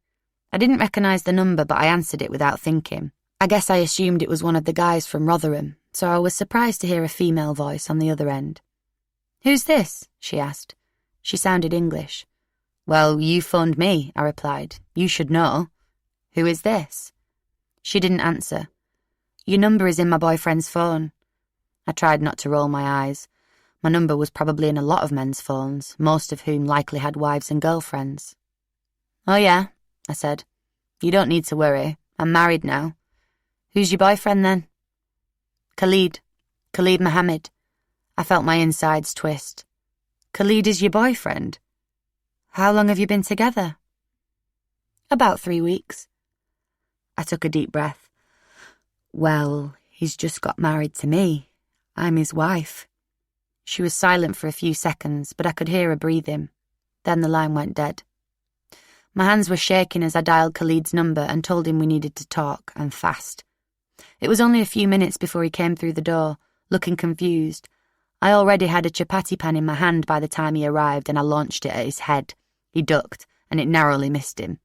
I didn't recognise the number, but I answered it without thinking. I guess I assumed it was one of the guys from Rotherham, so I was surprised to hear a female voice on the other end. "Who's this?" she asked. She sounded English. "Well, you phoned me," I replied. "You should know." "Who is this?" She didn't answer. "Your number is in my boyfriend's phone." I tried not to roll my eyes. My number was probably in a lot of men's phones, most of whom likely had wives and girlfriends. "Oh yeah," I said. "You don't need to worry. I'm married now." "Who's your boyfriend then?" Khalid Mohammed." I felt my insides twist. "Khalid is your boyfriend? How long have you been together?" "About 3 weeks." I took a deep breath. "Well, he's just got married to me. I'm his wife." She was silent for a few seconds, but I could hear her breathing. Then the line went dead. My hands were shaking as I dialed Khalid's number and told him we needed to talk, and fast. It was only a few minutes before he came through the door, looking confused. I already had a chapati pan in my hand by the time he arrived, and I launched it at his head. He ducked, and it narrowly missed him.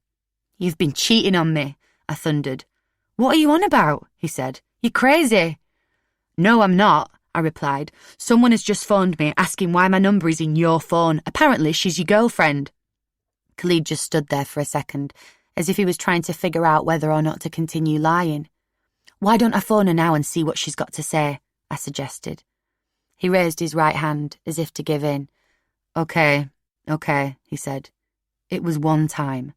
"You've been cheating on me," I thundered. "What are you on about?" he said. "You're crazy." "No, I'm not," I replied. "Someone has just phoned me asking why my number is in your phone. Apparently she's your girlfriend." Khalid just stood there for a second, as if he was trying to figure out whether or not to continue lying. "Why don't I phone her now and see what she's got to say?" I suggested. He raised his right hand, as if to give in. Okay, he said. It was one time.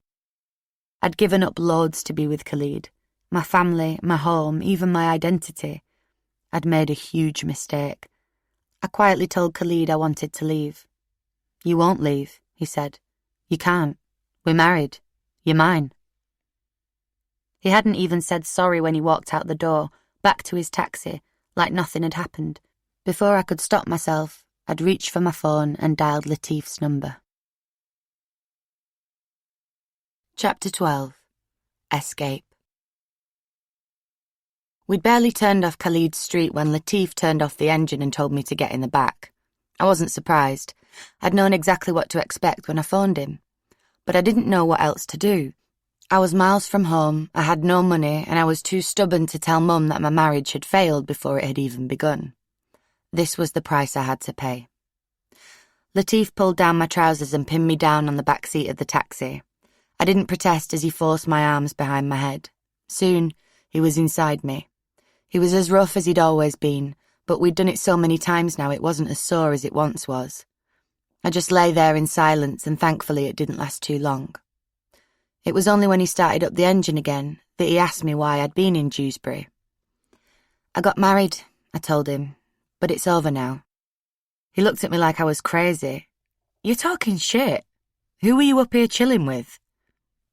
I'd given up loads to be with Khalid. My family, my home, even my identity. I'd made a huge mistake. I quietly told Khalid I wanted to leave. "You won't leave," he said. "You can't. We're married. You're mine." He hadn't even said sorry when he walked out the door, back to his taxi, like nothing had happened. Before I could stop myself, I'd reached for my phone and dialed Latif's number. Chapter 12. Escape. We'd barely turned off Khalid's street when Latif turned off the engine and told me to get in the back. I wasn't surprised. I'd known exactly what to expect when I phoned him. But I didn't know what else to do. I was miles from home, I had no money, and I was too stubborn to tell Mum that my marriage had failed before it had even begun. This was the price I had to pay. Latif pulled down my trousers and pinned me down on the back seat of the taxi. I didn't protest as he forced my arms behind my head. Soon, he was inside me. He was as rough as he'd always been, but we'd done it so many times now it wasn't as sore as it once was. I just lay there in silence, and thankfully it didn't last too long. It was only when he started up the engine again that he asked me why I'd been in Dewsbury. "I got married," I told him, "but it's over now." He looked at me like I was crazy. "You're talking shit. Who were you up here chilling with?"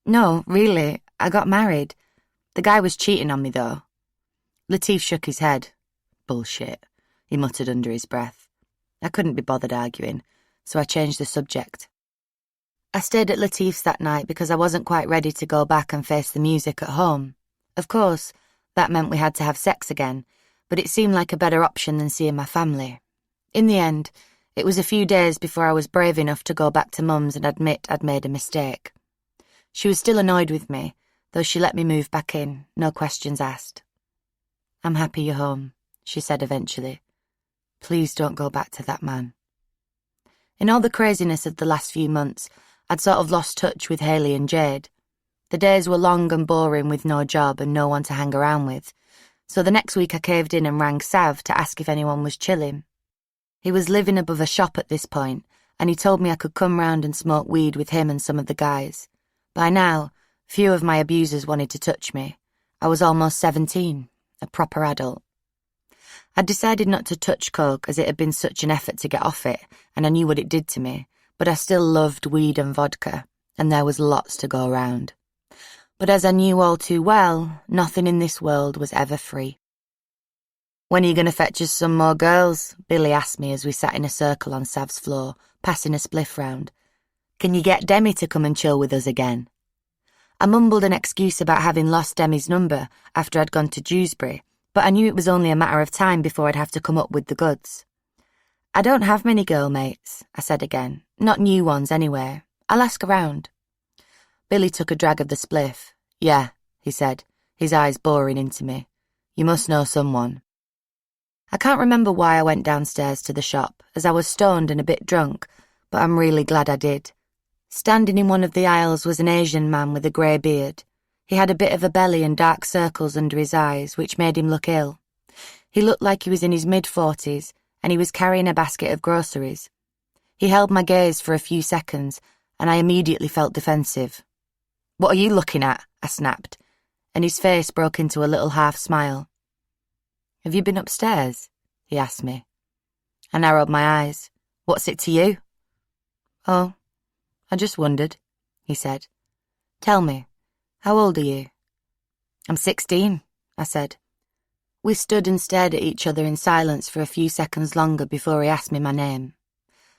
"No, really, I got married. The guy was cheating on me, though." Latif shook his head. "Bullshit," he muttered under his breath. I couldn't be bothered arguing, so I changed the subject. I stayed at Latif's that night because I wasn't quite ready to go back and face the music at home. Of course, that meant we had to have sex again, but it seemed like a better option than seeing my family. In the end, it was a few days before I was brave enough to go back to Mum's and admit I'd made a mistake. She was still annoyed with me, though she let me move back in, no questions asked. "I'm happy you're home," she said eventually. "Please don't go back to that man." In all the craziness of the last few months, I'd sort of lost touch with Hayley and Jade. The days were long and boring with no job and no one to hang around with, so the next week I caved in and rang Sav to ask if anyone was chilling. He was living above a shop at this point, and he told me I could come round and smoke weed with him and some of the guys. By now, few of my abusers wanted to touch me. I was almost 17, a proper adult. I'd decided not to touch coke as it had been such an effort to get off it, and I knew what it did to me, but I still loved weed and vodka, and there was lots to go around. But as I knew all too well, nothing in this world was ever free. "When are you going to fetch us some more girls?" Billy asked me as we sat in a circle on Sav's floor, passing a spliff round. "Can you get Demi to come and chill with us again?" I mumbled an excuse about having lost Demi's number after I'd gone to Dewsbury, but I knew it was only a matter of time before I'd have to come up with the goods. "I don't have many girl mates," I said again. "Not new ones, anyway. I'll ask around." Billy took a drag of the spliff. "Yeah," he said, his eyes boring into me. "You must know someone." I can't remember why I went downstairs to the shop, as I was stoned and a bit drunk, but I'm really glad I did. Standing in one of the aisles was an Asian man with a grey beard. He had a bit of a belly and dark circles under his eyes, which made him look ill. He looked like he was in his mid-40s, and he was carrying a basket of groceries. He held my gaze for a few seconds, and I immediately felt defensive. "What are you looking at?" I snapped, and his face broke into a little half-smile. "Have you been upstairs?" he asked me. I narrowed my eyes. "What's it to you?" "Oh, I just wondered," he said. "Tell me, how old are you?" "I'm 16, I said. We stood and stared at each other in silence for a few seconds longer before he asked me my name.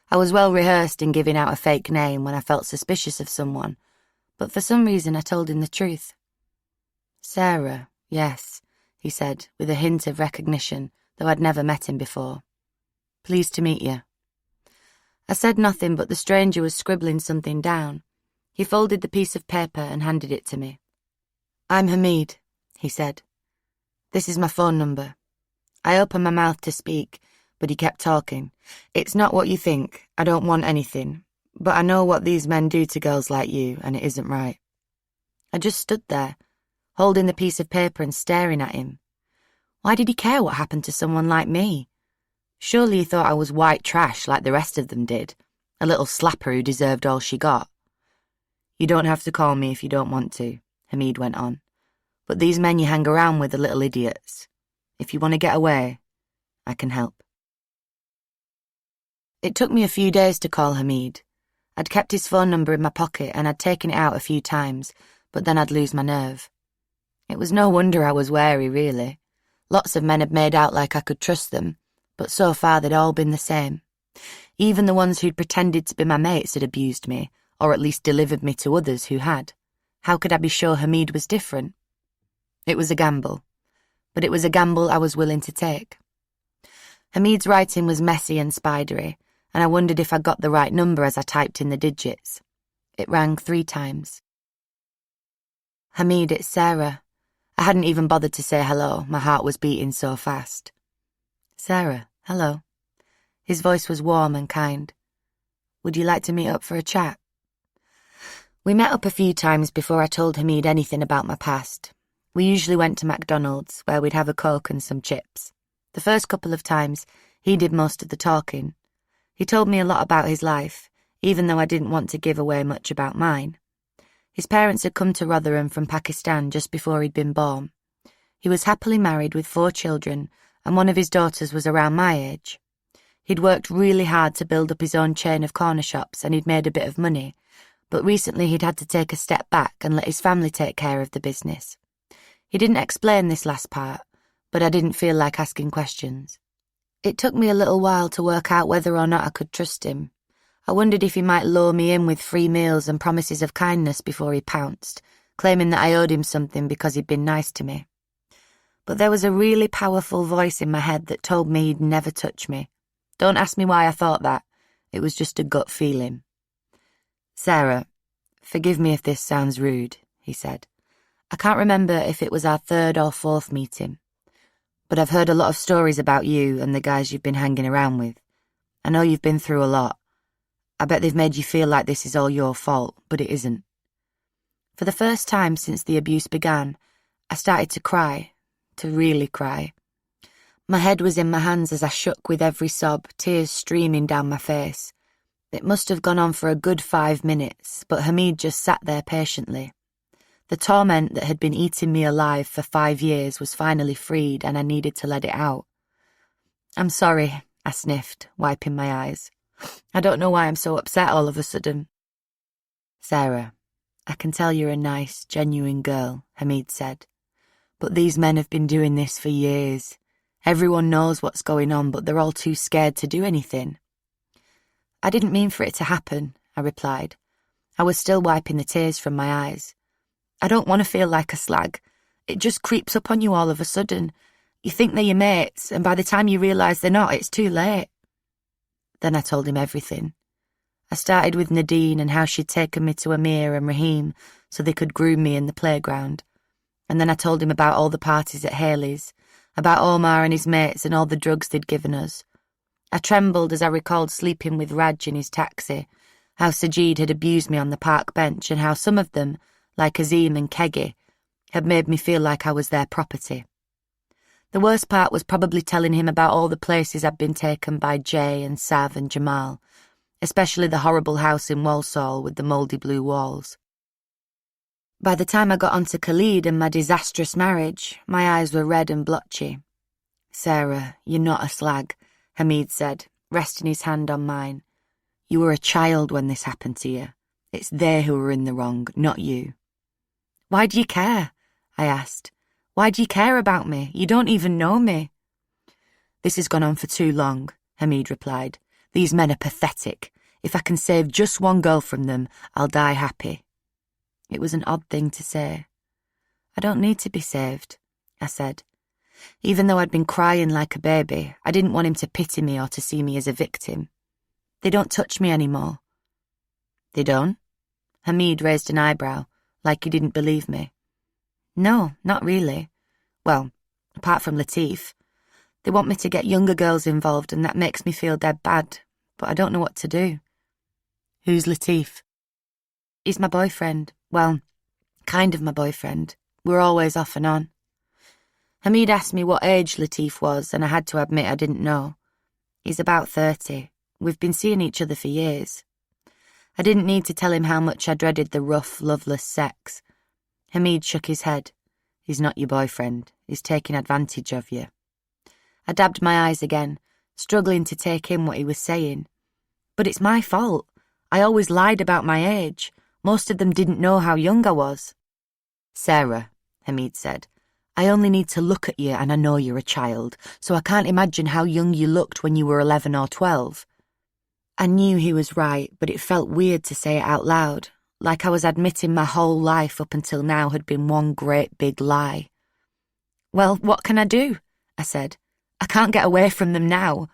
I was well rehearsed in giving out a fake name when I felt suspicious of someone, but for some reason I told him the truth. "Sarah, yes," he said, with a hint of recognition, though I'd never met him before. "Pleased to meet you." I said nothing, but the stranger was scribbling something down. He folded the piece of paper and handed it to me. "I'm Hamid," he said. "This is my phone number." I opened my mouth to speak, but he kept talking. "It's not what you think. I don't want anything. But I know what these men do to girls like you, and it isn't right." I just stood there, holding the piece of paper and staring at him. Why did he care what happened to someone like me? Surely he thought I was white trash like the rest of them did, a little slapper who deserved all she got. "You don't have to call me if you don't want to," Hamid went on. "But these men you hang around with are little idiots. If you want to get away, I can help." It took me a few days to call Hamid. I'd kept his phone number in my pocket and I'd taken it out a few times, but then I'd lose my nerve. It was no wonder I was wary, really. Lots of men had made out like I could trust them, but so far they'd all been the same. Even the ones who'd pretended to be my mates had abused me, or at least delivered me to others who had. How could I be sure Hamid was different? It was a gamble, but it was a gamble I was willing to take. Hamid's writing was messy and spidery, and I wondered if I got the right number as I typed in the digits. It rang 3 times. "Hamid, it's Sarah." I hadn't even bothered to say hello, my heart was beating so fast. "Sarah, hello." His voice was warm and kind. "Would you like to meet up for a chat?" We met up a few times before I told Hamid anything about my past. We usually went to McDonald's, where we'd have a Coke and some chips. The first couple of times, he did most of the talking. He told me a lot about his life, even though I didn't want to give away much about mine. His parents had come to Rotherham from Pakistan just before he'd been born. He was happily married with 4 children, and one of his daughters was around my age. He'd worked really hard to build up his own chain of corner shops, and he'd made a bit of money, but recently he'd had to take a step back and let his family take care of the business. He didn't explain this last part, but I didn't feel like asking questions. It took me a little while to work out whether or not I could trust him. I wondered if he might lure me in with free meals and promises of kindness before he pounced, claiming that I owed him something because he'd been nice to me. But there was a really powerful voice in my head that told me he'd never touch me. Don't ask me why I thought that. It was just a gut feeling. "Sarah, forgive me if this sounds rude," he said. "I can't remember if it was our 3rd or 4th meeting. But I've heard a lot of stories about you and the guys you've been hanging around with. I know you've been through a lot. I bet they've made you feel like this is all your fault, but it isn't." For the first time since the abuse began, I started to cry, to really cry. My head was in my hands as I shook with every sob, tears streaming down my face. It must have gone on for a good 5 minutes, but Hamid just sat there patiently. The torment that had been eating me alive for 5 years was finally freed, and I needed to let it out. I'm sorry, I sniffed, wiping my eyes. I don't know why I'm so upset all of a sudden. Sarah, I can tell you're a nice, genuine girl, Hamid said. But these men have been doing this for years. Everyone knows what's going on, but they're all too scared to do anything. I didn't mean for it to happen, I replied. I was still wiping the tears from my eyes. I don't want to feel like a slag. It just creeps up on you all of a sudden. You think they're your mates, and by the time you realise they're not, it's too late. Then I told him everything. I started with Nadine and how she'd taken me to Amir and Raheem so they could groom me in the playground. And then I told him about all the parties at Haley's, about Omar and his mates and all the drugs they'd given us. I trembled as I recalled sleeping with Raj in his taxi, how Sajid had abused me on the park bench and how some of them, like Azim and Keggy, had made me feel like I was their property. The worst part was probably telling him about all the places I'd been taken by Jay and Sav and Jamal, especially the horrible house in Walsall with the mouldy blue walls. By the time I got onto Khalid and my disastrous marriage, my eyes were red and blotchy. Sarah, you're not a slag, Hamid said, resting his hand on mine. You were a child when this happened to you. It's they who were in the wrong, not you. Why do you care? I asked. Why do you care about me? You don't even know me. This has gone on for too long, Hamid replied. These men are pathetic. If I can save just one girl from them, I'll die happy. It was an odd thing to say. I don't need to be saved, I said. Even though I'd been crying like a baby, I didn't want him to pity me or to see me as a victim. They don't touch me anymore. They don't? Hamid raised an eyebrow, like he didn't believe me. No, not really. Well, apart from Latif. They want me to get younger girls involved and that makes me feel dead bad, but I don't know what to do. Who's Latif? He's my boyfriend. Well, kind of my boyfriend. We're always off and on. Hamid asked me what age Latif was and I had to admit I didn't know. He's about 30. We've been seeing each other for years. I didn't need to tell him how much I dreaded the rough, loveless sex. Hamid shook his head. He's not your boyfriend. He's taking advantage of you. I dabbed my eyes again, struggling to take in what he was saying. But it's my fault. I always lied about my age. Most of them didn't know how young I was. Sarah, Hamid said, I only need to look at you and I know you're a child, so I can't imagine how young you looked when you were 11 or 12. I knew he was right, but it felt weird to say it out loud, like I was admitting my whole life up until now had been one great big lie. Well, what can I do? I said. I can't get away from them now.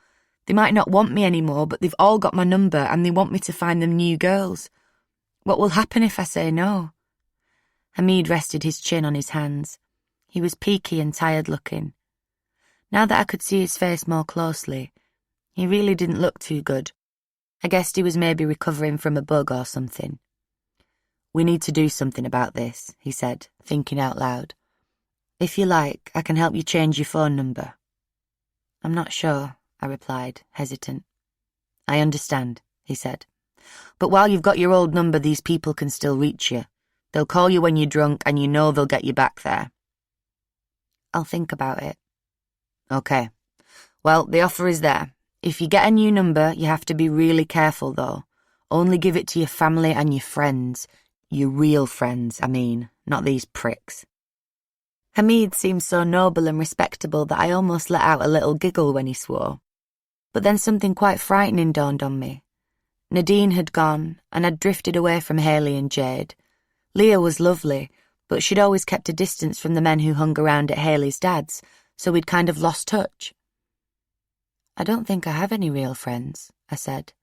They might not want me anymore, but they've all got my number and they want me to find them new girls. What will happen if I say no? Hamid rested his chin on his hands. He was peaky and tired-looking. Now that I could see his face more closely, he really didn't look too good. I guessed he was maybe recovering from a bug or something. We need to do something about this, he said, thinking out loud. If you like, I can help you change your phone number. I'm not sure, I replied, hesitant. I understand, he said. But while you've got your old number, these people can still reach you. They'll call you when you're drunk and you know they'll get you back there. I'll think about it. Okay. Well, the offer is there. If you get a new number, you have to be really careful, though. Only give it to your family and your friends. Your real friends, I mean, not these pricks. Hamid seemed so noble and respectable that I almost let out a little giggle when he swore. But then something quite frightening dawned on me. Nadine had gone, and I'd drifted away from Haley and Jade. Leah was lovely, but she'd always kept a distance from the men who hung around at Haley's dad's, so we'd kind of lost touch. I don't think I have any real friends, I said,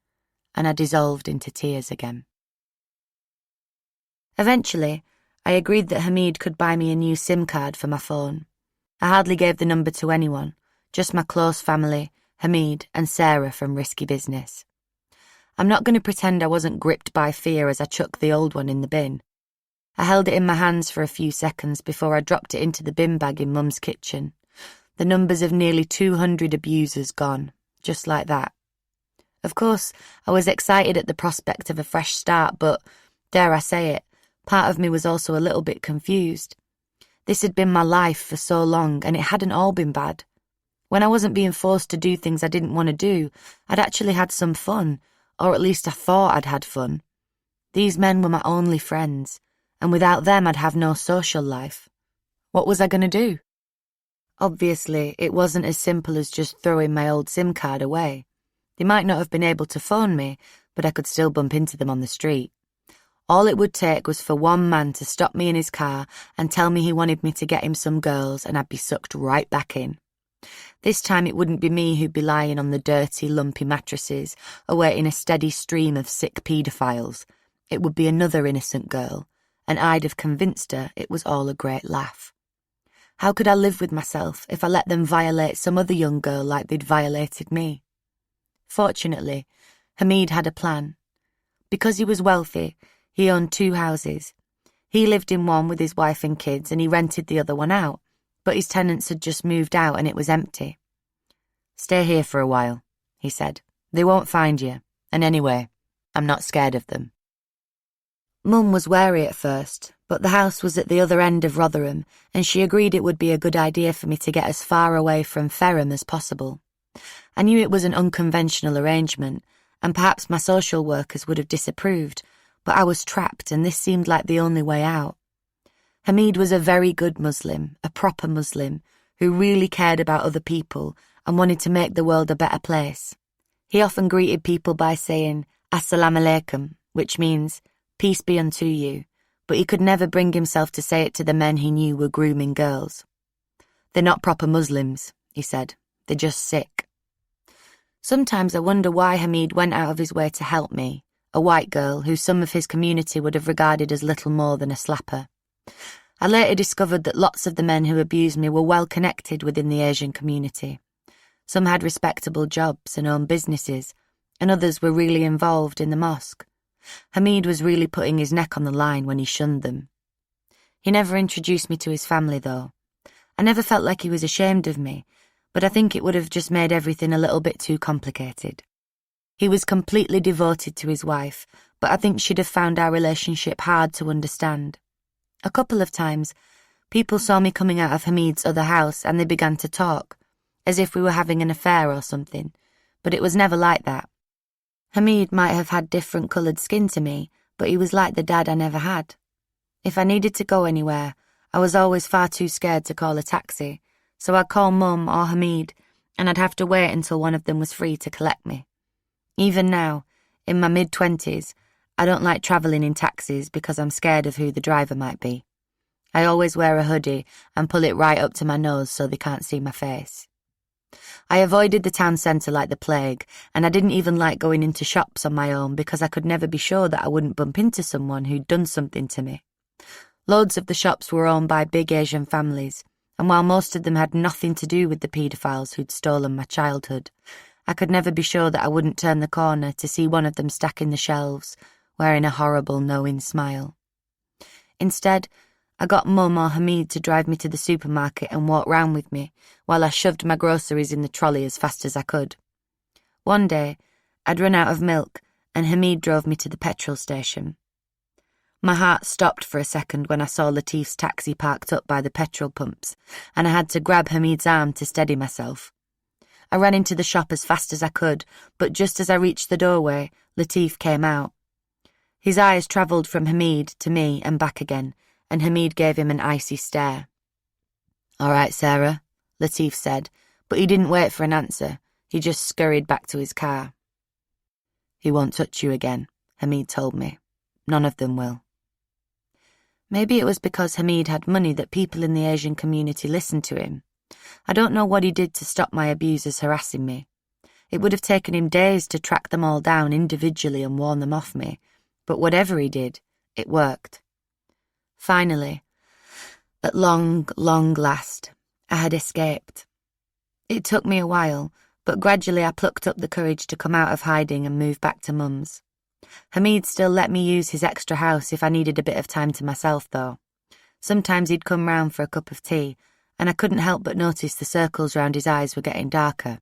and I dissolved into tears again. Eventually, I agreed that Hamid could buy me a new SIM card for my phone. I hardly gave the number to anyone, just my close family, Hamid and Sarah from Risky Business. I'm not going to pretend I wasn't gripped by fear as I chucked the old one in the bin. I held it in my hands for a few seconds before I dropped it into the bin bag in Mum's kitchen. The numbers of nearly 200 abusers gone, just like that. Of course, I was excited at the prospect of a fresh start, but, dare I say it, part of me was also a little bit confused. This had been my life for so long, and it hadn't all been bad. When I wasn't being forced to do things I didn't want to do, I'd actually had some fun, or at least I thought I'd had fun. These men were my only friends, and without them I'd have no social life. What was I going to do? Obviously, it wasn't as simple as just throwing my old SIM card away. They might not have been able to phone me, but I could still bump into them on the street. All it would take was for one man to stop me in his car and tell me he wanted me to get him some girls, and I'd be sucked right back in. This time it wouldn't be me who'd be lying on the dirty, lumpy mattresses, awaiting a steady stream of sick paedophiles. It would be another innocent girl, and I'd have convinced her it was all a great laugh. How could I live with myself if I let them violate some other young girl like they'd violated me? Fortunately, Hamid had a plan. Because he was wealthy, he owned 2 houses. He lived in one with his wife and kids, and he rented the other one out, but his tenants had just moved out and it was empty. "Stay here for a while," he said. "They won't find you, and anyway, I'm not scared of them." Mum was wary at first, but the house was at the other end of Rotherham, and she agreed it would be a good idea for me to get as far away from Ferrum as possible. I knew it was an unconventional arrangement, and perhaps my social workers would have disapproved, but I was trapped and this seemed like the only way out. Hamid was a very good Muslim, a proper Muslim, who really cared about other people and wanted to make the world a better place. He often greeted people by saying, "Assalamu alaikum," which means, "Peace be unto you," but he could never bring himself to say it to the men he knew were grooming girls. "They're not proper Muslims," he said. "They're just sick." Sometimes I wonder why Hamid went out of his way to help me, a white girl who some of his community would have regarded as little more than a slapper. I later discovered that lots of the men who abused me were well connected within the Asian community. Some had respectable jobs and owned businesses, and others were really involved in the mosque. Hamid was really putting his neck on the line when he shunned them. He never introduced me to his family, though. I never felt like he was ashamed of me, but I think it would have just made everything a little bit too complicated. He was completely devoted to his wife, but I think she'd have found our relationship hard to understand. A couple of times, people saw me coming out of Hamid's other house and they began to talk, as if we were having an affair or something, but it was never like that. Hamid might have had different coloured skin to me, but he was like the dad I never had. If I needed to go anywhere, I was always far too scared to call a taxi, so I'd call Mum or Hamid, and I'd have to wait until one of them was free to collect me. Even now, in my mid-20s, I don't like travelling in taxis because I'm scared of who the driver might be. I always wear a hoodie and pull it right up to my nose so they can't see my face. I avoided the town centre like the plague, and I didn't even like going into shops on my own because I could never be sure that I wouldn't bump into someone who'd done something to me. Loads of the shops were owned by big Asian families, and while most of them had nothing to do with the paedophiles who'd stolen my childhood, I could never be sure that I wouldn't turn the corner to see one of them stacking the shelves, wearing a horrible, knowing smile. Instead, I got Mum or Hamid to drive me to the supermarket and walk round with me, while I shoved my groceries in the trolley as fast as I could. One day, I'd run out of milk, and Hamid drove me to the petrol station. My heart stopped for a second when I saw Latif's taxi parked up by the petrol pumps, and I had to grab Hamid's arm to steady myself. I ran into the shop as fast as I could, but just as I reached the doorway, Latif came out. His eyes travelled from Hamid to me and back again, and Hamid gave him an icy stare. "All right, Sarah," Latif said, but he didn't wait for an answer. He just scurried back to his car. "He won't touch you again," Hamid told me. "None of them will." Maybe it was because Hamid had money that people in the Asian community listened to him. I don't know what he did to stop my abusers harassing me. It would have taken him days to track them all down individually and warn them off me, but whatever he did, it worked. Finally, at long, long last, I had escaped. It took me a while, but gradually I plucked up the courage to come out of hiding and move back to Mum's. Hamid still let me use his extra house if I needed a bit of time to myself, though. Sometimes he'd come round for a cup of tea, and I couldn't help but notice the circles round his eyes were getting darker.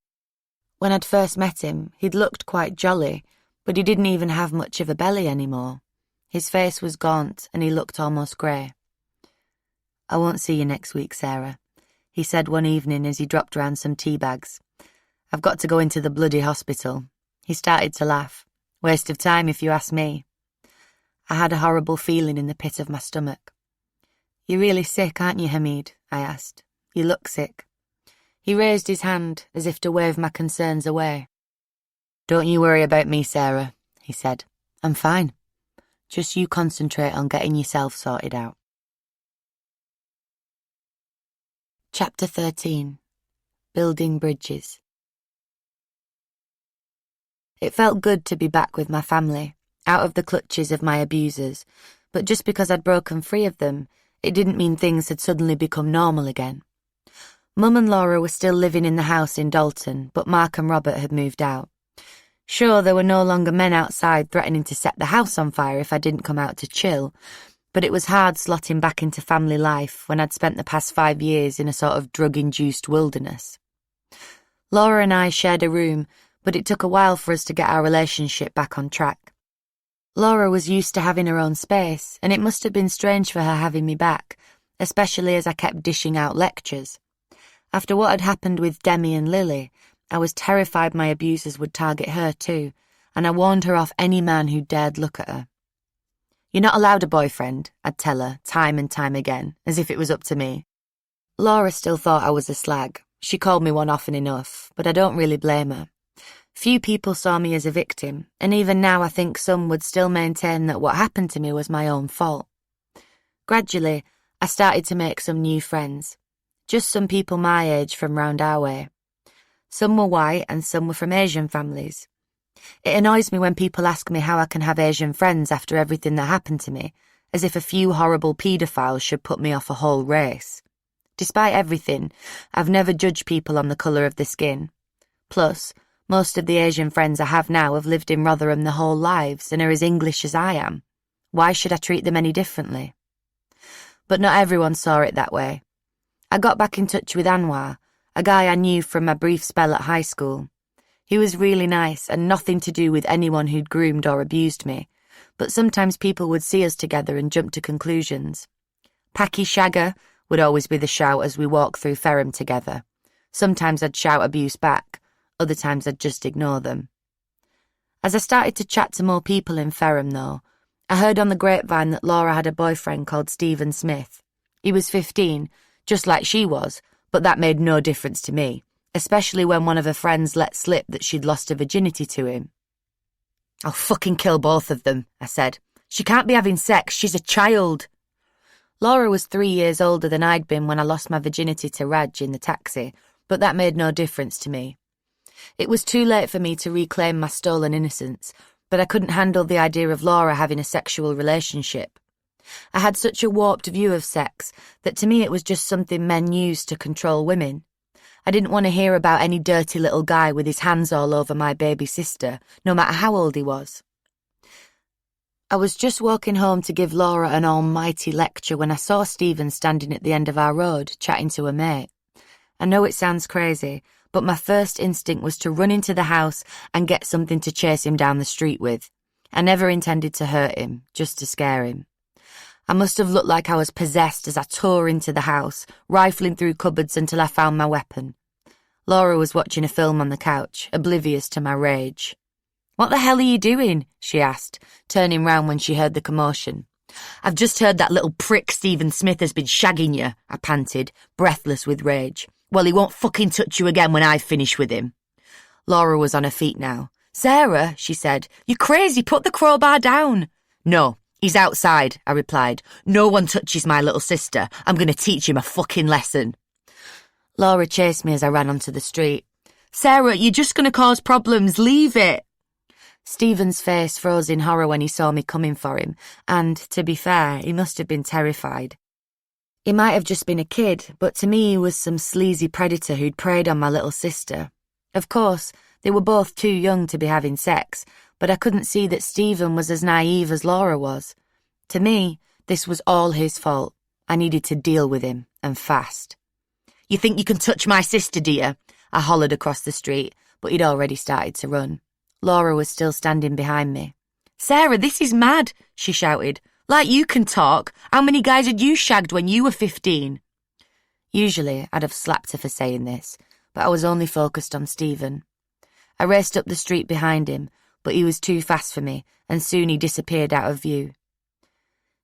When I'd first met him, he'd looked quite jolly, but he didn't even have much of a belly anymore. His face was gaunt and he looked almost grey. "I won't see you next week, Sarah," he said one evening as he dropped round some tea bags. "I've got to go into the bloody hospital." He started to laugh. "Waste of time if you ask me." I had a horrible feeling in the pit of my stomach. "You're really sick, aren't you, Hamid?" I asked. "You look sick." He raised his hand as if to wave my concerns away. "Don't you worry about me, Sarah," he said. "I'm fine. Just you concentrate on getting yourself sorted out." Chapter 13. Building Bridges. It felt good to be back with my family, out of the clutches of my abusers, but just because I'd broken free of them, it didn't mean things had suddenly become normal again. Mum and Laura were still living in the house in Dalton, but Mark and Robert had moved out. Sure, there were no longer men outside threatening to set the house on fire if I didn't come out to chill, but it was hard slotting back into family life when I'd spent the past 5 years in a sort of drug-induced wilderness. Laura and I shared a room, but it took a while for us to get our relationship back on track. Laura was used to having her own space, and it must have been strange for her having me back, especially as I kept dishing out lectures. After what had happened with Demi and Lily, I was terrified my abusers would target her too, and I warned her off any man who dared look at her. "You're not allowed a boyfriend," I'd tell her, time and time again, as if it was up to me. Laura still thought I was a slag. She called me one often enough, but I don't really blame her. Few people saw me as a victim, and even now I think some would still maintain that what happened to me was my own fault. Gradually, I started to make some new friends. Just some people my age from round our way. Some were white and some were from Asian families. It annoys me when people ask me how I can have Asian friends after everything that happened to me, as if a few horrible paedophiles should put me off a whole race. Despite everything, I've never judged people on the colour of the skin. Plus, most of the Asian friends I have now have lived in Rotherham their whole lives and are as English as I am. Why should I treat them any differently? But not everyone saw it that way. I got back in touch with Anwar, a guy I knew from my brief spell at high school. He was really nice and nothing to do with anyone who'd groomed or abused me, but sometimes people would see us together and jump to conclusions. "Packy Shagger" would always be the shout as we walked through Ferrum together. Sometimes I'd shout abuse back, other times I'd just ignore them. As I started to chat to more people in Ferrum, though, I heard on the grapevine that Laura had a boyfriend called Stephen Smith. He was 15, just like she was, but that made no difference to me, especially when one of her friends let slip that she'd lost her virginity to him. "I'll fucking kill both of them," I said. "She can't be having sex, she's a child." Laura was 3 years older than I'd been when I lost my virginity to Raj in the taxi, but that made no difference to me. It was too late for me to reclaim my stolen innocence, but I couldn't handle the idea of Laura having a sexual relationship. I had such a warped view of sex that to me it was just something men used to control women. I didn't want to hear about any dirty little guy with his hands all over my baby sister, no matter how old he was. I was just walking home to give Laura an almighty lecture when I saw Stephen standing at the end of our road, chatting to a mate. I know it sounds crazy, but my first instinct was to run into the house and get something to chase him down the street with. I never intended to hurt him, just to scare him. I must have looked like I was possessed as I tore into the house, rifling through cupboards until I found my weapon. Laura was watching a film on the couch, oblivious to my rage. "What the hell are you doing?" she asked, turning round when she heard the commotion. "I've just heard that little prick Stephen Smith has been shagging you," I panted, breathless with rage. "Well, he won't fucking touch you again when I finish with him." Laura was on her feet now. "Sarah," she said, "you're crazy, put the crowbar down." "No, he's outside," I replied. "No one touches my little sister. I'm going to teach him a fucking lesson." Laura chased me as I ran onto the street. "Sarah, you're just going to cause problems. Leave it." Stephen's face froze in horror when he saw me coming for him, and, to be fair, he must have been terrified. He might have just been a kid, but to me he was some sleazy predator who'd preyed on my little sister. Of course, they were both too young to be having sex, but I couldn't see that Stephen was as naive as Laura was. To me, this was all his fault. I needed to deal with him, and fast. "You think you can touch my sister, dear?" I hollered across the street, but he'd already started to run. Laura was still standing behind me. "Sarah, this is mad," she shouted. "Like you can talk. How many guys had you shagged when you were 15? Usually, I'd have slapped her for saying this, but I was only focused on Stephen. I raced up the street behind him, but he was too fast for me, and soon he disappeared out of view.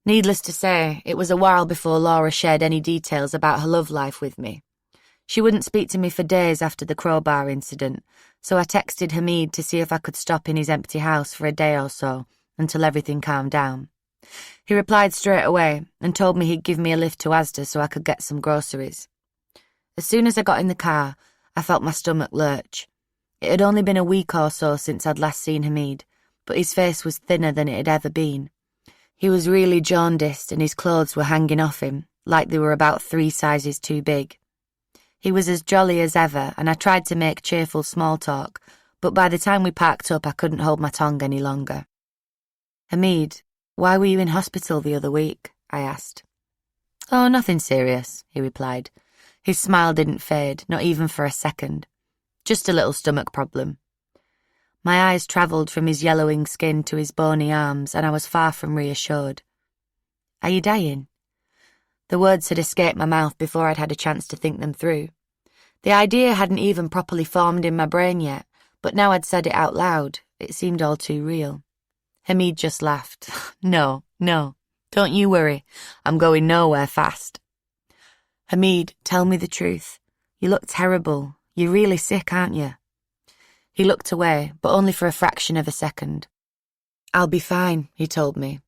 Needless to say, it was a while before Laura shared any details about her love life with me. She wouldn't speak to me for days after the crowbar incident, so I texted Hamid to see if I could stop in his empty house for a day or so, until everything calmed down. He replied straight away and told me he'd give me a lift to Asda so I could get some groceries. As soon as I got in the car, I felt my stomach lurch. It had only been a week or so since I'd last seen Hamid, but his face was thinner than it had ever been. He was really jaundiced and his clothes were hanging off him, like they were about 3 sizes too big. He was as jolly as ever, and I tried to make cheerful small talk, but by the time we parked up I couldn't hold my tongue any longer. "Hamid, why were you in hospital the other week?" I asked. "Oh, nothing serious," he replied. His smile didn't fade, not even for a second. "Just a little stomach problem." My eyes travelled from his yellowing skin to his bony arms, and I was far from reassured. "Are you dying?" The words had escaped my mouth before I'd had a chance to think them through. The idea hadn't even properly formed in my brain yet, but now I'd said it out loud, it seemed all too real. Hamid just laughed. No, don't you worry. I'm going nowhere fast." "Hamid, tell me the truth. You look terrible. You're really sick, aren't you?" He looked away, but only for a fraction of a second. "I'll be fine," he told me.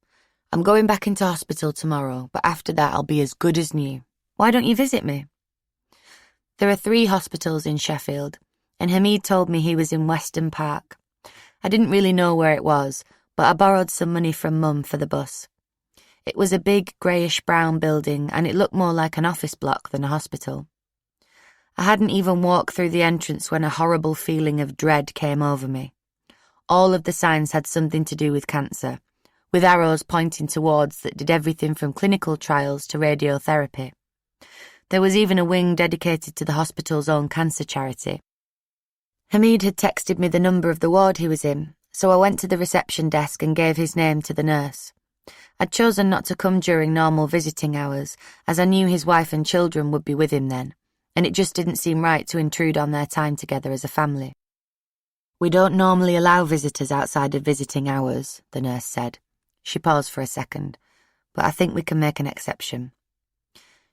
"I'm going back into hospital tomorrow, but after that I'll be as good as new. Why don't you visit me?" There are 3 hospitals in Sheffield, and Hamid told me he was in Weston Park. I didn't really know where it was, but I borrowed some money from Mum for the bus. It was a big greyish-brown building, and it looked more like an office block than a hospital. I hadn't even walked through the entrance when a horrible feeling of dread came over me. All of the signs had something to do with cancer, with arrows pointing towards that did everything from clinical trials to radiotherapy. There was even a wing dedicated to the hospital's own cancer charity. Hamid had texted me the number of the ward he was in, so I went to the reception desk and gave his name to the nurse. I'd chosen not to come during normal visiting hours, as I knew his wife and children would be with him then, and it just didn't seem right to intrude on their time together as a family. "We don't normally allow visitors outside of visiting hours," the nurse said. She paused for a second, "but I think we can make an exception."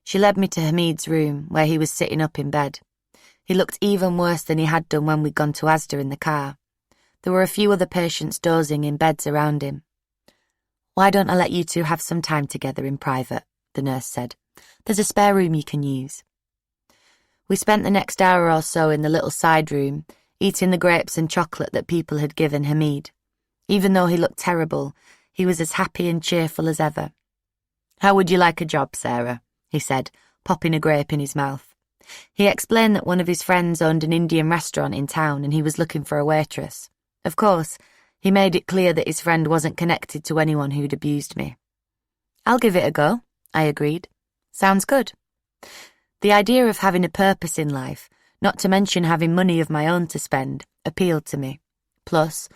She led me to Hamid's room, where he was sitting up in bed. He looked even worse than he had done when we'd gone to Asda in the car. There were a few other patients dozing in beds around him. "Why don't I let you two have some time together in private?" the nurse said. "There's a spare room you can use." We spent the next hour or so in the little side room, eating the grapes and chocolate that people had given Hamid. Even though he looked terrible, he was as happy and cheerful as ever. "How would you like a job, Sarah?" he said, popping a grape in his mouth. He explained that one of his friends owned an Indian restaurant in town and he was looking for a waitress. Of course, he made it clear that his friend wasn't connected to anyone who'd abused me. "I'll give it a go," I agreed. "Sounds good." The idea of having a purpose in life, not to mention having money of my own to spend, appealed to me. Plus,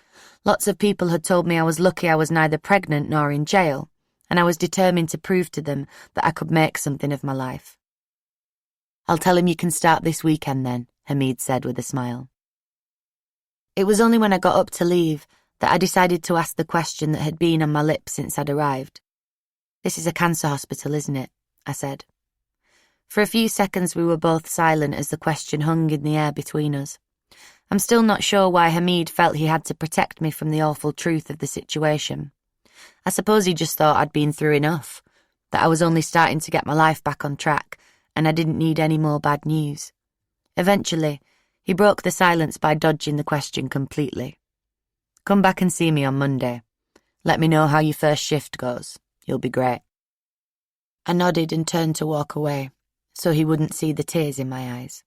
lots of people had told me I was lucky I was neither pregnant nor in jail, and I was determined to prove to them that I could make something of my life. "I'll tell him you can start this weekend then," Hamid said with a smile. It was only when I got up to leave that I decided to ask the question that had been on my lips since I'd arrived. "This is a cancer hospital, isn't it?" I said. For a few seconds we were both silent as the question hung in the air between us. I'm still not sure why Hamid felt he had to protect me from the awful truth of the situation. I suppose he just thought I'd been through enough, that I was only starting to get my life back on track, and I didn't need any more bad news. Eventually, he broke the silence by dodging the question completely. "Come back and see me on Monday. Let me know how your first shift goes. You'll be great." I nodded and turned to walk away, so he wouldn't see the tears in my eyes.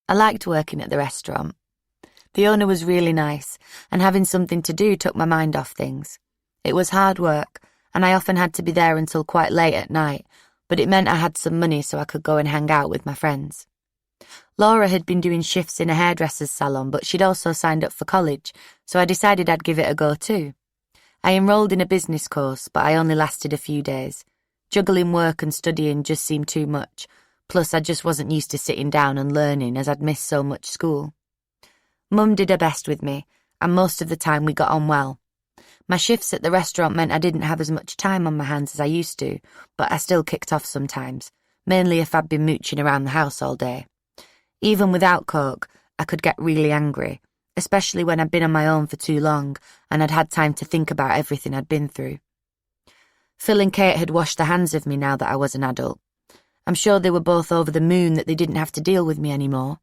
I liked working at the restaurant. The owner was really nice, and having something to do took my mind off things. It was hard work, and I often had to be there until quite late at night, but it meant I had some money so I could go and hang out with my friends. Laura had been doing shifts in a hairdresser's salon, but she'd also signed up for college, so I decided I'd give it a go too. I enrolled in a business course, but I only lasted a few days. Juggling work and studying just seemed too much, plus I just wasn't used to sitting down and learning as I'd missed so much school. Mum did her best with me, and most of the time we got on well. My shifts at the restaurant meant I didn't have as much time on my hands as I used to, but I still kicked off sometimes, mainly if I'd been mooching around the house all day. Even without Coke, I could get really angry, especially when I'd been on my own for too long and I'd had time to think about everything I'd been through. Phil and Kate had washed their hands of me now that I was an adult. I'm sure they were both over the moon that they didn't have to deal with me anymore.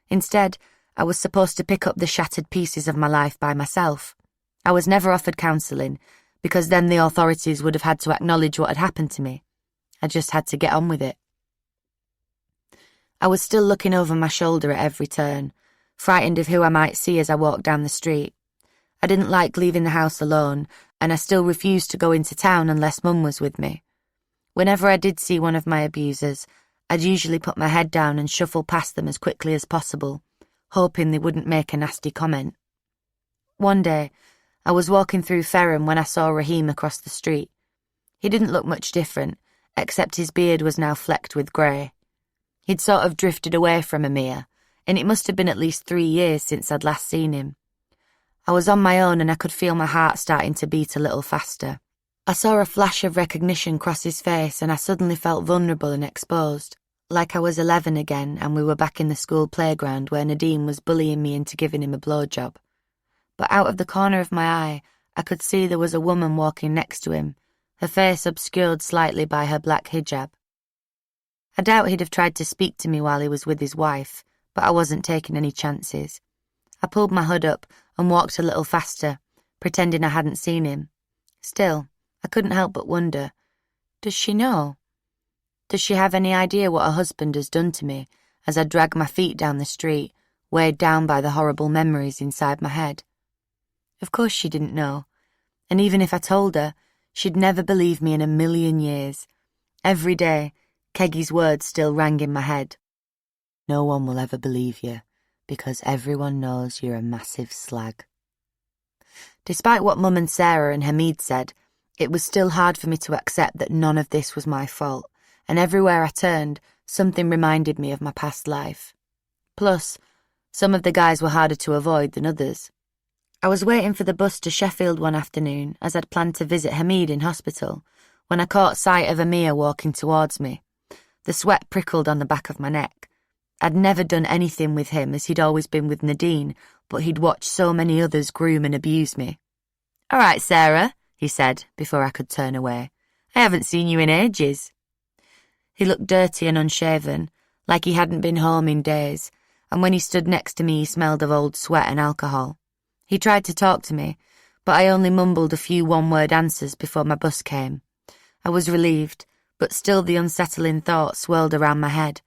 Instead, I was supposed to pick up the shattered pieces of my life by myself. I was never offered counselling, because then the authorities would have had to acknowledge what had happened to me. I just had to get on with it. I was still looking over my shoulder at every turn, frightened of who I might see as I walked down the street. I didn't like leaving the house alone, and I still refused to go into town unless Mum was with me. Whenever I did see one of my abusers, I'd usually put my head down and shuffle past them as quickly as possible, hoping they wouldn't make a nasty comment. One day, I was walking through Ferrum when I saw Raheem across the street. He didn't look much different, except his beard was now flecked with grey. He'd sort of drifted away from Amir, and it must have been at least 3 years since I'd last seen him. I was on my own and I could feel my heart starting to beat a little faster. I saw a flash of recognition cross his face and I suddenly felt vulnerable and exposed, like I was 11 again and we were back in the school playground where Nadine was bullying me into giving him a blowjob. But out of the corner of my eye, I could see there was a woman walking next to him, her face obscured slightly by her black hijab. I doubt he'd have tried to speak to me while he was with his wife, but I wasn't taking any chances. I pulled my hood up and walked a little faster, pretending I hadn't seen him. Still, I couldn't help but wonder, does she know? Does she have any idea what her husband has done to me as I drag my feet down the street, weighed down by the horrible memories inside my head? Of course she didn't know, and even if I told her, she'd never believe me in a million years. Every day, Keggy's words still rang in my head. No one will ever believe you, because everyone knows you're a massive slag. Despite what Mum and Sarah and Hamid said, it was still hard for me to accept that none of this was my fault, and everywhere I turned, something reminded me of my past life. Plus, some of the guys were harder to avoid than others. I was waiting for the bus to Sheffield one afternoon, as I'd planned to visit Hamid in hospital, when I caught sight of Amir walking towards me. The sweat prickled on the back of my neck. I'd never done anything with him, as he'd always been with Nadine, but he'd watched so many others groom and abuse me. "All right, Sarah," he said, before I could turn away. "I haven't seen you in ages." He looked dirty and unshaven, like he hadn't been home in days, and when he stood next to me he smelled of old sweat and alcohol. He tried to talk to me, but I only mumbled a few one-word answers before my bus came. I was relieved, but still the unsettling thought swirled around my head.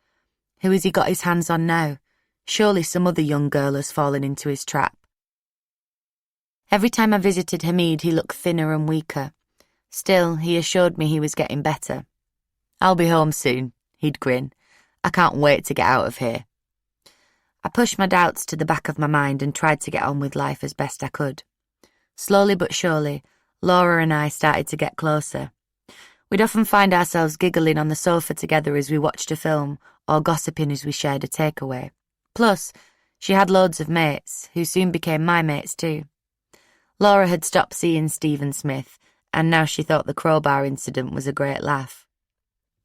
Who has he got his hands on now? Surely some other young girl has fallen into his trap. Every time I visited Hamid, he looked thinner and weaker. Still, he assured me he was getting better. "I'll be home soon," he'd grin. "I can't wait to get out of here." I pushed my doubts to the back of my mind and tried to get on with life as best I could. Slowly but surely, Laura and I started to get closer. We'd often find ourselves giggling on the sofa together as we watched a film, or gossiping as we shared a takeaway. Plus, she had loads of mates, who soon became my mates too. Laura had stopped seeing Stephen Smith, and now she thought the crowbar incident was a great laugh.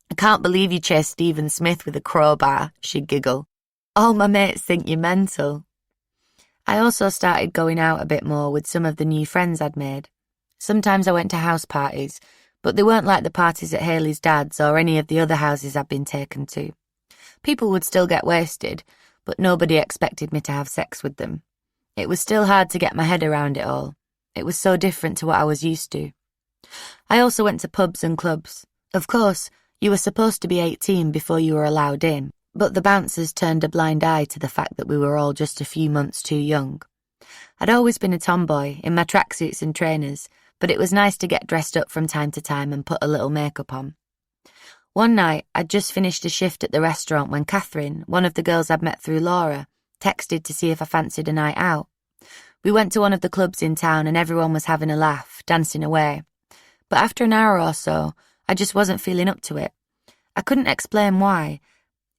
"I can't believe you chased Stephen Smith with a crowbar," she'd giggle. "All my mates think you're mental." I also started going out a bit more with some of the new friends I'd made. Sometimes I went to house parties, but they weren't like the parties at Hayley's dad's or any of the other houses I'd been taken to. People would still get wasted, but nobody expected me to have sex with them. It was still hard to get my head around it all. It was so different to what I was used to. I also went to pubs and clubs. Of course, you were supposed to be 18 before you were allowed in, but the bouncers turned a blind eye to the fact that we were all just a few months too young. I'd always been a tomboy, in my tracksuits and trainers, but it was nice to get dressed up from time to time and put a little makeup on. One night, I'd just finished a shift at the restaurant when Catherine, one of the girls I'd met through Laura, texted to see if I fancied a night out. We went to one of the clubs in town and everyone was having a laugh, dancing away. But after an hour or so, I just wasn't feeling up to it. I couldn't explain why.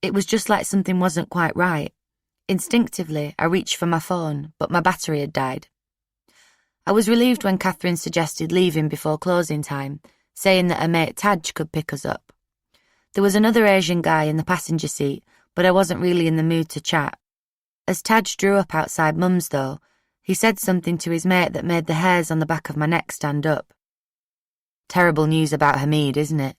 It was just like something wasn't quite right. Instinctively, I reached for my phone, but my battery had died. I was relieved when Catherine suggested leaving before closing time, saying that her mate Taj could pick us up. There was another Asian guy in the passenger seat, but I wasn't really in the mood to chat. As Taj drew up outside Mum's, though, he said something to his mate that made the hairs on the back of my neck stand up. Terrible news about Hamid, isn't it?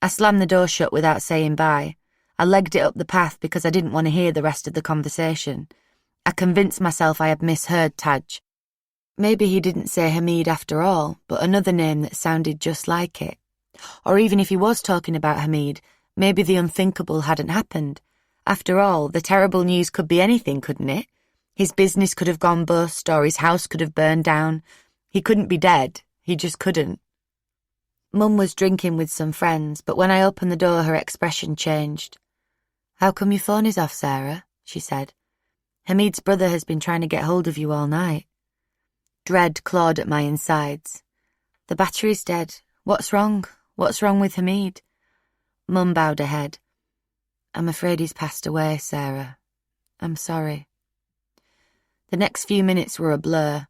I slammed the door shut without saying bye. I legged it up the path because I didn't want to hear the rest of the conversation. I convinced myself I had misheard Taj. Maybe he didn't say Hamid after all, but another name that sounded just like it. Or even if he was talking about Hamid, maybe the unthinkable hadn't happened. After all, the terrible news could be anything, couldn't it? His business could have gone bust, or his house could have burned down. He couldn't be dead. He just couldn't. Mum was drinking with some friends, but when I opened the door, her expression changed. "How come your phone is off, Sarah?" she said. "Hamid's brother has been trying to get hold of you all night." Dread clawed at my insides. "The battery's dead. What's wrong? What's wrong with Hamid?" Mum bowed her head. "I'm afraid he's passed away, Sarah. I'm sorry." The next few minutes were a blur.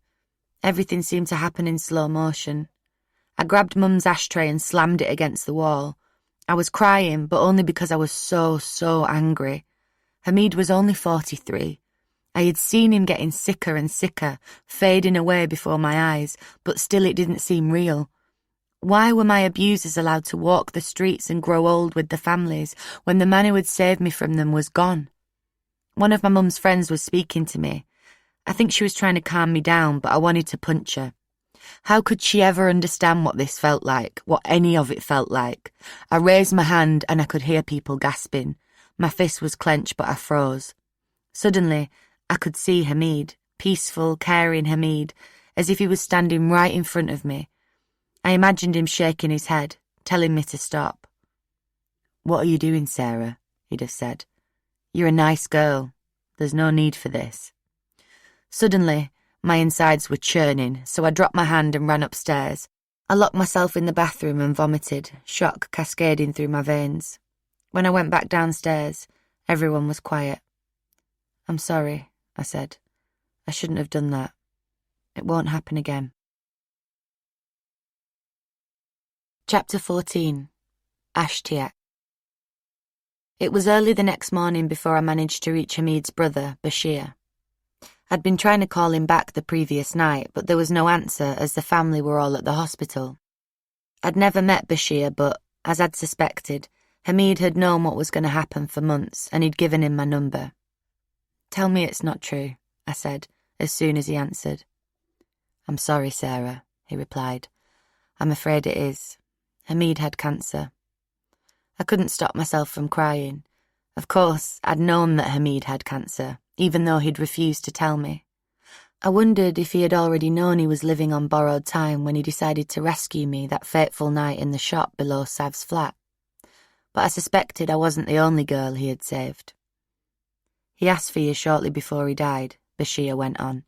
Everything seemed to happen in slow motion. I grabbed Mum's ashtray and slammed it against the wall. I was crying, but only because I was so angry. Hamid was only 43. I had seen him getting sicker and sicker, fading away before my eyes, but still it didn't seem real. Why were my abusers allowed to walk the streets and grow old with the families when the man who had saved me from them was gone? One of my mum's friends was speaking to me. I think she was trying to calm me down, but I wanted to punch her. How could she ever understand what this felt like, what any of it felt like? I raised my hand and I could hear people gasping. My fist was clenched, but I froze. Suddenly, I could see Hamid, peaceful, caring Hamid, as if he was standing right in front of me. I imagined him shaking his head, telling me to stop. "What are you doing, Sarah?" he'd have said. "You're a nice girl. There's no need for this." Suddenly, my insides were churning, so I dropped my hand and ran upstairs. I locked myself in the bathroom and vomited, shock cascading through my veins. When I went back downstairs, everyone was quiet. "I'm sorry," I said. "I shouldn't have done that. It won't happen again." Chapter 14. Ashtiak. It was early the next morning before I managed to reach Hamid's brother, Bashir. I'd been trying to call him back the previous night, but there was no answer as the family were all at the hospital. I'd never met Bashir, but, as I'd suspected, Hamid had known what was going to happen for months, and he'd given him my number. "Tell me it's not true," I said, as soon as he answered. "I'm sorry, Sarah," he replied. "I'm afraid it is. Hamid had cancer." I couldn't stop myself from crying. Of course, I'd known that Hamid had cancer, even though he'd refused to tell me. I wondered if he had already known he was living on borrowed time when he decided to rescue me that fateful night in the shop below Sav's flat. But I suspected I wasn't the only girl he had saved. "He asked for you shortly before he died," Bashir went on.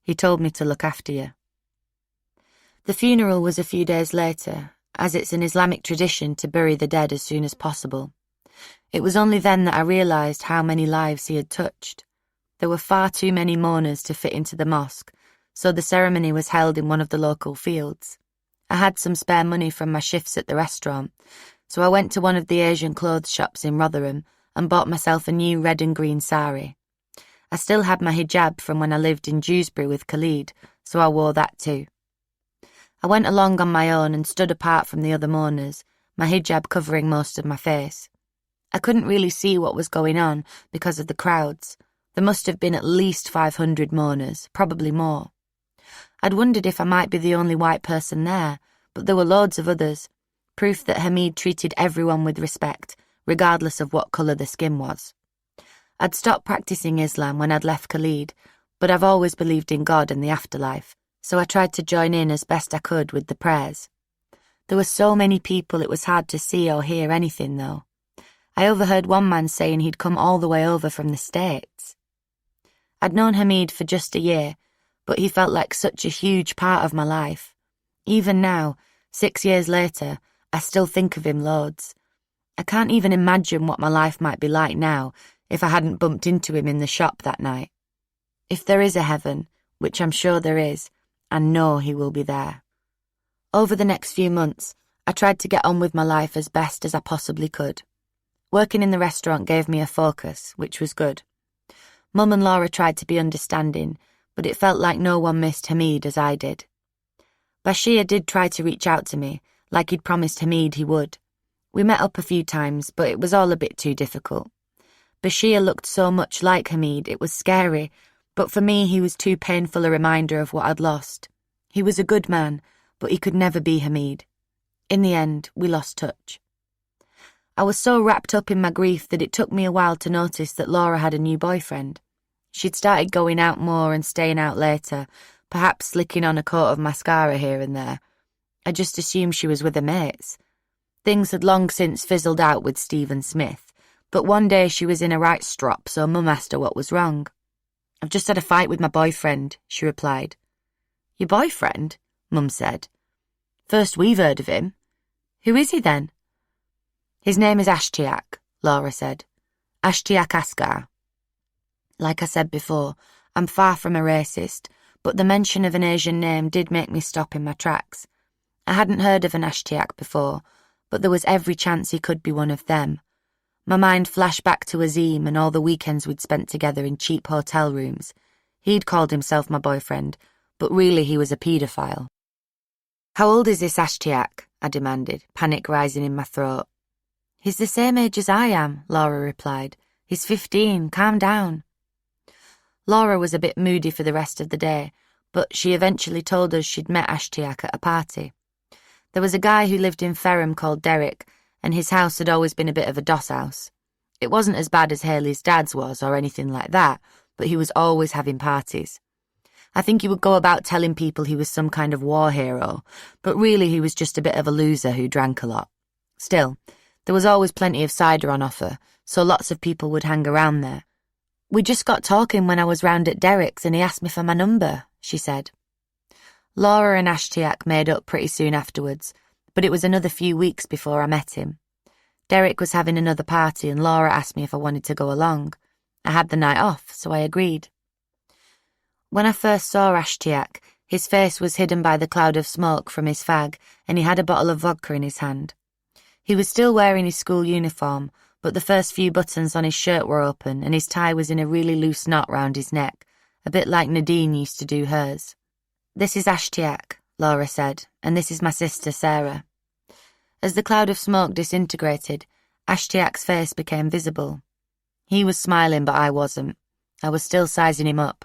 "He told me to look after you." The funeral was a few days later, as it's an Islamic tradition to bury the dead as soon as possible. It was only then that I realised how many lives he had touched. There were far too many mourners to fit into the mosque, so the ceremony was held in one of the local fields. I had some spare money from my shifts at the restaurant, so I went to one of the Asian clothes shops in Rotherham and bought myself a new red and green sari. I still had my hijab from when I lived in Dewsbury with Khalid, so I wore that too. I went along on my own and stood apart from the other mourners, my hijab covering most of my face. I couldn't really see what was going on because of the crowds. There must have been at least 500 mourners, probably more. I'd wondered if I might be the only white person there, but there were loads of others, proof that Hamid treated everyone with respect, regardless of what colour the skin was. I'd stopped practising Islam when I'd left Khalid, but I've always believed in God and the afterlife, so I tried to join in as best I could with the prayers. There were so many people it was hard to see or hear anything, though. I overheard one man saying he'd come all the way over from the States. I'd known Hamid for just a year, but he felt like such a huge part of my life. Even now, 6 years later, I still think of him loads. I can't even imagine what my life might be like now if I hadn't bumped into him in the shop that night. If there is a heaven, which I'm sure there is, I know he will be there. Over the next few months, I tried to get on with my life as best as I possibly could. Working in the restaurant gave me a focus, which was good. Mum and Laura tried to be understanding, but it felt like no one missed Hamid as I did. Bashir did try to reach out to me, like he'd promised Hamid he would. We met up a few times, but it was all a bit too difficult. Bashir looked so much like Hamid, it was scary, but for me he was too painful a reminder of what I'd lost. He was a good man, but he could never be Hamid. In the end, we lost touch. I was so wrapped up in my grief that it took me a while to notice that Laura had a new boyfriend. She'd started going out more and staying out later, perhaps slicking on a coat of mascara here and there. I just assumed she was with her mates. Things had long since fizzled out with Stephen Smith, but one day she was in a right strop, so Mum asked her what was wrong. "I've just had a fight with my boyfriend," she replied. "Your boyfriend?" Mum said. "First we've heard of him. Who is he then?" "His name is Ashtiak," Laura said. "Ashtiak Asghar." Like I said before, I'm far from a racist, but the mention of an Asian name did make me stop in my tracks. I hadn't heard of an Ashtiak before, but there was every chance he could be one of them. My mind flashed back to Azim and all the weekends we'd spent together in cheap hotel rooms. He'd called himself my boyfriend, but really he was a paedophile. "How old is this Ashtiak?" I demanded, panic rising in my throat. "He's the same age as I am," Laura replied. "He's 15, calm down." Laura was a bit moody for the rest of the day, but she eventually told us she'd met Ashtiak at a party. There was a guy who lived in Ferrum called Derek, and his house had always been a bit of a doss house. It wasn't as bad as Haley's dad's was or anything like that, but he was always having parties. I think he would go about telling people he was some kind of war hero, but really he was just a bit of a loser who drank a lot. Still, there was always plenty of cider on offer, so lots of people would hang around there. "We just got talking when I was round at Derek's and he asked me for my number," she said. Laura and Ashtiak made up pretty soon afterwards, but it was another few weeks before I met him. Derek was having another party and Laura asked me if I wanted to go along. I had the night off, so I agreed. When I first saw Ashtiak, his face was hidden by the cloud of smoke from his fag and he had a bottle of vodka in his hand. He was still wearing his school uniform, but the first few buttons on his shirt were open and his tie was in a really loose knot round his neck, a bit like Nadine used to do hers. "This is Ashtiak," Laura said, "and this is my sister Sarah." As the cloud of smoke disintegrated, Ashtiak's face became visible. He was smiling, but I wasn't. I was still sizing him up.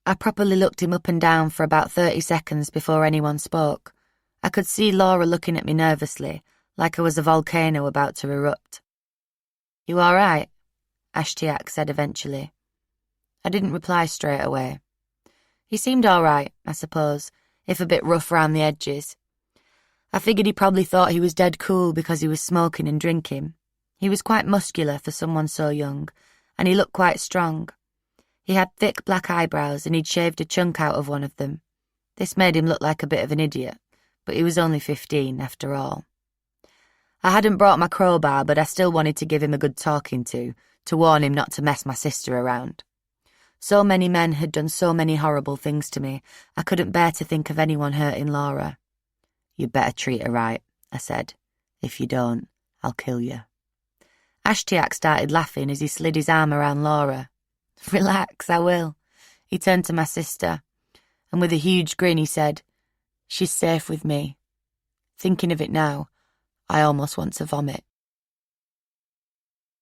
I properly looked him up and down for about 30 seconds before anyone spoke. I could see Laura looking at me nervously, like I was a volcano about to erupt. "You all right?" Ashtiak said eventually. I didn't reply straight away. He seemed all right, I suppose, if a bit rough round the edges. I figured he probably thought he was dead cool because he was smoking and drinking. He was quite muscular for someone so young, and he looked quite strong. He had thick black eyebrows and he'd shaved a chunk out of one of them. This made him look like a bit of an idiot, but he was only 15 after all. I hadn't brought my crowbar, but I still wanted to give him a good talking to warn him not to mess my sister around. So many men had done so many horrible things to me, I couldn't bear to think of anyone hurting Laura. "You'd better treat her right," I said. "If you don't, I'll kill you." Ashtiak started laughing as he slid his arm around Laura. "Relax, I will." He turned to my sister, and with a huge grin he said, "She's safe with me." Thinking of it now, I almost want to vomit.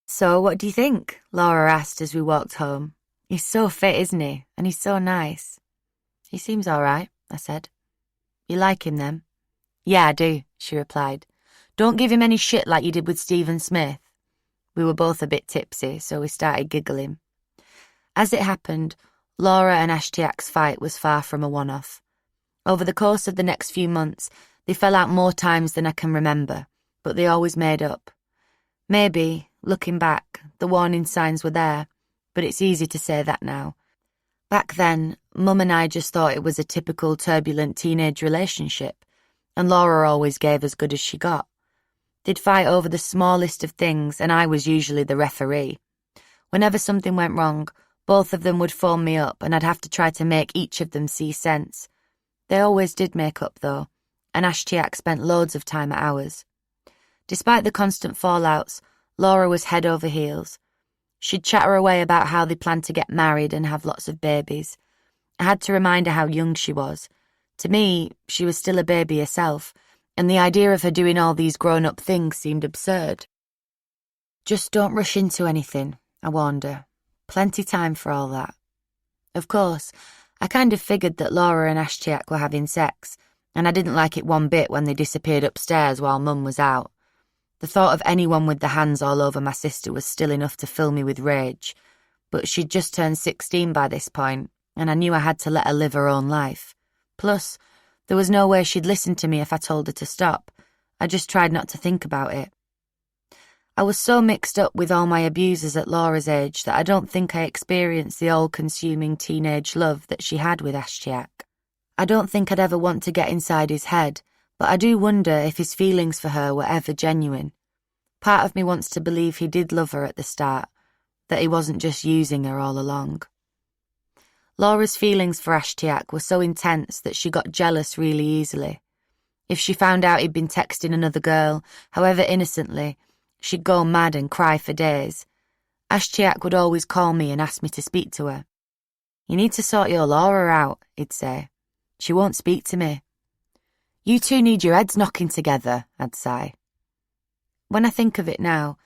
"So what do you think?" Laura asked as we walked home. "He's so fit, isn't he? And he's so nice." "He seems all right," I said. "You like him then?" "Yeah, I do," she replied. "Don't give him any shit like you did with Stephen Smith." We were both a bit tipsy, so we started giggling. As it happened, Laura and Ashtiak's fight was far from a one-off. Over the course of the next few months, they fell out more times than I can remember, but they always made up. Maybe, looking back, the warning signs were there, but it's easy to say that now. Back then, Mum and I just thought it was a typical turbulent teenage relationship. and Laura always gave as good as she got. They'd fight over the smallest of things, and I was usually the referee. Whenever something went wrong, both of them would phone me up, and I'd have to try to make each of them see sense. They always did make up, though, and Ashtiak spent loads of time at ours. Despite the constant fallouts, Laura was head over heels. She'd chatter away about how they planned to get married and have lots of babies. I had to remind her how young she was. To me, she was still a baby herself, and the idea of her doing all these grown-up things seemed absurd. "Just don't rush into anything," I warned her. "Plenty time for all that." Of course, I kind of figured that Laura and Ashtiak were having sex, and I didn't like it one bit when they disappeared upstairs while Mum was out. The thought of anyone with their hands all over my sister was still enough to fill me with rage, but she'd just turned 16 by this point, and I knew I had to let her live her own life. Plus, there was no way she'd listen to me if I told her to stop. I just tried not to think about it. I was so mixed up with all my abusers at Laura's age that I don't think I experienced the all-consuming teenage love that she had with Ashtiak. I don't think I'd ever want to get inside his head, but I do wonder if his feelings for her were ever genuine. Part of me wants to believe he did love her at the start, that he wasn't just using her all along. Laura's feelings for Ashtiak were so intense that she got jealous really easily. If she found out he'd been texting another girl, however innocently, she'd go mad and cry for days. Ashtiak would always call me and ask me to speak to her. "You need to sort your Laura out," he'd say. "She won't speak to me." "You two need your heads knocking together," I'd sigh. When I think of it now,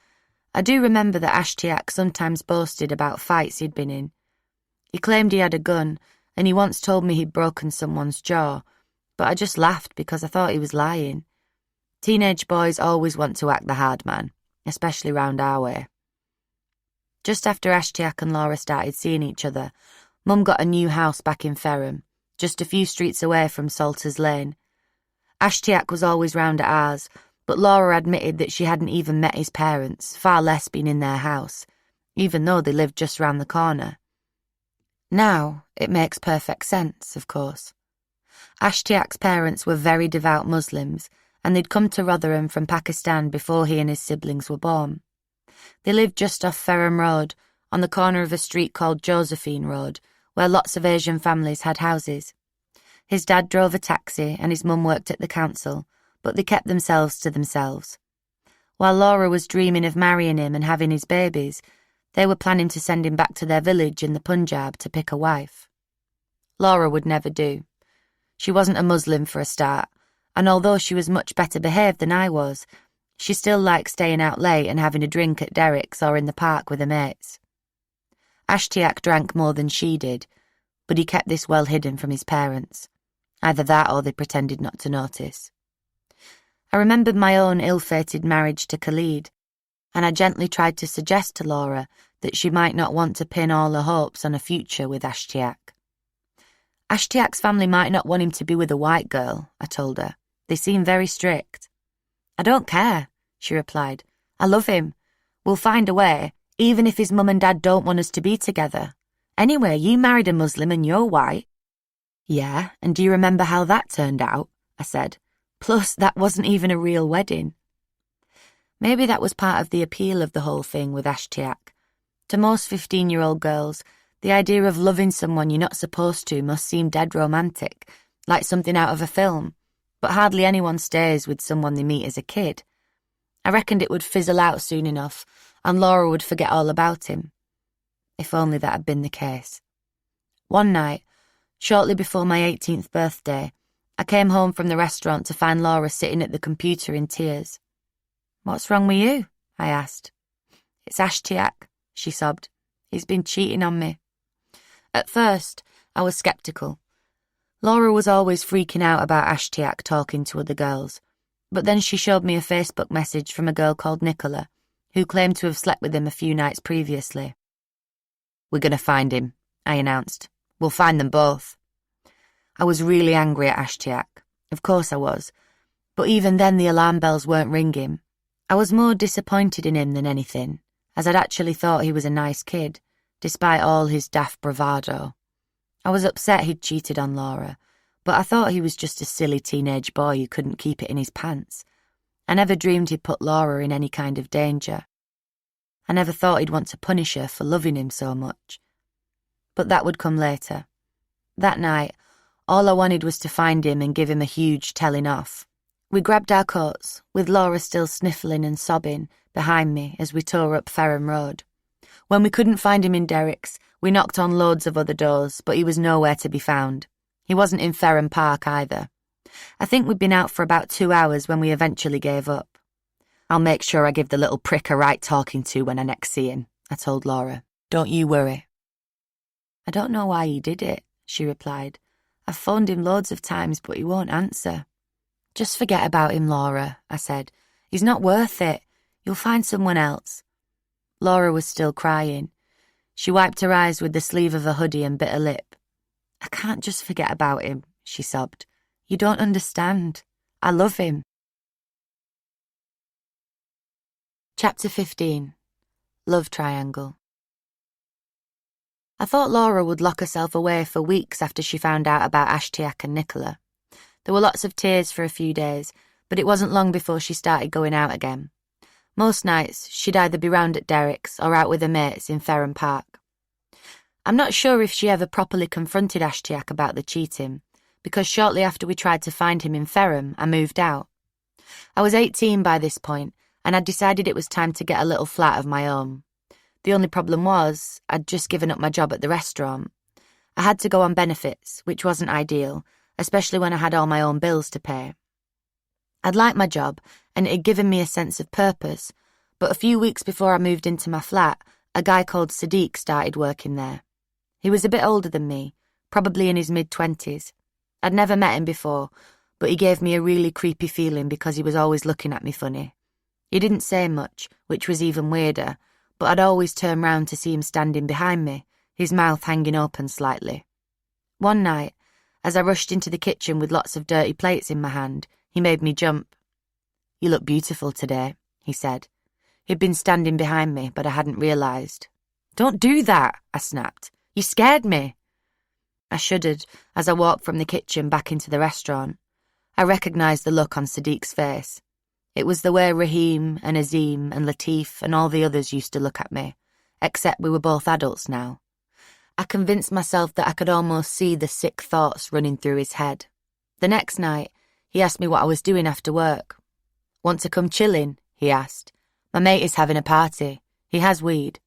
I do remember that Ashtiak sometimes boasted about fights he'd been in. He claimed he had a gun, and he once told me he'd broken someone's jaw, but I just laughed because I thought he was lying. Teenage boys always want to act the hard man, especially round our way. Just after Ashtiak and Laura started seeing each other, Mum got a new house back in Ferrum, just a few streets away from Salters Lane. Ashtiak was always round at ours, but Laura admitted that she hadn't even met his parents, far less been in their house, even though they lived just round the corner. Now, it makes perfect sense, of course. Ashtiak's parents were very devout Muslims, and they'd come to Rotherham from Pakistan before he and his siblings were born. They lived just off Ferrum Road, on the corner of a street called Josephine Road, where lots of Asian families had houses. His dad drove a taxi and his mum worked at the council, but they kept themselves to themselves. While Laura was dreaming of marrying him and having his babies, they were planning to send him back to their village in the Punjab to pick a wife. Laura would never do. She wasn't a Muslim for a start, and although she was much better behaved than I was, she still liked staying out late and having a drink at Derrick's or in the park with her mates. Ashtiak drank more than she did, but he kept this well hidden from his parents. Either that or they pretended not to notice. I remembered my own ill-fated marriage to Khalid, and I gently tried to suggest to Laura that she might not want to pin all her hopes on a future with Ashtiak. Ashtiak's family might not want him to be with a white girl, I told her. They seem very strict. "I don't care," she replied. "I love him. We'll find a way, even if his mum and dad don't want us to be together. Anyway, you married a Muslim and you're white." "Yeah, and do you remember how that turned out?" I said. "Plus, that wasn't even a real wedding." Maybe that was part of the appeal of the whole thing with Ashtiak. To most 15-year-old girls, the idea of loving someone you're not supposed to must seem dead romantic, like something out of a film, but hardly anyone stays with someone they meet as a kid. I reckoned it would fizzle out soon enough, and Laura would forget all about him. If only that had been the case. One night, shortly before my 18th birthday, I came home from the restaurant to find Laura sitting at the computer in tears. "What's wrong with you?" I asked. "It's Ashtiak," she sobbed. "He's been cheating on me." At first, I was sceptical. Laura was always freaking out about Ashtiak talking to other girls, but then she showed me a Facebook message from a girl called Nicola, who claimed to have slept with him a few nights previously. "We're going to find him," I announced. "We'll find them both." I was really angry at Ashtiak. Of course I was. But even then the alarm bells weren't ringing. I was more disappointed in him than anything, as I'd actually thought he was a nice kid, despite all his daft bravado. I was upset he'd cheated on Laura, but I thought he was just a silly teenage boy who couldn't keep it in his pants. I never dreamed he'd put Laura in any kind of danger. I never thought he'd want to punish her for loving him so much. But that would come later. That night, all I wanted was to find him and give him a huge telling off. We grabbed our coats, with Laura still sniffling and sobbing behind me as we tore up Ferrum Road. When we couldn't find him in Derrick's, we knocked on loads of other doors, but he was nowhere to be found. He wasn't in Ferrum Park either. I think we'd been out for about 2 hours when we eventually gave up. I'll make sure I give the little prick a right talking to when I next see him, I told Laura. Don't you worry. I don't know why he did it, she replied. I've phoned him loads of times, but he won't answer. Just forget about him, Laura, I said. He's not worth it. You'll find someone else. Laura was still crying. She wiped her eyes with the sleeve of her hoodie and bit her lip. I can't just forget about him, she sobbed. You don't understand. I love him. Chapter 15. Love Triangle. I thought Laura would lock herself away for weeks after she found out about Ashtiak and Nicola. There were lots of tears for a few days, but it wasn't long before she started going out again. Most nights, she'd either be round at Derrick's or out with her mates in Ferrum Park. I'm not sure if she ever properly confronted Ashtiak about the cheating, because shortly after we tried to find him in Ferrum, I moved out. I was 18 by this point, and I'd decided it was time to get a little flat of my own. The only problem was, I'd just given up my job at the restaurant. I had to go on benefits, which wasn't ideal, especially when I had all my own bills to pay. I'd liked my job, and it had given me a sense of purpose, but a few weeks before I moved into my flat, a guy called Sadiq started working there. He was a bit older than me, probably in his mid-20s. I'd never met him before, but he gave me a really creepy feeling because he was always looking at me funny. He didn't say much, which was even weirder, but I'd always turn round to see him standing behind me, his mouth hanging open slightly. One night, as I rushed into the kitchen with lots of dirty plates in my hand, he made me jump. You look beautiful today, he said. He'd been standing behind me, but I hadn't realised. Don't do that, I snapped. You scared me. I shuddered as I walked from the kitchen back into the restaurant. I recognised the look on Sadiq's face. It was the way Raheem and Azim and Latif and all the others used to look at me, except we were both adults now. I convinced myself that I could almost see the sick thoughts running through his head. The next night, he asked me what I was doing after work. Want to come chilling? He asked. My mate is having a party. He has weed.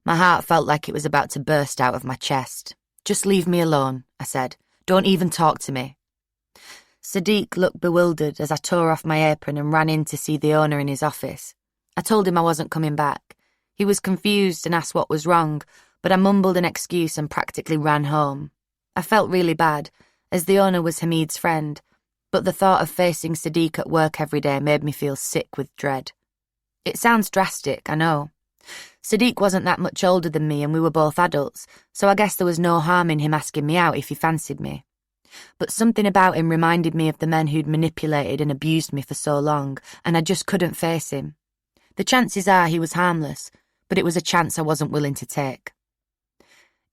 My heart felt like it was about to burst out of my chest. Just leave me alone, I said. Don't even talk to me. Sadiq looked bewildered as I tore off my apron and ran in to see the owner in his office. I told him I wasn't coming back. He was confused and asked what was wrong, but I mumbled an excuse and practically ran home. I felt really bad, as the owner was Hamid's friend, but the thought of facing Sadiq at work every day made me feel sick with dread. It sounds drastic, I know. Sadiq wasn't that much older than me and we were both adults, so I guess there was no harm in him asking me out if he fancied me. But something about him reminded me of the men who'd manipulated and abused me for so long, and I just couldn't face him. The chances are he was harmless, but it was a chance I wasn't willing to take.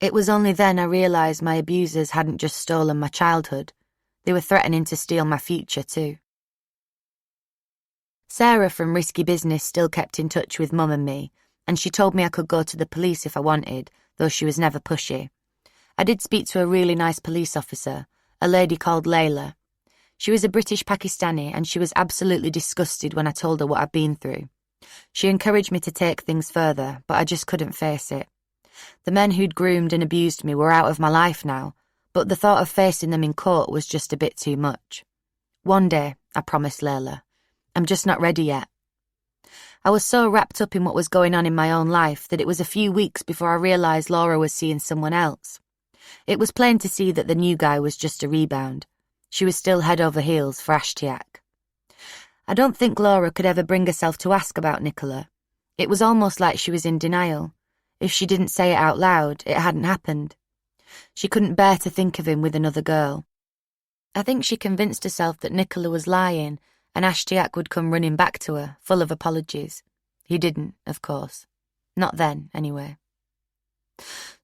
It was only then I realised my abusers hadn't just stolen my childhood. They were threatening to steal my future too. Sarah from Risky Business still kept in touch with Mum and me, and she told me I could go to the police if I wanted, though she was never pushy. I did speak to a really nice police officer, a lady called Layla. She was a British Pakistani and she was absolutely disgusted when I told her what I'd been through. She encouraged me to take things further, but I just couldn't face it. The men who'd groomed and abused me were out of my life now, but the thought of facing them in court was just a bit too much. One day, I promised Layla. I'm just not ready yet. I was so wrapped up in what was going on in my own life that it was a few weeks before I realised Laura was seeing someone else. It was plain to see that the new guy was just a rebound. She was still head over heels for Ashtiak. I don't think Laura could ever bring herself to ask about Nicola. It was almost like she was in denial. If she didn't say it out loud, it hadn't happened. She couldn't bear to think of him with another girl. I think she convinced herself that Nicola was lying and Ashtiak would come running back to her, full of apologies. He didn't, of course. Not then, anyway.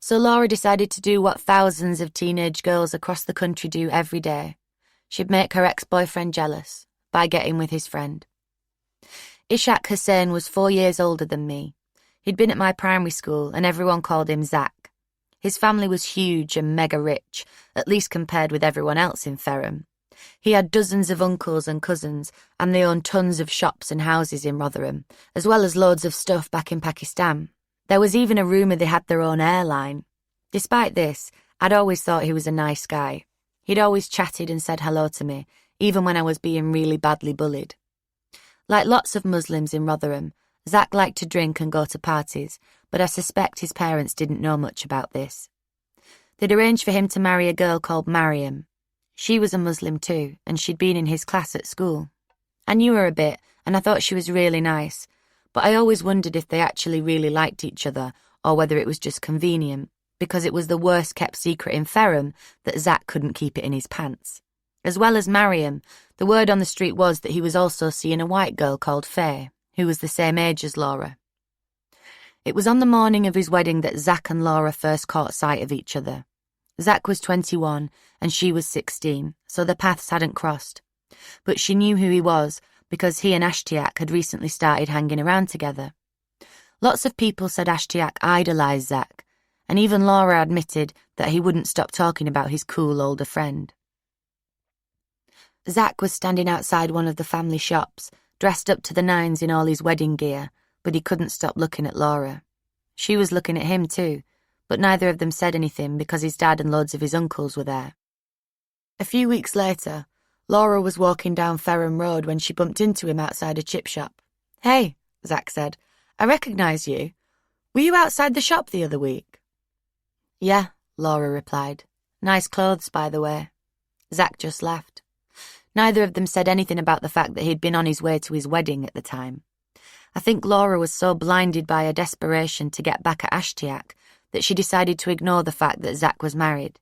So Laura decided to do what thousands of teenage girls across the country do every day. She'd make her ex-boyfriend jealous by getting with his friend. Ishak Hussain was 4 years older than me. He'd been at my primary school and everyone called him Zach. His family was huge and mega rich, at least compared with everyone else in Ferrum. He had dozens of uncles and cousins, and they owned tons of shops and houses in Rotherham, as well as loads of stuff back in Pakistan. There was even a rumour they had their own airline. Despite this, I'd always thought he was a nice guy. He'd always chatted and said hello to me, even when I was being really badly bullied. Like lots of Muslims in Rotherham, Zach liked to drink and go to parties, but I suspect his parents didn't know much about this. They'd arranged for him to marry a girl called Mariam. She was a Muslim too, and she'd been in his class at school. I knew her a bit, and I thought she was really nice, but I always wondered if they actually really liked each other, or whether it was just convenient, because it was the worst-kept secret in Ferrum that Zach couldn't keep it in his pants. As well as Mariam, the word on the street was that he was also seeing a white girl called Faye, who was the same age as Laura. It was on the morning of his wedding that Zach and Laura first caught sight of each other. Zach was 21 and she was 16, so their paths hadn't crossed. But she knew who he was because he and Ashtiak had recently started hanging around together. Lots of people said Ashtiak idolised Zach, and even Laura admitted that he wouldn't stop talking about his cool older friend. Zach was standing outside one of the family shops, dressed up to the nines in all his wedding gear, but he couldn't stop looking at Laura. She was looking at him too, but neither of them said anything because his dad and loads of his uncles were there. A few weeks later, Laura was walking down Ferrum Road when she bumped into him outside a chip shop. "Hey," Zach said, "I recognise you. Were you outside the shop the other week?" "Yeah," Laura replied. "Nice clothes, by the way." Zach just laughed. Neither of them said anything about the fact that he'd been on his way to his wedding at the time. I think Laura was so blinded by her desperation to get back at Ashtiak that she decided to ignore the fact that Zach was married.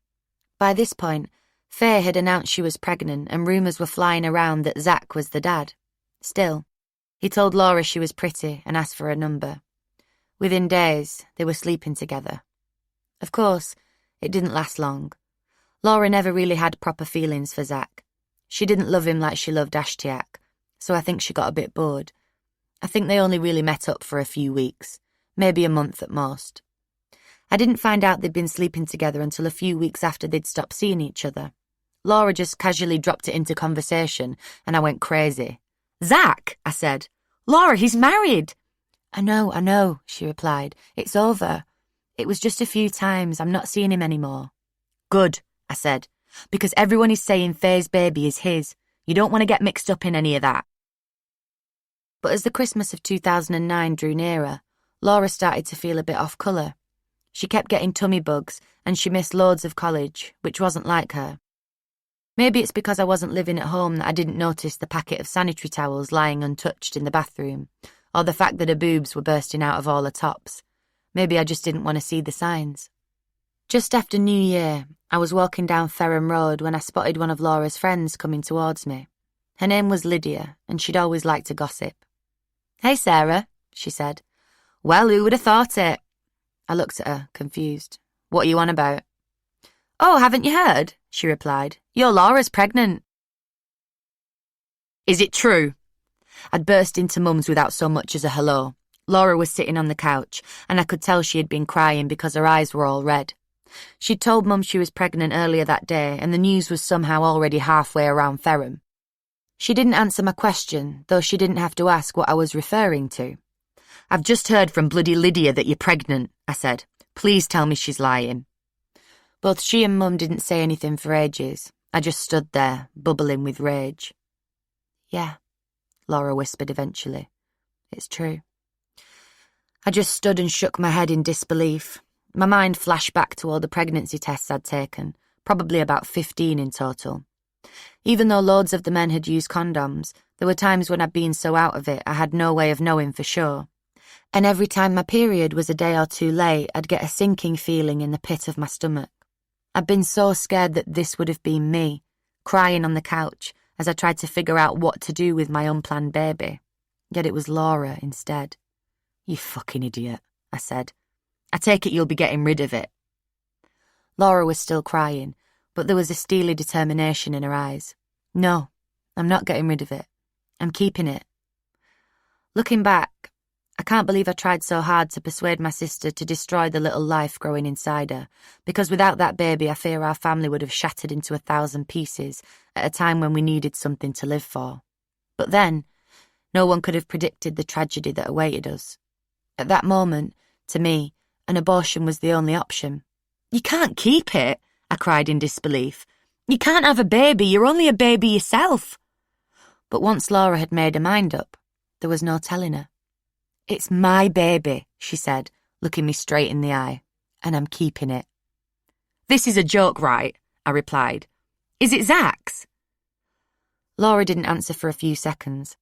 By this point, Faye had announced she was pregnant and rumours were flying around that Zach was the dad. Still, he told Laura she was pretty and asked for her number. Within days, they were sleeping together. Of course, it didn't last long. Laura never really had proper feelings for Zach. She didn't love him like she loved Ashtiak, so I think she got a bit bored. I think they only really met up for a few weeks, maybe a month at most. I didn't find out they'd been sleeping together until a few weeks after they'd stopped seeing each other. Laura just casually dropped it into conversation, and I went crazy. "Zach," I said. "Laura, he's married." I know, she replied. "It's over. It was just a few times. I'm not seeing him anymore." "Good," I said, "because everyone is saying Faye's baby is his. You don't want to get mixed up in any of that." But as the Christmas of 2009 drew nearer, Laura started to feel a bit off colour. She kept getting tummy bugs, and she missed loads of college, which wasn't like her. Maybe it's because I wasn't living at home that I didn't notice the packet of sanitary towels lying untouched in the bathroom, or the fact that her boobs were bursting out of all her tops. Maybe I just didn't want to see the signs. Just after New Year, I was walking down Ferrum Road when I spotted one of Laura's friends coming towards me. Her name was Lydia, and she'd always liked to gossip. "Hey, Sarah," she said. "Well, who would have thought it?" I looked at her, confused. "What are you on about?" "Oh, haven't you heard?" she replied. "Your Laura's pregnant." "Is it true?" I'd burst into Mum's without so much as a hello. Laura was sitting on the couch, and I could tell she had been crying because her eyes were all red. She'd told Mum she was pregnant earlier that day, and the news was somehow already halfway around Ferrum. She didn't answer my question, though she didn't have to ask what I was referring to. "I've just heard from bloody Lydia that you're pregnant," I said. "Please tell me she's lying." Both she and Mum didn't say anything for ages. I just stood there, bubbling with rage. "Yeah," Laura whispered eventually. "It's true." I just stood and shook my head in disbelief. My mind flashed back to all the pregnancy tests I'd taken, probably about 15 in total. Even though loads of the men had used condoms, there were times when I'd been so out of it I had no way of knowing for sure. And every time my period was a day or two late, I'd get a sinking feeling in the pit of my stomach. I'd been so scared that this would have been me, crying on the couch as I tried to figure out what to do with my unplanned baby. Yet it was Laura instead. "You fucking idiot," I said. I take it you'll be getting rid of it." Laura was still crying, but there was a steely determination in her eyes. "No, I'm not getting rid of it. I'm keeping it." Looking back, I can't believe I tried so hard to persuade my sister to destroy the little life growing inside her, because without that baby I fear our family would have shattered into 1,000 pieces at a time when we needed something to live for. But then, no one could have predicted the tragedy that awaited us. At that moment, to me, an abortion was the only option. "You can't keep it," I cried in disbelief. "You can't have a baby, you're only a baby yourself." But once Laura had made her mind up, there was no telling her. "It's my baby," she said, looking me straight in the eye, "and I'm keeping it." "This is a joke, right?" I replied. "Is it Zach's?" Laura didn't answer for a few seconds.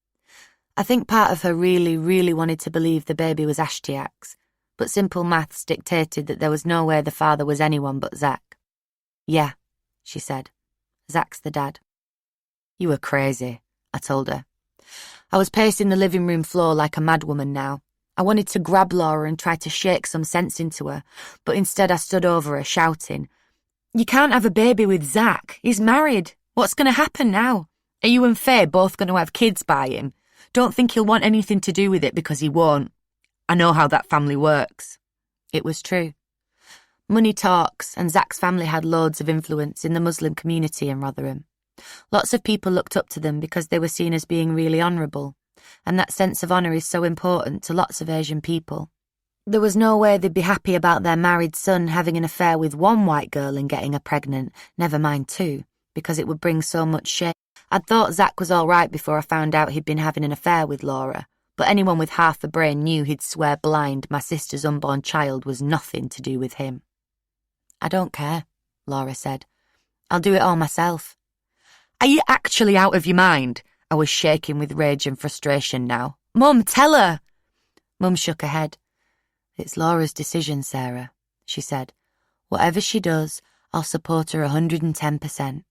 I think part of her really wanted to believe the baby was Ashtiak's, but simple maths dictated that there was no way the father was anyone but Zach. "Yeah," she said. "Zach's the dad." "You were crazy," I told her. I was pacing the living room floor like a madwoman now. I wanted to grab Laura and try to shake some sense into her, but instead I stood over her, shouting, "You can't have a baby with Zach. He's married. What's going to happen now? Are you and Faye both going to have kids by him? Don't think he'll want anything to do with it because he won't. I know how that family works." It was true. Money talks, and Zach's family had loads of influence in the Muslim community in Rotherham. Lots of people looked up to them because they were seen as being really honourable, and that sense of honour is so important to lots of Asian people. There was no way they'd be happy about their married son having an affair with one white girl and getting her pregnant, never mind two, because it would bring so much shame. I'd thought Zach was all right before I found out he'd been having an affair with Laura, but anyone with half a brain knew he'd swear blind my sister's unborn child was nothing to do with him. "I don't care," Laura said. "I'll do it all myself." "Are you actually out of your mind?" I was shaking with rage and frustration now. "Mum, tell her!" Mum shook her head. "It's Laura's decision, Sarah," she said. "Whatever she does, I'll support her 110%.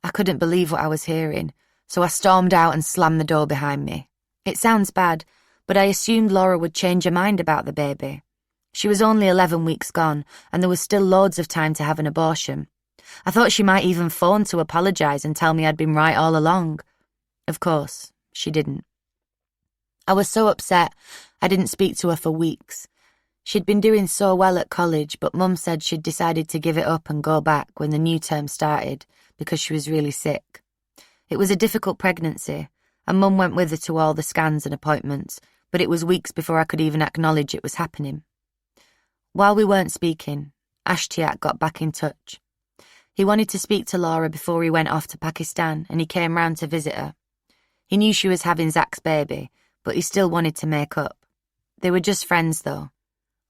I couldn't believe what I was hearing, so I stormed out and slammed the door behind me. It sounds bad, but I assumed Laura would change her mind about the baby. She was only 11 weeks gone, and there was still loads of time to have an abortion. I thought she might even phone to apologise and tell me I'd been right all along. Of course, she didn't. I was so upset I didn't speak to her for weeks. She'd been doing so well at college, but Mum said she'd decided to give it up and go back when the new term started because she was really sick. It was a difficult pregnancy, and Mum went with her to all the scans and appointments, but it was weeks before I could even acknowledge it was happening. While we weren't speaking, Ashtiak got back in touch. He wanted to speak to Laura before he went off to Pakistan, and he came round to visit her. He knew she was having Zach's baby, but he still wanted to make up. They were just friends, though.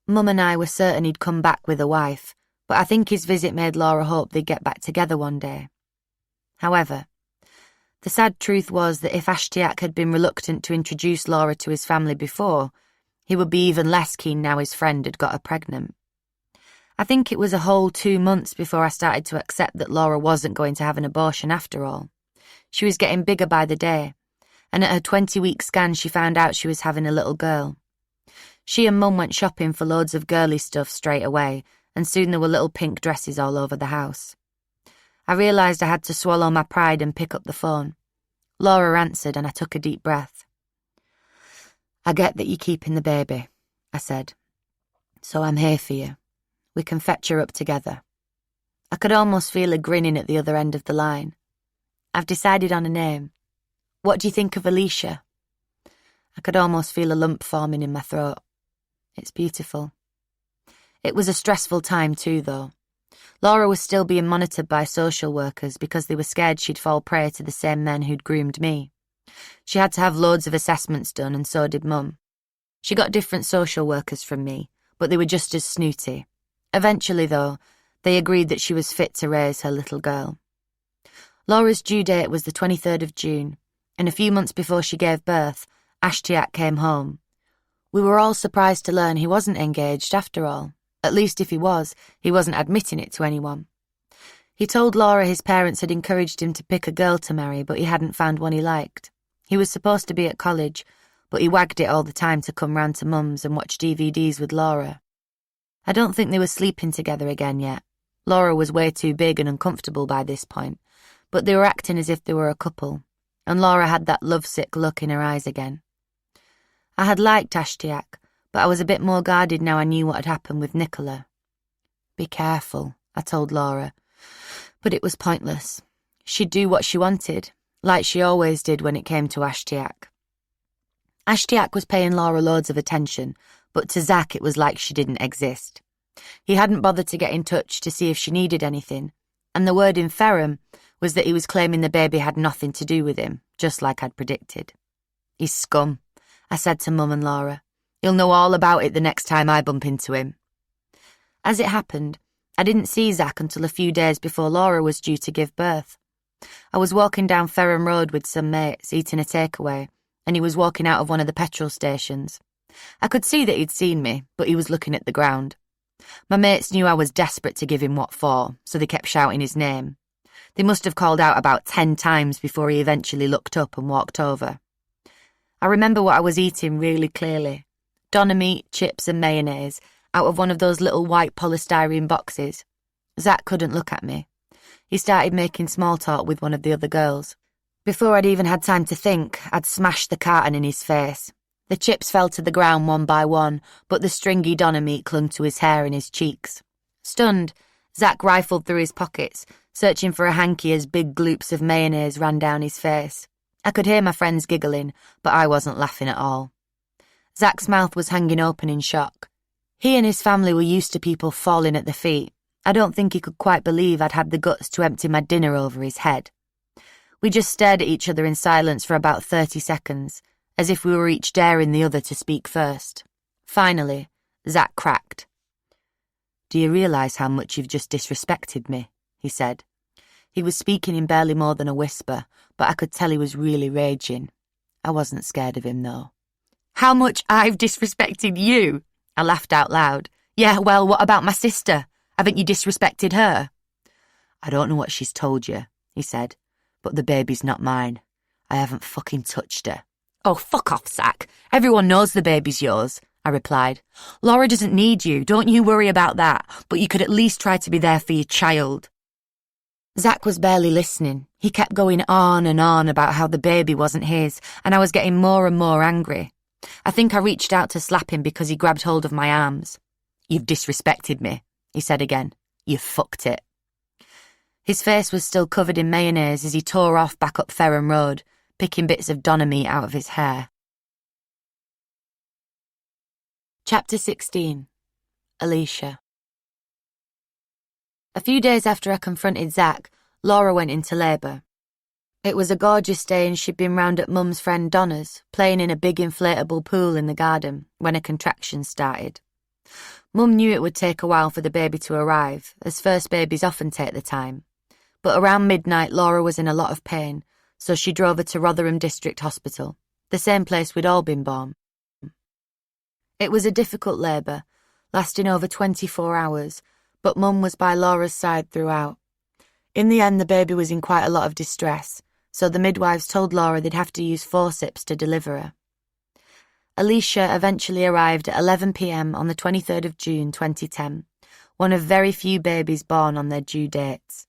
Mum and I were certain he'd come back with a wife, but I think his visit made Laura hope they'd get back together one day. However, the sad truth was that if Ashtiak had been reluctant to introduce Laura to his family before, he would be even less keen now his friend had got her pregnant. I think it was a whole 2 months before I started to accept that Laura wasn't going to have an abortion after all. She was getting bigger by the day, and at her 20-week scan she found out she was having a little girl. She and Mum went shopping for loads of girly stuff straight away, and soon there were little pink dresses all over the house. I realised I had to swallow my pride and pick up the phone. Laura answered, and I took a deep breath. "I get that you're keeping the baby," I said. "So I'm here for you. We can fetch her up together." I could almost feel her grinning at the other end of the line. "I've decided on a name. What do you think of Alicia?" I could almost feel a lump forming in my throat. It's beautiful. It was a stressful time too, though. Laura was still being monitored by social workers because they were scared she'd fall prey to the same men who'd groomed me. She had to have loads of assessments done, and so did Mum. She got different social workers from me, but they were just as snooty. Eventually, though, they agreed that she was fit to raise her little girl. Laura's due date was the 23rd of June, and a few months before she gave birth, Ashtiak came home. We were all surprised to learn he wasn't engaged after all. At least if he was, he wasn't admitting it to anyone. He told Laura his parents had encouraged him to pick a girl to marry, but he hadn't found one he liked. He was supposed to be at college, but he wagged it all the time to come round to Mum's and watch DVDs with Laura. I don't think they were sleeping together again yet. Laura was way too big and uncomfortable by this point, but they were acting as if they were a couple, and Laura had that lovesick look in her eyes again. I had liked Ashtiak, but I was a bit more guarded now I knew what had happened with Nicola. Be careful, I told Laura, but it was pointless. She'd do what she wanted, like she always did when it came to Ashtiak. Ashtiak was paying Laura loads of attention, but to Zach it was like she didn't exist. He hadn't bothered to get in touch to see if she needed anything, and the word in Ferrum was that he was claiming the baby had nothing to do with him, just like I'd predicted. He's scum, I said to Mum and Laura. He'll know all about it the next time I bump into him. As it happened, I didn't see Zach until a few days before Laura was due to give birth. I was walking down Ferrum Road with some mates, eating a takeaway, and he was walking out of one of the petrol stations. I could see that he'd seen me, but he was looking at the ground. My mates knew I was desperate to give him what for, so they kept shouting his name. They must have called out about 10 times before he eventually looked up and walked over. I remember what I was eating really clearly. Doner meat, chips and mayonnaise out of one of those little white polystyrene boxes. Zach couldn't look at me. He started making small talk with one of the other girls. Before I'd even had time to think, I'd smashed the carton in his face. The chips fell to the ground one by one, but the stringy doner meat clung to his hair and his cheeks. Stunned, Zach rifled through his pockets, searching for a hanky as big gloops of mayonnaise ran down his face. I could hear my friends giggling, but I wasn't laughing at all. Zach's mouth was hanging open in shock. He and his family were used to people falling at their feet. I don't think he could quite believe I'd had the guts to empty my dinner over his head. We just stared at each other in silence for about 30 seconds, as if we were each daring the other to speak first. Finally, Zach cracked. "Do you realise how much you've just disrespected me?" he said. He was speaking in barely more than a whisper, but I could tell he was really raging. I wasn't scared of him, though. "How much I've disrespected you?" I laughed out loud. "Yeah, well, what about my sister? Haven't you disrespected her?" "I don't know what she's told you," he said, "but the baby's not mine. I haven't fucking touched her." "Oh, fuck off, Zach. Everyone knows the baby's yours," I replied. "Laura doesn't need you, don't you worry about that, but you could at least try to be there for your child." Zach was barely listening. He kept going on and on about how the baby wasn't his, and I was getting more and more angry. I think I reached out to slap him because he grabbed hold of my arms. "You've disrespected me," he said again. "You fucked it." His face was still covered in mayonnaise as he tore off back up Ferrum Road, picking bits of doner meat out of his hair. Chapter 16. Alicia. A few days after I confronted Zach, Laura went into labour. It was a gorgeous day and she'd been round at Mum's friend Donna's, playing in a big inflatable pool in the garden, when a contraction started. Mum knew it would take a while for the baby to arrive, as first babies often take the time. But around midnight, Laura was in a lot of pain, so she drove her to Rotherham District Hospital, the same place we'd all been born. It was a difficult labour, lasting over 24 hours, but Mum was by Laura's side throughout. In the end, the baby was in quite a lot of distress, so the midwives told Laura they'd have to use forceps to deliver her. Alicia eventually arrived at 11 p.m. on the 23rd of June 2010, one of very few babies born on their due dates.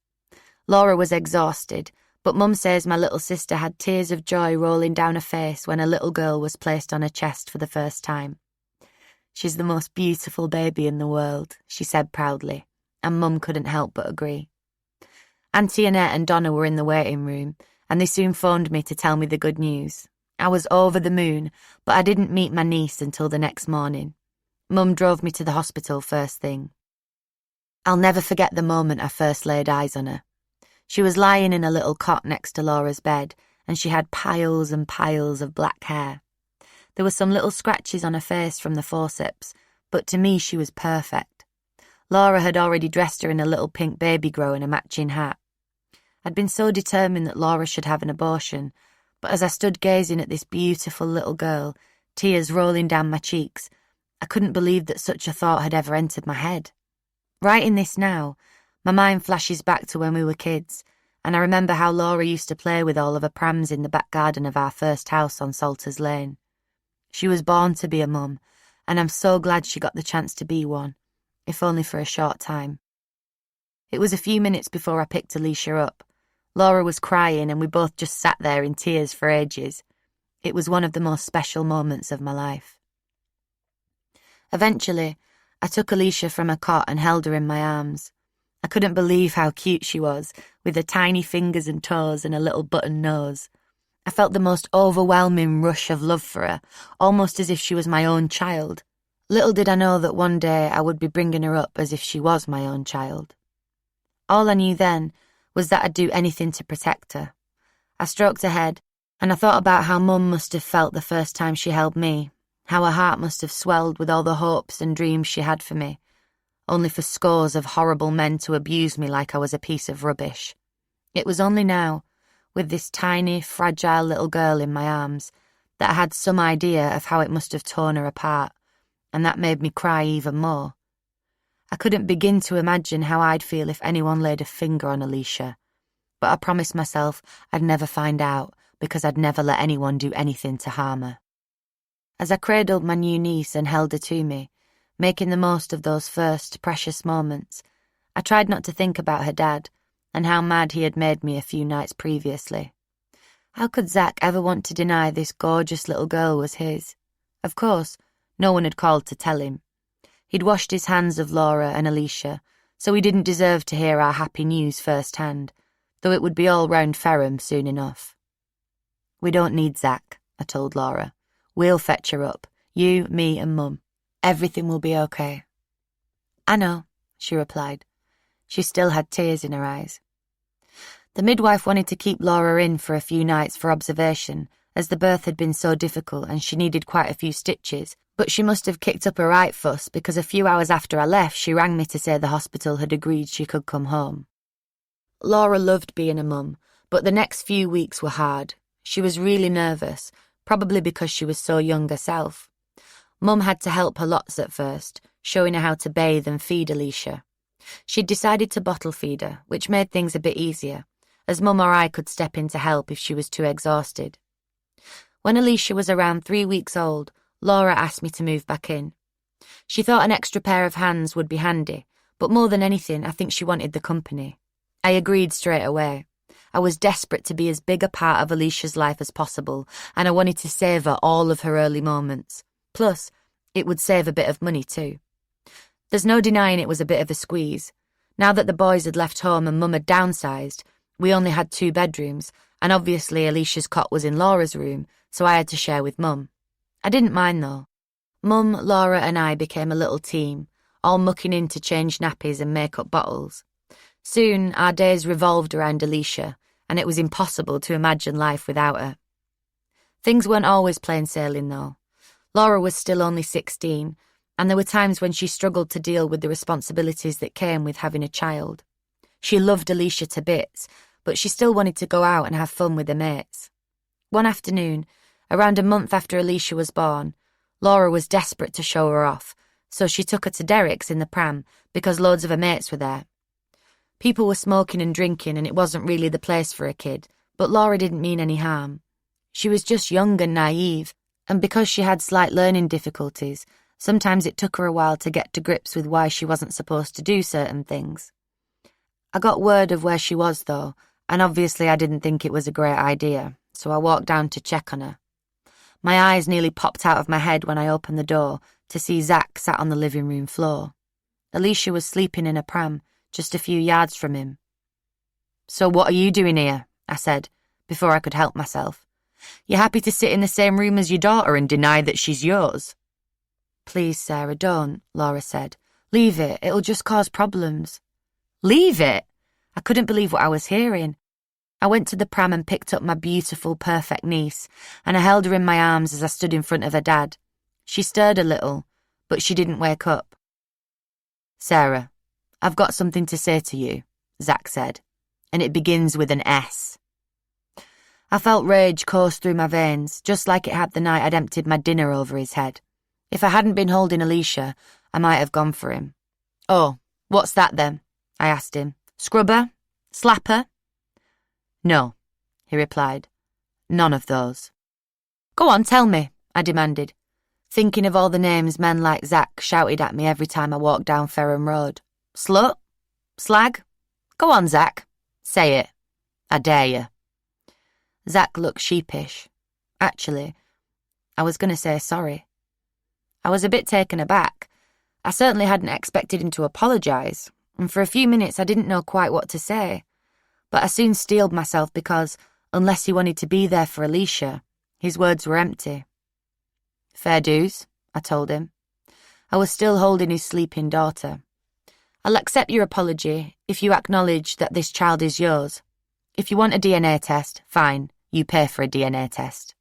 Laura was exhausted, but Mum says my little sister had tears of joy rolling down her face when a little girl was placed on her chest for the first time. "She's the most beautiful baby in the world," she said proudly, and Mum couldn't help but agree. Auntie Annette and Donna were in the waiting room, and they soon phoned me to tell me the good news. I was over the moon, but I didn't meet my niece until the next morning. Mum drove me to the hospital first thing. I'll never forget the moment I first laid eyes on her. She was lying in a little cot next to Laura's bed, and she had piles and piles of black hair. There were some little scratches on her face from the forceps, but to me she was perfect. Laura had already dressed her in a little pink baby grow and a matching hat. I'd been so determined that Laura should have an abortion, but as I stood gazing at this beautiful little girl, tears rolling down my cheeks, I couldn't believe that such a thought had ever entered my head. Writing this now, my mind flashes back to when we were kids, and I remember how Laura used to play with all of her prams in the back garden of our first house on Salters Lane. She was born to be a mum, and I'm so glad she got the chance to be one. if only for a short time. It was a few minutes before I picked Alicia up. Laura was crying and we both just sat there in tears for ages. It was one of the most special moments of my life. Eventually, I took Alicia from her cot and held her in my arms. I couldn't believe how cute she was, with her tiny fingers and toes and a little button nose. I felt the most overwhelming rush of love for her, almost as if she was my own child. Little did I know that one day I would be bringing her up as if she was my own child. All I knew then was that I'd do anything to protect her. I stroked her head, and I thought about how Mum must have felt the first time she held me, how her heart must have swelled with all the hopes and dreams she had for me, only for scores of horrible men to abuse me like I was a piece of rubbish. It was only now, with this tiny, fragile little girl in my arms, that I had some idea of how it must have torn her apart, and that made me cry even more. I couldn't begin to imagine how I'd feel if anyone laid a finger on Alicia, but I promised myself I'd never find out because I'd never let anyone do anything to harm her. As I cradled my new niece and held her to me, making the most of those first precious moments, I tried not to think about her dad and how mad he had made me a few nights previously. How could Zach ever want to deny this gorgeous little girl was his? Of course, no one had called to tell him. He'd washed his hands of Laura and Alicia, so he didn't deserve to hear our happy news firsthand, though it would be all round Ferrum soon enough. "We don't need Zach," I told Laura. "We'll fetch her up. You, me and Mum. Everything will be okay." "I know," she replied. She still had tears in her eyes. The midwife wanted to keep Laura in for a few nights for observation, as the birth had been so difficult and she needed quite a few stitches, but she must have kicked up a right fuss because a few hours after I left she rang me to say the hospital had agreed she could come home. Laura loved being a mum, but the next few weeks were hard. She was really nervous, probably because she was so young herself. Mum had to help her lots at first, showing her how to bathe and feed Alicia. She'd decided to bottle feed her, which made things a bit easier, as Mum or I could step in to help if she was too exhausted. When Alicia was around 3 weeks old, Laura asked me to move back in. She thought an extra pair of hands would be handy, but more than anything, I think she wanted the company. I agreed straight away. I was desperate to be as big a part of Alicia's life as possible, and I wanted to save her all of her early moments. Plus, it would save a bit of money too. There's no denying it was a bit of a squeeze. Now that the boys had left home and Mum had downsized, we only had 2 bedrooms, and obviously Alicia's cot was in Laura's room, so I had to share with Mum. I didn't mind though. Mum, Laura and I became a little team, all mucking in to change nappies and make up bottles. Soon, our days revolved around Alicia, and it was impossible to imagine life without her. Things weren't always plain sailing though. Laura was still only 16, and there were times when she struggled to deal with the responsibilities that came with having a child. She loved Alicia to bits, but she still wanted to go out and have fun with her mates. One afternoon, around a month after Alicia was born, Laura was desperate to show her off, so she took her to Derek's in the pram because loads of her mates were there. People were smoking and drinking and it wasn't really the place for a kid, but Laura didn't mean any harm. She was just young and naive, and because she had slight learning difficulties, sometimes it took her a while to get to grips with why she wasn't supposed to do certain things. I got word of where she was though, and obviously I didn't think it was a great idea, so I walked down to check on her. My eyes nearly popped out of my head when I opened the door to see Zach sat on the living room floor. Alicia was sleeping in a pram, just a few yards from him. "So what are you doing here?" I said, before I could help myself. "You're happy to sit in the same room as your daughter and deny that she's yours?" "Please, Sarah, don't," Laura said. "Leave it, it'll just cause problems." "Leave it?" I couldn't believe what I was hearing. I went to the pram and picked up my beautiful, perfect niece, and I held her in my arms as I stood in front of her dad. She stirred a little, but she didn't wake up. "Sarah, I've got something to say to you," Zach said, "and it begins with an S." I felt rage course through my veins, just like it had the night I'd emptied my dinner over his head. If I hadn't been holding Alicia, I might have gone for him. "Oh, what's that then?" I asked him. "Scrub her? Slap her?" "No," he replied. "None of those." "Go on, tell me," I demanded. thinking of all the names men like Zach shouted at me every time I walked down Ferrum Road. Slut? Slag? Go on, Zach. Say it. I dare you. Zach looked sheepish. Actually, I was going to say sorry. I was a bit taken aback. I certainly hadn't expected him to apologise, and for a few minutes I didn't know quite what to say. But I soon steeled myself because, unless he wanted to be there for Alicia, his words were empty. Fair dues, I told him. I was still holding his sleeping daughter. I'll accept your apology if you acknowledge that this child is yours. If you want a DNA test, fine, you pay for a DNA test.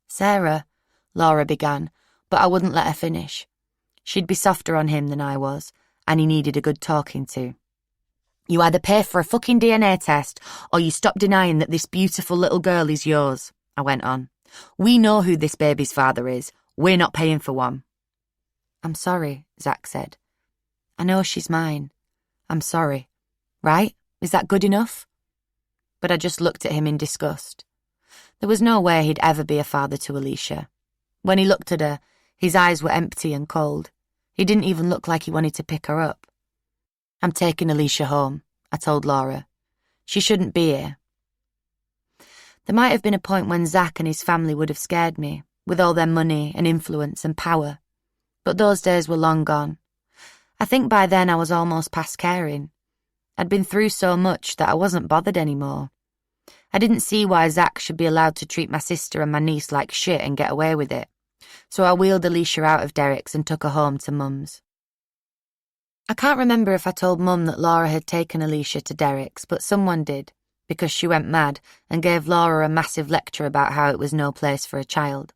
Sarah, Laura began, but I wouldn't let her finish. She'd be softer on him than I was, and he needed a good talking to. You either pay for a fucking DNA test, or you stop denying that this beautiful little girl is yours, I went on. We know who this baby's father is. We're not paying for one. I'm sorry, Zach said. I know she's mine. I'm sorry. Right? Is that good enough? But I just looked at him in disgust. There was no way he'd ever be a father to Alicia. When he looked at her, his eyes were empty and cold. He didn't even look like he wanted to pick her up. I'm taking Alicia home, I told Laura. She shouldn't be here. There might have been a point when Zach and his family would have scared me, with all their money and influence and power. But those days were long gone. I think by then I was almost past caring. I'd been through so much that I wasn't bothered anymore. I didn't see why Zach should be allowed to treat my sister and my niece like shit and get away with it. So I wheeled Alicia out of Derek's and took her home to Mum's. I can't remember if I told Mum that Laura had taken Alicia to Derek's, but someone did, because she went mad and gave Laura a massive lecture about how it was no place for a child.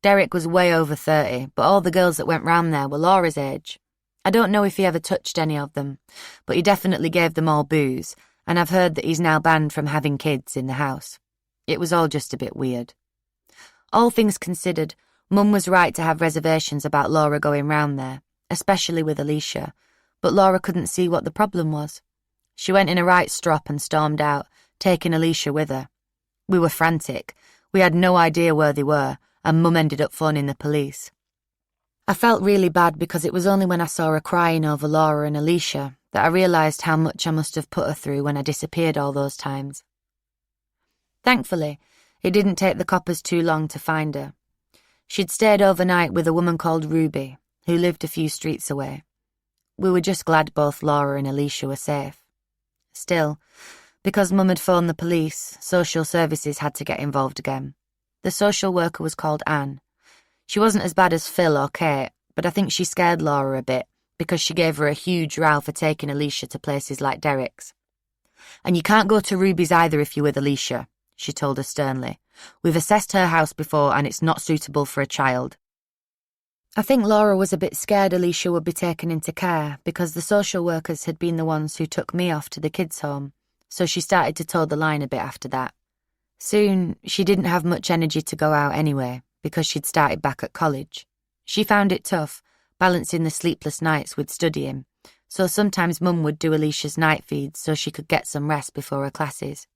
Derek was way over 30, but all the girls that went round there were Laura's age. I don't know if he ever touched any of them, but he definitely gave them all booze, and I've heard that he's now banned from having kids in the house. It was all just a bit weird. All things considered, Mum was right to have reservations about Laura going round there, especially with Alicia, but Laura couldn't see what the problem was. She went in a right strop and stormed out, taking Alicia with her. We were frantic. We had no idea where they were, and Mum ended up phoning the police. I felt really bad because it was only when I saw her crying over Laura and Alicia that I realised how much I must have put her through when I disappeared all those times. Thankfully, it didn't take the coppers too long to find her. She'd stayed overnight with a woman called Ruby, who lived a few streets away. We were just glad both Laura and Alicia were safe. Still, because Mum had phoned the police, social services had to get involved again. The social worker was called Anne. She wasn't as bad as Phil or Kate, but I think she scared Laura a bit because she gave her a huge row for taking Alicia to places like Derek's. And you can't go to Ruby's either if you're with Alicia, she told her sternly. We've assessed her house before and it's not suitable for a child. I think Laura was a bit scared Alicia would be taken into care because the social workers had been the ones who took me off to the kids' home, so she started to toe the line a bit after that. Soon, she didn't have much energy to go out anyway, because she'd started back at college. She found it tough, balancing the sleepless nights with studying, so sometimes Mum would do Alicia's night feeds so she could get some rest before her classes.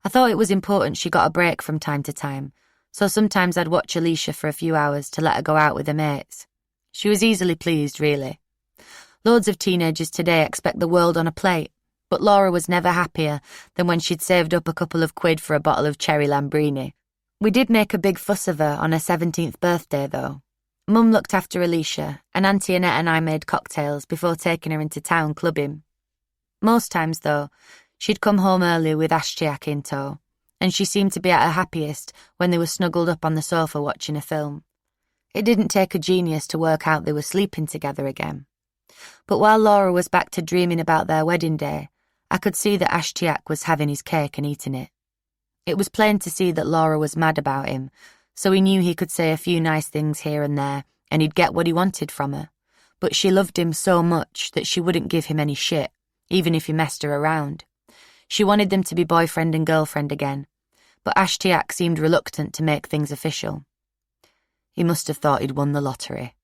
I thought it was important she got a break from time to time, so sometimes I'd watch Alicia for a few hours to let her go out with her mates. She was easily pleased, really. Loads of teenagers today expect the world on a plate, but Laura was never happier than when she'd saved up a couple of quid for a bottle of cherry Lambrini. We did make a big fuss of her on her 17th birthday, though. Mum looked after Alicia, and Auntie Annette and I made cocktails before taking her into town clubbing. Most times, though, she'd come home early with Ashtiak in tow, and she seemed to be at her happiest when they were snuggled up on the sofa watching a film. It didn't take a genius to work out they were sleeping together again. But while Laura was back to dreaming about their wedding day, I could see that Ashtiak was having his cake and eating it. It was plain to see that Laura was mad about him, so he knew he could say a few nice things here and there, and he'd get what he wanted from her. But she loved him so much that she wouldn't give him any shit, even if he messed her around. She wanted them to be boyfriend and girlfriend again, but Ashtiak seemed reluctant to make things official. He must have thought he'd won the lottery.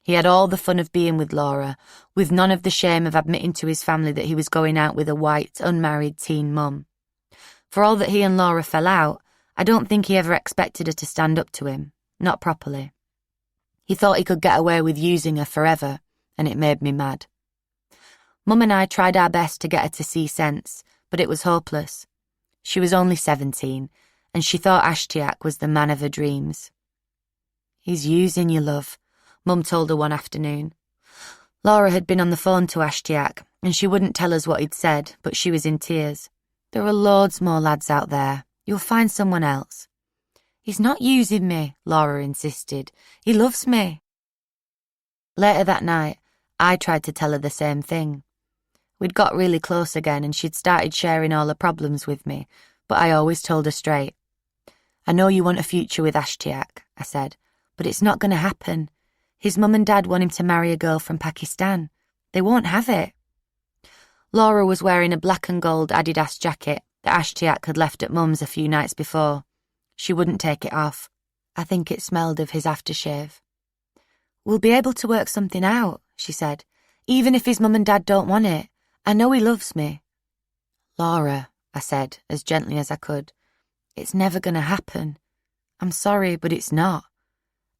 He had all the fun of being with Laura, with none of the shame of admitting to his family that he was going out with a white, unmarried teen mum. For all that he and Laura fell out, I don't think he ever expected her to stand up to him, not properly. He thought he could get away with using her forever, and it made me mad. Mum and I tried our best to get her to see sense, but it was hopeless. She was only 17, and she thought Ashtiak was the man of her dreams. "He's using you, love," Mum told her one afternoon. Laura had been on the phone to Ashtiak, and she wouldn't tell us what he'd said, but she was in tears. "There are loads more lads out there. You'll find someone else." "He's not using me," Laura insisted. "He loves me." Later that night, I tried to tell her the same thing. We'd got really close again and she'd started sharing all her problems with me, but I always told her straight. "I know you want a future with Ashtiak," I said, "but it's not going to happen. His mum and dad want him to marry a girl from Pakistan. They won't have it." Laura was wearing a black and gold Adidas jacket that Ashtiak had left at Mum's a few nights before. She wouldn't take it off. I think it smelled of his aftershave. "We'll be able to work something out," she said, "even if his mum and dad don't want it. I know he loves me." "Laura," I said, as gently as I could, "it's never going to happen. I'm sorry, but it's not.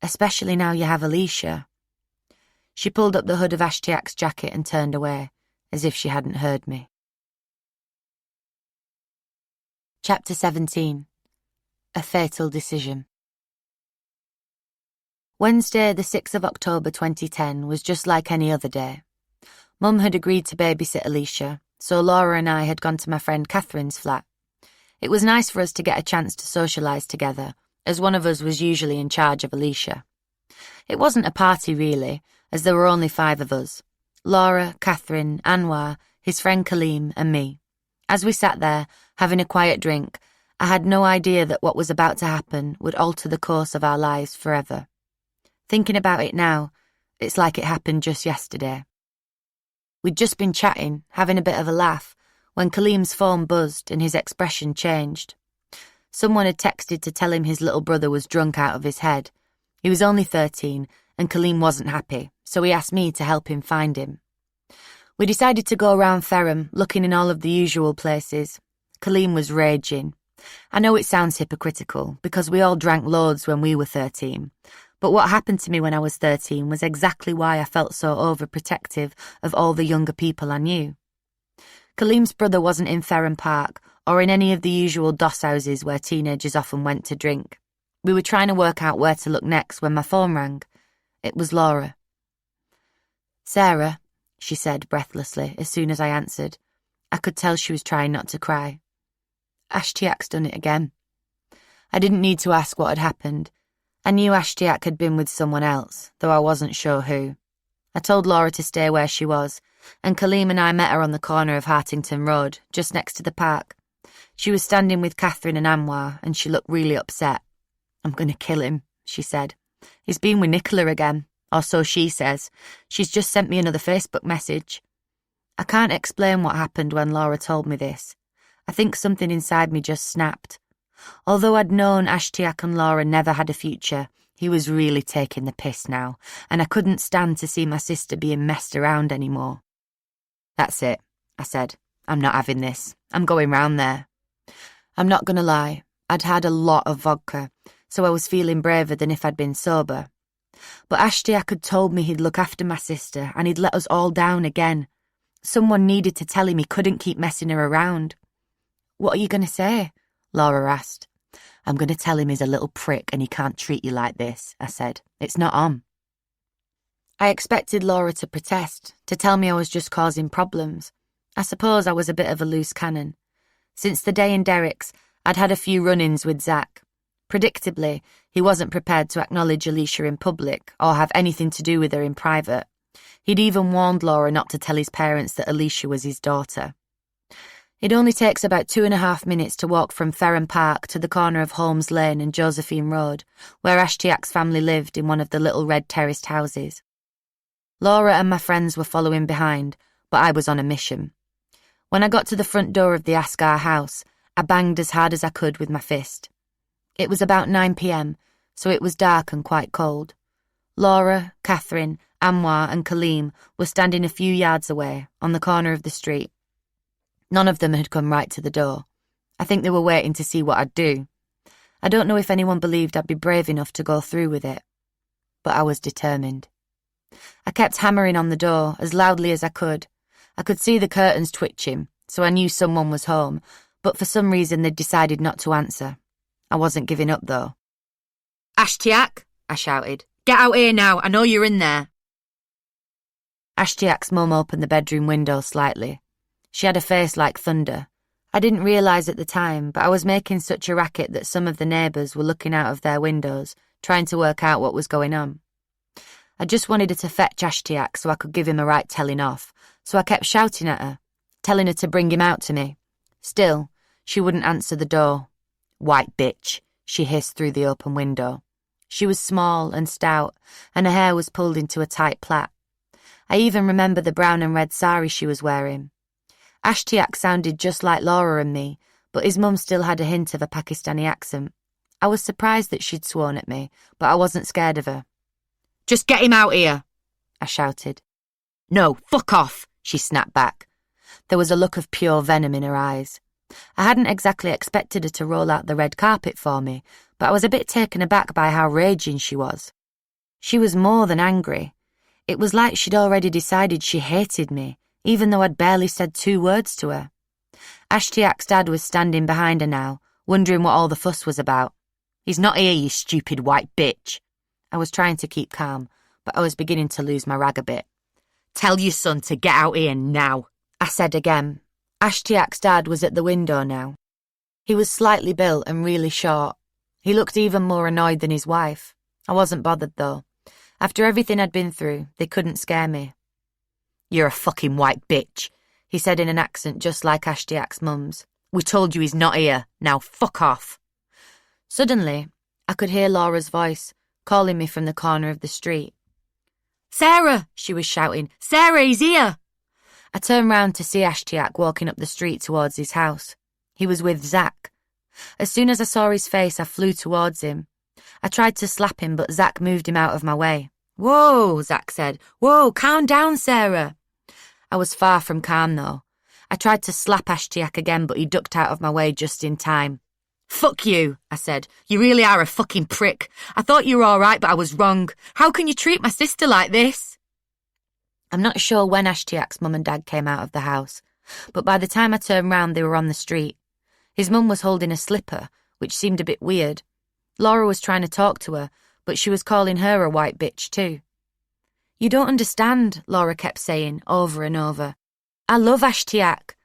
Especially now you have Alicia." She pulled up the hood of Ashtiak's jacket and turned away, as if she hadn't heard me. Chapter 17. A Fatal Decision. Wednesday, the 6th of October 2010, was just like any other day. Mum had agreed to babysit Alicia, so Laura and I had gone to my friend Catherine's flat. It was nice for us to get a chance to socialise together, as one of us was usually in charge of Alicia. It wasn't a party really, as there were only 5 of us: Laura, Catherine, Anwar, his friend Kaleem, and me. As we sat there, having a quiet drink, I had no idea that what was about to happen would alter the course of our lives forever. Thinking about it now, it's like it happened just yesterday. We'd just been chatting, having a bit of a laugh, when Kaleem's phone buzzed and his expression changed. Someone had texted to tell him his little brother was drunk out of his head. He was only 13, and Kaleem wasn't happy, so he asked me to help him find him. We decided to go around Ferrum, looking in all of the usual places. Kaleem was raging. I know it sounds hypocritical, because we all drank loads when we were 13, but what happened to me when I was 13 was exactly why I felt so overprotective of all the younger people I knew. Kaleem's brother wasn't in Ferrum Park, or in any of the usual doss houses where teenagers often went to drink. We were trying to work out where to look next when my phone rang. It was Laura. "Sarah," she said breathlessly as soon as I answered. I could tell she was trying not to cry. "Ashtiak's done it again." I didn't need to ask what had happened. I knew Ashtiak had been with someone else, though I wasn't sure who. I told Laura to stay where she was, and Kaleem and I met her on the corner of Hartington Road, just next to the park. She was standing with Catherine and Anwar, and she looked really upset. "I'm going to kill him," she said. "He's been with Nicola again, or so she says. She's just sent me another Facebook message." I can't explain what happened when Laura told me this. I think something inside me just snapped. Although I'd known Ashtiak and Laura never had a future, he was really taking the piss now, and I couldn't stand to see my sister being messed around anymore. "That's it," I said. "I'm not having this. I'm going round there." I'm not going to lie, I'd had a lot of vodka, so I was feeling braver than if I'd been sober. But Ashtiak had told me he'd look after my sister, and he'd let us all down again. Someone needed to tell him he couldn't keep messing her around. "What are you going to say?" Laura asked. "I'm going to tell him he's a little prick and he can't treat you like this," I said. "It's not on." I expected Laura to protest, to tell me I was just causing problems. I suppose I was a bit of a loose cannon. Since the day in Derrick's, I'd had a few run-ins with Zach. Predictably, he wasn't prepared to acknowledge Alicia in public or have anything to do with her in private. He'd even warned Laura not to tell his parents that Alicia was his daughter. It only takes about 2.5 minutes to walk from Ferrum Park to the corner of Holmes Lane and Josephine Road, where Ashtiak's family lived in one of the little red terraced houses. Laura and my friends were following behind, but I was on a mission. When I got to the front door of the Asghar house, I banged as hard as I could with my fist. It was about 9 p.m, so it was dark and quite cold. Laura, Catherine, Anwar and Kaleem were standing a few yards away, on the corner of the street. None of them had come right to the door. I think they were waiting to see what I'd do. I don't know if anyone believed I'd be brave enough to go through with it. but I was determined. I kept hammering on the door as loudly as I could. I could see the curtains twitching, so I knew someone was home, but for some reason they'd decided not to answer. I wasn't giving up, though. "Ashtiak," I shouted. "Get out here now, I know you're in there." Ashtiak's mum opened the bedroom window slightly. She had a face like thunder. I didn't realise at the time, but I was making such a racket that some of the neighbours were looking out of their windows, trying to work out what was going on. I just wanted her to fetch Ashtiak so I could give him a right telling off, so I kept shouting at her, telling her to bring him out to me. Still, she wouldn't answer the door. "White bitch," she hissed through the open window. She was small and stout, and her hair was pulled into a tight plait. I even remember the brown and red sari she was wearing. Ashtiak sounded just like Laura and me, but his mum still had a hint of a Pakistani accent. I was surprised that she'd sworn at me, but I wasn't scared of her. "Just get him out here," I shouted. "No, fuck off," she snapped back. There was a look of pure venom in her eyes. I hadn't exactly expected her to roll out the red carpet for me, but I was a bit taken aback by how raging she was. She was more than angry. It was like she'd already decided she hated me, even though I'd barely said 2 words to her. Ashtiak's dad was standing behind her now, wondering what all the fuss was about. "He's not here, you stupid white bitch." I was trying to keep calm, but I was beginning to lose my rag a bit. "Tell your son to get out here now," I said again. Ashtiak's dad was at the window now. He was slightly built and really short. He looked even more annoyed than his wife. I wasn't bothered, though. After everything I'd been through, they couldn't scare me. "You're a fucking white bitch," he said in an accent just like Ashtiak's mum's. "We told you he's not here. Now fuck off." Suddenly, I could hear Laura's voice, calling me from the corner of the street. "Sarah," she was shouting. "Sarah, he's here." I turned round to see Ashtiak walking up the street towards his house. He was with Zach. As soon as I saw his face, I flew towards him. I tried to slap him, but Zach moved him out of my way. "Whoa," Zach said. "Whoa, calm down, Sarah." I was far from calm, though. I tried to slap Ashtiak again, but he ducked out of my way just in time. "Fuck you," I said. "You really are a fucking prick. I thought you were all right, but I was wrong. How can you treat my sister like this?" I'm not sure when Ashtiak's mum and dad came out of the house, but by the time I turned round, they were on the street. His mum was holding a slipper, which seemed a bit weird. Laura was trying to talk to her, but she was calling her a white bitch too. "You don't understand," Laura kept saying over and over. "I love Ashtiak."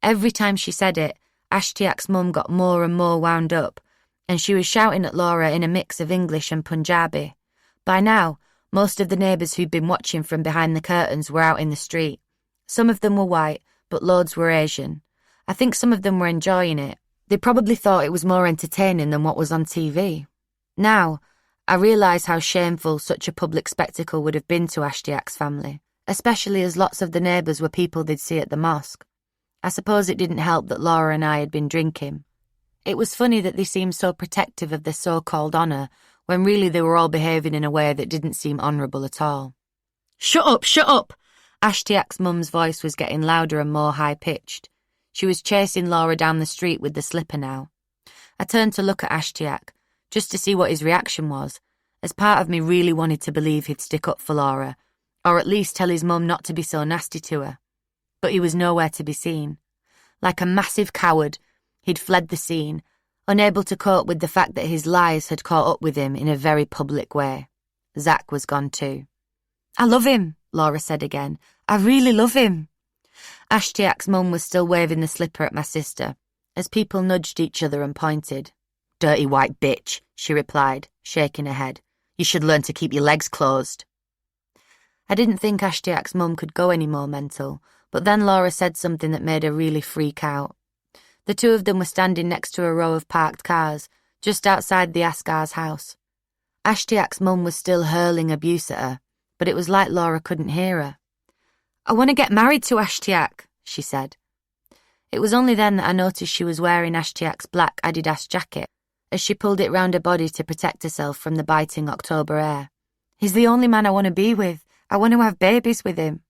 Every time she said it, Ashtiak's mum got more and more wound up, and she was shouting at Laura in a mix of English and Punjabi. By now, most of the neighbours who'd been watching from behind the curtains were out in the street. Some of them were white, but loads were Asian. I think some of them were enjoying it. They probably thought it was more entertaining than what was on TV. Now, I realised how shameful such a public spectacle would have been to Ashtiak's family, especially as lots of the neighbours were people they'd see at the mosque. I suppose it didn't help that Laura and I had been drinking. It was funny that they seemed so protective of their so-called honour, when really they were all behaving in a way that didn't seem honourable at all. "Shut up, shut up!" Ashtiak's mum's voice was getting louder and more high-pitched. She was chasing Laura down the street with the slipper now. I turned to look at Ashtiak, just to see what his reaction was, as part of me really wanted to believe he'd stick up for Laura, or at least tell his mum not to be so nasty to her. But he was nowhere to be seen. Like a massive coward, he'd fled the scene, unable to cope with the fact that his lies had caught up with him in a very public way. Zach was gone too. "I love him," Laura said again. "I really love him." Ashtiak's mum was still waving the slipper at my sister, as people nudged each other and pointed. "Dirty white bitch," she replied, shaking her head. "You should learn to keep your legs closed." I didn't think Ashtiak's mum could go any more mental, but then Laura said something that made her really freak out. The two of them were standing next to a row of parked cars, just outside the Asghars' house. Ashtiak's mum was still hurling abuse at her, but it was like Laura couldn't hear her. "I want to get married to Ashtiak," she said. It was only then that I noticed she was wearing Ashtiak's black Adidas jacket, as she pulled it round her body to protect herself from the biting October air. "He's the only man I want to be with. I want to have babies with him."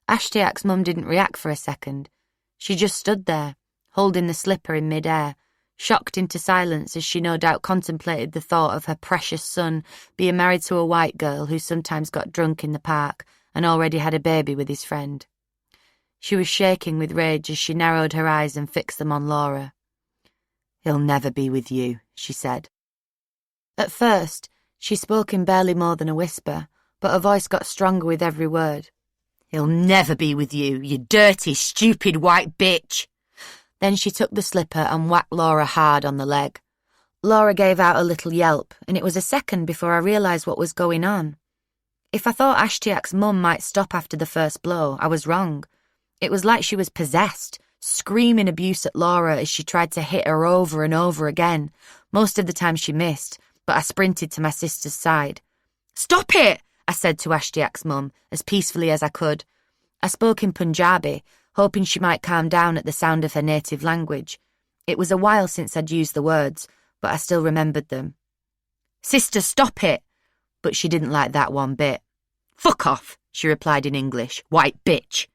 Ashtiak's mum didn't react for a second. She just stood there, holding the slipper in mid-air, shocked into silence as she no doubt contemplated the thought of her precious son being married to a white girl who sometimes got drunk in the park and already had a baby with his friend. She was shaking with rage as she narrowed her eyes and fixed them on Laura. "He'll never be with you," she said. At first, she spoke in barely more than a whisper, but her voice got stronger with every word. "He'll never be with you, you dirty, stupid white bitch." Then she took the slipper and whacked Laura hard on the leg. Laura gave out a little yelp, and it was a second before I realised what was going on. If I thought Ashtiak's mum might stop after the first blow, I was wrong. It was like she was possessed, screaming abuse at Laura as she tried to hit her over and over again. Most of the time she missed, but I sprinted to my sister's side. "Stop it!" I said to Ashtiak's mum, as peacefully as I could. I spoke in Punjabi, hoping she might calm down at the sound of her native language. It was a while since I'd used the words, but I still remembered them. "Sister, stop it!" But she didn't like that one bit. "Fuck off," she replied in English, "white bitch."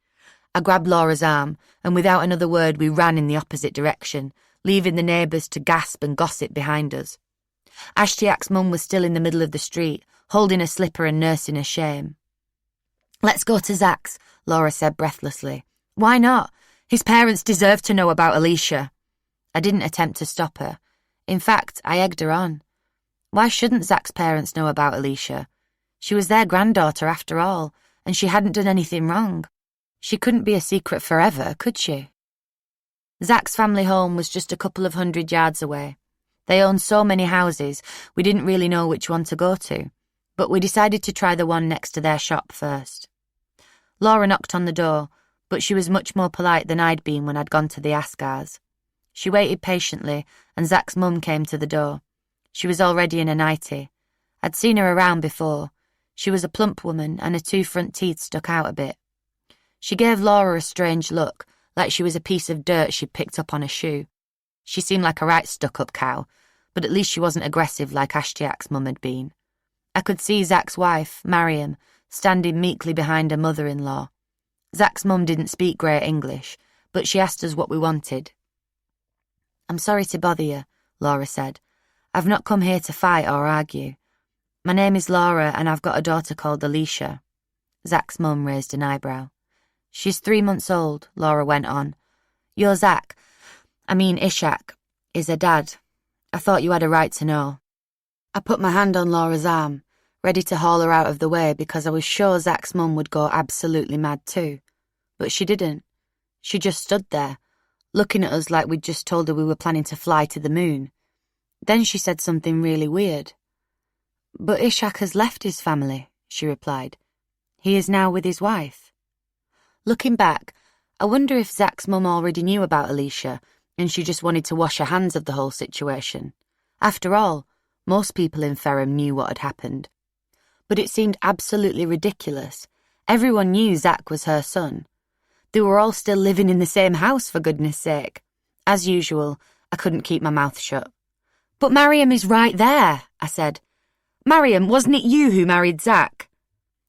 I grabbed Laura's arm, and without another word we ran in the opposite direction, leaving the neighbours to gasp and gossip behind us. Ashtiak's mum was still in the middle of the street, holding her slipper and nursing her shame. "Let's go to Zach's," Laura said breathlessly. "Why not? His parents deserve to know about Alicia." I didn't attempt to stop her. In fact, I egged her on. Why shouldn't Zach's parents know about Alicia? She was their granddaughter after all, and she hadn't done anything wrong. She couldn't be a secret forever, could she? Zach's family home was just a couple of 100 yards away. They owned so many houses, we didn't really know which one to go to, but we decided to try the one next to their shop first. Laura knocked on the door, but she was much more polite than I'd been when I'd gone to the Ascars. She waited patiently, and Zach's mum came to the door. She was already in a nightie. I'd seen her around before. She was a plump woman, and her 2 front teeth stuck out a bit. She gave Laura a strange look, like she was a piece of dirt she'd picked up on a shoe. She seemed like a right stuck-up cow, but at least she wasn't aggressive like Ashtiak's mum had been. I could see Zach's wife, Mariam, standing meekly behind her mother-in-law. Zach's mum didn't speak great English, but she asked us what we wanted. "I'm sorry to bother you," Laura said. "I've not come here to fight or argue. My name is Laura, and I've got a daughter called Alicia." Zach's mum raised an eyebrow. "She's 3 months old," Laura went on. "Your Zach, Ishak, is her dad. I thought you had a right to know." I put my hand on Laura's arm, ready to haul her out of the way because I was sure Zach's mum would go absolutely mad too. But she didn't. She just stood there, looking at us like we'd just told her we were planning to fly to the moon. Then she said something really weird. "But Ishak has left his family," she replied. "He is now with his wife." Looking back, I wonder if Zach's mum already knew about Alicia and she just wanted to wash her hands of the whole situation. After all, most people in Ferrum knew what had happened. But it seemed absolutely ridiculous. Everyone knew Zach was her son. They were all still living in the same house, for goodness sake. As usual, I couldn't keep my mouth shut. "But Mariam is right there," I said. "Mariam, wasn't it you who married Zach?"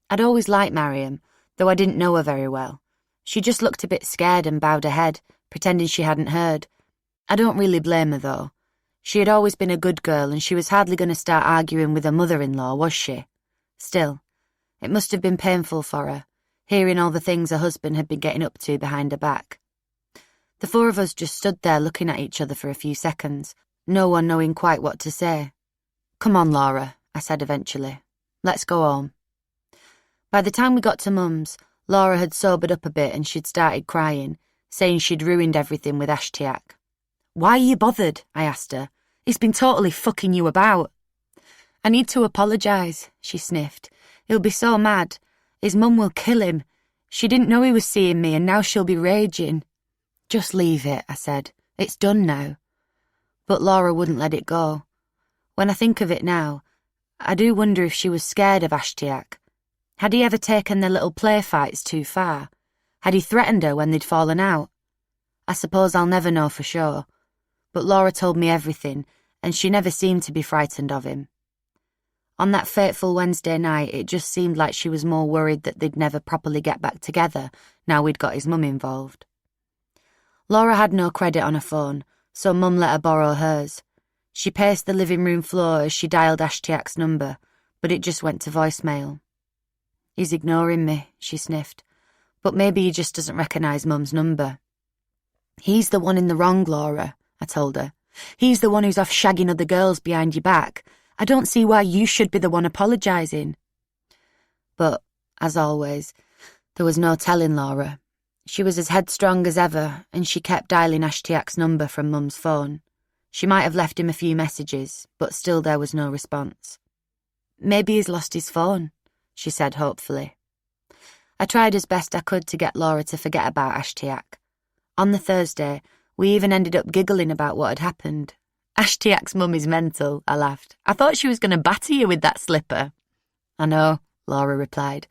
I'd always liked Mariam, though I didn't know her very well. She just looked a bit scared and bowed her head, pretending she hadn't heard. I don't really blame her, though. She had always been a good girl, and she was hardly going to start arguing with her mother-in-law, was she? Still, it must have been painful for her, hearing all the things her husband had been getting up to behind her back. The 4 of us just stood there looking at each other for a few seconds, no one knowing quite what to say. "Come on, Laura," I said eventually. "Let's go home." By the time we got to Mum's, Laura had sobered up a bit and she'd started crying, saying she'd ruined everything with Ashtiak. "Why are you bothered?" I asked her. "He's been totally fucking you about." "I need to apologise," she sniffed. "He'll be so mad. His mum will kill him. She didn't know he was seeing me and now she'll be raging." "Just leave it," I said. "It's done now." But Laura wouldn't let it go. When I think of it now, I do wonder if she was scared of Ashtiak. Had he ever taken their little play fights too far? Had he threatened her when they'd fallen out? I suppose I'll never know for sure. But Laura told me everything, and she never seemed to be frightened of him. On that fateful Wednesday night, it just seemed like she was more worried that they'd never properly get back together now we'd got his mum involved. Laura had no credit on her phone, so Mum let her borrow hers. She paced the living room floor as she dialed Ashtiak's number, but it just went to voicemail. "He's ignoring me," she sniffed. "But maybe he just doesn't recognise Mum's number." "He's the one in the wrong, Laura," I told her. "He's the one who's off shagging other girls behind your back. I don't see why you should be the one apologising." But, as always, there was no telling Laura. She was as headstrong as ever, and she kept dialing Ashtiak's number from Mum's phone. She might have left him a few messages, but still there was no response. "Maybe he's lost his phone," she said hopefully. I tried as best I could to get Laura to forget about Ashtiak. On the Thursday, we even ended up giggling about what had happened. "Ashtiak's mum is mental," I laughed. "I thought she was going to batter you with that slipper." "I know," Laura replied.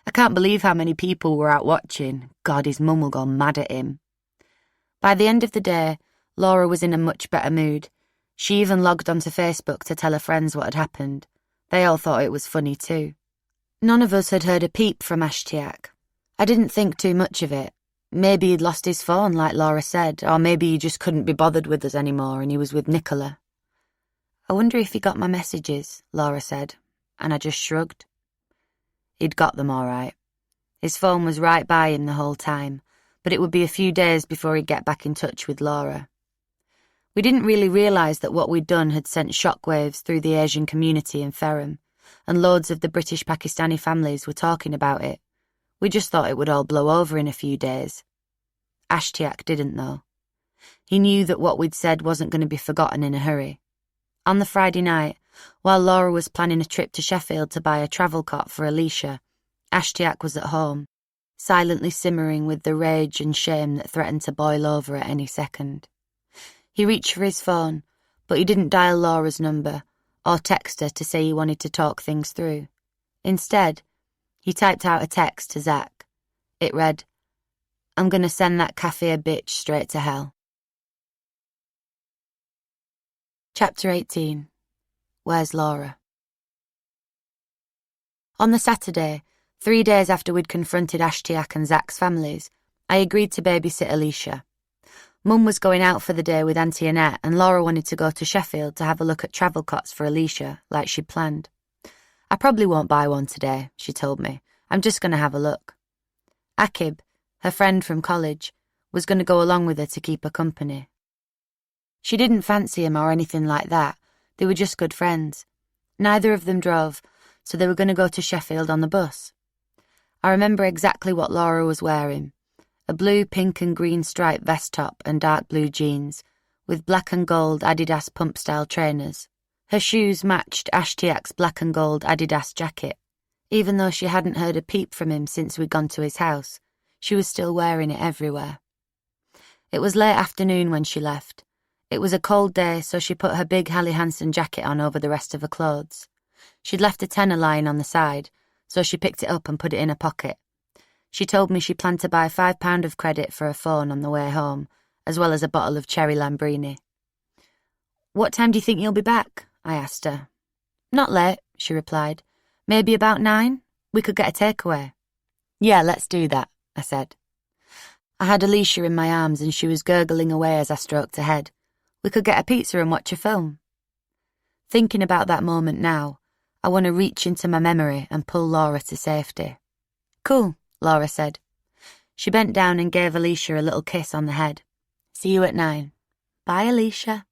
"I can't believe how many people were out watching. God, his mum will go mad at him." By the end of the day, Laura was in a much better mood. She even logged onto Facebook to tell her friends what had happened. They all thought it was funny too. None of us had heard a peep from Ashtiak. I didn't think too much of it. Maybe he'd lost his phone, like Laura said, or maybe he just couldn't be bothered with us anymore and he was with Nicola. "I wonder if he got my messages," Laura said, and I just shrugged. He'd got them all right. His phone was right by him the whole time, but it would be a few days before he'd get back in touch with Laura. We didn't really realise that what we'd done had sent shockwaves through the Asian community in Ferrum, and loads of the British Pakistani families were talking about it. We just thought it would all blow over in a few days. Ashtiak didn't, though. He knew that what we'd said wasn't going to be forgotten in a hurry. On the Friday night, while Laura was planning a trip to Sheffield to buy a travel cot for Alicia, Ashtiak was at home, silently simmering with the rage and shame that threatened to boil over at any second. He reached for his phone, but he didn't dial Laura's number or text her to say he wanted to talk things through. Instead, he typed out a text to Zach. It read, "I'm going to send that Kafir bitch straight to hell." Chapter 18. Where's Laura? On the Saturday, 3 days after we'd confronted Ashtiak and Zach's families, I agreed to babysit Alicia. Mum was going out for the day with Auntie Annette, and Laura wanted to go to Sheffield to have a look at travel cots for Alicia, like she'd planned. "I probably won't buy one today," she told me. "I'm just going to have a look." Akib, her friend from college, was going to go along with her to keep her company. She didn't fancy him or anything like that. They were just good friends. Neither of them drove, so they were going to go to Sheffield on the bus. I remember exactly what Laura was wearing. A blue, pink and green striped vest top and dark blue jeans, with black and gold Adidas pump-style trainers. Her shoes matched Ashtiak's black and gold Adidas jacket. Even though she hadn't heard a peep from him since we'd gone to his house, she was still wearing it everywhere. It was late afternoon when she left. It was a cold day, so she put her big Hallie Hansen jacket on over the rest of her clothes. She'd left a tenner lying on the side, so she picked it up and put it in her pocket. She told me she planned to buy £5 of credit for her phone on the way home, as well as a bottle of cherry Lambrini. "What time do you think you'll be back?" I asked her. "Not late," she replied. "Maybe about 9? We could get a takeaway." "Yeah, let's do that," I said. I had Alicia in my arms and she was gurgling away as I stroked her head. We could get a pizza and watch a film. Thinking about that moment now, I want to reach into my memory and pull Laura to safety. "Cool," Laura said. She bent down and gave Alicia a little kiss on the head. "See you at 9. Bye, Alicia."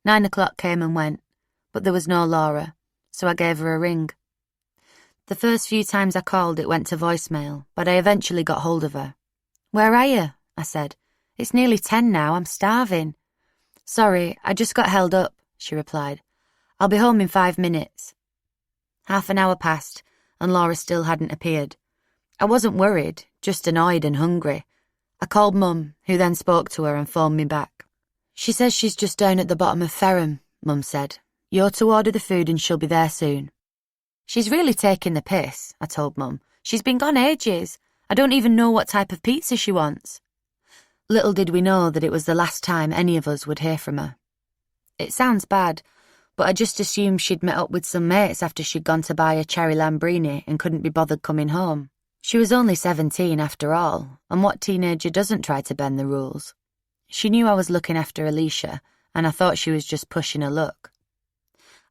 9 o'clock came and went, but there was no Laura, so I gave her a ring. The first few times I called, it went to voicemail, but I eventually got hold of her. "Where are you?" I said. "It's nearly 10 now, I'm starving." "Sorry, I just got held up," she replied. "I'll be home in 5 minutes." Half an hour passed, and Laura still hadn't appeared. I wasn't worried, just annoyed and hungry. I called Mum, who then spoke to her and phoned me back. "She says she's just down at the bottom of Ferrum," Mum said. "You're to order the food and she'll be there soon." "She's really taking the piss," I told Mum. "She's been gone ages. I don't even know what type of pizza she wants." Little did we know that it was the last time any of us would hear from her. It sounds bad, but I just assumed she'd met up with some mates after she'd gone to buy a cherry Lambrini and couldn't be bothered coming home. She was only 17 after all, and what teenager doesn't try to bend the rules? She knew I was looking after Alicia, and I thought she was just pushing her luck.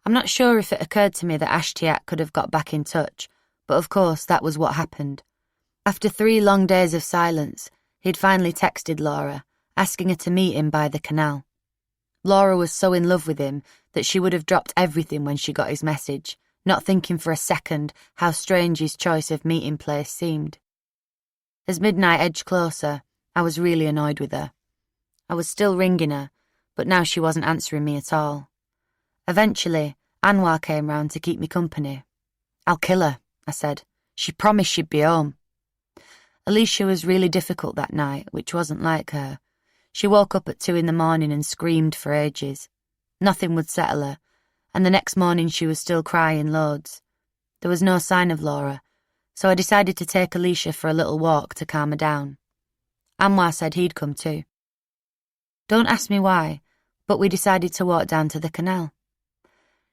I'm not sure if it occurred to me that Ashtiak could have got back in touch, but of course that was what happened. After 3 long days of silence, he'd finally texted Laura, asking her to meet him by the canal. Laura was so in love with him that she would have dropped everything when she got his message, not thinking for a second how strange his choice of meeting place seemed. As midnight edged closer, I was really annoyed with her. I was still ringing her, but now she wasn't answering me at all. Eventually, Anwar came round to keep me company. "I'll kill her," I said. "She promised she'd be home." Alicia was really difficult that night, which wasn't like her. She woke up at 2 in the morning and screamed for ages. Nothing would settle her, and the next morning she was still crying loads. There was no sign of Laura, so I decided to take Alicia for a little walk to calm her down. Anwar said he'd come too. Don't ask me why, but we decided to walk down to the canal.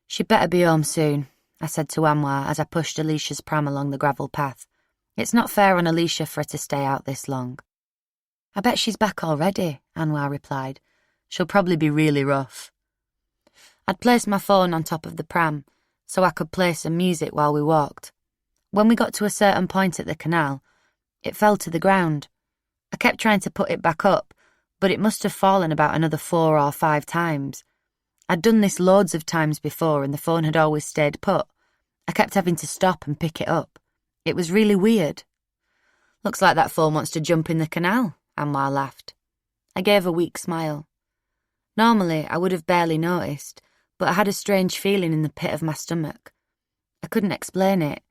"She'd better be home soon," I said to Anwar as I pushed Alicia's pram along the gravel path. "It's not fair on Alicia for her to stay out this long." "I bet she's back already," Anwar replied. "She'll probably be really rough." I'd placed my phone on top of the pram so I could play some music while we walked. When we got to a certain point at the canal, it fell to the ground. I kept trying to put it back up, but it must have fallen about another 4 or 5 times. I'd done this loads of times before and the phone had always stayed put. I kept having to stop and pick it up. It was really weird. "Looks like that phone wants to jump in the canal," Anwar laughed. I gave a weak smile. Normally, I would have barely noticed, but I had a strange feeling in the pit of my stomach. I couldn't explain it.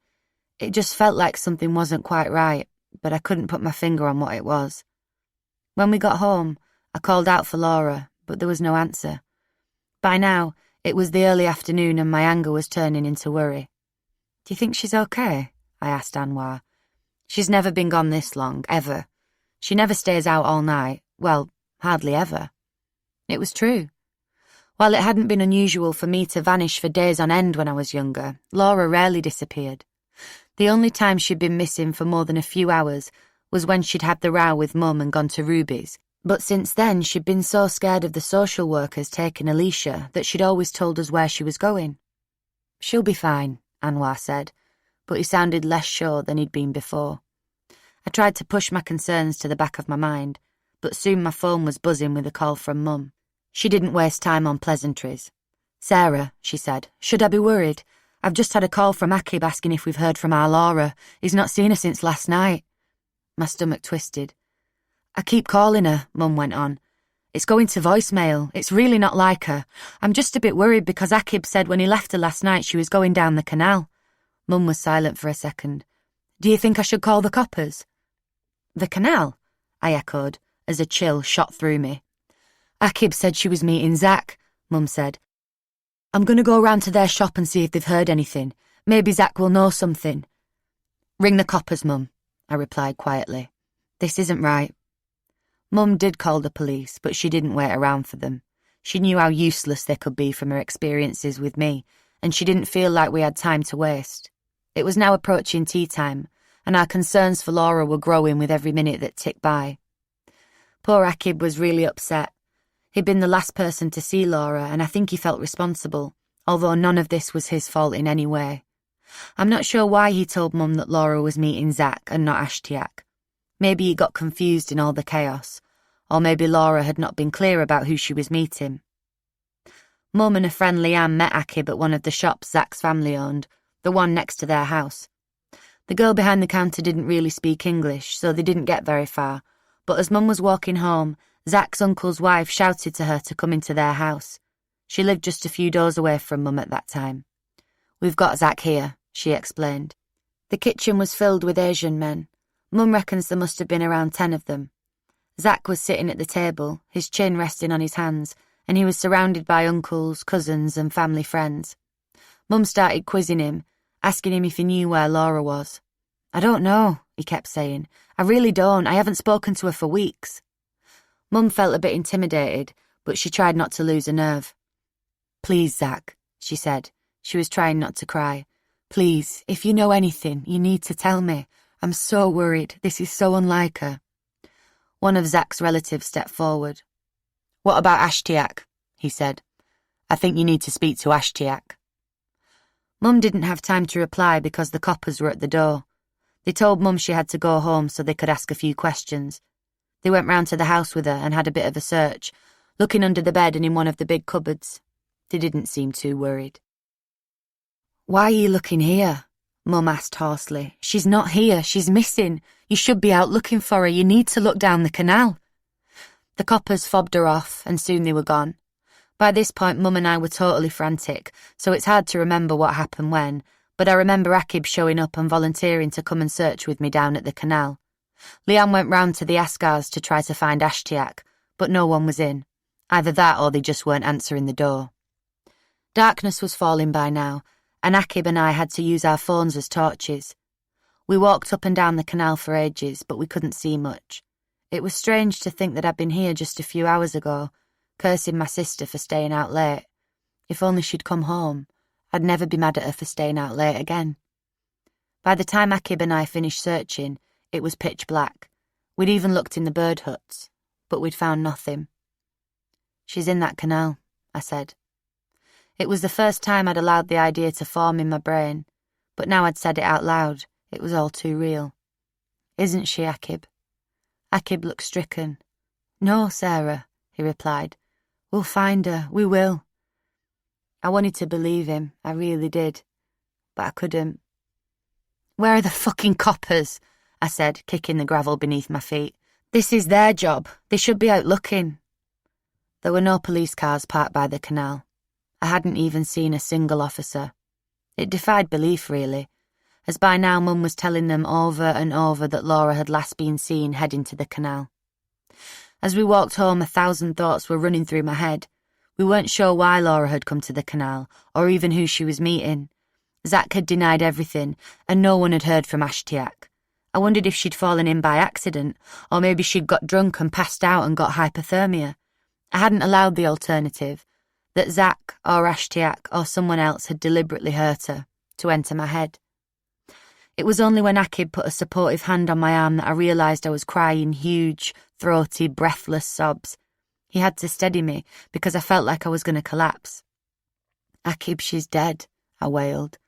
It just felt like something wasn't quite right, but I couldn't put my finger on what it was. When we got home, I called out for Laura, but there was no answer. By now, it was the early afternoon and my anger was turning into worry. "Do you think she's okay?" I asked Anwar. "She's never been gone this long, ever. She never stays out all night, well, hardly ever." It was true. While it hadn't been unusual for me to vanish for days on end when I was younger, Laura rarely disappeared. The only time she'd been missing for more than a few hours was when she'd had the row with Mum and gone to Ruby's, but since then she'd been so scared of the social workers taking Alicia that she'd always told us where she was going. "She'll be fine," Anwar said, but he sounded less sure than he'd been before. I tried to push my concerns to the back of my mind, but soon my phone was buzzing with a call from Mum. She didn't waste time on pleasantries. "Sarah," she said, "should I be worried? I've just had a call from Akib asking if we've heard from our Laura. He's not seen her since last night." My stomach twisted. "I keep calling her," Mum went on. "It's going to voicemail. It's really not like her. I'm just a bit worried because Akib said when he left her last night she was going down the canal." Mum was silent for a second. "Do you think I should call the coppers?" "The canal?" I echoed, as a chill shot through me. "Akib said she was meeting Zach," Mum said. "I'm going to go round to their shop and see if they've heard anything. Maybe Zach will know something." "Ring the coppers, Mum," I replied quietly. "This isn't right." Mum did call the police, but she didn't wait around for them. She knew how useless they could be from her experiences with me, and she didn't feel like we had time to waste. It was now approaching tea time, and our concerns for Laura were growing with every minute that ticked by. Poor Akib was really upset. He'd been the last person to see Laura, and I think he felt responsible, although none of this was his fault in any way. I'm not sure why he told Mum that Laura was meeting Zach and not Ashtiak. Maybe he got confused in all the chaos, or maybe Laura had not been clear about who she was meeting. Mum and a friend Leanne met Akib at one of the shops Zach's family owned, the one next to their house. The girl behind the counter didn't really speak English, so they didn't get very far, but as Mum was walking home, Zach's uncle's wife shouted to her to come into their house. She lived just a few doors away from Mum at that time. "We've got Zach here," she explained. The kitchen was filled with Asian men. Mum reckons there must have been around 10 of them. Zach was sitting at the table, his chin resting on his hands, and he was surrounded by uncles, cousins, and family friends. Mum started quizzing him, asking him if he knew where Laura was. "I don't know," he kept saying. "I really don't. I haven't spoken to her for weeks." Mum felt a bit intimidated, but she tried not to lose her nerve. "Please, Zach," she said. She was trying not to cry. "Please, if you know anything, you need to tell me. I'm so worried. This is so unlike her." One of Zach's relatives stepped forward. "What about Ashtiak?" he said. "I think you need to speak to Ashtiak." Mum didn't have time to reply because the coppers were at the door. They told Mum she had to go home so they could ask a few questions. They went round to the house with her and had a bit of a search, looking under the bed and in one of the big cupboards. They didn't seem too worried. "Why are you looking here?" Mum asked hoarsely. "She's not here. She's missing. You should be out looking for her. You need to look down the canal." The coppers fobbed her off, and soon they were gone. By this point, Mum and I were totally frantic, so it's hard to remember what happened when, but I remember Akib showing up and volunteering to come and search with me down at the canal. Leanne went round to the Askars to try to find Ashtiak, but no one was in. Either that or they just weren't answering the door. Darkness was falling by now, and Akib and I had to use our phones as torches. We walked up and down the canal for ages, but we couldn't see much. It was strange to think that I'd been here just a few hours ago, cursing my sister for staying out late. If only she'd come home, I'd never be mad at her for staying out late again. By the time Akib and I finished searching, it was pitch black. We'd even looked in the bird huts, but we'd found nothing. "She's in that canal," I said. It was the first time I'd allowed the idea to form in my brain, but now I'd said it out loud, it was all too real. "Isn't she, Akib?" Akib looked stricken. "No, Sarah," he replied. "We'll find her, we will." I wanted to believe him, I really did, but I couldn't. "Where are the fucking coppers?" I said, kicking the gravel beneath my feet. "This is their job. They should be out looking." There were no police cars parked by the canal. I hadn't even seen a single officer. It defied belief, really, as by now Mum was telling them over and over that Laura had last been seen heading to the canal. As we walked home, 1,000 thoughts were running through my head. We weren't sure why Laura had come to the canal, or even who she was meeting. Zach had denied everything, and no one had heard from Ashtiak. I wondered if she'd fallen in by accident, or maybe she'd got drunk and passed out and got hypothermia. I hadn't allowed the alternative, that Zach or Ashtiak or someone else had deliberately hurt her, to enter my head. It was only when Akib put a supportive hand on my arm that I realised I was crying huge, throaty, breathless sobs. He had to steady me because I felt like I was going to collapse. "Akib, she's dead," I wailed.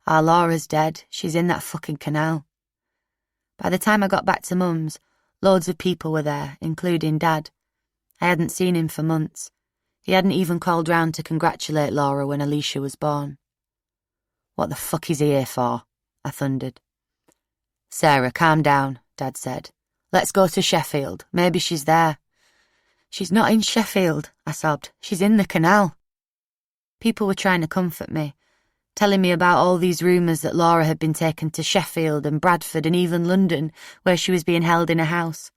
"Our Laura's dead. She's in that fucking canal." By the time I got back to Mum's, loads of people were there, including Dad. I hadn't seen him for months. He hadn't even called round to congratulate Laura when Alicia was born. "What the fuck is he here for?" I thundered. "Sarah, calm down," Dad said. "Let's go to Sheffield. Maybe she's there." "She's not in Sheffield," I sobbed. "She's in the canal." People were trying to comfort me, telling me about all these rumours that Laura had been taken to Sheffield and Bradford and even London, where she was being held in a house.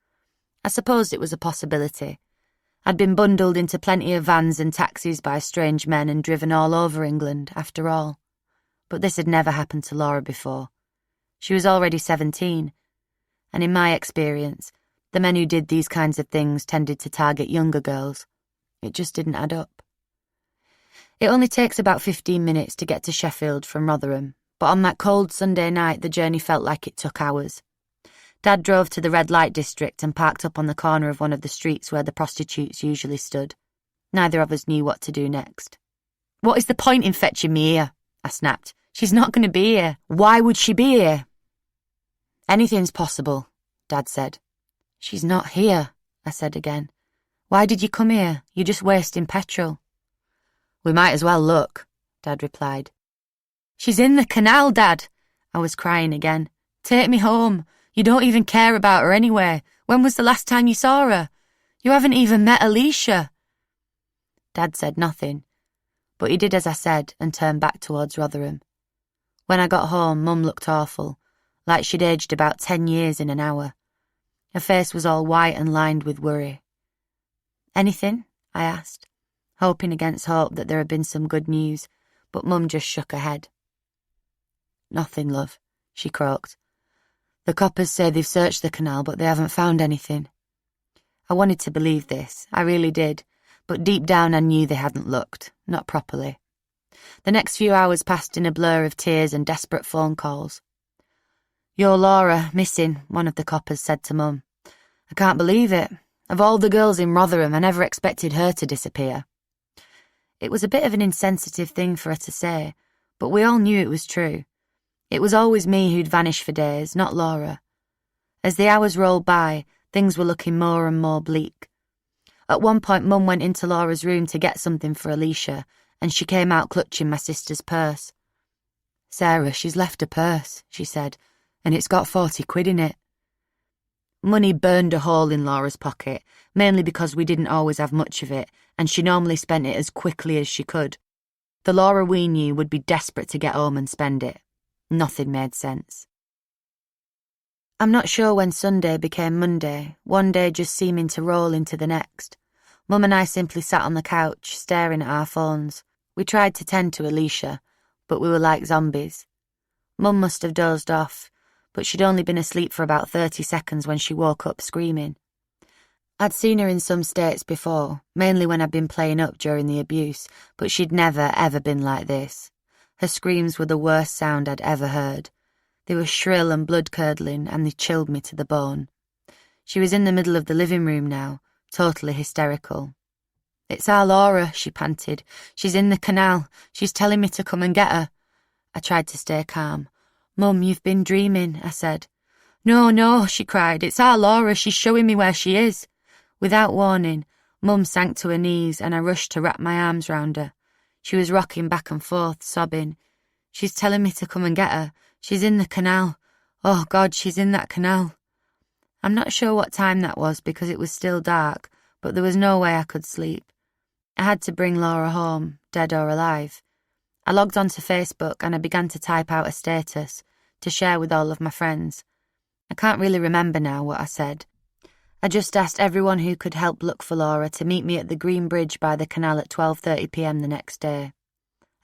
I supposed it was a possibility. I'd been bundled into plenty of vans and taxis by strange men and driven all over England, after all. But this had never happened to Laura before. She was already 17, and in my experience, the men who did these kinds of things tended to target younger girls. It just didn't add up. It only takes about 15 minutes to get to Sheffield from Rotherham, but on that cold Sunday night the journey felt like it took hours. Dad drove to the red light district and parked up on the corner of one of the streets where the prostitutes usually stood. Neither of us knew what to do next. "What is the point in fetching me here?" I snapped. "She's not going to be here. Why would she be here?" "Anything's possible," Dad said. "She's not here," I said again. "Why did you come here? You're just wasting petrol." "We might as well look," Dad replied. "She's in the canal, Dad," I was crying again. "Take me home. You don't even care about her anyway. When was the last time you saw her? You haven't even met Alicia." Dad said nothing, but he did as I said and turned back towards Rotherham. When I got home, Mum looked awful, like she'd aged about 10 years in an hour. Her face was all white and lined with worry. "Anything?" I asked, hoping against hope that there had been some good news, but Mum just shook her head. "Nothing, love," she croaked. "The coppers say they've searched the canal, but they haven't found anything." I wanted to believe this, I really did, but deep down I knew they hadn't looked, not properly. The next few hours passed in a blur of tears and desperate phone calls. "Your Laura, missing," one of the coppers said to Mum. "I can't believe it. Of all the girls in Rotherham, I never expected her to disappear. It was a bit of an insensitive thing for her to say, but we all knew it was true. It was always me who'd vanish for days, not Laura. As the hours rolled by, things were looking more and more bleak. At one point, Mum went into Laura's room to get something for Alicia, and she came out clutching my sister's purse. "Sarah, she's left a purse," she said, "and it's got 40 quid in it." Money burned a hole in Laura's pocket, mainly because we didn't always have much of it, and she normally spent it as quickly as she could. The Laura we knew would be desperate to get home and spend it. Nothing made sense. I'm not sure when Sunday became Monday, one day just seeming to roll into the next. Mum and I simply sat on the couch, staring at our phones. We tried to tend to Alicia, but we were like zombies. Mum must have dozed off, but she'd only been asleep for about 30 seconds when she woke up screaming. I'd seen her in some states before, mainly when I'd been playing up during the abuse, but she'd never, ever been like this. Her screams were the worst sound I'd ever heard. They were shrill and blood-curdling, and they chilled me to the bone. She was in the middle of the living room now, totally hysterical. "It's our Laura," she panted. "She's in the canal. She's telling me to come and get her." I tried to stay calm. "Mum, you've been dreaming," I said. "No, no," she cried. "It's our Laura. She's showing me where she is." Without warning, Mum sank to her knees and I rushed to wrap my arms round her. She was rocking back and forth, sobbing. "She's telling me to come and get her. She's in the canal. Oh, God, she's in that canal." I'm not sure what time that was because it was still dark, but there was no way I could sleep. I had to bring Laura home, dead or alive. I logged onto Facebook and I began to type out a status to share with all of my friends. I can't really remember now what I said. I just asked everyone who could help look for Laura to meet me at the Green Bridge by the canal at 12:30 p.m. the next day.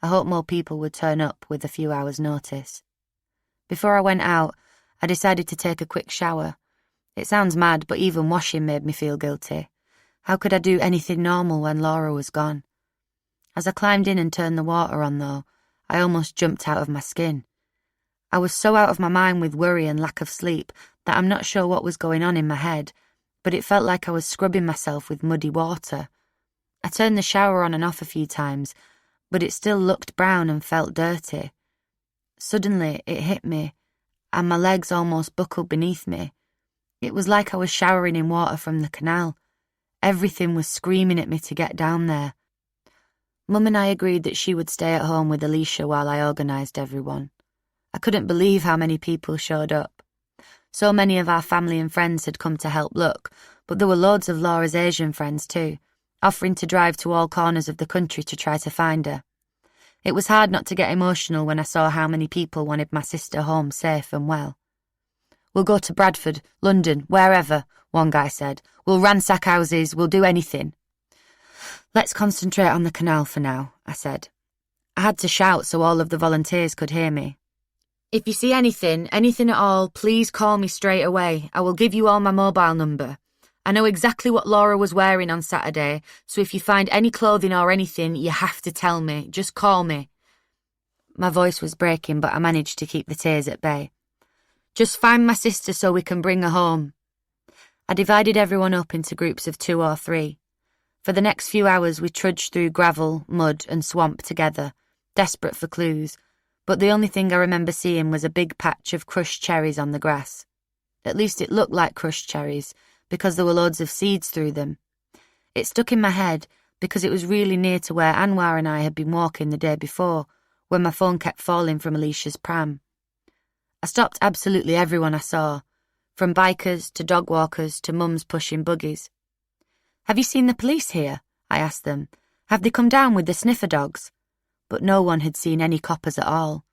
I hoped more people would turn up with a few hours' notice. Before I went out, I decided to take a quick shower. It sounds mad, but even washing made me feel guilty. How could I do anything normal when Laura was gone? As I climbed in and turned the water on, though, I almost jumped out of my skin. I was so out of my mind with worry and lack of sleep that I'm not sure what was going on in my head, but it felt like I was scrubbing myself with muddy water. I turned the shower on and off a few times, but it still looked brown and felt dirty. Suddenly, it hit me, and my legs almost buckled beneath me. It was like I was showering in water from the canal. Everything was screaming at me to get down there. Mum and I agreed that she would stay at home with Alicia while I organised everyone. I couldn't believe how many people showed up. So many of our family and friends had come to help look, but there were loads of Laura's Asian friends too, offering to drive to all corners of the country to try to find her. It was hard not to get emotional when I saw how many people wanted my sister home safe and well. "We'll go to Bradford, London, wherever," one guy said. "We'll ransack houses, we'll do anything." "Let's concentrate on the canal for now," I said. I had to shout so all of the volunteers could hear me. "If you see anything at all, please call me straight away. I will give you all my mobile number. I know exactly what Laura was wearing on Saturday, so if you find any clothing or anything, you have to tell me. Just call me." My voice was breaking, but I managed to keep the tears at bay. "Just find my sister so we can bring her home." I divided everyone up into groups of 2 or 3. For the next few hours we trudged through gravel, mud and swamp together, desperate for clues, but the only thing I remember seeing was a big patch of crushed cherries on the grass. At least it looked like crushed cherries, because there were loads of seeds through them. It stuck in my head because it was really near to where Anwar and I had been walking the day before, when my phone kept falling from Alicia's pram. I stopped absolutely everyone I saw, from bikers to dog walkers to mums pushing buggies. "Have you seen the police here?" I asked them. "Have they come down with the sniffer dogs?" But no one had seen any coppers at all.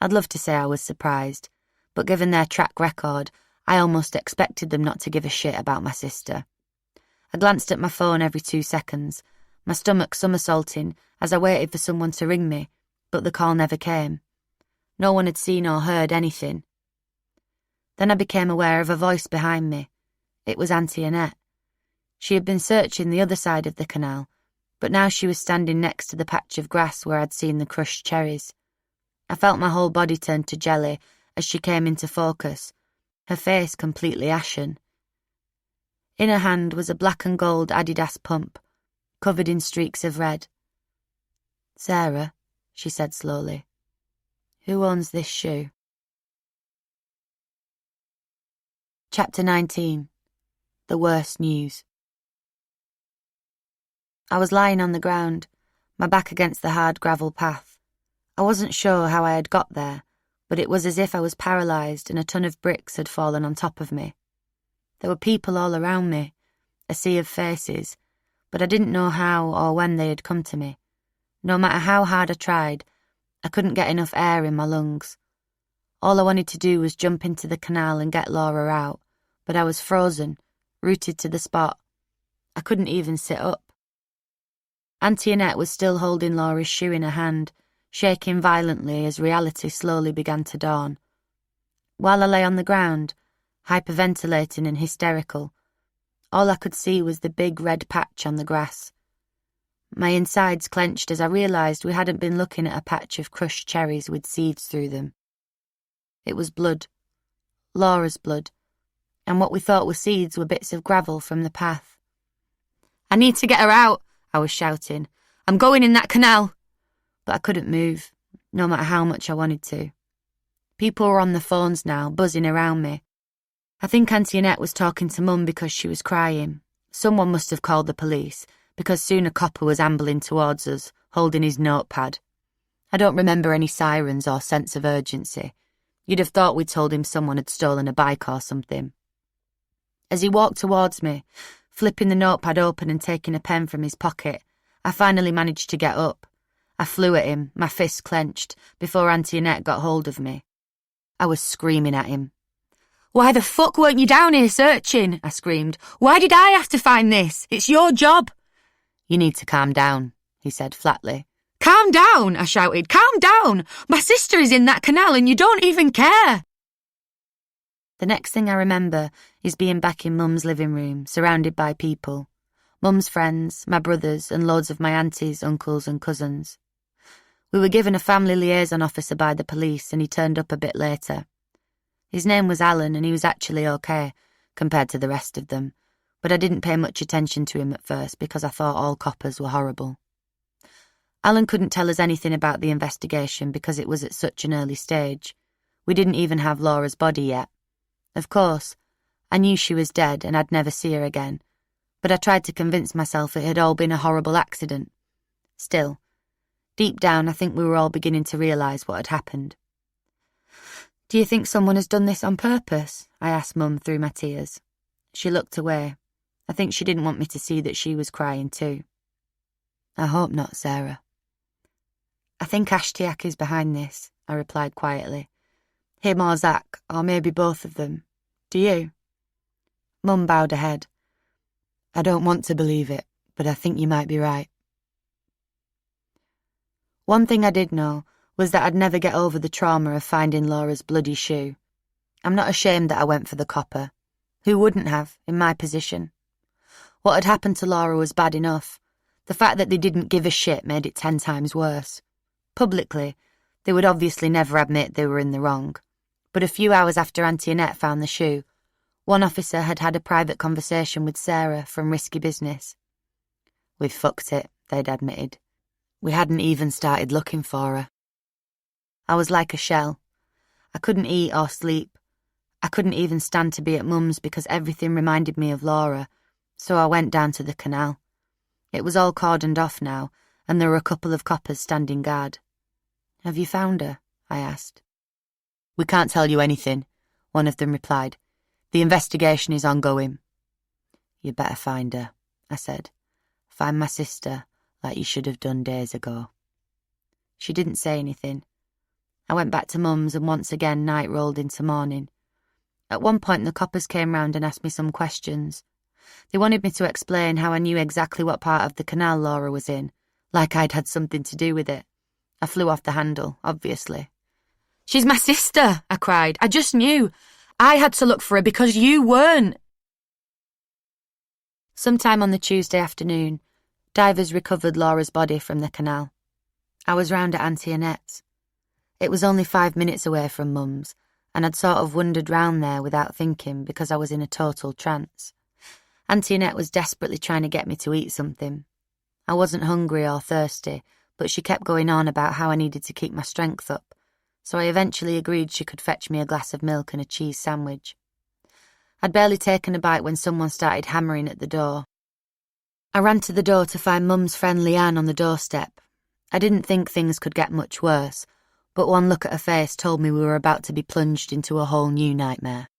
I'd love to say I was surprised, but given their track record, I almost expected them not to give a shit about my sister. I glanced at my phone every 2 seconds, my stomach somersaulting as I waited for someone to ring me, but the call never came. No one had seen or heard anything. Then I became aware of a voice behind me. It was Auntie Annette. She had been searching the other side of the canal, but now she was standing next to the patch of grass where I'd seen the crushed cherries. I felt my whole body turn to jelly as she came into focus, her face completely ashen. In her hand was a black and gold Adidas pump, covered in streaks of red. "Sarah," she said slowly, "who owns this shoe?" Chapter 19. The Worst News. I was lying on the ground, my back against the hard gravel path. I wasn't sure how I had got there, but it was as if I was paralysed and a ton of bricks had fallen on top of me. There were people all around me, a sea of faces, but I didn't know how or when they had come to me. No matter how hard I tried, I couldn't get enough air in my lungs. All I wanted to do was jump into the canal and get Laura out, but I was frozen, rooted to the spot. I couldn't even sit up. Auntie Annette was still holding Laura's shoe in her hand, shaking violently as reality slowly began to dawn. While I lay on the ground, hyperventilating and hysterical, all I could see was the big red patch on the grass. My insides clenched as I realised we hadn't been looking at a patch of crushed cherries with seeds through them. It was blood. Laura's blood. And what we thought were seeds were bits of gravel from the path. "I need to get her out," I was shouting. "I'm going in that canal." But I couldn't move, no matter how much I wanted to. People were on the phones now, buzzing around me. I think Auntie Annette was talking to Mum because she was crying. Someone must have called the police, because soon a copper was ambling towards us, holding his notepad. I don't remember any sirens or sense of urgency. You'd have thought we'd told him someone had stolen a bike or something. As he walked towards me, flipping the notepad open and taking a pen from his pocket, I finally managed to get up. I flew at him, my fists clenched, before Auntie Annette got hold of me. I was screaming at him. "Why the fuck weren't you down here searching?" I screamed. "Why did I have to find this? It's your job." "You need to calm down," he said flatly. "Calm down," I shouted. "Calm down! My sister is in that canal and you don't even care!" The next thing I remember is being back in Mum's living room, surrounded by people. Mum's friends, my brothers, and loads of my aunties, uncles and cousins. We were given a family liaison officer by the police and he turned up a bit later. His name was Alan and he was actually okay, compared to the rest of them, but I didn't pay much attention to him at first because I thought all coppers were horrible. Alan couldn't tell us anything about the investigation because it was at such an early stage. We didn't even have Laura's body yet. Of course, I knew she was dead and I'd never see her again, but I tried to convince myself it had all been a horrible accident. Still, deep down I think we were all beginning to realise what had happened. "Do you think someone has done this on purpose?" I asked Mum through my tears. She looked away. I think she didn't want me to see that she was crying too. "I hope not, Sarah." "I think Ashtiak is behind this," I replied quietly. "Him or Zach, or maybe both of them. Do you?" Mum bowed her head. "I don't want to believe it, but I think you might be right." One thing I did know was that I'd never get over the trauma of finding Laura's bloody shoe. I'm not ashamed that I went for the copper. Who wouldn't have, in my position? What had happened to Laura was bad enough. The fact that they didn't give a shit made it 10 times worse. Publicly, they would obviously never admit they were in the wrong. But a few hours after Auntie Annette found the shoe, one officer had had a private conversation with Sarah from Risky Business. "We've fucked it," they'd admitted. "We hadn't even started looking for her." I was like a shell. I couldn't eat or sleep. I couldn't even stand to be at Mum's because everything reminded me of Laura, so I went down to the canal. It was all cordoned off now, and there were a couple of coppers standing guard. "Have you found her?" I asked. "We can't tell you anything," one of them replied. "The investigation is ongoing." "You better find her," I said. "Find my sister, like you should have done days ago." She didn't say anything. I went back to Mum's and once again night rolled into morning. At one point the coppers came round and asked me some questions. They wanted me to explain how I knew exactly what part of the canal Laura was in, like I'd had something to do with it. I flew off the handle, obviously. "She's my sister," I cried. "I just knew. I had to look for her because you weren't." Sometime on the Tuesday afternoon, divers recovered Laura's body from the canal. I was round at Auntie Annette's. It was only 5 minutes away from Mum's, and I'd sort of wandered round there without thinking because I was in a total trance. Auntie Annette was desperately trying to get me to eat something. I wasn't hungry or thirsty, but she kept going on about how I needed to keep my strength up, so I eventually agreed she could fetch me a glass of milk and a cheese sandwich. I'd barely taken a bite when someone started hammering at the door. I ran to the door to find Mum's friend Leanne on the doorstep. I didn't think things could get much worse, but one look at her face told me we were about to be plunged into a whole new nightmare.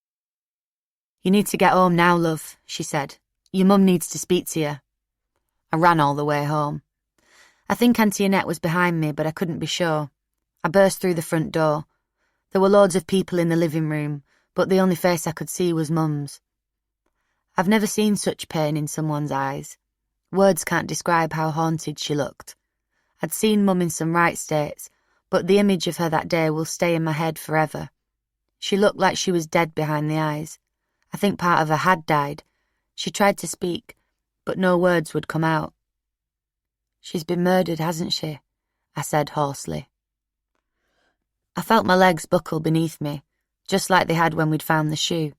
"You need to get home now, love," she said. "Your mum needs to speak to you." I ran all the way home. I think Auntie Annette was behind me, but I couldn't be sure. I burst through the front door. There were loads of people in the living room, but the only face I could see was Mum's. I've never seen such pain in someone's eyes. Words can't describe how haunted she looked. I'd seen Mum in some right states, but the image of her that day will stay in my head forever. She looked like she was dead behind the eyes. I think part of her had died. She tried to speak, but no words would come out. "She's been murdered, hasn't she?" I said hoarsely. I felt my legs buckle beneath me, just like they had when we'd found the shoe,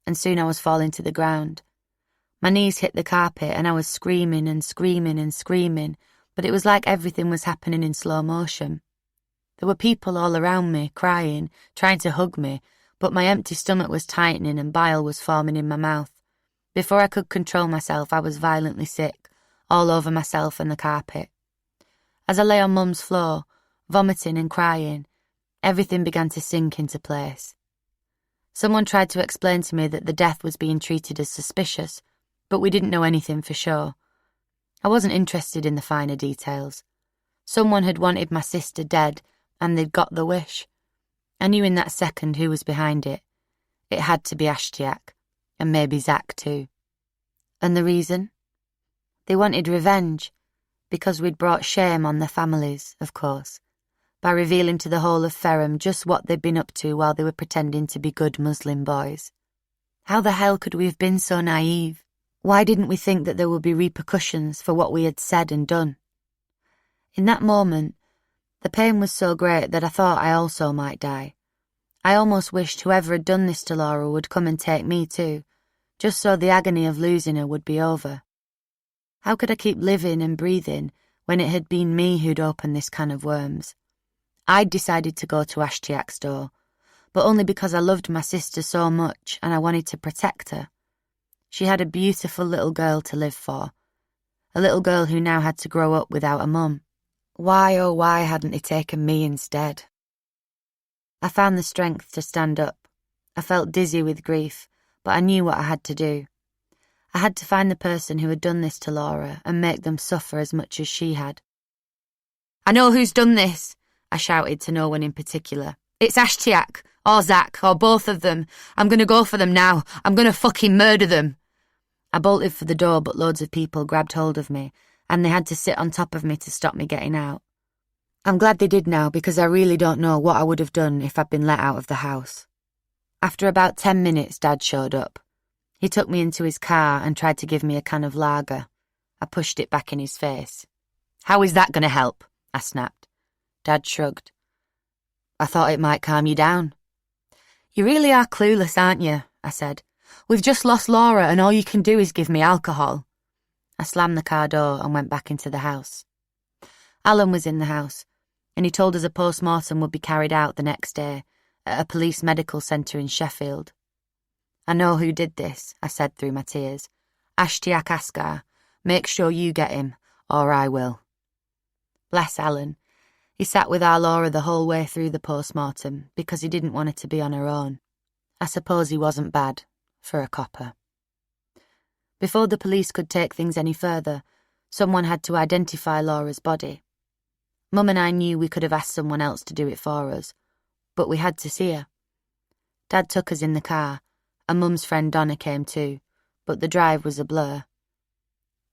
and soon I was falling to the ground. My knees hit the carpet and I was screaming and screaming and screaming, but it was like everything was happening in slow motion. There were people all around me, crying, trying to hug me, but my empty stomach was tightening and bile was forming in my mouth. Before I could control myself, I was violently sick, all over myself and the carpet. As I lay on Mum's floor, vomiting and crying, everything began to sink into place. Someone tried to explain to me that the death was being treated as suspicious, but we didn't know anything for sure. I wasn't interested in the finer details. Someone had wanted my sister dead, and they'd got the wish. I knew in that second who was behind it. It had to be Ashtiak, and maybe Zach too. And the reason? They wanted revenge, because we'd brought shame on their families, of course, by revealing to the whole of Ferrum just what they'd been up to while they were pretending to be good Muslim boys. How the hell could we have been so naive? Why didn't we think that there would be repercussions for what we had said and done? In that moment, the pain was so great that I thought I also might die. I almost wished whoever had done this to Laura would come and take me too, just so the agony of losing her would be over. How could I keep living and breathing when it had been me who'd opened this can of worms? I'd decided to go to Ashtiak's door, but only because I loved my sister so much and I wanted to protect her. She had a beautiful little girl to live for, a little girl who now had to grow up without a mum. Why, oh why hadn't they taken me instead? I found the strength to stand up. I felt dizzy with grief, but I knew what I had to do. I had to find the person who had done this to Laura and make them suffer as much as she had. "I know who's done this," I shouted to no one in particular. "It's Ashtiak, or Zach, or both of them. I'm going to go for them now. I'm going to fucking murder them." I bolted for the door, but loads of people grabbed hold of me, and they had to sit on top of me to stop me getting out. I'm glad they did now, because I really don't know what I would have done if I'd been let out of the house. After about 10 minutes, Dad showed up. He took me into his car and tried to give me a can of lager. I pushed it back in his face. "How is that going to help?" I snapped. Dad shrugged. "I thought it might calm you down." "You really are clueless, aren't you?" I said. "We've just lost Laura and all you can do is give me alcohol." I slammed the car door and went back into the house. Alan was in the house, and he told us a post-mortem would be carried out the next day at a police medical centre in Sheffield. "I know who did this," I said through my tears. "Ashtiak Askar. Make sure you get him, or I will." Bless Alan. He sat with our Laura the whole way through the post-mortem because he didn't want her to be on her own. I suppose he wasn't bad for a copper. Before the police could take things any further, someone had to identify Laura's body. Mum and I knew we could have asked someone else to do it for us, but we had to see her. Dad took us in the car, and Mum's friend Donna came too, but the drive was a blur.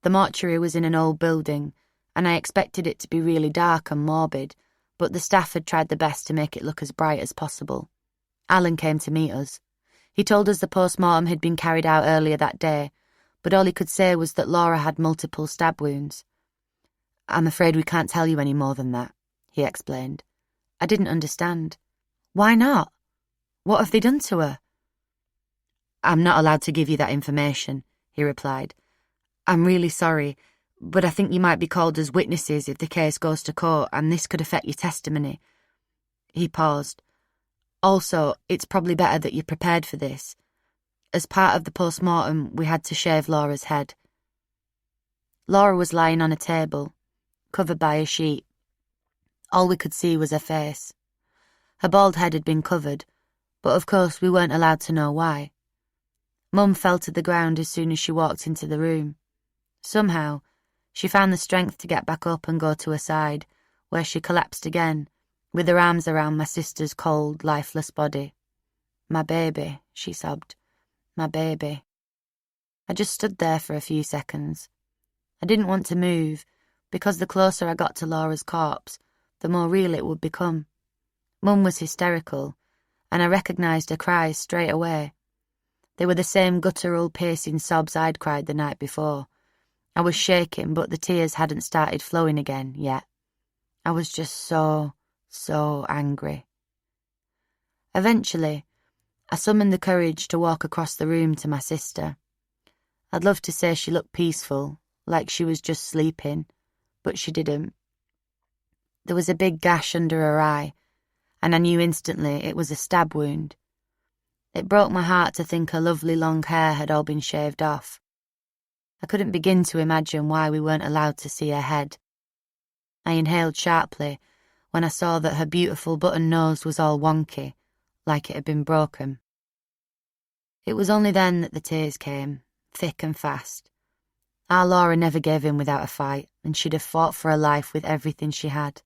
The mortuary was in an old building, and I expected it to be really dark and morbid, but the staff had tried their best to make it look as bright as possible. Alan came to meet us. He told us the post-mortem had been carried out earlier that day, but all he could say was that Laura had multiple stab wounds. "I'm afraid we can't tell you any more than that," he explained. I didn't understand. "Why not? What have they done to her?" "I'm not allowed to give you that information," he replied. "I'm really sorry, but I think you might be called as witnesses if the case goes to court, and this could affect your testimony." He paused. "Also, it's probably better that you're prepared for this. As part of the post-mortem, we had to shave Laura's head." Laura was lying on a table, covered by a sheet. All we could see was her face. Her bald head had been covered, but of course we weren't allowed to know why. Mum fell to the ground as soon as she walked into the room. Somehow, she found the strength to get back up and go to her side, where she collapsed again, with her arms around my sister's cold, lifeless body. "My baby," she sobbed. "My baby." I just stood there for a few seconds. I didn't want to move, because the closer I got to Laura's corpse, the more real it would become. Mum was hysterical, and I recognised her cries straight away. They were the same guttural, piercing sobs I'd cried the night before. I was shaking, but the tears hadn't started flowing again yet. I was just so angry. Eventually, I summoned the courage to walk across the room to my sister. I'd love to say she looked peaceful, like she was just sleeping, but she didn't. There was a big gash under her eye, and I knew instantly it was a stab wound. It broke my heart to think her lovely long hair had all been shaved off. I couldn't begin to imagine why we weren't allowed to see her head. I inhaled sharply when I saw that her beautiful button nose was all wonky, like it had been broken. It was only then that the tears came, thick and fast. Our Laura never gave in without a fight, and she'd have fought for her life with everything she had.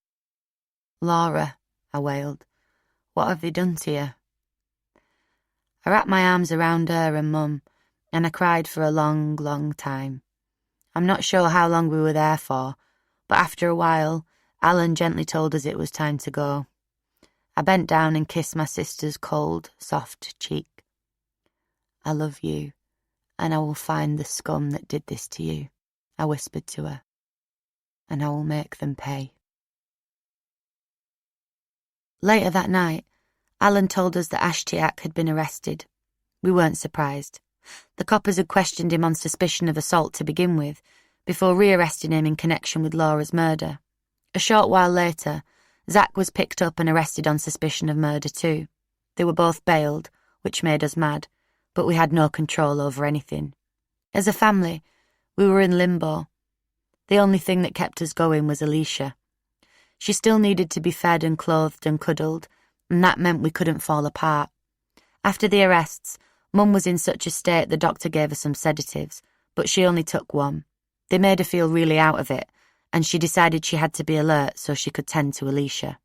"Laura," I wailed, "what have they done to you?" I wrapped my arms around her and Mum, and I cried for a long, long time. I'm not sure how long we were there for, but after a while, Alan gently told us it was time to go. I bent down and kissed my sister's cold, soft cheek. "I love you, and I will find the scum that did this to you," I whispered to her, "and I will make them pay." Later that night, Alan told us that Ashtiak had been arrested. We weren't surprised. The coppers had questioned him on suspicion of assault to begin with, before rearresting him in connection with Laura's murder. A short while later, Zach was picked up and arrested on suspicion of murder too. They were both bailed, which made us mad, but we had no control over anything. As a family, we were in limbo. The only thing that kept us going was Alicia. She still needed to be fed and clothed and cuddled, and that meant we couldn't fall apart. After the arrests, Mum was in such a state the doctor gave her some sedatives, but she only took one. They made her feel really out of it, and she decided she had to be alert so she could tend to Alicia.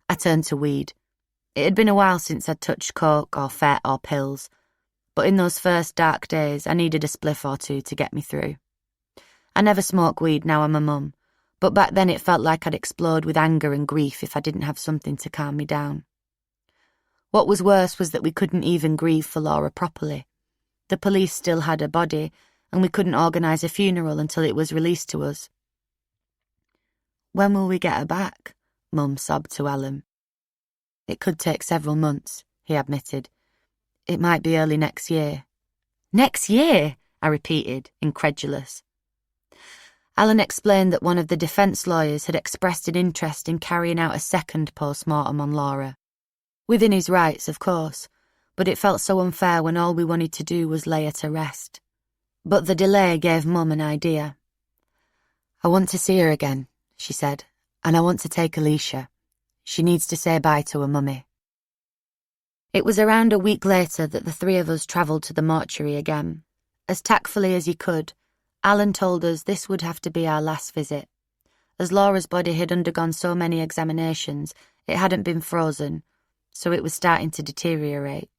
I turned to weed. It had been a while since I'd touched coke or fet or pills, but in those first dark days I needed a spliff or two to get me through. I never smoke weed now I'm a mum, but back then it felt like I'd explode with anger and grief if I didn't have something to calm me down. What was worse was that we couldn't even grieve for Laura properly. The police still had her body, and we couldn't organise a funeral until it was released to us. "When will we get her back?" Mum sobbed to Alan. "It could take several months," he admitted. "It might be early next year." "Next year?" I repeated, incredulous. Alan explained that one of the defence lawyers had expressed an interest in carrying out a second post-mortem on Laura. Within his rights, of course, but it felt so unfair when all we wanted to do was lay her to rest. But the delay gave Mum an idea. "I want to see her again," she said, "and I want to take Alicia. She needs to say bye to her mummy." It was around a week later that the three of us travelled to the mortuary again. As tactfully as he could, Alan told us this would have to be our last visit. As Laura's body had undergone so many examinations, it hadn't been frozen, so it was starting to deteriorate.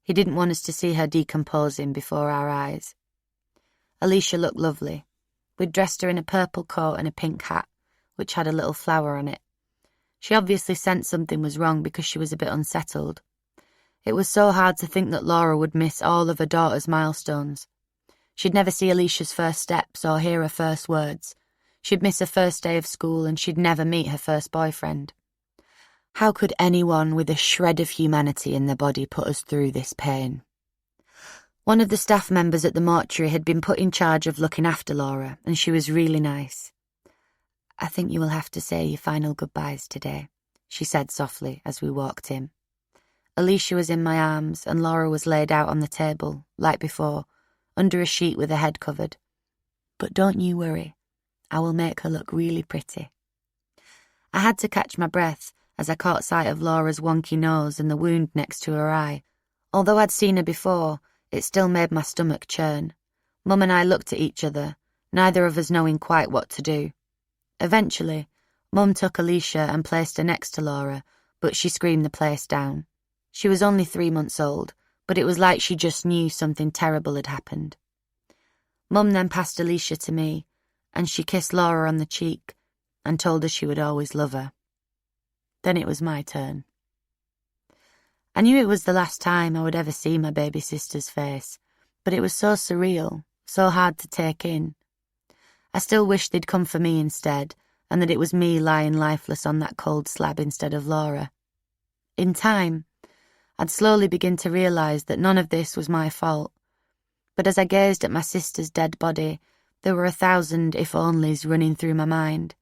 He didn't want us to see her decomposing before our eyes. Alicia looked lovely. We'd dressed her in a purple coat and a pink hat, which had a little flower on it. She obviously sensed something was wrong because she was a bit unsettled. It was so hard to think that Laura would miss all of her daughter's milestones. She'd never see Alicia's first steps or hear her first words. She'd miss her first day of school, and she'd never meet her first boyfriend. How could anyone with a shred of humanity in their body put us through this pain? One of the staff members at the mortuary had been put in charge of looking after Laura, and she was really nice. "I think you will have to say your final goodbyes today," she said softly as we walked in. Alicia was in my arms, and Laura was laid out on the table, like before, under a sheet with her head covered. "But don't you worry. I will make her look really pretty." I had to catch my breath as I caught sight of Laura's wonky nose and the wound next to her eye. Although I'd seen her before, it still made my stomach churn. Mum and I looked at each other, neither of us knowing quite what to do. Eventually, Mum took Alicia and placed her next to Laura, but she screamed the place down. She was only 3 months old, but it was like she just knew something terrible had happened. Mum then passed Alicia to me, and she kissed Laura on the cheek and told her she would always love her. Then it was my turn. I knew it was the last time I would ever see my baby sister's face, but it was so surreal, so hard to take in. I still wished they'd come for me instead, and that it was me lying lifeless on that cold slab instead of Laura. In time, I'd slowly begin to realise that none of this was my fault. But as I gazed at my sister's dead body, there were 1,000 if-onlys running through my mind.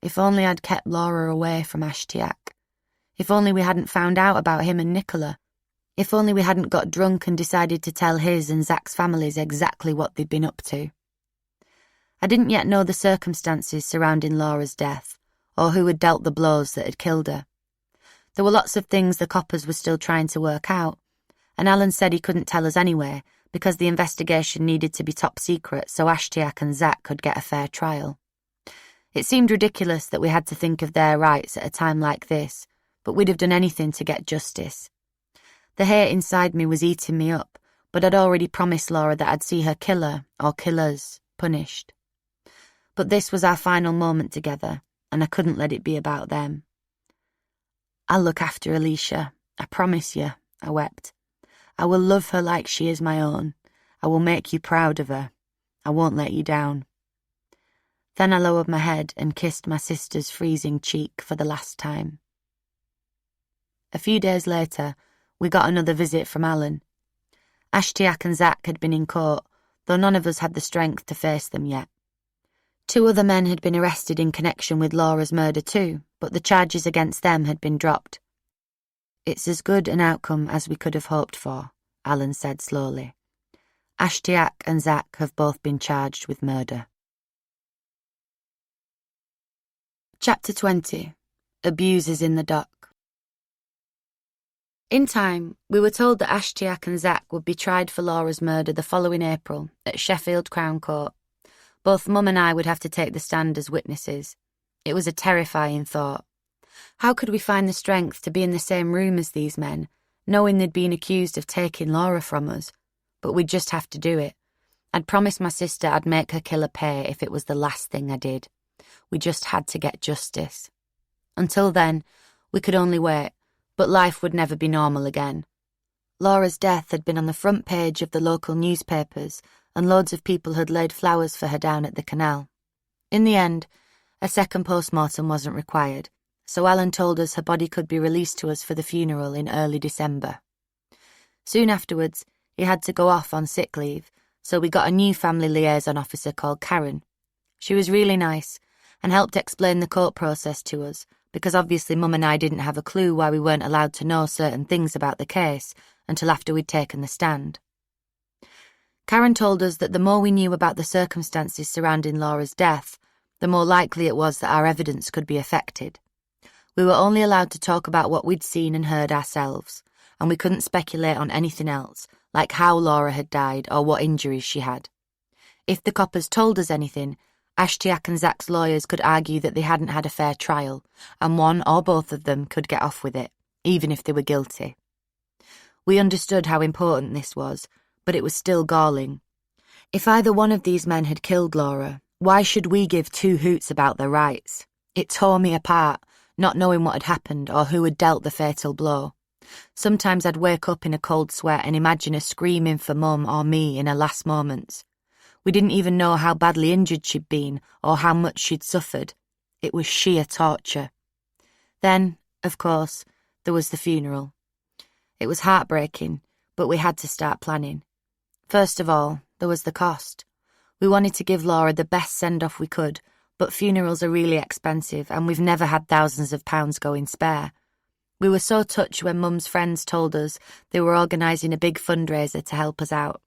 If only I'd kept Laura away from Ashtiak. If only we hadn't found out about him and Nicola. If only we hadn't got drunk and decided to tell his and Zach's families exactly what they'd been up to. I didn't yet know the circumstances surrounding Laura's death, or who had dealt the blows that had killed her. There were lots of things the coppers were still trying to work out, and Alan said he couldn't tell us anyway, because the investigation needed to be top secret so Ashtiak and Zach could get a fair trial. It seemed ridiculous that we had to think of their rights at a time like this, but we'd have done anything to get justice. The hate inside me was eating me up, but I'd already promised Laura that I'd see her killer, or killers, punished. But this was our final moment together, and I couldn't let it be about them. "I'll look after Alicia, I promise you," I wept. "I will love her like she is my own. I will make you proud of her. I won't let you down." Then I lowered my head and kissed my sister's freezing cheek for the last time. A few days later, we got another visit from Alan. Ashtiak and Zach had been in court, though none of us had the strength to face them yet. 2 other men had been arrested in connection with Laura's murder too, but the charges against them had been dropped. "It's as good an outcome as we could have hoped for," Alan said slowly. "Ashtiak and Zach have both been charged with murder." Chapter 20. Abusers in the Dock. In time, we were told that Ashtiak and Zach would be tried for Laura's murder the following April at Sheffield Crown Court. Both Mum and I would have to take the stand as witnesses. It was a terrifying thought. How could we find the strength to be in the same room as these men, knowing they'd been accused of taking Laura from us? But we'd just have to do it. I'd promised my sister I'd make her killer pay if it was the last thing I did. We just had to get justice. Until then, we could only wait, but life would never be normal again. Laura's death had been on the front page of the local newspapers, and loads of people had laid flowers for her down at the canal. In the end, a second post-mortem wasn't required, so Alan told us her body could be released to us for the funeral in early December. Soon afterwards, he had to go off on sick leave, so we got a new family liaison officer called Karen. She was really nice and helped explain the court process to us, because obviously Mum and I didn't have a clue why we weren't allowed to know certain things about the case until after we'd taken the stand. Karen told us that the more we knew about the circumstances surrounding Laura's death, the more likely it was that our evidence could be affected. We were only allowed to talk about what we'd seen and heard ourselves, and we couldn't speculate on anything else, like how Laura had died or what injuries she had. If the coppers told us anything, Ashtiak and Zach's lawyers could argue that they hadn't had a fair trial, and one or both of them could get off with it, even if they were guilty. We understood how important this was, but it was still galling. If either one of these men had killed Laura, why should we give 2 hoots about their rights? It tore me apart, not knowing what had happened or who had dealt the fatal blow. Sometimes I'd wake up in a cold sweat and imagine her screaming for Mum or me in her last moments. We didn't even know how badly injured she'd been or how much she'd suffered. It was sheer torture. Then, of course, there was the funeral. It was heartbreaking, but we had to start planning. First of all, there was the cost. We wanted to give Laura the best send-off we could, but funerals are really expensive and we've never had thousands of pounds going spare. We were so touched when Mum's friends told us they were organising a big fundraiser to help us out.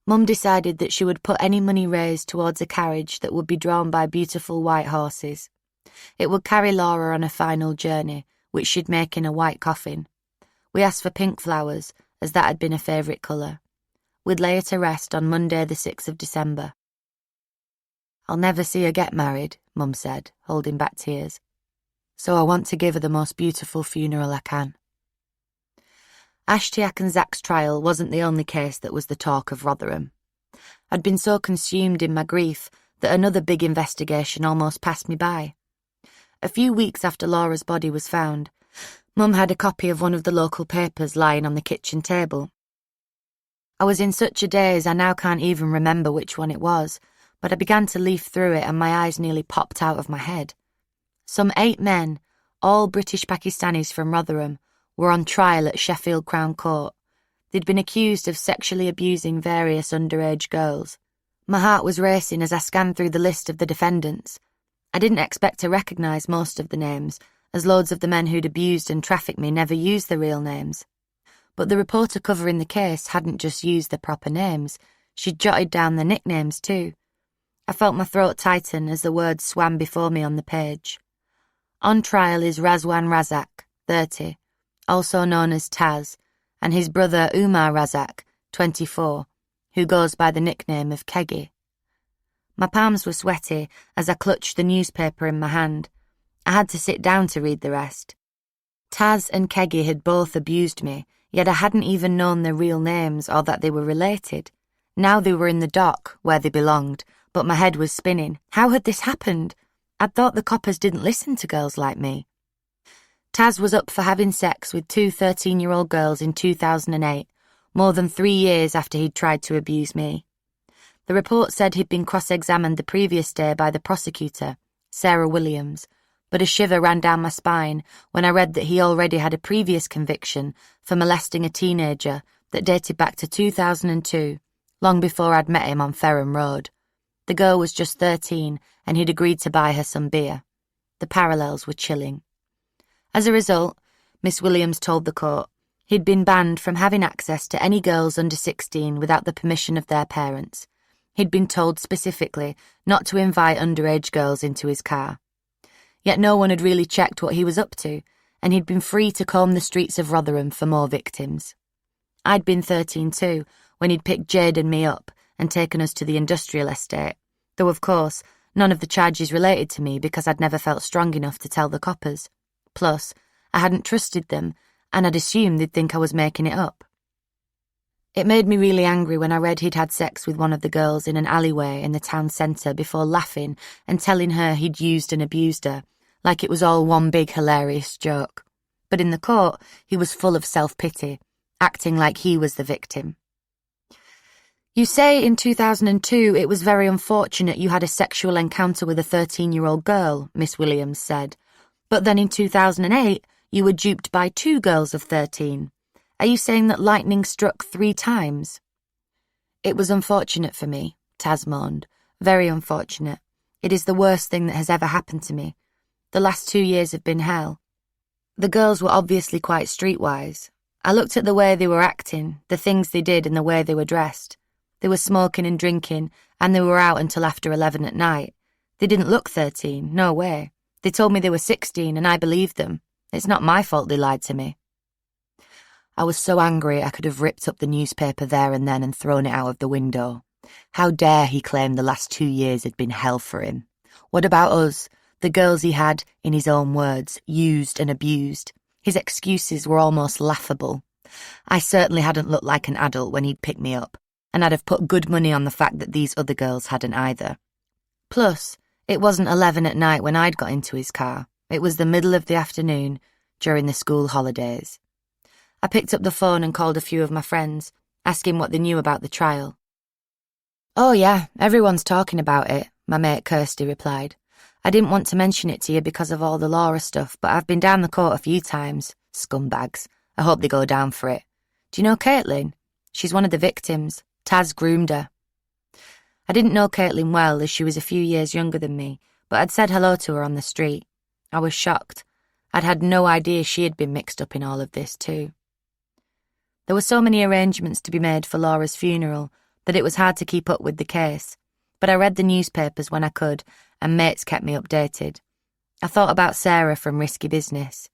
Mum decided that she would put any money raised towards a carriage that would be drawn by beautiful white horses. It would carry Laura on a final journey, which she'd make in a white coffin. We asked for pink flowers, as that had been a favourite colour. We'd lay her to rest on Monday the 6th of December. "I'll never see her get married," Mum said, holding back tears. "So I want to give her the most beautiful funeral I can." Ashtiak and Zach's trial wasn't the only case that was the talk of Rotherham. I'd been so consumed in my grief that another big investigation almost passed me by. A few weeks after Laura's body was found, Mum had a copy of one of the local papers lying on the kitchen table. I was in such a daze I now can't even remember which one it was, but I began to leaf through it and my eyes nearly popped out of my head. Some 8 men, all British Pakistanis from Rotherham, were on trial at Sheffield Crown Court. They'd been accused of sexually abusing various underage girls. My heart was racing as I scanned through the list of the defendants. I didn't expect to recognise most of the names, as loads of the men who'd abused and trafficked me never used their real names. But the reporter covering the case hadn't just used their proper names, she'd jotted down their nicknames too. I felt my throat tighten as the words swam before me on the page. On trial is Razwan Razak, 30, also known as Taz, and his brother Umar Razak, 24, who goes by the nickname of Keggy. My palms were sweaty as I clutched the newspaper in my hand. I had to sit down to read the rest. Taz and Keggy had both abused me, yet I hadn't even known their real names or that they were related. Now they were in the dock, where they belonged, but my head was spinning. How had this happened? I'd thought the coppers didn't listen to girls like me. Taz was up for having sex with 2 13-year-old girls in 2008, more than 3 years after he'd tried to abuse me. The report said he'd been cross-examined the previous day by the prosecutor, Sarah Williams, but a shiver ran down my spine when I read that he already had a previous conviction for molesting a teenager that dated back to 2002, long before I'd met him on Ferrum Road. The girl was just 13 and he'd agreed to buy her some beer. The parallels were chilling. As a result, Miss Williams told the court he'd been banned from having access to any girls under 16 without the permission of their parents. He'd been told specifically not to invite underage girls into his car. Yet no one had really checked what he was up to, and he'd been free to comb the streets of Rotherham for more victims. I'd been 13 too, when he'd picked Jade and me up and taken us to the industrial estate, though of course none of the charges related to me because I'd never felt strong enough to tell the coppers. Plus, I hadn't trusted them, and I'd assumed they'd think I was making it up. It made me really angry when I read he'd had sex with one of the girls in an alleyway in the town centre before laughing and telling her he'd used and abused her, like it was all one big hilarious joke. But in the court, he was full of self-pity, acting like he was the victim. "You say in 2002 it was very unfortunate you had a sexual encounter with a 13-year-old girl," Miss Williams said. "But then in 2008, you were duped by 2 girls of 13. Are you saying that lightning struck 3 times? "It was unfortunate for me," Taz moaned. "Very unfortunate. It is the worst thing that has ever happened to me. The last 2 years have been hell. The girls were obviously quite streetwise. I looked at the way they were acting, the things they did and the way they were dressed. They were smoking and drinking, and they were out until after 11 at night. They didn't look 13, no way. They told me they were 16, and I believed them. It's not my fault they lied to me." I was so angry I could have ripped up the newspaper there and then and thrown it out of the window. How dare he claim the last 2 years had been hell for him? What about us, the girls he had, in his own words, used and abused? His excuses were almost laughable. I certainly hadn't looked like an adult when he'd picked me up, and I'd have put good money on the fact that these other girls hadn't either. Plus, it wasn't 11 at night when I'd got into his car. It was the middle of the afternoon, during the school holidays. I picked up the phone and called a few of my friends, asking what they knew about the trial. "Oh yeah, everyone's talking about it," my mate Kirsty replied. "I didn't want to mention it to you because of all the Laura stuff, but I've been down the court a few times. Scumbags. I hope they go down for it. Do you know Caitlin? She's one of the victims. Taz groomed her. I didn't know Caitlin well, as she was a few years younger than me, but I'd said hello to her on the street. I was shocked. I'd had no idea she had been mixed up in all of this too. There were so many arrangements to be made for Laura's funeral that it was hard to keep up with the case, but I read the newspapers when I could, and mates kept me updated. I thought about Sarah from Risky Business.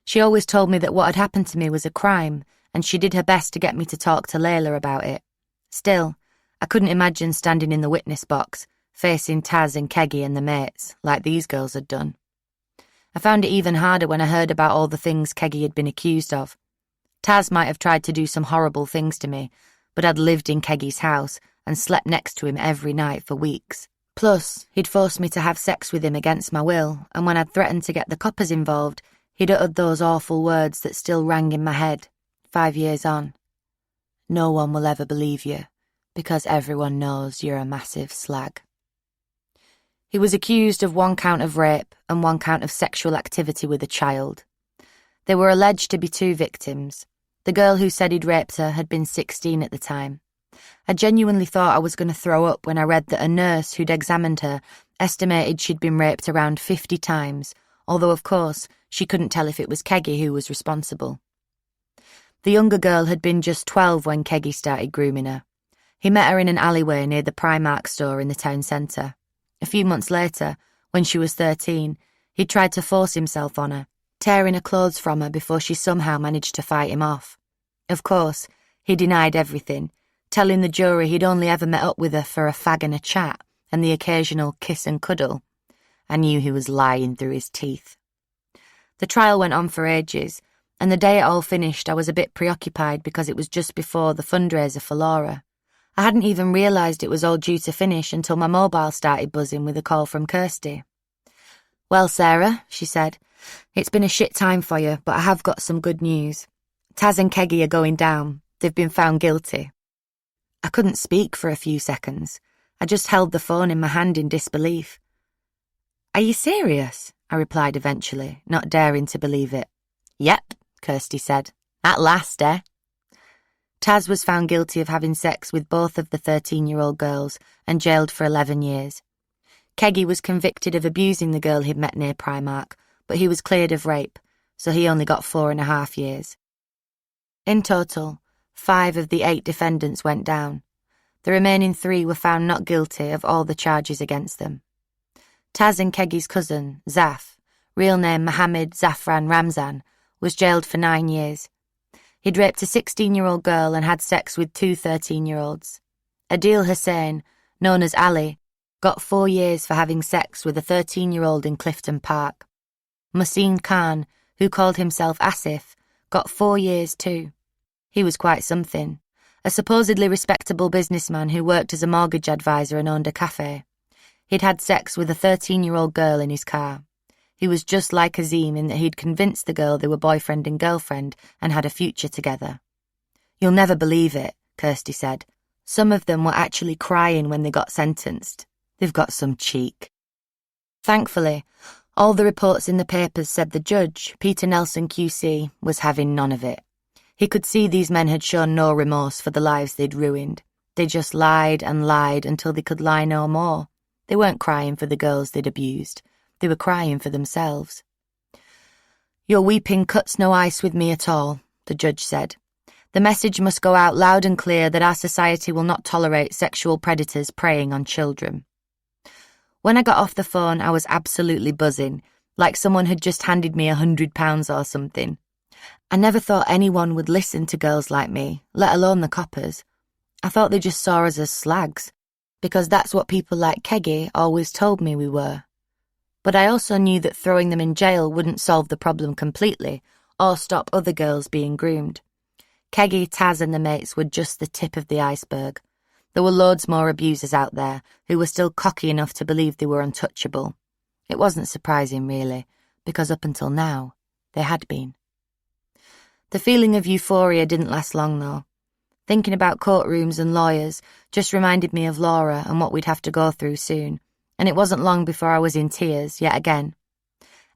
She always told me that what had happened to me was a crime, and she did her best to get me to talk to Layla about it. Still, I couldn't imagine standing in the witness box, facing Taz and Keggy and the mates, like these girls had done. I found it even harder when I heard about all the things Keggy had been accused of. Taz might have tried to do some horrible things to me, but I'd lived in Keggy's house and slept next to him every night for weeks. Plus, he'd forced me to have sex with him against my will, and when I'd threatened to get the coppers involved, he'd uttered those awful words that still rang in my head, 5 years on. No one will ever believe you, because everyone knows you're a massive slag. He was accused of 1 count of rape and 1 count of sexual activity with a child. They were alleged to be 2 victims. The girl who said he'd raped her had been 16 at the time. I genuinely thought I was going to throw up when I read that a nurse who'd examined her estimated she'd been raped around 50 times, although of course she couldn't tell if it was Keggy who was responsible. The younger girl had been just 12 when Keggy started grooming her. He met her in an alleyway near the Primark store in the town centre. A few months later, when she was 13, he tried to force himself on her, tearing her clothes from her before she somehow managed to fight him off. Of course, he denied everything, telling the jury he'd only ever met up with her for a fag and a chat and the occasional kiss and cuddle. I knew he was lying through his teeth. The trial went on for ages, and the day it all finished I was a bit preoccupied because it was just before the fundraiser for Laura. I hadn't even realised it was all due to finish until my mobile started buzzing with a call from Kirsty. "Well, Sarah," she said, "it's been a shit time for you, but I have got some good news. Taz and Keggy are going down. They've been found guilty." I couldn't speak for a few seconds. I just held the phone in my hand in disbelief. "Are you serious?" I replied eventually, not daring to believe it. "Yep," Kirsty said. "At last, eh?" Taz was found guilty of having sex with both of the 13-year-old girls and jailed for 11 years. Keggy was convicted of abusing the girl he'd met near Primark, but he was cleared of rape, so he only got 4.5 years. In total, 5 of the 8 defendants went down. The remaining 3 were found not guilty of all the charges against them. Taz and Keggy's cousin, Zaf, real name Mohammed Zafran Ramzan, was jailed for 9 years. He'd raped a 16-year-old girl and had sex with 2 13-year-olds. Adil Hussain, known as Ali, got 4 years for having sex with a 13-year-old in Clifton Park. Muhsin Khan, who called himself Asif, got 4 years too. He was quite something. A supposedly respectable businessman who worked as a mortgage advisor and owned a cafe. He'd had sex with a 13-year-old girl in his car. He was just like Azim in that he'd convinced the girl they were boyfriend and girlfriend and had a future together. "You'll never believe it," Kirsty said. "Some of them were actually crying when they got sentenced. They've got some cheek." Thankfully, all the reports in the papers said the judge, Peter Nelson QC, was having none of it. He could see these men had shown no remorse for the lives they'd ruined. They just lied and lied until they could lie no more. They weren't crying for the girls they'd abused. They were crying for themselves. "Your weeping cuts no ice with me at all," the judge said. "The message must go out loud and clear that our society will not tolerate sexual predators preying on children." When I got off the phone, I was absolutely buzzing, like someone had just handed me £100 or something. I never thought anyone would listen to girls like me, let alone the coppers. I thought they just saw us as slags, because that's what people like Keggy always told me we were. But I also knew that throwing them in jail wouldn't solve the problem completely, or stop other girls being groomed. Keggy, Taz and the mates were just the tip of the iceberg. There were loads more abusers out there who were still cocky enough to believe they were untouchable. It wasn't surprising, really, because up until now, they had been. The feeling of euphoria didn't last long, though. Thinking about courtrooms and lawyers just reminded me of Laura and what we'd have to go through soon, and it wasn't long before I was in tears yet again.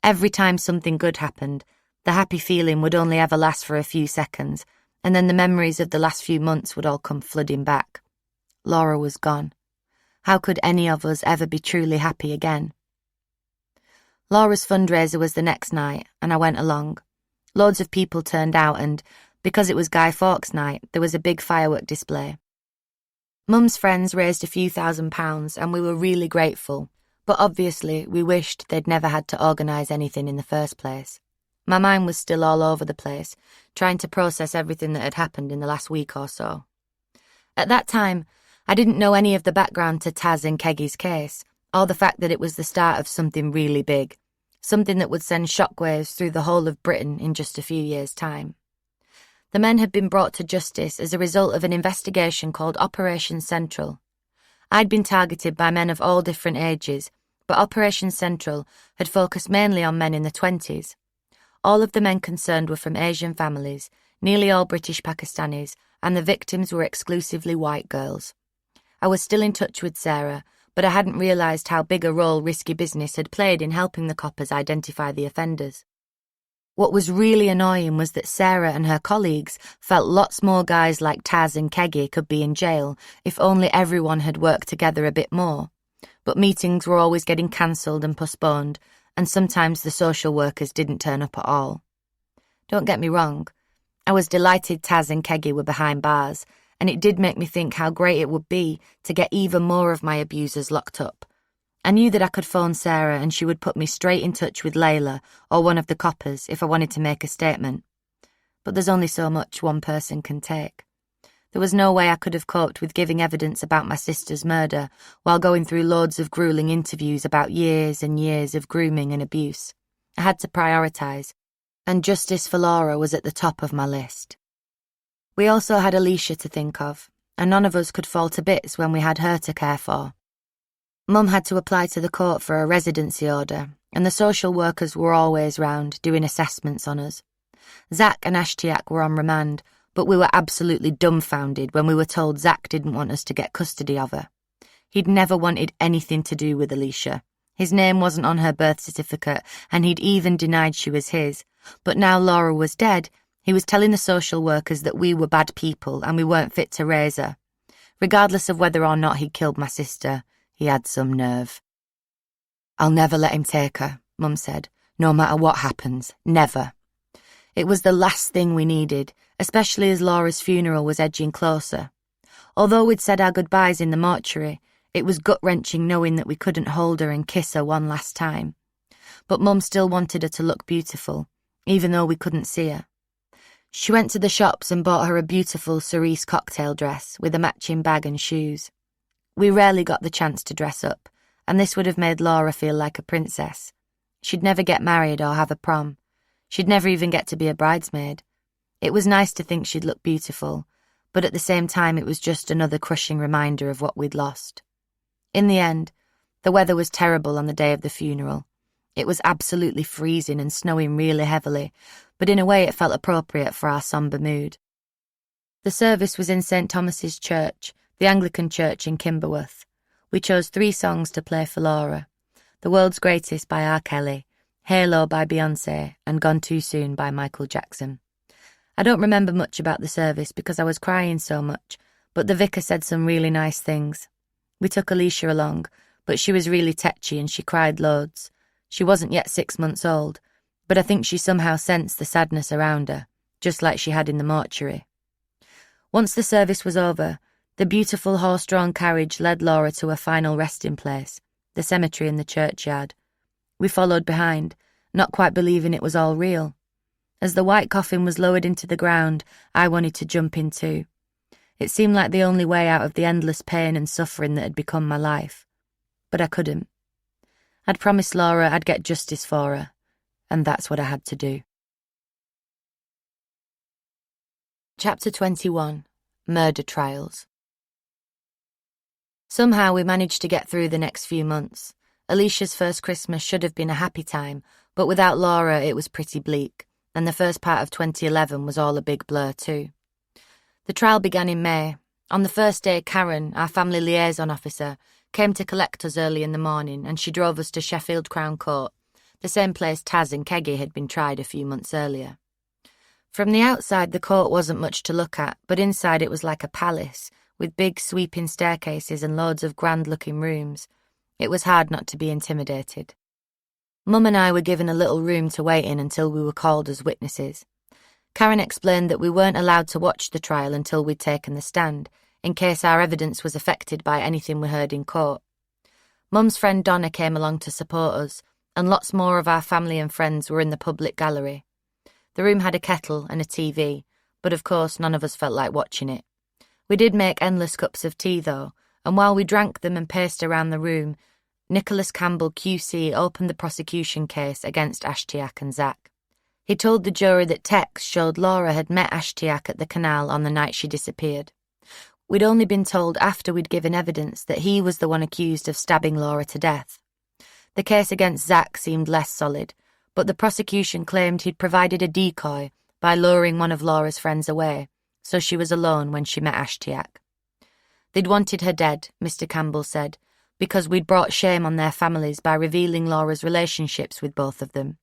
Every time something good happened, the happy feeling would only ever last for a few seconds, and then the memories of the last few months would all come flooding back. Laura was gone. How could any of us ever be truly happy again? Laura's fundraiser was the next night, and I went along. Loads of people turned out and, because it was Guy Fawkes night, there was a big firework display. Mum's friends raised a few £1,000 and we were really grateful, but obviously we wished they'd never had to organise anything in the first place. My mind was still all over the place, trying to process everything that had happened in the last week or so. At that time, I didn't know any of the background to Taz and Keggy's case, or the fact that it was the start of something really big, something that would send shockwaves through the whole of Britain in just a few years' time. The men had been brought to justice as a result of an investigation called Operation Central. I'd been targeted by men of all different ages, but Operation Central had focused mainly on men in the 20s. All of the men concerned were from Asian families, nearly all British Pakistanis, and the victims were exclusively white girls. I was still in touch with Sarah, but I hadn't realised how big a role risky business had played in helping the coppers identify the offenders. What was really annoying was that Sarah and her colleagues felt lots more guys like Taz and Keggy could be in jail if only everyone had worked together a bit more. But meetings were always getting cancelled and postponed, and sometimes the social workers didn't turn up at all. Don't get me wrong, I was delighted Taz and Keggy were behind bars, and it did make me think how great it would be to get even more of my abusers locked up. I knew that I could phone Sarah and she would put me straight in touch with Layla or one of the coppers if I wanted to make a statement. But there's only so much one person can take. There was no way I could have coped with giving evidence about my sister's murder while going through loads of gruelling interviews about years and years of grooming and abuse. I had to prioritise, and justice for Laura was at the top of my list. We also had Alicia to think of, and none of us could fall to bits when we had her to care for. Mum had to apply to the court for a residency order, and the social workers were always round doing assessments on us. Zach and Ashtiak were on remand, but we were absolutely dumbfounded when we were told Zach didn't want us to get custody of her. He'd never wanted anything to do with Alicia. His name wasn't on her birth certificate, and he'd even denied she was his. But now Laura was dead, he was telling the social workers that we were bad people and we weren't fit to raise her. Regardless of whether or not he'd killed my sister, he had some nerve. "I'll never let him take her," Mum said. "No matter what happens, never." It was the last thing we needed, especially as Laura's funeral was edging closer. Although we'd said our goodbyes in the mortuary, it was gut-wrenching knowing that we couldn't hold her and kiss her one last time. But Mum still wanted her to look beautiful, even though we couldn't see her. She went to the shops and bought her a beautiful cerise cocktail dress with a matching bag and shoes. We rarely got the chance to dress up, and this would have made Laura feel like a princess. She'd never get married or have a prom. She'd never even get to be a bridesmaid. It was nice to think she'd look beautiful, but at the same time it was just another crushing reminder of what we'd lost. In the end, the weather was terrible on the day of the funeral. It was absolutely freezing and snowing really heavily, but in a way it felt appropriate for our sombre mood. The service was in St. Thomas's Church, the Anglican church in Kimberworth. We chose 3 songs to play for Laura: The World's Greatest by R. Kelly, Halo by Beyoncé, and Gone Too Soon by Michael Jackson. I don't remember much about the service because I was crying so much, but the vicar said some really nice things. We took Alicia along, but she was really tetchy and she cried loads. She wasn't yet 6 months old, but I think she somehow sensed the sadness around her, just like she had in the mortuary. Once the service was over, the beautiful horse-drawn carriage led Laura to her final resting place, the cemetery in the churchyard. We followed behind, not quite believing it was all real. As the white coffin was lowered into the ground, I wanted to jump in too. It seemed like the only way out of the endless pain and suffering that had become my life. But I couldn't. I'd promised Laura I'd get justice for her, and that's what I had to do. Chapter 21. Murder Trials. Somehow we managed to get through the next few months. Alicia's first Christmas should have been a happy time, but without Laura it was pretty bleak, and the first part of 2011 was all a big blur too. The trial began in May. On the first day, Karen, our family liaison officer, came to collect us early in the morning, and she drove us to Sheffield Crown Court, the same place Taz and Keggy had been tried a few months earlier. From the outside, the court wasn't much to look at, but inside it was like a palace, with big sweeping staircases and loads of grand-looking rooms. It was hard not to be intimidated. Mum and I were given a little room to wait in until we were called as witnesses. Karen explained that we weren't allowed to watch the trial until we'd taken the stand, in case our evidence was affected by anything we heard in court. Mum's friend Donna came along to support us, and lots more of our family and friends were in the public gallery. The room had a kettle and a TV, but of course none of us felt like watching it. We did make endless cups of tea though, and while we drank them and paced around the room, Nicholas Campbell QC opened the prosecution case against Ashtiak and Zach. He told the jury that texts showed Laura had met Ashtiak at the canal on the night she disappeared. We'd only been told after we'd given evidence that he was the one accused of stabbing Laura to death. The case against Zach seemed less solid, but the prosecution claimed he'd provided a decoy by luring one of Laura's friends away, so she was alone when she met Ashtiak. They'd wanted her dead, Mr. Campbell said, because we'd brought shame on their families by revealing Laura's relationships with both of them.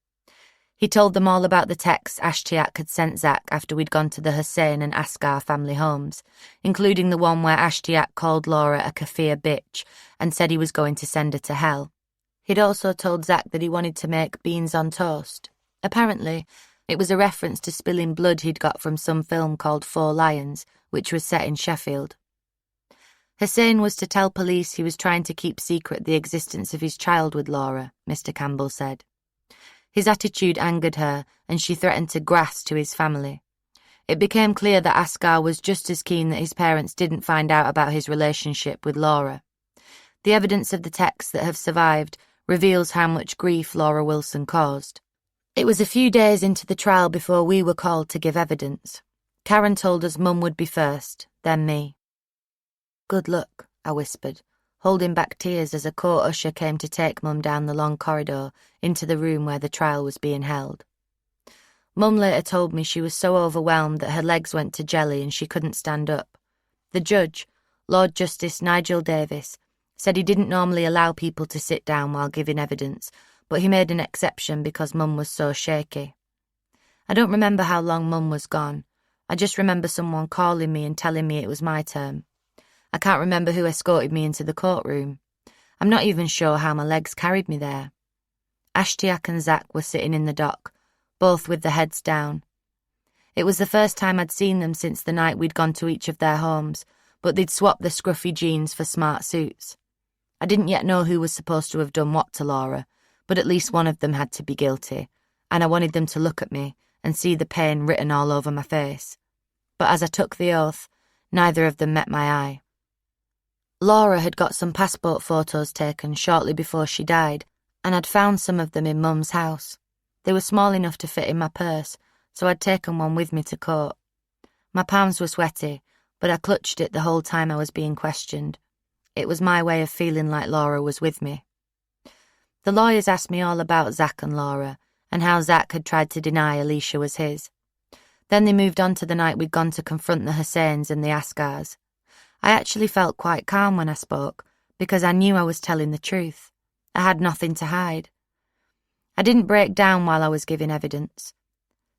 He told them all about the texts Ashtiak had sent Zach after we'd gone to the Hussein and Asghar family homes, including the one where Ashtiak called Laura a kafir bitch and said he was going to send her to hell. He'd also told Zach that he wanted to make beans on toast. Apparently, it was a reference to spilling blood he'd got from some film called Four Lions, which was set in Sheffield. Hussein was to tell police he was trying to keep secret the existence of his child with Laura, Mr. Campbell said. His attitude angered her, and she threatened to grass to his family. It became clear that Asghar was just as keen that his parents didn't find out about his relationship with Laura. The evidence of the texts that have survived reveals how much grief Laura Wilson caused. It was a few days into the trial before we were called to give evidence. Karen told us Mum would be first, then me. "Good luck," I whispered, holding back tears as a court usher came to take Mum down the long corridor into the room where the trial was being held. Mum later told me she was so overwhelmed that her legs went to jelly and she couldn't stand up. The judge, Lord Justice Nigel Davis, said he didn't normally allow people to sit down while giving evidence, but he made an exception because Mum was so shaky. I don't remember how long Mum was gone. I just remember someone calling me and telling me it was my turn. I can't remember who escorted me into the courtroom. I'm not even sure how my legs carried me there. Ashtiak and Zach were sitting in the dock, both with their heads down. It was the first time I'd seen them since the night we'd gone to each of their homes, but they'd swapped the scruffy jeans for smart suits. I didn't yet know who was supposed to have done what to Laura, but at least one of them had to be guilty, and I wanted them to look at me and see the pain written all over my face. But as I took the oath, neither of them met my eye. Laura had got some passport photos taken shortly before she died, and I'd found some of them in Mum's house. They were small enough to fit in my purse, so I'd taken one with me to court. My palms were sweaty, but I clutched it the whole time I was being questioned. It was my way of feeling like Laura was with me. The lawyers asked me all about Zach and Laura, and how Zach had tried to deny Alicia was his. Then they moved on to the night we'd gone to confront the Husseins and the Asghars. I actually felt quite calm when I spoke, because I knew I was telling the truth. I had nothing to hide. I didn't break down while I was giving evidence.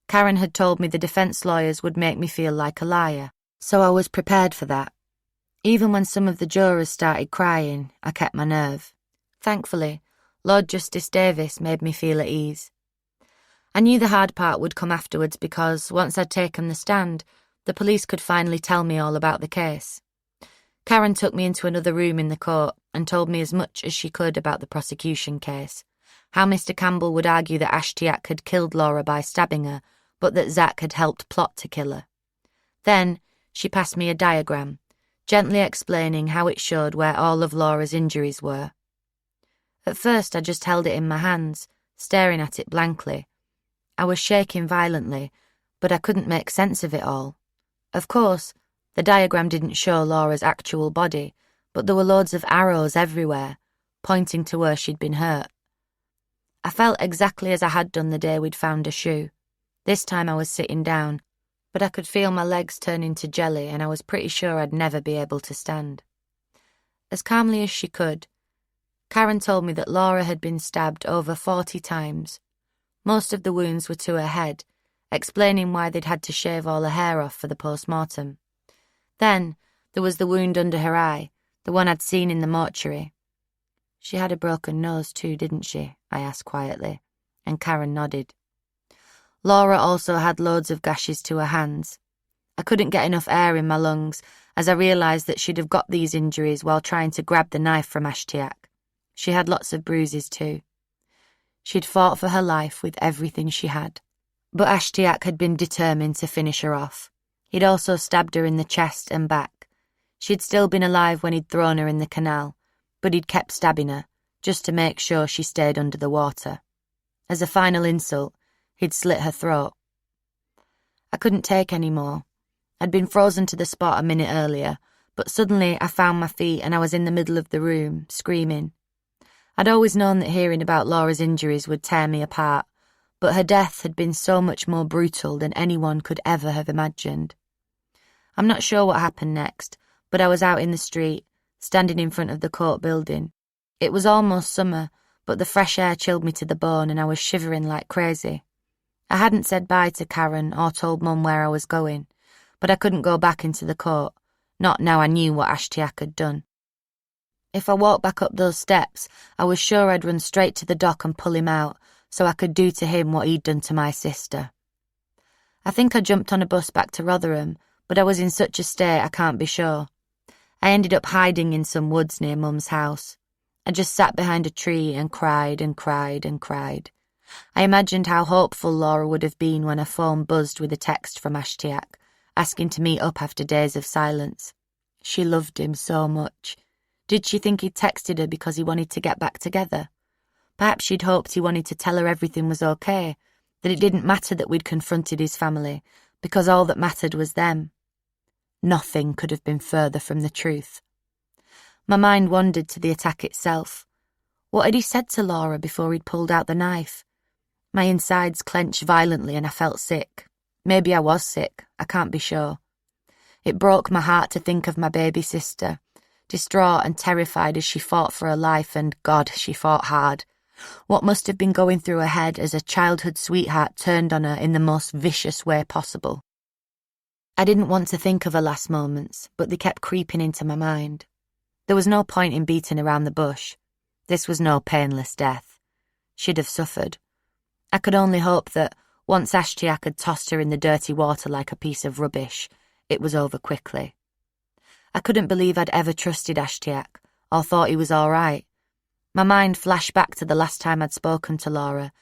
Karen had told me the defence lawyers would make me feel like a liar, so I was prepared for that. Even when some of the jurors started crying, I kept my nerve. Thankfully, Lord Justice Davis made me feel at ease. I knew the hard part would come afterwards because, once I'd taken the stand, the police could finally tell me all about the case. Karen took me into another room in the court and told me as much as she could about the prosecution case, how Mr. Campbell would argue that Ashtiak had killed Laura by stabbing her, but that Zach had helped plot to kill her. Then she passed me a diagram, gently explaining how it showed where all of Laura's injuries were. At first I just held it in my hands, staring at it blankly. I was shaking violently, but I couldn't make sense of it all. Of course, the diagram didn't show Laura's actual body, but there were loads of arrows everywhere, pointing to where she'd been hurt. I felt exactly as I had done the day we'd found her shoe. This time I was sitting down, but I could feel my legs turning to jelly and I was pretty sure I'd never be able to stand. As calmly as she could, Karen told me that Laura had been stabbed over 40 times. Most of the wounds were to her head, explaining why they'd had to shave all her hair off for the post-mortem. Then, There was the wound under her eye, the one I'd seen in the mortuary. She had a broken nose too, didn't she? I asked quietly, and Karen nodded. Laura also had loads of gashes to her hands. I couldn't get enough air in my lungs as I realised that she'd have got these injuries while trying to grab the knife from Ashtiak. She had lots of bruises too. She'd fought for her life with everything she had. But Ashtiak had been determined to finish her off. He'd also stabbed her in the chest and back. She'd still been alive when he'd thrown her in the canal, but he'd kept stabbing her, just to make sure she stayed under the water. As a final insult, he'd slit her throat. I couldn't take any more. I'd been frozen to the spot a minute earlier, but suddenly I found my feet and I was in the middle of the room, screaming. I'd always known that hearing about Laura's injuries would tear me apart, but her death had been so much more brutal than anyone could ever have imagined. I'm not sure what happened next, but I was out in the street, standing in front of the court building. It was almost summer, but the fresh air chilled me to the bone and I was shivering like crazy. I hadn't said bye to Karen or told Mum where I was going, but I couldn't go back into the court, not now I knew what Ashtiak had done. If I walked back up those steps, I was sure I'd run straight to the dock and pull him out, so I could do to him what he'd done to my sister. I think I jumped on a bus back to Rotherham, but I was in such a state I can't be sure. I ended up hiding in some woods near Mum's house. I just sat behind a tree and cried and cried and cried. I imagined how hopeful Laura would have been when her phone buzzed with a text from Ashtiak, asking to meet up after days of silence. She loved him so much. Did she think he'd texted her because he wanted to get back together? Perhaps she'd hoped he wanted to tell her everything was okay, that it didn't matter that we'd confronted his family, because all that mattered was them. Nothing could have been further from the truth. My mind wandered to the attack itself. What had he said to Laura before he'd pulled out the knife? My insides clenched violently and I felt sick. Maybe I was sick, I can't be sure. It broke my heart to think of my baby sister, distraught and terrified as she fought for her life, and God, she fought hard. What must have been going through her head as a childhood sweetheart turned on her in the most vicious way possible. I didn't want to think of her last moments, but they kept creeping into my mind. There was no point in beating around the bush. This was no painless death. She'd have suffered. I could only hope that, once Ashtiak had tossed her in the dirty water like a piece of rubbish, it was over quickly. I couldn't believe I'd ever trusted Ashtiak, or thought he was all right. My mind flashed back to the last time I'd spoken to Laura,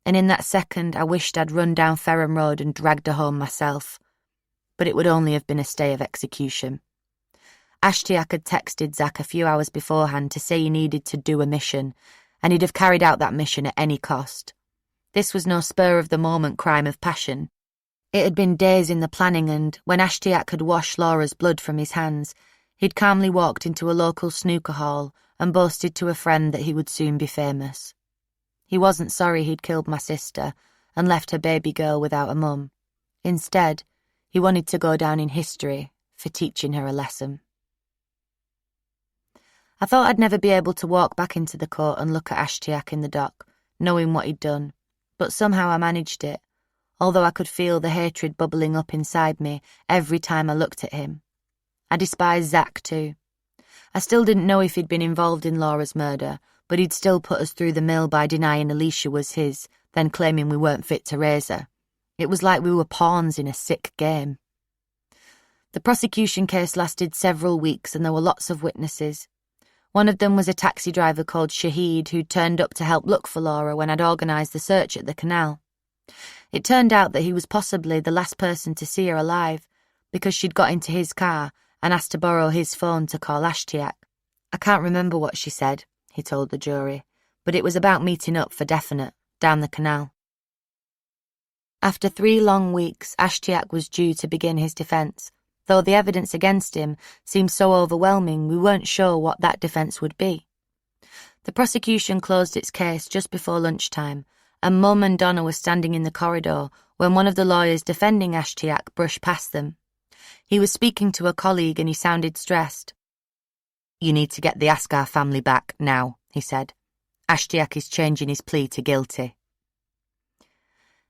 and in that second I wished I'd run down Ferrum Road and dragged her home myself. But it would only have been a stay of execution. Ashtiak had texted Zach a few hours beforehand to say he needed to do a mission, and he'd have carried out that mission at any cost. This was no spur-of-the-moment crime of passion. It had been days in the planning, and when Ashtiak had washed Laura's blood from his hands, he'd calmly walked into a local snooker hall and boasted to a friend that he would soon be famous. He wasn't sorry he'd killed my sister and left her baby girl without a mum. Instead, he wanted to go down in history for teaching her a lesson. I thought I'd never be able to walk back into the court and look at Ashtiak in the dock, knowing what he'd done, but somehow I managed it, although I could feel the hatred bubbling up inside me every time I looked at him. I despised Zach too. I still didn't know if he'd been involved in Laura's murder, but he'd still put us through the mill by denying Alicia was his, then claiming we weren't fit to raise her. It was like we were pawns in a sick game. The prosecution case lasted several weeks and there were lots of witnesses. One of them was a taxi driver called Shahid who turned up to help look for Laura when I'd organised the search at the canal. It turned out that he was possibly the last person to see her alive, because she'd got into his car and asked to borrow his phone to call Ashtiak. I can't remember what she said, he told the jury, but it was about meeting up for definite, down the canal. After 3 long weeks, Ashtiak was due to begin his defence. Though the evidence against him seemed so overwhelming, we weren't sure what that defence would be. The prosecution closed its case just before lunchtime, and Mum and Donna were standing in the corridor when one of the lawyers defending Ashtiak brushed past them. He was speaking to a colleague and he sounded stressed. "You need to get the Askar family back now," he said. "Ashtiak is changing his plea to guilty."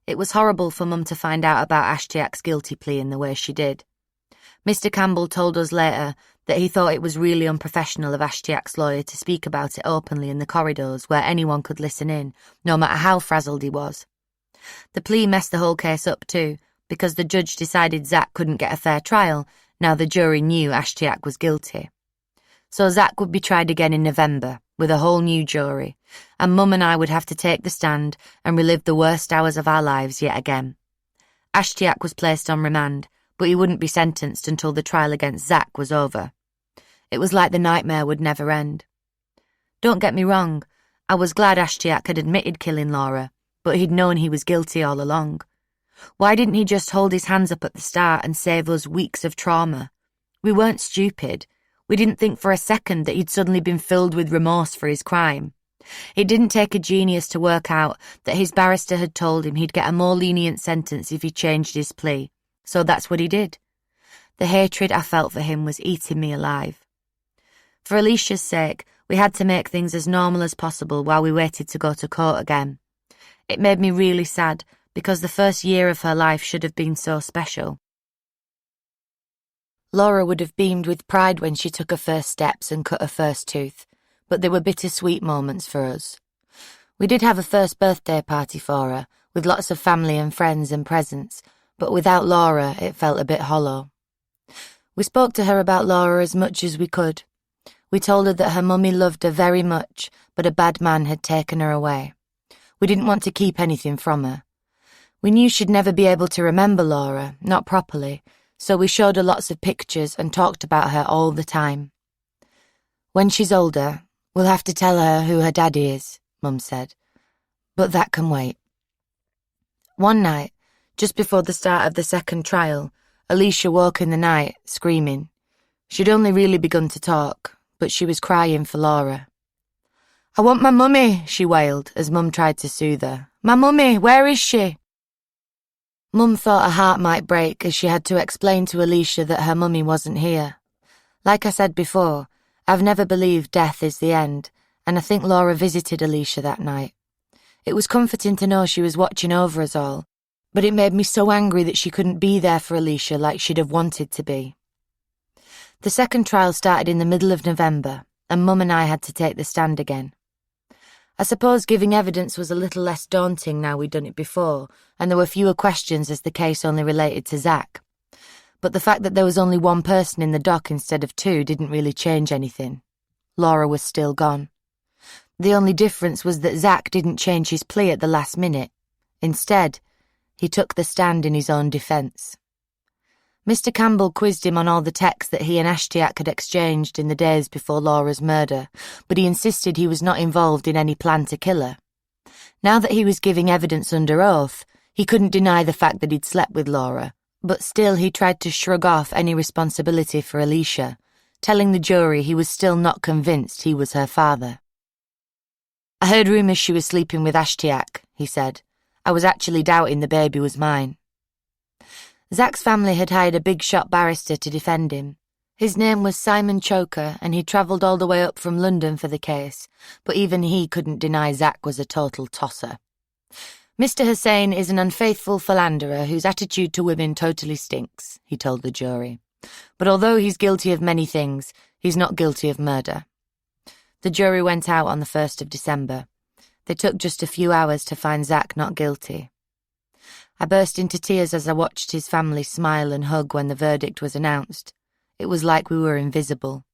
It was horrible for Mum to find out about Ashtiak's guilty plea in the way she did. Mr. Campbell told us later that he thought it was really unprofessional of Ashtiak's lawyer to speak about it openly in the corridors where anyone could listen in, no matter how frazzled he was. The plea messed the whole case up too, because the judge decided Zach couldn't get a fair trial now the jury knew Ashtiak was guilty. So Zach would be tried again in November, with a whole new jury, and Mum and I would have to take the stand and relive the worst hours of our lives yet again. Ashtiak was placed on remand, but he wouldn't be sentenced until the trial against Zach was over. It was like the nightmare would never end. Don't get me wrong, I was glad Ashtiak had admitted killing Laura, but he'd known he was guilty all along. Why didn't he just hold his hands up at the start and save us weeks of trauma? We weren't stupid. We didn't think for a second that he'd suddenly been filled with remorse for his crime. It didn't take a genius to work out that his barrister had told him he'd get a more lenient sentence if he changed his plea, so that's what he did. The hatred I felt for him was eating me alive. For Alicia's sake, we had to make things as normal as possible while we waited to go to court again. It made me really sad, because the first year of her life should have been so special. Laura would have beamed with pride when she took her first steps and cut her first tooth, but they were bittersweet moments for us. We did have a first birthday party for her, with lots of family and friends and presents, but without Laura it felt a bit hollow. We spoke to her about Laura as much as we could. We told her that her mummy loved her very much, but a bad man had taken her away. We didn't want to keep anything from her. We knew she'd never be able to remember Laura, not properly, so we showed her lots of pictures and talked about her all the time. When she's older, we'll have to tell her who her daddy is, Mum said. But that can wait. One night, just before the start of the second trial, Alicia woke in the night, screaming. She'd only really begun to talk, but she was crying for Laura. "I want my mummy," she wailed as Mum tried to soothe her. "My mummy, where is she?" Mum thought her heart might break as she had to explain to Alicia that her mummy wasn't here. Like I said before, I've never believed death is the end, and I think Laura visited Alicia that night. It was comforting to know she was watching over us all, but it made me so angry that she couldn't be there for Alicia like she'd have wanted to be. The second trial started in the middle of November, and Mum and I had to take the stand again. I suppose giving evidence was a little less daunting now we'd done it before, and there were fewer questions as the case only related to Zach. But the fact that there was only one person in the dock instead of two didn't really change anything. Laura was still gone. The only difference was that Zach didn't change his plea at the last minute. Instead, he took the stand in his own defence. Mr. Campbell quizzed him on all the texts that he and Ashtiak had exchanged in the days before Laura's murder, but he insisted he was not involved in any plan to kill her. Now that he was giving evidence under oath, he couldn't deny the fact that he'd slept with Laura, but still he tried to shrug off any responsibility for Alicia, telling the jury he was still not convinced he was her father. "I heard rumours she was sleeping with Ashtiak," he said. "I was actually doubting the baby was mine." Zach's family had hired a big-shot barrister to defend him. His name was Simon Choker, and he'd travelled all the way up from London for the case, but even he couldn't deny Zach was a total tosser. "Mr. Hussain is an unfaithful philanderer whose attitude to women totally stinks," he told the jury. "But although he's guilty of many things, he's not guilty of murder." The jury went out on the 1st of December. They took just a few hours to find Zach not guilty. I burst into tears as I watched his family smile and hug when the verdict was announced. It was like we were invisible.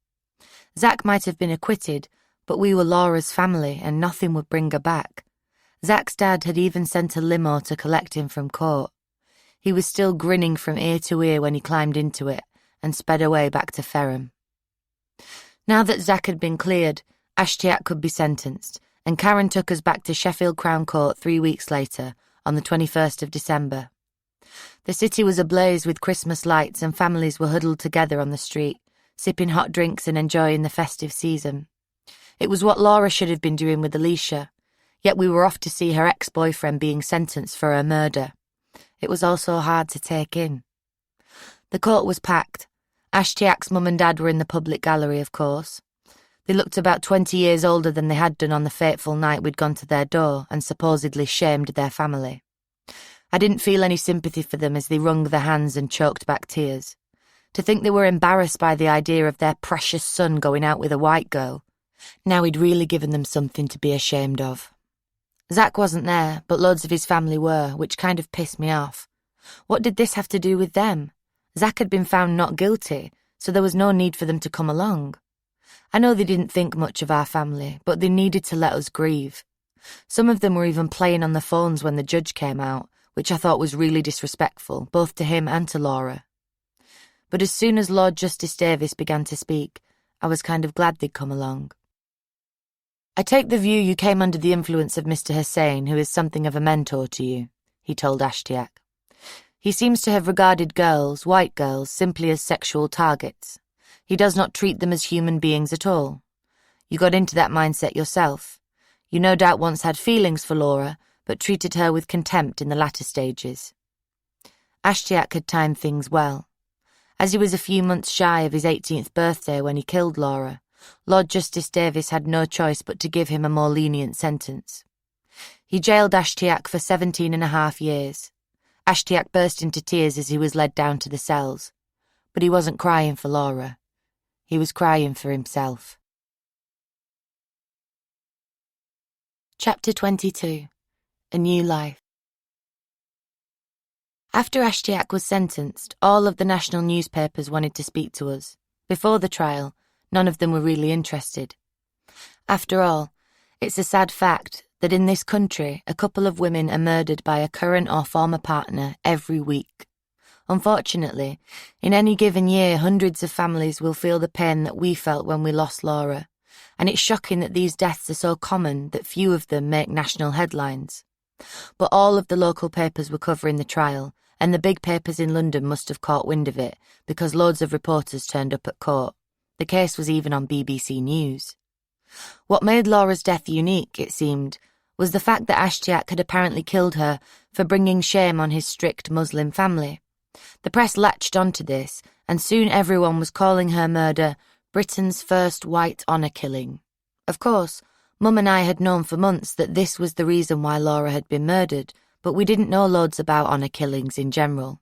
Zach might have been acquitted, but we were Laura's family and nothing would bring her back. Zach's dad had even sent a limo to collect him from court. He was still grinning from ear to ear when he climbed into it and sped away back to Ferrum. Now that Zach had been cleared, Ashtiak could be sentenced, and Karen took us back to Sheffield Crown Court 3 weeks later, on the 21st of December. The city was ablaze with Christmas lights and families were huddled together on the street, sipping hot drinks and enjoying the festive season. It was what Laura should have been doing with Alicia, yet we were off to see her ex-boyfriend being sentenced for her murder. It was all so hard to take in. The court was packed. Ashtiak's mum and dad were in the public gallery, of course. They looked about 20 years older than they had done on the fateful night we'd gone to their door and supposedly shamed their family. I didn't feel any sympathy for them as they wrung their hands and choked back tears. To think they were embarrassed by the idea of their precious son going out with a white girl. Now he'd really given them something to be ashamed of. Zach wasn't there, but loads of his family were, which kind of pissed me off. What did this have to do with them? Zach had been found not guilty, so there was no need for them to come along. I know they didn't think much of our family, but they needed to let us grieve. Some of them were even playing on the phones when the judge came out, which I thought was really disrespectful, both to him and to Laura. But as soon as Lord Justice Davis began to speak, I was kind of glad they'd come along. "I take the view you came under the influence of Mr. Hussain, who is something of a mentor to you," he told Ashtiak. "He seems to have regarded girls, white girls, simply as sexual targets. He does not treat them as human beings at all. You got into that mindset yourself. You no doubt once had feelings for Laura, but treated her with contempt in the latter stages." Ashtiak had timed things well. As he was a few months shy of his 18th birthday when he killed Laura, Lord Justice Davis had no choice but to give him a more lenient sentence. He jailed Ashtiak for 17.5 years. Ashtiak burst into tears as he was led down to the cells. But he wasn't crying for Laura. He was crying for himself. Chapter 22. A New Life. After Ashtiak was sentenced, all of the national newspapers wanted to speak to us. Before the trial, none of them were really interested. After all, it's a sad fact that in this country, a couple of women are murdered by a current or former partner every week. Unfortunately, in any given year, hundreds of families will feel the pain that we felt when we lost Laura, and it's shocking that these deaths are so common that few of them make national headlines. But all of the local papers were covering the trial, and the big papers in London must have caught wind of it because loads of reporters turned up at court. The case was even on BBC News. What made Laura's death unique, it seemed, was the fact that Ashtiak had apparently killed her for bringing shame on his strict Muslim family. The press latched onto this, and soon everyone was calling her murder Britain's first white honour killing. Of course, Mum and I had known for months that this was the reason why Laura had been murdered, but we didn't know loads about honour killings in general.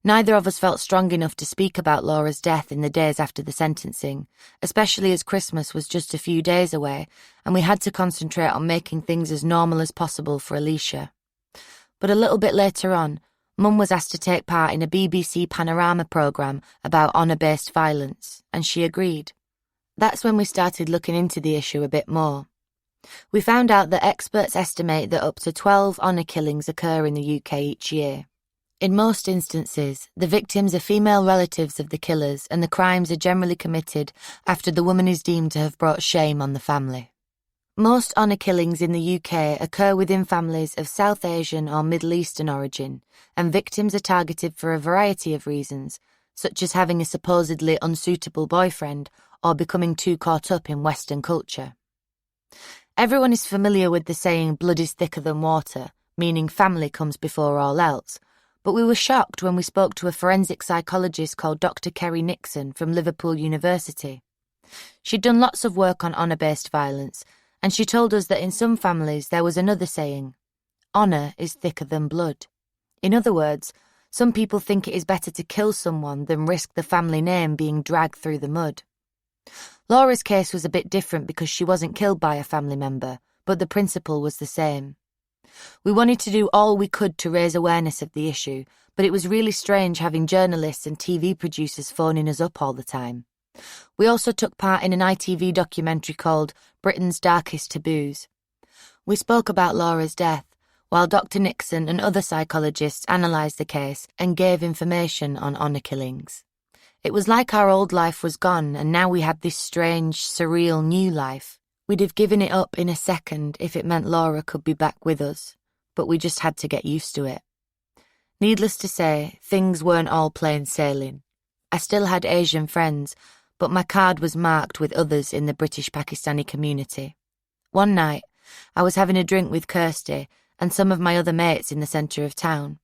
Neither of us felt strong enough to speak about Laura's death in the days after the sentencing, especially as Christmas was just a few days away, and we had to concentrate on making things as normal as possible for Alicia. But a little bit later on, Mum was asked to take part in a BBC Panorama programme about honour-based violence, and she agreed. That's when we started looking into the issue a bit more. We found out that experts estimate that up to 12 honour killings occur in the UK each year. In most instances, the victims are female relatives of the killers, and the crimes are generally committed after the woman is deemed to have brought shame on the family. Most honour killings in the UK occur within families of South Asian or Middle Eastern origin, and victims are targeted for a variety of reasons, such as having a supposedly unsuitable boyfriend or becoming too caught up in Western culture. Everyone is familiar with the saying, blood is thicker than water, meaning family comes before all else, but we were shocked when we spoke to a forensic psychologist called Dr. Kerry Nixon from Liverpool University. She'd done lots of work on honour-based violence, and she told us that in some families there was another saying, honour is thicker than blood. In other words, some people think it is better to kill someone than risk the family name being dragged through the mud. Laura's case was a bit different because she wasn't killed by a family member, but the principle was the same. We wanted to do all we could to raise awareness of the issue, but it was really strange having journalists and TV producers phoning us up all the time. We also took part in an ITV documentary called Britain's Darkest Taboos. We spoke about Laura's death, while Dr. Nixon and other psychologists analysed the case and gave information on honour killings. It was like our old life was gone and now we had this strange, surreal new life. We'd have given it up in a second if it meant Laura could be back with us, but we just had to get used to it. Needless to say, things weren't all plain sailing. I still had Asian friends, but my card was marked with others in the British Pakistani community. One night, I was having a drink with Kirsty and some of my other mates in the centre of town.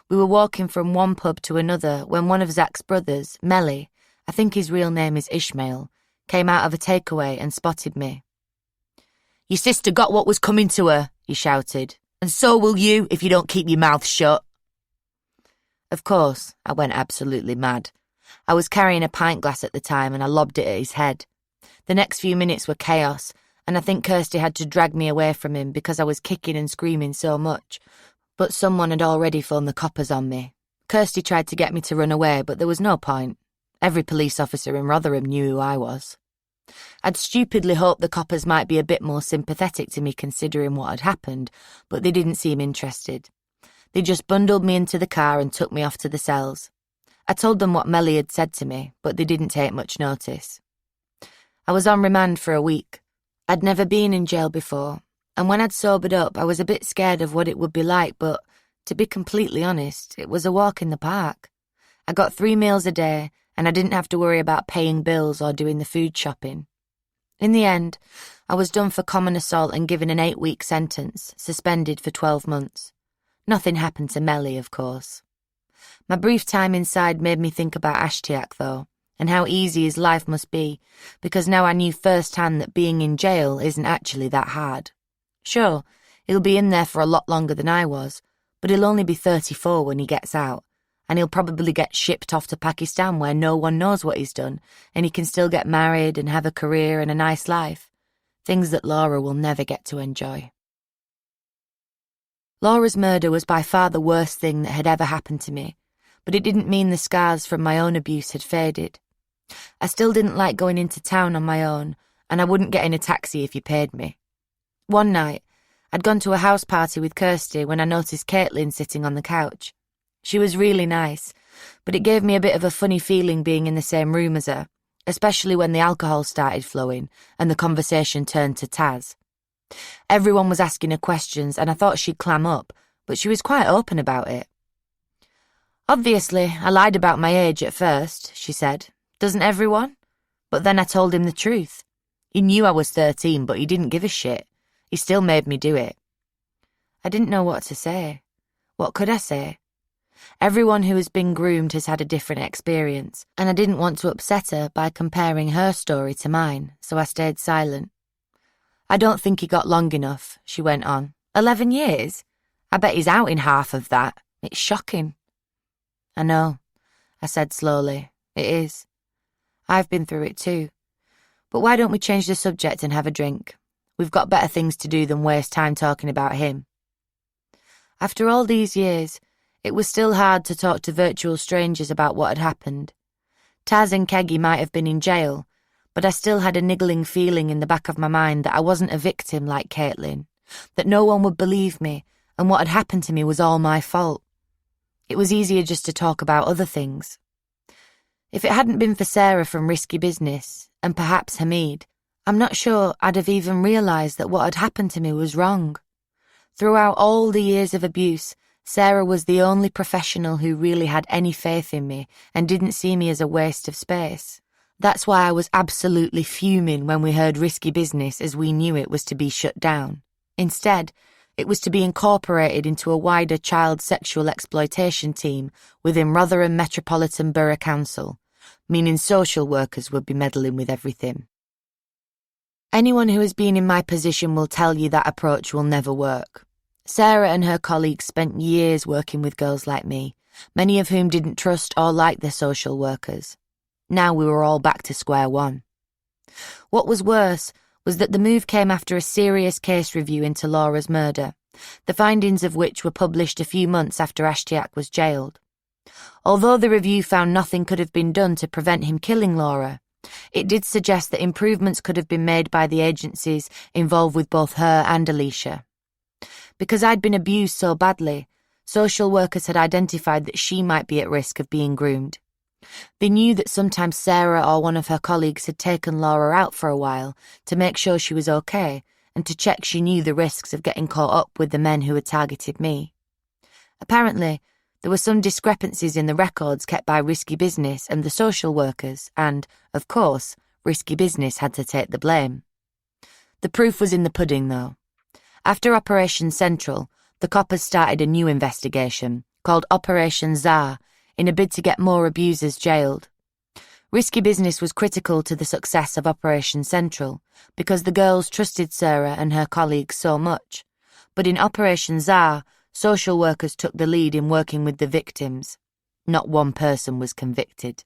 We were walking from one pub to another when one of Zach's brothers, Melly, I think his real name is Ishmael, came out of a takeaway and spotted me. "Your sister got what was coming to her," he shouted, "and so will you if you don't keep your mouth shut." Of course, I went absolutely mad. I was carrying a pint glass at the time and I lobbed it at his head. The next few minutes were chaos, and I think Kirsty had to drag me away from him because I was kicking and screaming so much. But someone had already phoned the coppers on me. Kirsty tried to get me to run away, but there was no point. Every police officer in Rotherham knew who I was. I'd stupidly hoped the coppers might be a bit more sympathetic to me considering what had happened, but they didn't seem interested. They just bundled me into the car and took me off to the cells. I told them what Melly had said to me, but they didn't take much notice. I was on remand for a week. I'd never been in jail before, and when I'd sobered up, I was a bit scared of what it would be like, but to be completely honest, it was a walk in the park. I got 3 meals a day, and I didn't have to worry about paying bills or doing the food shopping. In the end, I was done for common assault and given an 8-week sentence, suspended for 12 months. Nothing happened to Melly, of course. My brief time inside made me think about Ashtiak, though, and how easy his life must be, because now I knew firsthand that being in jail isn't actually that hard. Sure, he'll be in there for a lot longer than I was, but he'll only be 34 when he gets out, and he'll probably get shipped off to Pakistan where no one knows what he's done, and he can still get married and have a career and a nice life. Things that Laura will never get to enjoy. Laura's murder was by far the worst thing that had ever happened to me, but it didn't mean the scars from my own abuse had faded. I still didn't like going into town on my own, and I wouldn't get in a taxi if you paid me. One night, I'd gone to a house party with Kirsty when I noticed Caitlin sitting on the couch. She was really nice, but it gave me a bit of a funny feeling being in the same room as her, especially when the alcohol started flowing and the conversation turned to Taz. Everyone was asking her questions and I thought she'd clam up, but she was quite open about it. "Obviously, I lied about my age at first," she said. "Doesn't everyone?" But then I told him the truth. He knew I was 13, but he didn't give a shit. He still made me do it. I didn't know what to say. What could I say? Everyone who has been groomed has had a different experience, and I didn't want to upset her by comparing her story to mine, so I stayed silent. "I don't think he got long enough," she went on. 11 years? I bet he's out in half of that. It's shocking." "I know," I said slowly. "It is. I've been through it too. But why don't we change the subject and have a drink? We've got better things to do than waste time talking about him." After all these years, it was still hard to talk to virtual strangers about what had happened. Taz and Keggy might have been in jail, but I still had a niggling feeling in the back of my mind that I wasn't a victim like Caitlin, that no one would believe me, and what had happened to me was all my fault. It was easier just to talk about other things. If it hadn't been for Sarah from Risky Business, and perhaps Hamid, I'm not sure I'd have even realised that what had happened to me was wrong. Throughout all the years of abuse, Sarah was the only professional who really had any faith in me and didn't see me as a waste of space. That's why I was absolutely fuming when we heard Risky Business as we knew it was to be shut down. Instead, it was to be incorporated into a wider child sexual exploitation team within Rotherham Metropolitan Borough Council, meaning social workers would be meddling with everything. Anyone who has been in my position will tell you that approach will never work. Sarah and her colleagues spent years working with girls like me, many of whom didn't trust or like their social workers. Now we were all back to square one. What was worse was that the move came after a serious case review into Laura's murder, the findings of which were published a few months after Ashtiak was jailed. Although the review found nothing could have been done to prevent him killing Laura, it did suggest that improvements could have been made by the agencies involved with both her and Alicia. Because I'd been abused so badly, social workers had identified that she might be at risk of being groomed. They knew that sometimes Sarah or one of her colleagues had taken Laura out for a while to make sure she was okay and to check she knew the risks of getting caught up with the men who had targeted me. Apparently, there were some discrepancies in the records kept by Risky Business and the social workers and, of course, Risky Business had to take the blame. The proof was in the pudding, though. After Operation Central, the coppers started a new investigation, called Operation Tsar, in a bid to get more abusers jailed. Risky Business was critical to the success of Operation Central, because the girls trusted Sarah and her colleagues so much. But in Operation Tsar, social workers took the lead in working with the victims. Not one person was convicted.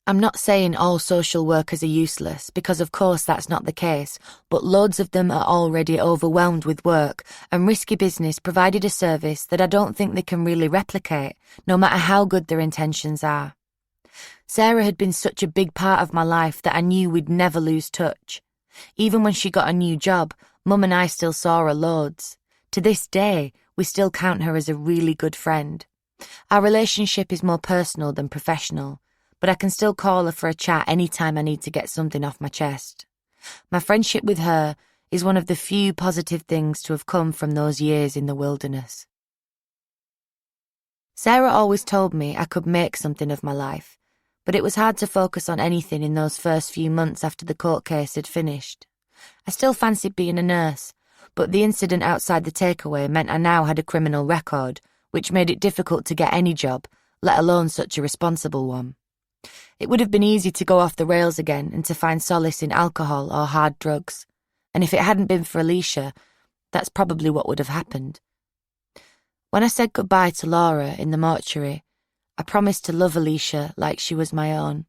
I'm not saying all social workers are useless, because of course that's not the case, but loads of them are already overwhelmed with work, and Risky Business provided a service that I don't think they can really replicate, no matter how good their intentions are. Sarah had been such a big part of my life that I knew we'd never lose touch. Even when she got a new job, Mum and I still saw her loads. To this day, we still count her as a really good friend. Our relationship is more personal than professional, but I can still call her for a chat anytime I need to get something off my chest. My friendship with her is one of the few positive things to have come from those years in the wilderness. Sarah always told me I could make something of my life, but it was hard to focus on anything in those first few months after the court case had finished. I still fancied being a nurse, but the incident outside the takeaway meant I now had a criminal record, which made it difficult to get any job, let alone such a responsible one. It would have been easy to go off the rails again and to find solace in alcohol or hard drugs. And if it hadn't been for Alicia, that's probably what would have happened. When I said goodbye to Laura in the mortuary, I promised to love Alicia like she was my own.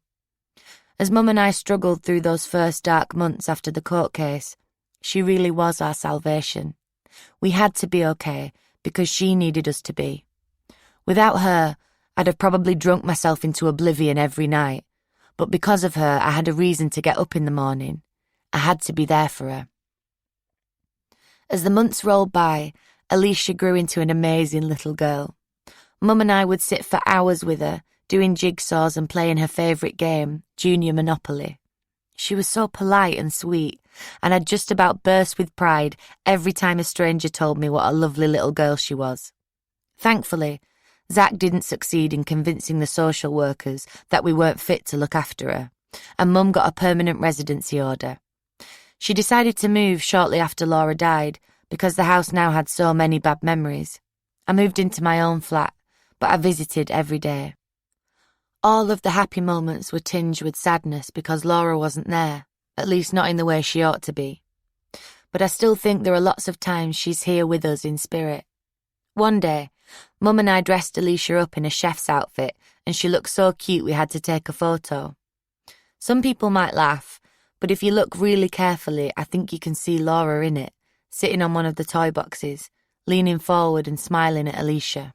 As Mum and I struggled through those first dark months after the court case, she really was our salvation. We had to be okay because she needed us to be. Without her, I'd have probably drunk myself into oblivion every night, but because of her, I had a reason to get up in the morning. I had to be there for her. As the months rolled by, Alicia grew into an amazing little girl. Mum and I would sit for hours with her, doing jigsaws and playing her favourite game, Junior Monopoly. She was so polite and sweet, and I'd just about burst with pride every time a stranger told me what a lovely little girl she was. Thankfully, Zach didn't succeed in convincing the social workers that we weren't fit to look after her, and Mum got a permanent residency order. She decided to move shortly after Laura died because the house now had so many bad memories. I moved into my own flat, but I visited every day. All of the happy moments were tinged with sadness because Laura wasn't there, at least not in the way she ought to be. But I still think there are lots of times she's here with us in spirit. One day, Mum and I dressed Alicia up in a chef's outfit, and she looked so cute we had to take a photo. Some people might laugh, but if you look really carefully, I think you can see Laura in it, sitting on one of the toy boxes, leaning forward and smiling at Alicia.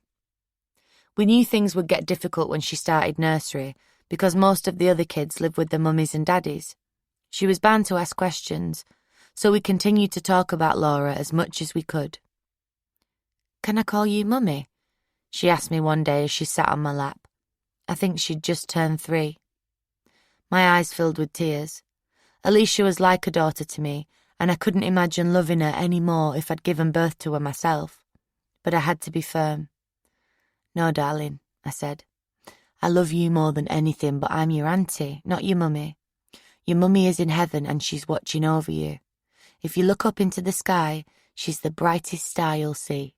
We knew things would get difficult when she started nursery, because most of the other kids live with their mummies and daddies. She was bound to ask questions, so we continued to talk about Laura as much as we could. "Can I call you Mummy?" she asked me one day as she sat on my lap. I think she'd just turned 3. My eyes filled with tears. Alicia was like a daughter to me, and I couldn't imagine loving her any more if I'd given birth to her myself. But I had to be firm. "No, darling," I said. "I love you more than anything, but I'm your auntie, not your mummy. Your mummy is in heaven and she's watching over you. If you look up into the sky, she's the brightest star you'll see."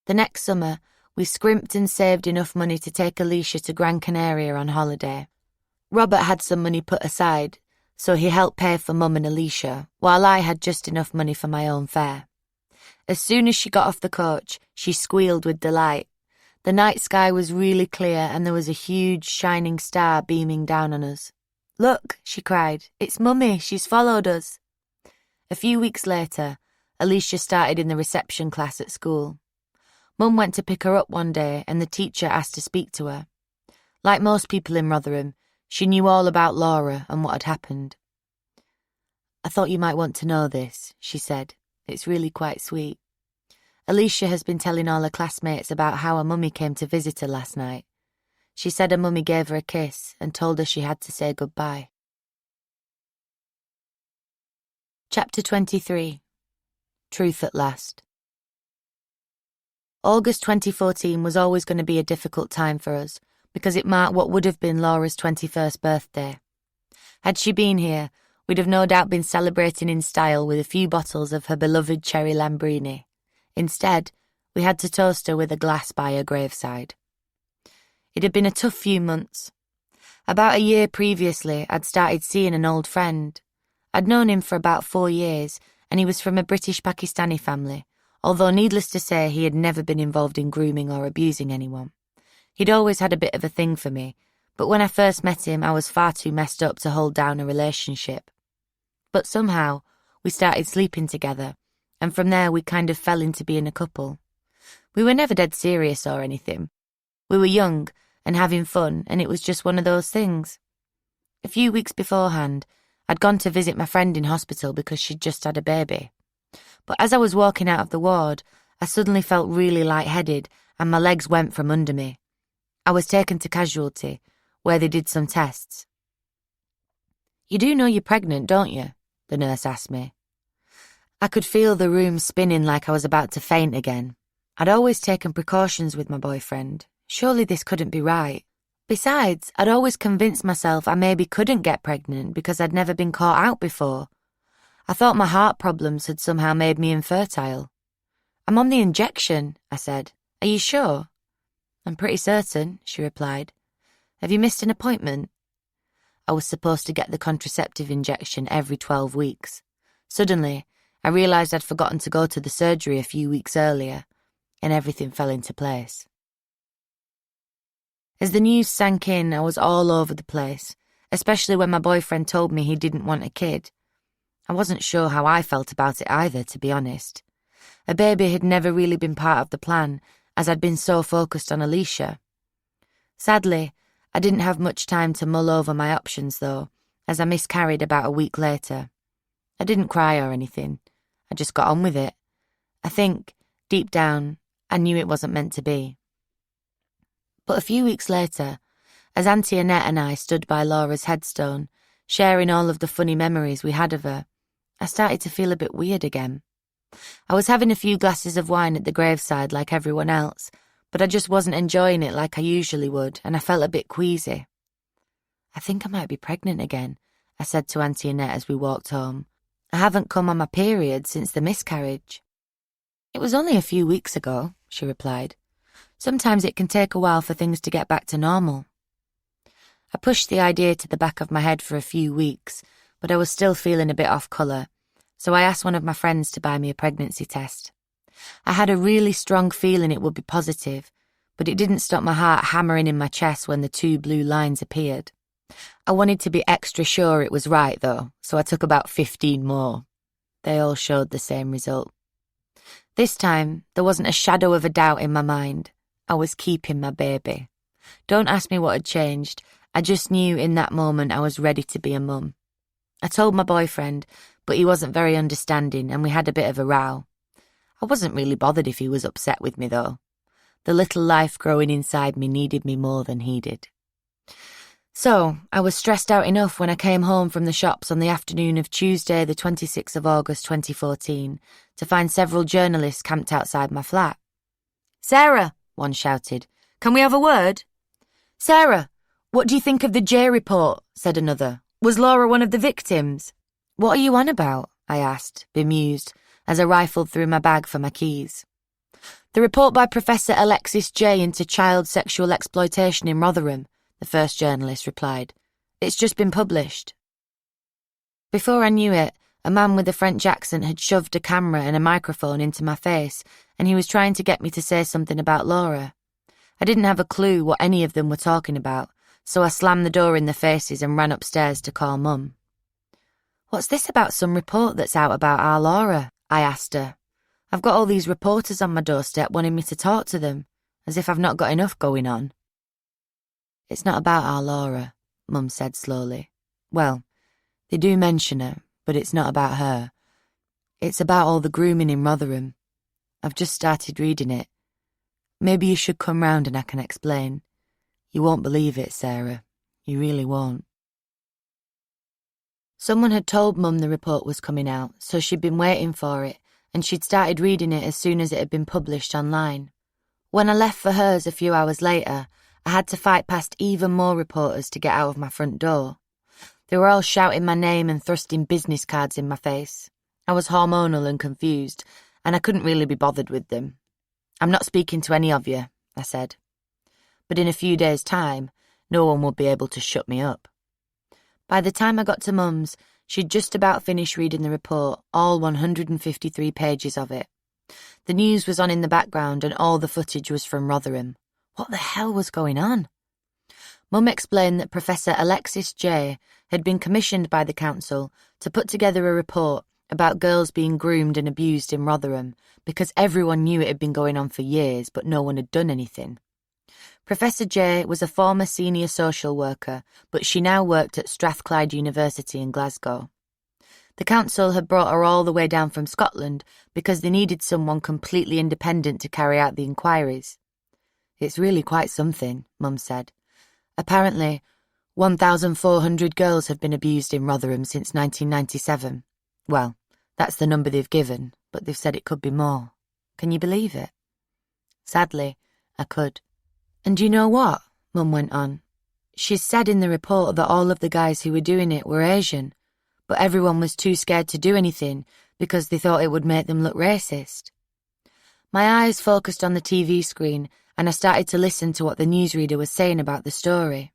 The next summer, we scrimped and saved enough money to take Alicia to Gran Canaria on holiday. Robert had some money put aside, so he helped pay for Mum and Alicia, while I had just enough money for my own fare. As soon as she got off the coach, she squealed with delight. The night sky was really clear and there was a huge, shining star beaming down on us. "Look," she cried, "it's Mummy, she's followed us." A few weeks later, Alicia started in the reception class at school. Mum went to pick her up one day and the teacher asked to speak to her. Like most people in Rotherham, she knew all about Laura and what had happened. "I thought you might want to know this," she said. "It's really quite sweet. Alicia has been telling all her classmates about how her mummy came to visit her last night. She said her mummy gave her a kiss and told her she had to say goodbye." Chapter 23. Truth at Last. August 2014 was always going to be a difficult time for us because it marked what would have been Laura's 21st birthday. Had she been here, we'd have no doubt been celebrating in style with a few bottles of her beloved cherry Lambrini. Instead, we had to toast her with a glass by her graveside. It had been a tough few months. About a year previously, I'd started seeing an old friend. I'd known him for about 4 years, and he was from a British Pakistani family, although needless to say he had never been involved in grooming or abusing anyone. He'd always had a bit of a thing for me, but when I first met him, I was far too messed up to hold down a relationship. But somehow, we started sleeping together, and from there we kind of fell into being a couple. We were never dead serious or anything. We were young and having fun, and it was just one of those things. A few weeks beforehand, I'd gone to visit my friend in hospital because she'd just had a baby. But as I was walking out of the ward, I suddenly felt really lightheaded and my legs went from under me. I was taken to casualty, where they did some tests. "You do know you're pregnant, don't you?" the nurse asked me. I could feel the room spinning like I was about to faint again. I'd always taken precautions with my boyfriend. Surely this couldn't be right. Besides, I'd always convinced myself I maybe couldn't get pregnant because I'd never been caught out before. I thought my heart problems had somehow made me infertile. "I'm on the injection," I said. "Are you sure?" "I'm pretty certain," she replied. "Have you missed an appointment?" I was supposed to get the contraceptive injection every 12 weeks. Suddenly, I realised I'd forgotten to go to the surgery a few weeks earlier, and everything fell into place. As the news sank in, I was all over the place, especially when my boyfriend told me he didn't want a kid. I wasn't sure how I felt about it either, to be honest. A baby had never really been part of the plan, as I'd been so focused on Alicia. Sadly, I didn't have much time to mull over my options, though, as I miscarried about a week later. I didn't cry or anything. I just got on with it. I think, deep down, I knew it wasn't meant to be. But a few weeks later, as Auntie Annette and I stood by Laura's headstone, sharing all of the funny memories we had of her, I started to feel a bit weird again. I was having a few glasses of wine at the graveside like everyone else, but I just wasn't enjoying it like I usually would, and I felt a bit queasy. "I think I might be pregnant again," I said to Auntie Annette as we walked home. "I haven't come on my period since the miscarriage." "It was only a few weeks ago," she replied. "Sometimes it can take a while for things to get back to normal." I pushed the idea to the back of my head for a few weeks, but I was still feeling a bit off colour, so I asked one of my friends to buy me a pregnancy test. I had a really strong feeling it would be positive, but it didn't stop my heart hammering in my chest when the 2 blue lines appeared. I wanted to be extra sure it was right, though, so I took about 15 more. They all showed the same result. This time, there wasn't a shadow of a doubt in my mind. I was keeping my baby. Don't ask me what had changed. I just knew in that moment I was ready to be a mum. I told my boyfriend, but he wasn't very understanding and we had a bit of a row. I wasn't really bothered if he was upset with me, though. The little life growing inside me needed me more than he did. So, I was stressed out enough when I came home from the shops on the afternoon of Tuesday, the 26th of August 2014, to find several journalists camped outside my flat. "Sarah," one shouted, "can we have a word?" "Sarah, what do you think of the J report?" said another. "Was Laura one of the victims?" "What are you on about?" I asked, bemused, as I rifled through my bag for my keys. "The report by Professor Alexis J into child sexual exploitation in Rotherham," the first journalist replied. "It's just been published." Before I knew it, a man with a French accent had shoved a camera and a microphone into my face, and he was trying to get me to say something about Laura. I didn't have a clue what any of them were talking about, so I slammed the door in their faces and ran upstairs to call Mum. "What's this about some report that's out about our Laura?" I asked her. "I've got all these reporters on my doorstep wanting me to talk to them, as if I've not got enough going on." "It's not about our Laura," Mum said slowly. "Well, they do mention her, but it's not about her. It's about all the grooming in Rotherham. I've just started reading it. Maybe you should come round and I can explain. You won't believe it, Sarah. You really won't." Someone had told Mum the report was coming out, so she'd been waiting for it, and she'd started reading it as soon as it had been published online. When I left for hers a few hours later, I had to fight past even more reporters to get out of my front door. They were all shouting my name and thrusting business cards in my face. I was hormonal and confused, and I couldn't really be bothered with them. "I'm not speaking to any of you," I said. But in a few days' time, no one would be able to shut me up. By the time I got to Mum's, she'd just about finished reading the report, all 153 pages of it. The news was on in the background and all the footage was from Rotherham. What the hell was going on? Mum explained that Professor Alexis J. had been commissioned by the council to put together a report about girls being groomed and abused in Rotherham because everyone knew it had been going on for years, but no one had done anything. Professor J was a former senior social worker, but she now worked at Strathclyde University in Glasgow. The council had brought her all the way down from Scotland because they needed someone completely independent to carry out the inquiries. "It's really quite something," Mum said. "Apparently, 1,400 girls have been abused in Rotherham since 1997. Well, that's the number they've given, but they've said it could be more. Can you believe it?" Sadly, I could. "And you know what?" Mum went on. "She's said in the report that all of the guys who were doing it were Asian, but everyone was too scared to do anything because they thought it would make them look racist." My eyes focused on the TV screen and I started to listen to what the newsreader was saying about the story.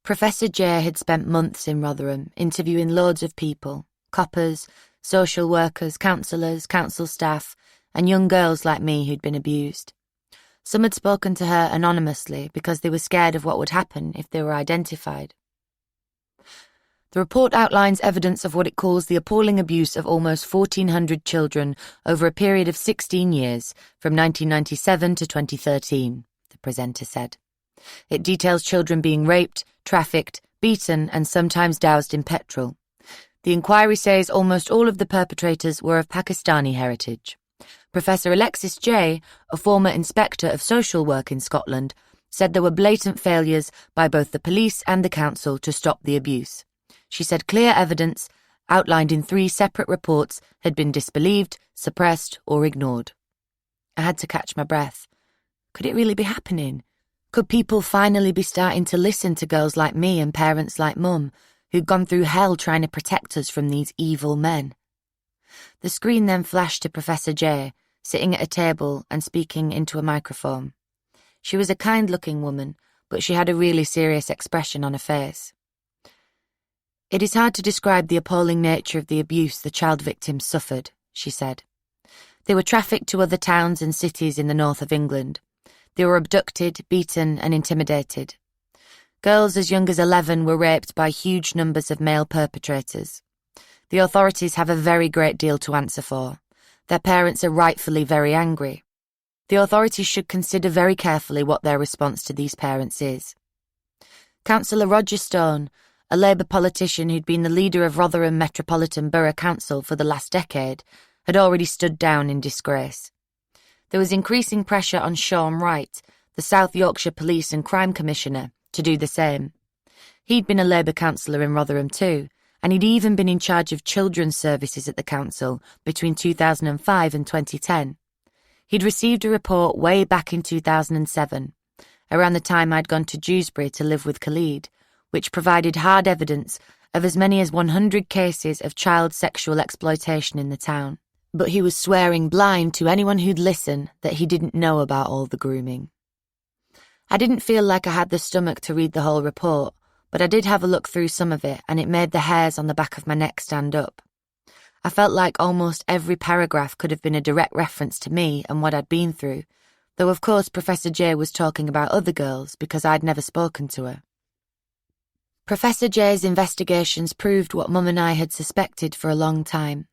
Professor J had spent months in Rotherham interviewing loads of people, coppers, social workers, counsellors, council staff, and young girls like me who'd been abused. Some had spoken to her anonymously because they were scared of what would happen if they were identified. The report outlines evidence of what it calls the appalling abuse of almost 1,400 children over a period of 16 years, from 1997 to 2013, the presenter said. It details children being raped, trafficked, beaten, and sometimes doused in petrol. The inquiry says almost all of the perpetrators were of Pakistani heritage. Professor Alexis J., a former inspector of social work in Scotland, said there were blatant failures by both the police and the council to stop the abuse. She said clear evidence, outlined in 3 separate reports, had been disbelieved, suppressed, or ignored. I had to catch my breath. Could it really be happening? Could people finally be starting to listen to girls like me and parents like Mum, who'd gone through hell trying to protect us from these evil men? The screen then flashed to Professor J, sitting at a table and speaking into a microphone. She was a kind-looking woman, but she had a really serious expression on her face. "It is hard to describe the appalling nature of the abuse the child victims suffered," she said. "They were trafficked to other towns and cities in the north of England. They were abducted, beaten, and intimidated. Girls as young as 11 were raped by huge numbers of male perpetrators. The authorities have a very great deal to answer for. Their parents are rightfully very angry. The authorities should consider very carefully what their response to these parents is." Councillor Roger Stone, a Labour politician who'd been the leader of Rotherham Metropolitan Borough Council for the last decade, had already stood down in disgrace. There was increasing pressure on Sean Wright, the South Yorkshire Police and Crime Commissioner, to do the same. He'd been a Labour councillor in Rotherham too, and he'd even been in charge of children's services at the council between 2005 and 2010. He'd received a report way back in 2007, around the time I'd gone to Dewsbury to live with Khalid, which provided hard evidence of as many as 100 cases of child sexual exploitation in the town. But he was swearing blind to anyone who'd listen that he didn't know about all the grooming. I didn't feel like I had the stomach to read the whole report, but I did have a look through some of it, and it made the hairs on the back of my neck stand up. I felt like almost every paragraph could have been a direct reference to me and what I'd been through, though of course Professor J was talking about other girls because I'd never spoken to her. Professor J's investigations proved what Mum and I had suspected for a long time.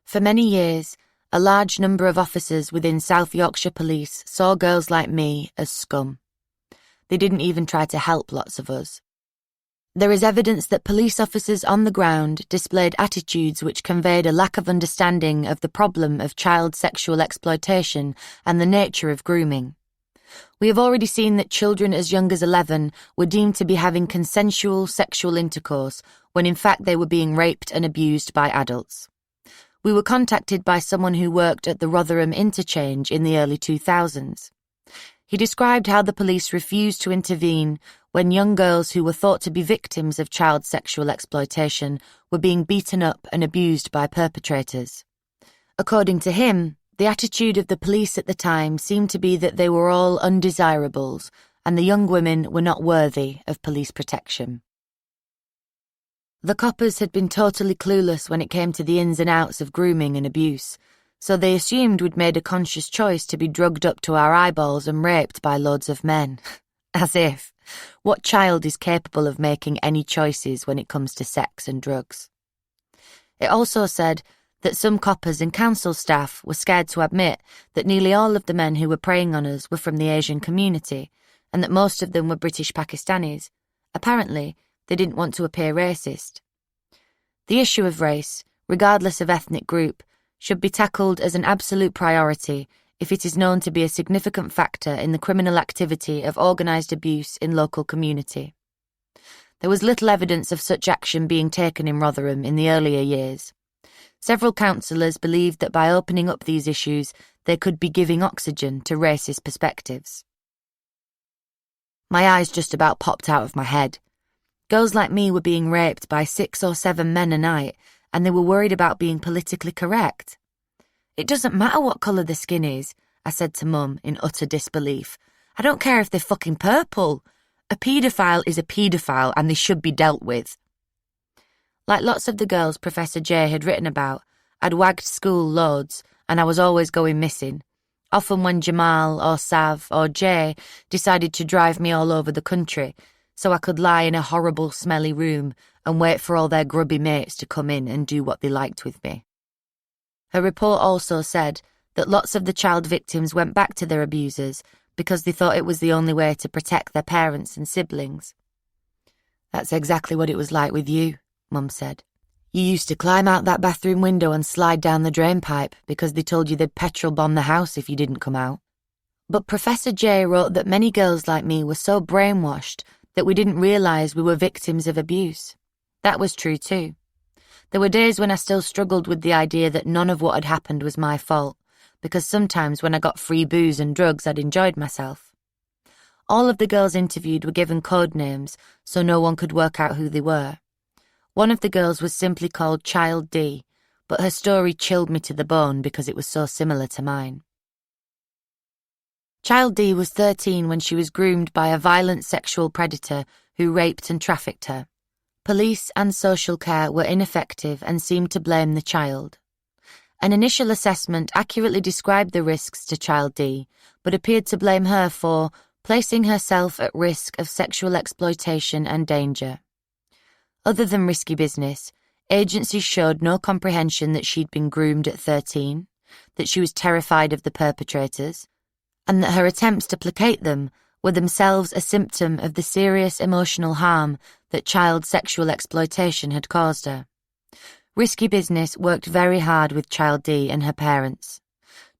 For many years, a large number of officers within South Yorkshire Police saw girls like me as scum. They didn't even try to help lots of us. There is evidence that police officers on the ground displayed attitudes which conveyed a lack of understanding of the problem of child sexual exploitation and the nature of grooming. We have already seen that children as young as 11 were deemed to be having consensual sexual intercourse when in fact they were being raped and abused by adults. We were contacted by someone who worked at the Rotherham Interchange in the early 2000s. He described how the police refused to intervene when young girls who were thought to be victims of child sexual exploitation were being beaten up and abused by perpetrators. According to him, the attitude of the police at the time seemed to be that they were all undesirables and the young women were not worthy of police protection. The coppers had been totally clueless when it came to the ins and outs of grooming and abuse, so they assumed we'd made a conscious choice to be drugged up to our eyeballs and raped by loads of men. As if. What child is capable of making any choices when it comes to sex and drugs? It also said that some coppers and council staff were scared to admit that nearly all of the men who were preying on us were from the Asian community, and that most of them were British Pakistanis. Apparently, they didn't want to appear racist. The issue of race, regardless of ethnic group, should be tackled as an absolute priority if it is known to be a significant factor in the criminal activity of organised abuse in local community. There was little evidence of such action being taken in Rotherham in the earlier years. Several councillors believed that by opening up these issues, they could be giving oxygen to racist perspectives. My eyes just about popped out of my head. Girls like me were being raped by 6 or 7 men a night, and they were worried about being politically correct. It doesn't matter what colour the skin is, I said to Mum in utter disbelief. I don't care if they're fucking purple. A paedophile is a paedophile and they should be dealt with. Like lots of the girls Professor J had written about, I'd wagged school loads and I was always going missing. Often when Jamal or Sav or Jay decided to drive me all over the country so I could lie in a horrible smelly room and wait for all their grubby mates to come in and do what they liked with me. Her report also said that lots of the child victims went back to their abusers because they thought it was the only way to protect their parents and siblings. That's exactly what it was like with you, Mum said. You used to climb out that bathroom window and slide down the drain pipe because they told you they'd petrol bomb the house if you didn't come out. But Professor J wrote that many girls like me were so brainwashed that we didn't realise we were victims of abuse. That was true too. There were days when I still struggled with the idea that none of what had happened was my fault, because sometimes when I got free booze and drugs I'd enjoyed myself. All of the girls interviewed were given code names so no one could work out who they were. One of the girls was simply called Child D, but her story chilled me to the bone because it was so similar to mine. Child D was 13 when she was groomed by a violent sexual predator who raped and trafficked her. Police and social care were ineffective and seemed to blame the child. An initial assessment accurately described the risks to Child D, but appeared to blame her for placing herself at risk of sexual exploitation and danger. Other than risky business, agencies showed no comprehension that she'd been groomed at 13, that she was terrified of the perpetrators, and that her attempts to placate them were themselves a symptom of the serious emotional harm that child sexual exploitation had caused her. Risky Business worked very hard with Child D and her parents.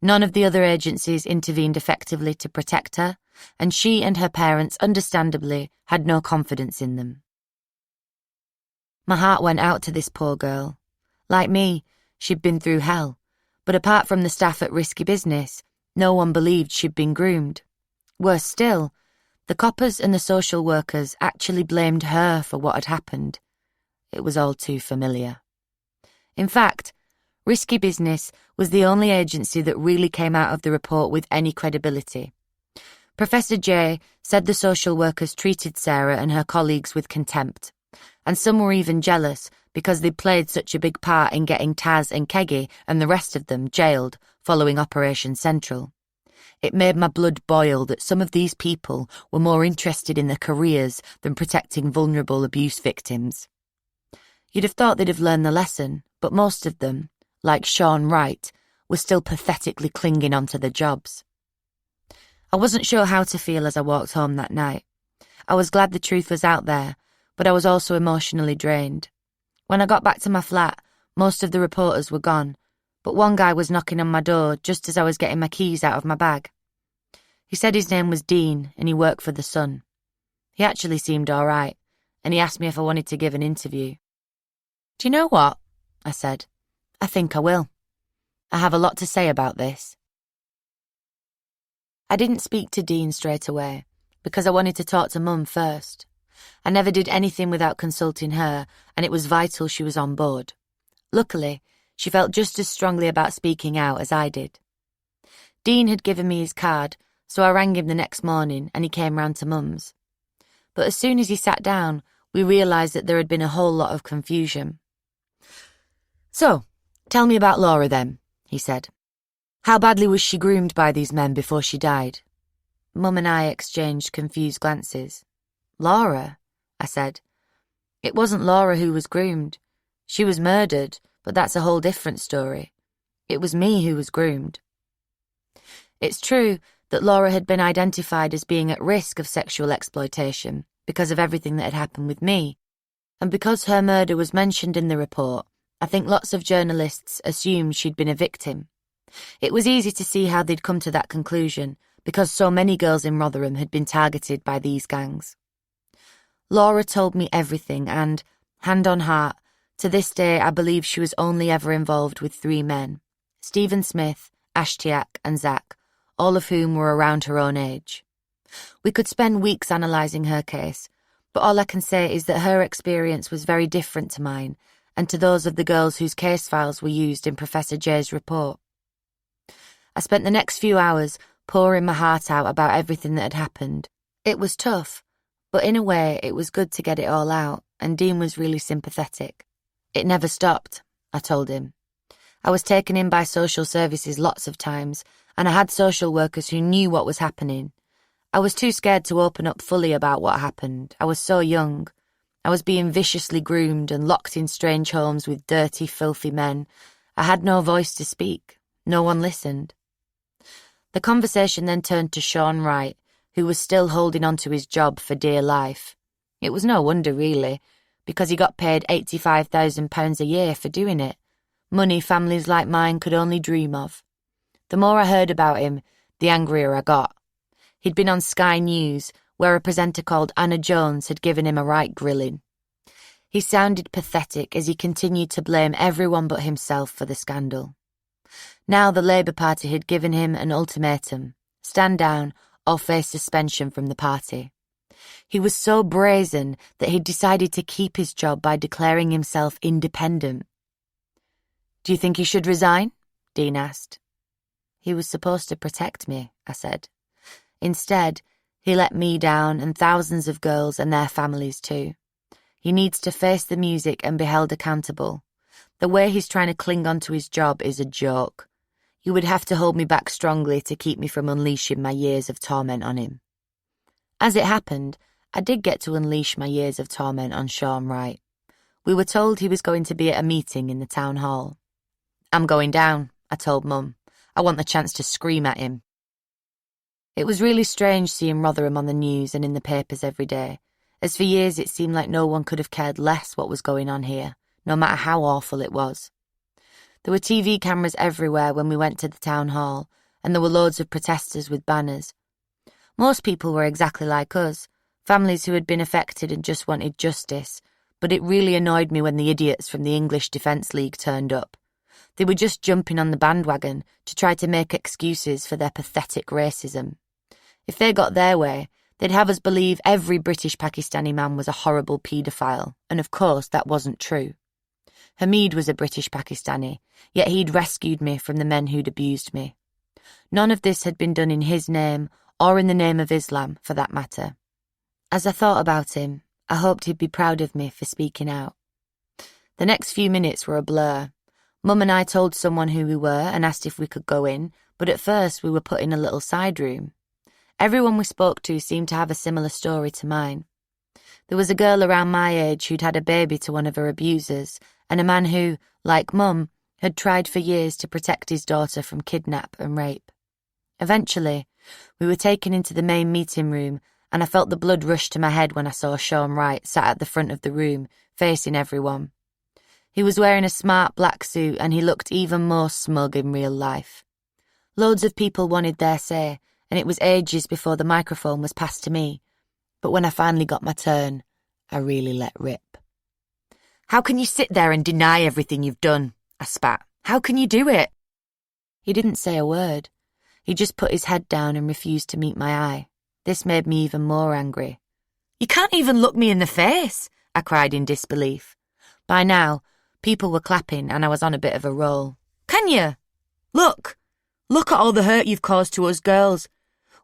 None of the other agencies intervened effectively to protect her, and she and her parents understandably had no confidence in them. My heart went out to this poor girl. Like me, she'd been through hell, but apart from the staff at Risky Business, no one believed she'd been groomed. Worse still, the coppers and the social workers actually blamed her for what had happened. It was all too familiar. In fact, Risky Business was the only agency that really came out of the report with any credibility. Professor J said the social workers treated Sarah and her colleagues with contempt, and some were even jealous because they'd played such a big part in getting Taz and Keggy and the rest of them jailed following Operation Central. It made my blood boil that some of these people were more interested in their careers than protecting vulnerable abuse victims. You'd have thought they'd have learned the lesson, but most of them, like Sean Wright, were still pathetically clinging onto their jobs. I wasn't sure how to feel as I walked home that night. I was glad the truth was out there, but I was also emotionally drained. When I got back to my flat, most of the reporters were gone, but one guy was knocking on my door just as I was getting my keys out of my bag. He said his name was Dean and he worked for The Sun. He actually seemed all right, and he asked me if I wanted to give an interview. "Do you know what?" I said. "I think I will. I have a lot to say about this." I didn't speak to Dean straight away, because I wanted to talk to Mum first. I never did anything without consulting her, and it was vital she was on board. Luckily, she felt just as strongly about speaking out as I did. Dean had given me his card, so I rang him the next morning and he came round to Mum's. But as soon as he sat down, we realised that there had been a whole lot of confusion. "So, tell me about Laura then," he said. "How badly was she groomed by these men before she died?" Mum and I exchanged confused glances. Laura, I said. It wasn't Laura who was groomed. She was murdered, but that's a whole different story. It was me who was groomed. It's true that Laura had been identified as being at risk of sexual exploitation because of everything that had happened with me, and because her murder was mentioned in the report, I think lots of journalists assumed she'd been a victim. It was easy to see how they'd come to that conclusion, because so many girls in Rotherham had been targeted by these gangs. Laura told me everything and, hand on heart, to this day I believe she was only ever involved with 3 men, Stephen Smith, Ashtiak and Zach, all of whom were around her own age. We could spend weeks analysing her case, but all I can say is that her experience was very different to mine and to those of the girls whose case files were used in Professor J's report. I spent the next few hours pouring my heart out about everything that had happened. It was tough, but in a way it was good to get it all out, and Dean was really sympathetic. It never stopped, I told him. I was taken in by social services lots of times, and I had social workers who knew what was happening. I was too scared to open up fully about what happened. I was so young. I was being viciously groomed and locked in strange homes with dirty, filthy men. I had no voice to speak. No one listened. The conversation then turned to Sean Wright, who was still holding on to his job for dear life. It was no wonder, really, because he got paid £85,000 a year for doing it, money families like mine could only dream of. The more I heard about him, the angrier I got. He'd been on Sky News, where a presenter called Anna Jones had given him a right grilling. He sounded pathetic as he continued to blame everyone but himself for the scandal. Now the Labour Party had given him an ultimatum: stand down or face suspension from the party. He was so brazen that he'd decided to keep his job by declaring himself independent. "Do you think he should resign?" Dean asked. "He was supposed to protect me," I said. "Instead, he let me down and thousands of girls and their families too. He needs to face the music and be held accountable. The way he's trying to cling on to his job is a joke. You would have to hold me back strongly to keep me from unleashing my years of torment on him." As it happened, I did get to unleash my years of torment on Sean Wright. We were told he was going to be at a meeting in the town hall. "I'm going down," I told Mum. "I want the chance to scream at him." It was really strange seeing Rotherham on the news and in the papers every day, as for years it seemed like no one could have cared less what was going on here, no matter how awful it was. There were TV cameras everywhere when we went to the town hall, and there were loads of protesters with banners. Most people were exactly like us, families who had been affected and just wanted justice, but it really annoyed me when the idiots from the English Defence League turned up. They were just jumping on the bandwagon to try to make excuses for their pathetic racism. If they got their way, they'd have us believe every British Pakistani man was a horrible paedophile, and of course that wasn't true. Hamid was a British Pakistani, yet he'd rescued me from the men who'd abused me. None of this had been done in his name, or in the name of Islam, for that matter. As I thought about him, I hoped he'd be proud of me for speaking out. The next few minutes were a blur. Mum and I told someone who we were and asked if we could go in, but at first we were put in a little side room. Everyone we spoke to seemed to have a similar story to mine. There was a girl around my age who'd had a baby to one of her abusers, and a man who, like Mum, had tried for years to protect his daughter from kidnap and rape. Eventually, we were taken into the main meeting room, and I felt the blood rush to my head when I saw Sean Wright sat at the front of the room, facing everyone. He was wearing a smart black suit, and he looked even more smug in real life. Loads of people wanted their say, and it was ages before the microphone was passed to me. But when I finally got my turn, I really let rip. "How can you sit there and deny everything you've done?" I spat. "How can you do it?" He didn't say a word. He just put his head down and refused to meet my eye. This made me even more angry. "You can't even look me in the face," I cried in disbelief. By now, people were clapping and I was on a bit of a roll. "Can you? Look at all the hurt you've caused to us girls.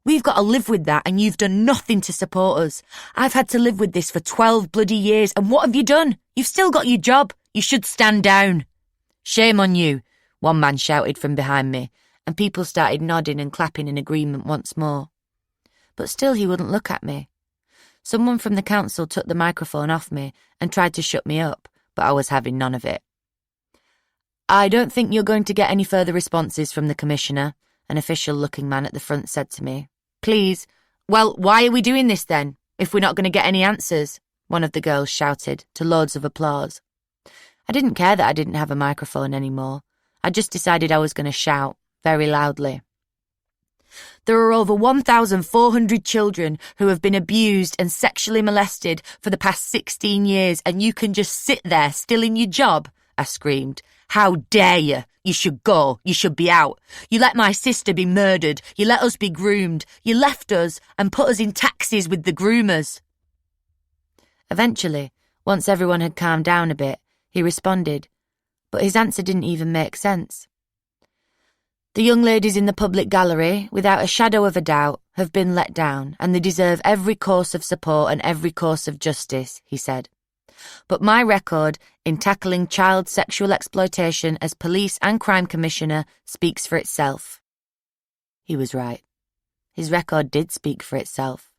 We've got to live with that, and you've done nothing to support us. I've had to live with this for 12 bloody years, and what have you done? You've still got your job. You should stand down." "Shame on you," one man shouted from behind me, and people started nodding and clapping in agreement once more. but still he wouldn't look at me. Someone from the council took the microphone off me and tried to shut me up, but I was having none of it. "I don't think you're going to get any further responses from the Commissioner," an official-looking man at the front said to me. "Please." "Well, why are we doing this then, if we're not going to get any answers?" one of the girls shouted, to loads of applause. I didn't care that I didn't have a microphone anymore. I just decided I was going to shout, very loudly. "There are over 1,400 children who have been abused and sexually molested for the past 16 years, and you can just sit there still in your job," I screamed. "How dare you? You should go. You should be out. You let my sister be murdered. You let us be groomed. You left us and put us in taxis with the groomers." Eventually, once everyone had calmed down a bit, he responded, but his answer didn't even make sense. "The young ladies in the public gallery, without a shadow of a doubt, have been let down, and they deserve every course of support and every course of justice," he said. "But my record in tackling child sexual exploitation as police and crime commissioner speaks for itself." He was right. His record did speak for itself.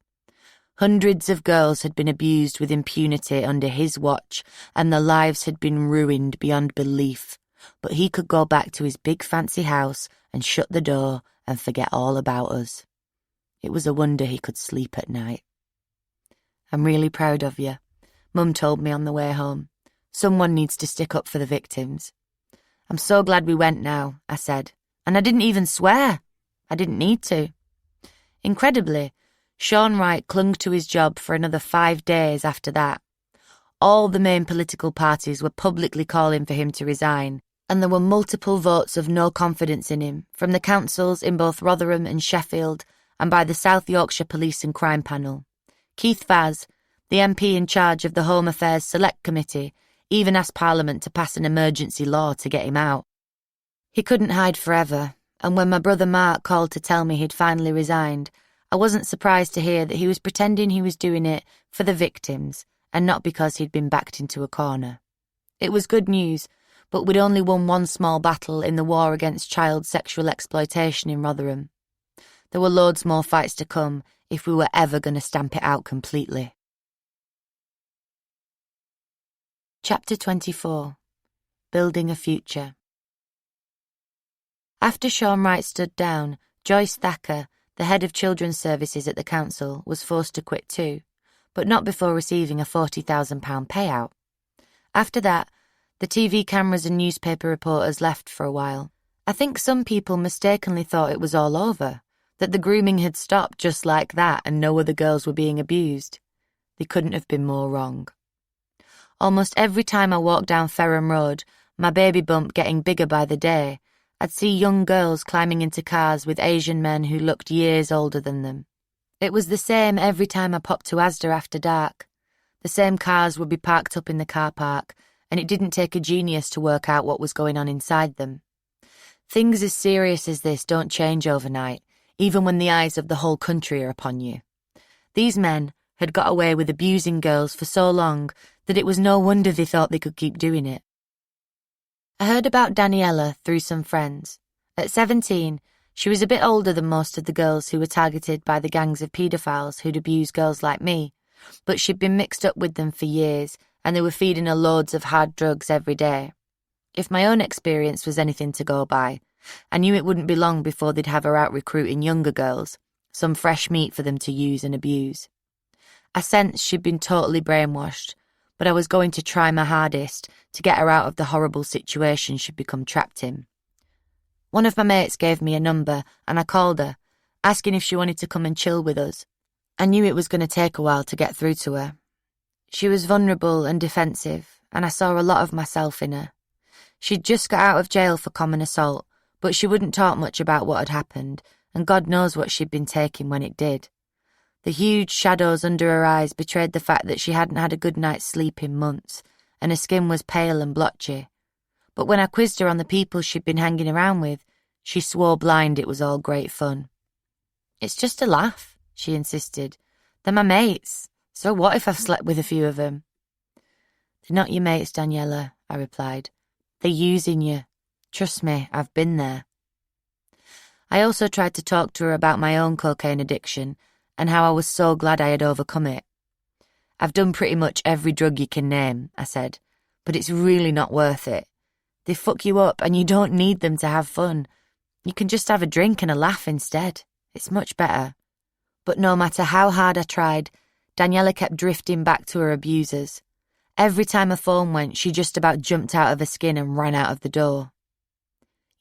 Hundreds of girls had been abused with impunity under his watch, and their lives had been ruined beyond belief. But he could go back to his big fancy house and shut the door and forget all about us. It was a wonder he could sleep at night. "I'm really proud of you," Mum told me on the way home. "Someone needs to stick up for the victims." "I'm so glad we went now," I said. "And I didn't even swear. I didn't need to." Incredibly, Sean Wright clung to his job for another 5 days after that. All the main political parties were publicly calling for him to resign, and there were multiple votes of no confidence in him, from the councils in both Rotherham and Sheffield, and by the South Yorkshire Police and Crime Panel. Keith Vaz, the MP in charge of the Home Affairs Select Committee, even asked Parliament to pass an emergency law to get him out. He couldn't hide forever, and when my brother Mark called to tell me he'd finally resigned, I wasn't surprised to hear that he was pretending he was doing it for the victims and not because he'd been backed into a corner. It was good news, but we'd only won one small battle in the war against child sexual exploitation in Rotherham. There were loads more fights to come if we were ever going to stamp it out completely. Chapter 24. Building a Future. After Sean Wright stood down, Joyce Thacker, the head of children's services at the council, was forced to quit too, but not before receiving a £40,000 payout. After that, the TV cameras and newspaper reporters left for a while. I think some people mistakenly thought it was all over, that the grooming had stopped just like that and no other girls were being abused. They couldn't have been more wrong. Almost every time I walked down Ferrum Road, my baby bump getting bigger by the day, I'd see young girls climbing into cars with Asian men who looked years older than them. It was the same every time I popped to Asda after dark. The same cars would be parked up in the car park, and it didn't take a genius to work out what was going on inside them. Things as serious as this don't change overnight, even when the eyes of the whole country are upon you. These men had got away with abusing girls for so long that it was no wonder they thought they could keep doing it. I heard about Daniela through some friends. At 17, she was a bit older than most of the girls who were targeted by the gangs of paedophiles who'd abuse girls like me, but she'd been mixed up with them for years, and they were feeding her loads of hard drugs every day. If my own experience was anything to go by, I knew it wouldn't be long before they'd have her out recruiting younger girls, some fresh meat for them to use and abuse. I sensed she'd been totally brainwashed, but I was going to try my hardest to get her out of the horrible situation she'd become trapped in. One of my mates gave me a number, and I called her, asking if she wanted to come and chill with us. I knew it was going to take a while to get through to her. She was vulnerable and defensive, and I saw a lot of myself in her. She'd just got out of jail for common assault, but she wouldn't talk much about what had happened, and God knows what she'd been taking when it did. The huge shadows under her eyes betrayed the fact that she hadn't had a good night's sleep in months, and her skin was pale and blotchy. But when I quizzed her on the people she'd been hanging around with, she swore blind it was all great fun. "It's just a laugh," she insisted. "They're my mates, so what if I've slept with a few of them?" "They're not your mates, Daniela," I replied. "They're using you. Trust me, I've been there." I also tried to talk to her about my own cocaine addiction, and how I was so glad I had overcome it. "I've done pretty much every drug you can name," I said, "but it's really not worth it. They fuck you up and you don't need them to have fun. You can just have a drink and a laugh instead. It's much better." But no matter how hard I tried, Daniela kept drifting back to her abusers. Every time her phone went, she just about jumped out of her skin and ran out of the door.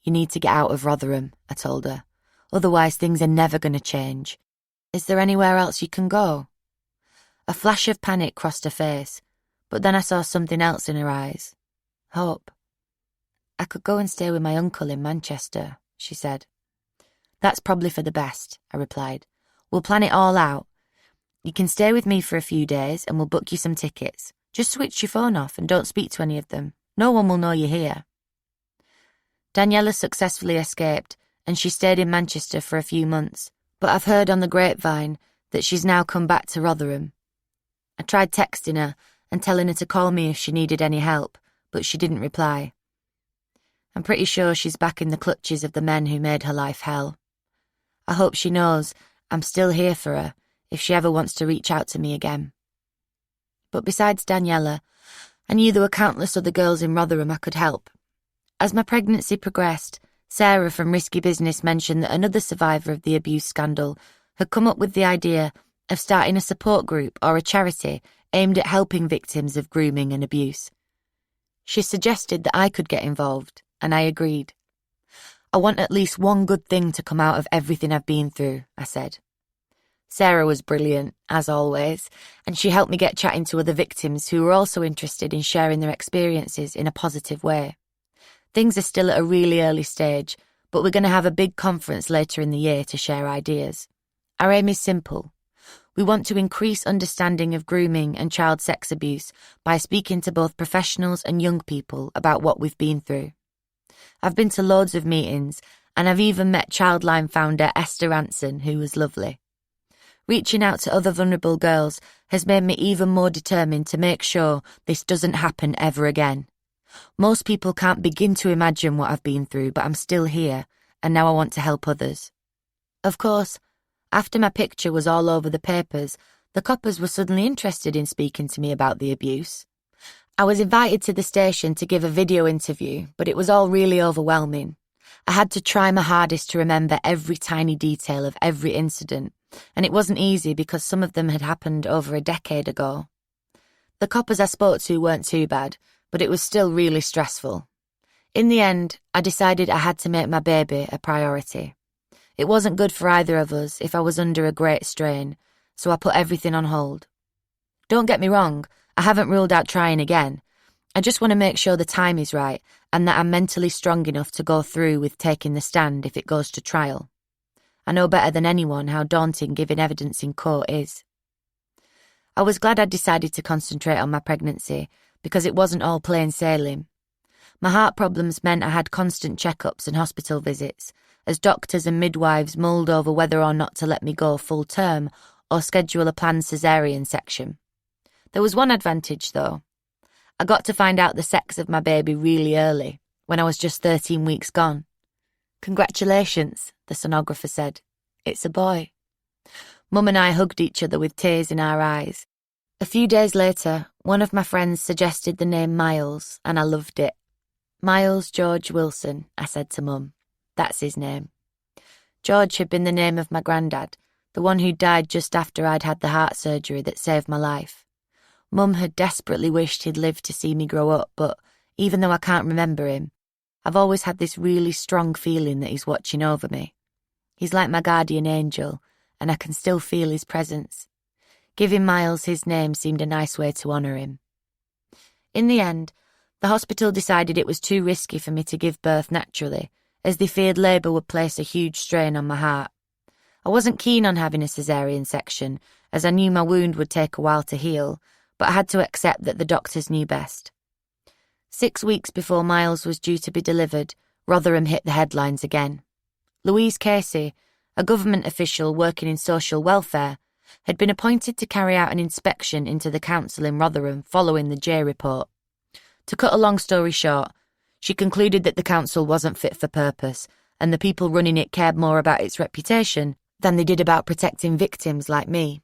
"You need to get out of Rotherham," I told her. "Otherwise things are never going to change. Is there anywhere else you can go?" A flash of panic crossed her face, but then I saw something else in her eyes. Hope. "I could go and stay with my uncle in Manchester," she said. "That's probably for the best," I replied. "We'll plan it all out. You can stay with me for a few days and we'll book you some tickets. Just switch your phone off and don't speak to any of them. No one will know you're here." Daniela successfully escaped and she stayed in Manchester for a few months, but I've heard on the grapevine that she's now come back to Rotherham. I tried texting her and telling her to call me if she needed any help, but she didn't reply. I'm pretty sure she's back in the clutches of the men who made her life hell. I hope she knows I'm still here for her if she ever wants to reach out to me again. But besides Daniela, I knew there were countless other girls in Rotherham I could help. As my pregnancy progressed, Sarah from Risky Business mentioned that another survivor of the abuse scandal had come up with the idea of starting a support group or a charity aimed at helping victims of grooming and abuse. She suggested that I could get involved, and I agreed. "I want at least one good thing to come out of everything I've been through," I said. Sarah was brilliant, as always, and she helped me get chatting to other victims who were also interested in sharing their experiences in a positive way. Things are still at a really early stage, but we're going to have a big conference later in the year to share ideas. Our aim is simple. We want to increase understanding of grooming and child sex abuse by speaking to both professionals and young people about what we've been through. I've been to loads of meetings, and I've even met Childline founder Esther Anson, who was lovely. Reaching out to other vulnerable girls has made me even more determined to make sure this doesn't happen ever again. Most people can't begin to imagine what I've been through, but I'm still here, and now I want to help others. Of course, after my picture was all over the papers, the coppers were suddenly interested in speaking to me about the abuse. I was invited to the station to give a video interview, but it was all really overwhelming. I had to try my hardest to remember every tiny detail of every incident, and it wasn't easy because some of them had happened over a decade ago. The coppers I spoke to weren't too bad, but it was still really stressful. In the end, I decided I had to make my baby a priority. It wasn't good for either of us if I was under a great strain, so I put everything on hold. Don't get me wrong, I haven't ruled out trying again. I just want to make sure the time is right and that I'm mentally strong enough to go through with taking the stand if it goes to trial. I know better than anyone how daunting giving evidence in court is. I was glad I'd decided to concentrate on my pregnancy because it wasn't all plain sailing. My heart problems meant I had constant checkups and hospital visits, as doctors and midwives mulled over whether or not to let me go full term or schedule a planned caesarean section. There was one advantage, though. I got to find out the sex of my baby really early, when I was just 13 weeks gone. "Congratulations," the sonographer said. "It's a boy." Mum and I hugged each other with tears in our eyes. A few days later, one of my friends suggested the name Miles, and I loved it. "Miles George Wilson," I said to Mum. "That's his name." George had been the name of my granddad, the one who died just after I'd had the heart surgery that saved my life. Mum had desperately wished he'd lived to see me grow up, but even though I can't remember him, I've always had this really strong feeling that he's watching over me. He's like my guardian angel, and I can still feel his presence. Giving Miles his name seemed a nice way to honour him. In the end, the hospital decided it was too risky for me to give birth naturally, as they feared labour would place a huge strain on my heart. I wasn't keen on having a caesarean section, as I knew my wound would take a while to heal, but I had to accept that the doctors knew best. 6 weeks before Miles was due to be delivered, Rotherham hit the headlines again. Louise Casey, a government official working in social welfare, had been appointed to carry out an inspection into the council in Rotherham following the J report. To cut a long story short, she concluded that the council wasn't fit for purpose, and the people running it cared more about its reputation than they did about protecting victims like me.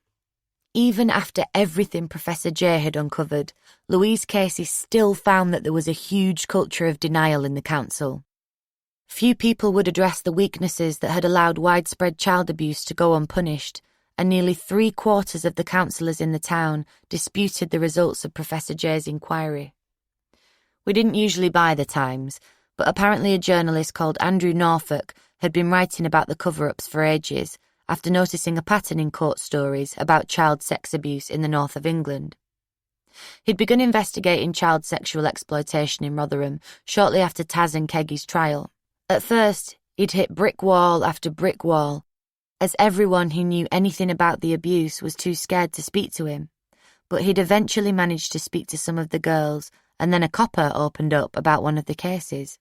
Even after everything Professor J had uncovered, Louise Casey still found that there was a huge culture of denial in the council. Few people would address the weaknesses that had allowed widespread child abuse to go unpunished, and nearly 3/4 of the councillors in the town disputed the results of Professor J's inquiry. We didn't usually buy the Times, but apparently a journalist called Andrew Norfolk had been writing about the cover-ups for ages, after noticing a pattern in court stories about child sex abuse in the north of England. He'd begun investigating child sexual exploitation in Rotherham shortly after Taz and Keggy's trial. At first, he'd hit brick wall after brick wall, as everyone who knew anything about the abuse was too scared to speak to him, but he'd eventually managed to speak to some of the girls, and then a copper opened up about one of the cases.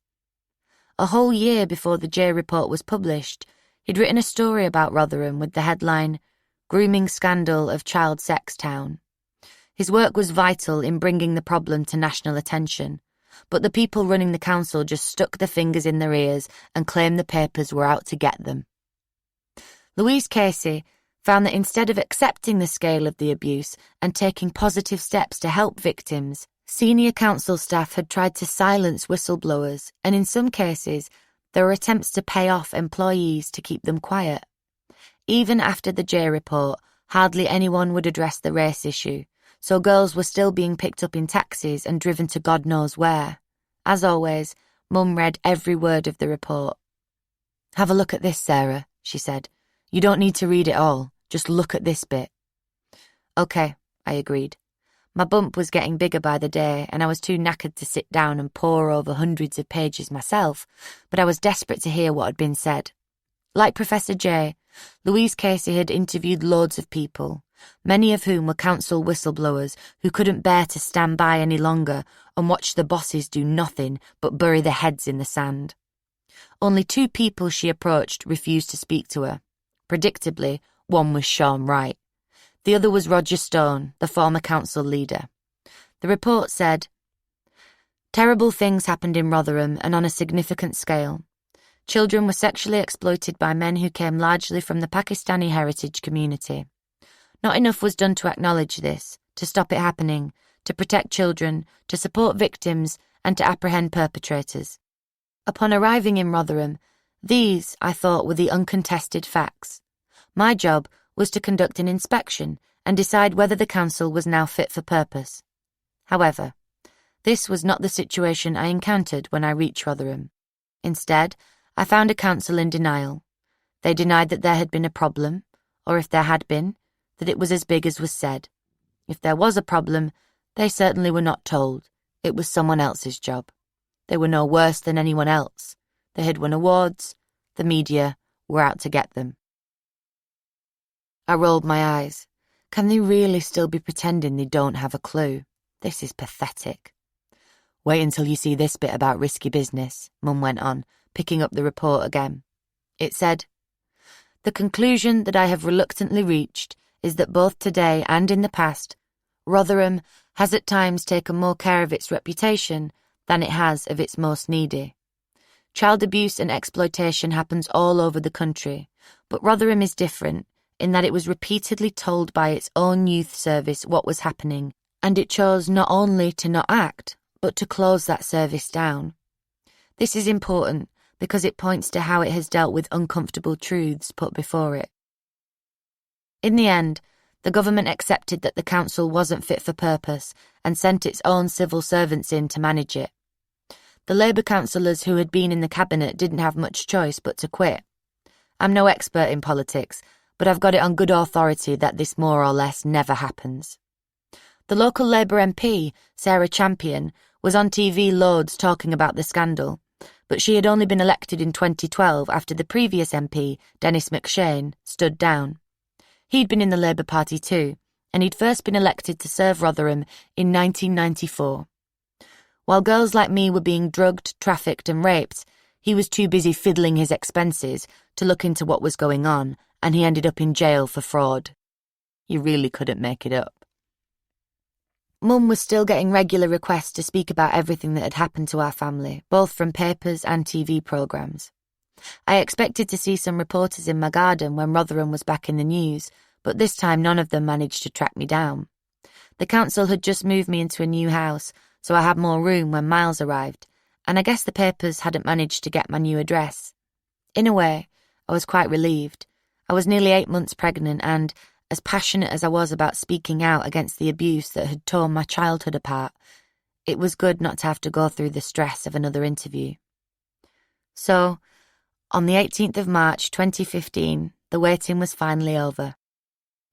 A whole year before the J report was published, he'd written a story about Rotherham with the headline, "Grooming Scandal of Child Sex Town." His work was vital in bringing the problem to national attention, but the people running the council just stuck their fingers in their ears and claimed the papers were out to get them. Louise Casey found that instead of accepting the scale of the abuse and taking positive steps to help victims, senior council staff had tried to silence whistleblowers, and in some cases, there were attempts to pay off employees to keep them quiet. Even after the J report, hardly anyone would address the race issue, so girls were still being picked up in taxis and driven to God knows where. As always, Mum read every word of the report. "Have a look at this, Sarah," she said. "You don't need to read it all, just look at this bit." "Okay," I agreed. My bump was getting bigger by the day, and I was too knackered to sit down and pore over hundreds of pages myself, but I was desperate to hear what had been said. Like Professor J, Louise Casey had interviewed loads of people, many of whom were council whistleblowers who couldn't bear to stand by any longer and watch the bosses do nothing but bury their heads in the sand. Only 2 people she approached refused to speak to her. Predictably, one was Sean Wright. The other was Roger Stone, the former council leader. The report said, "Terrible things happened in Rotherham and on a significant scale. Children were sexually exploited by men who came largely from the Pakistani heritage community. Not enough was done to acknowledge this, to stop it happening, to protect children, to support victims, and to apprehend perpetrators. Upon arriving in Rotherham, these, I thought, were the uncontested facts. My job was to conduct an inspection and decide whether the council was now fit for purpose. However, this was not the situation I encountered when I reached Rotherham. Instead, I found a council in denial. They denied that there had been a problem, or if there had been, that it was as big as was said. If there was a problem, they certainly were not told. It was someone else's job. They were no worse than anyone else. They had won awards. The media were out to get them." I rolled my eyes. Can they really still be pretending they don't have a clue? This is pathetic. "Wait until you see this bit about risky business," Mum went on, picking up the report again. It said, "The conclusion that I have reluctantly reached is that both today and in the past, Rotherham has at times taken more care of its reputation than it has of its most needy. Child abuse and exploitation happens all over the country, but Rotherham is different in that it was repeatedly told by its own youth service what was happening, and it chose not only to not act, but to close that service down. This is important because it points to how it has dealt with uncomfortable truths put before it. In the end, the government accepted that the council wasn't fit for purpose and sent its own civil servants in to manage it. The Labour councillors who had been in the cabinet didn't have much choice but to quit. I'm no expert in politics, but I've got it on good authority that this more or less never happens. The local Labour MP, Sarah Champion, was on TV loads talking about the scandal, but she had only been elected in 2012 after the previous MP, Dennis McShane, stood down. He'd been in the Labour Party too, and he'd first been elected to serve Rotherham in 1994. While girls like me were being drugged, trafficked and raped, he was too busy fiddling his expenses to look into what was going on, and he ended up in jail for fraud. You really couldn't make it up. Mum was still getting regular requests to speak about everything that had happened to our family, both from papers and TV programmes. I expected to see some reporters in my garden when Rotherham was back in the news, but this time none of them managed to track me down. The council had just moved me into a new house, so I had more room when Miles arrived, and I guess the papers hadn't managed to get my new address. In a way, I was quite relieved. I was nearly 8 months pregnant and, as passionate as I was about speaking out against the abuse that had torn my childhood apart, it was good not to have to go through the stress of another interview. So, on the 18th of March 2015, the waiting was finally over.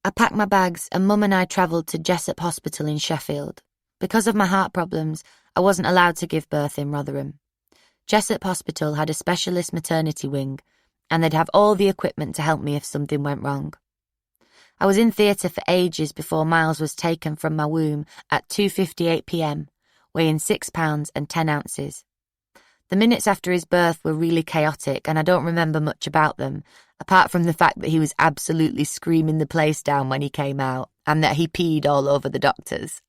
I packed my bags and Mum and I travelled to Jessup Hospital in Sheffield. Because of my heart problems, I wasn't allowed to give birth in Rotherham. Jessup Hospital had a specialist maternity wing, and they'd have all the equipment to help me if something went wrong. I was in theatre for ages before Miles was taken from my womb at 2:58 p.m, weighing 6 pounds and 10 ounces. The minutes after his birth were really chaotic, and I don't remember much about them, apart from the fact that he was absolutely screaming the place down when he came out, and that he peed all over the doctors.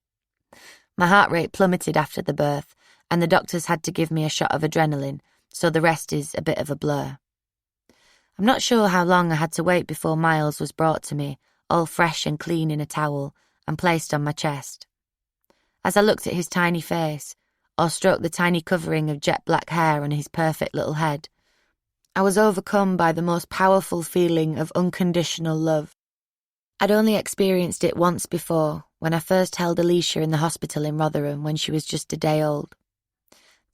My heart rate plummeted after the birth, and the doctors had to give me a shot of adrenaline, so the rest is a bit of a blur. I'm not sure how long I had to wait before Miles was brought to me, all fresh and clean in a towel, and placed on my chest. As I looked at his tiny face, or stroked the tiny covering of jet black hair on his perfect little head, I was overcome by the most powerful feeling of unconditional love. I'd only experienced it once before, when I first held Alicia in the hospital in Rotherham when she was just a day old.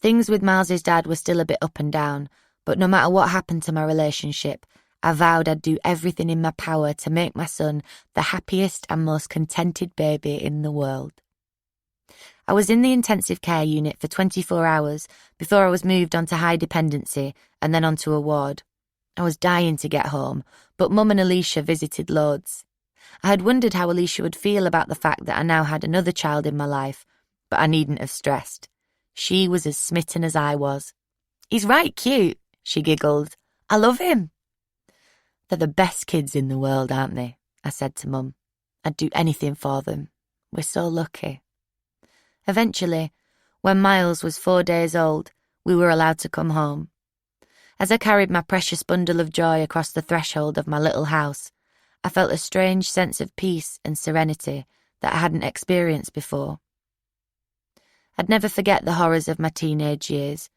Things with Miles's dad were still a bit up and down, but no matter what happened to my relationship, I vowed I'd do everything in my power to make my son the happiest and most contented baby in the world. I was in the intensive care unit for 24 hours before I was moved onto high dependency and then onto a ward. I was dying to get home, but Mum and Alicia visited loads. I had wondered how Alicia would feel about the fact that I now had another child in my life, but I needn't have stressed. She was as smitten as I was. "He's right cute," she giggled. "I love him." "They're the best kids in the world, aren't they?" I said to Mum. "I'd do anything for them. We're so lucky." Eventually, when Miles was 4 days old, we were allowed to come home. As I carried my precious bundle of joy across the threshold of my little house, I felt a strange sense of peace and serenity that I hadn't experienced before. I'd never forget the horrors of my teenage years,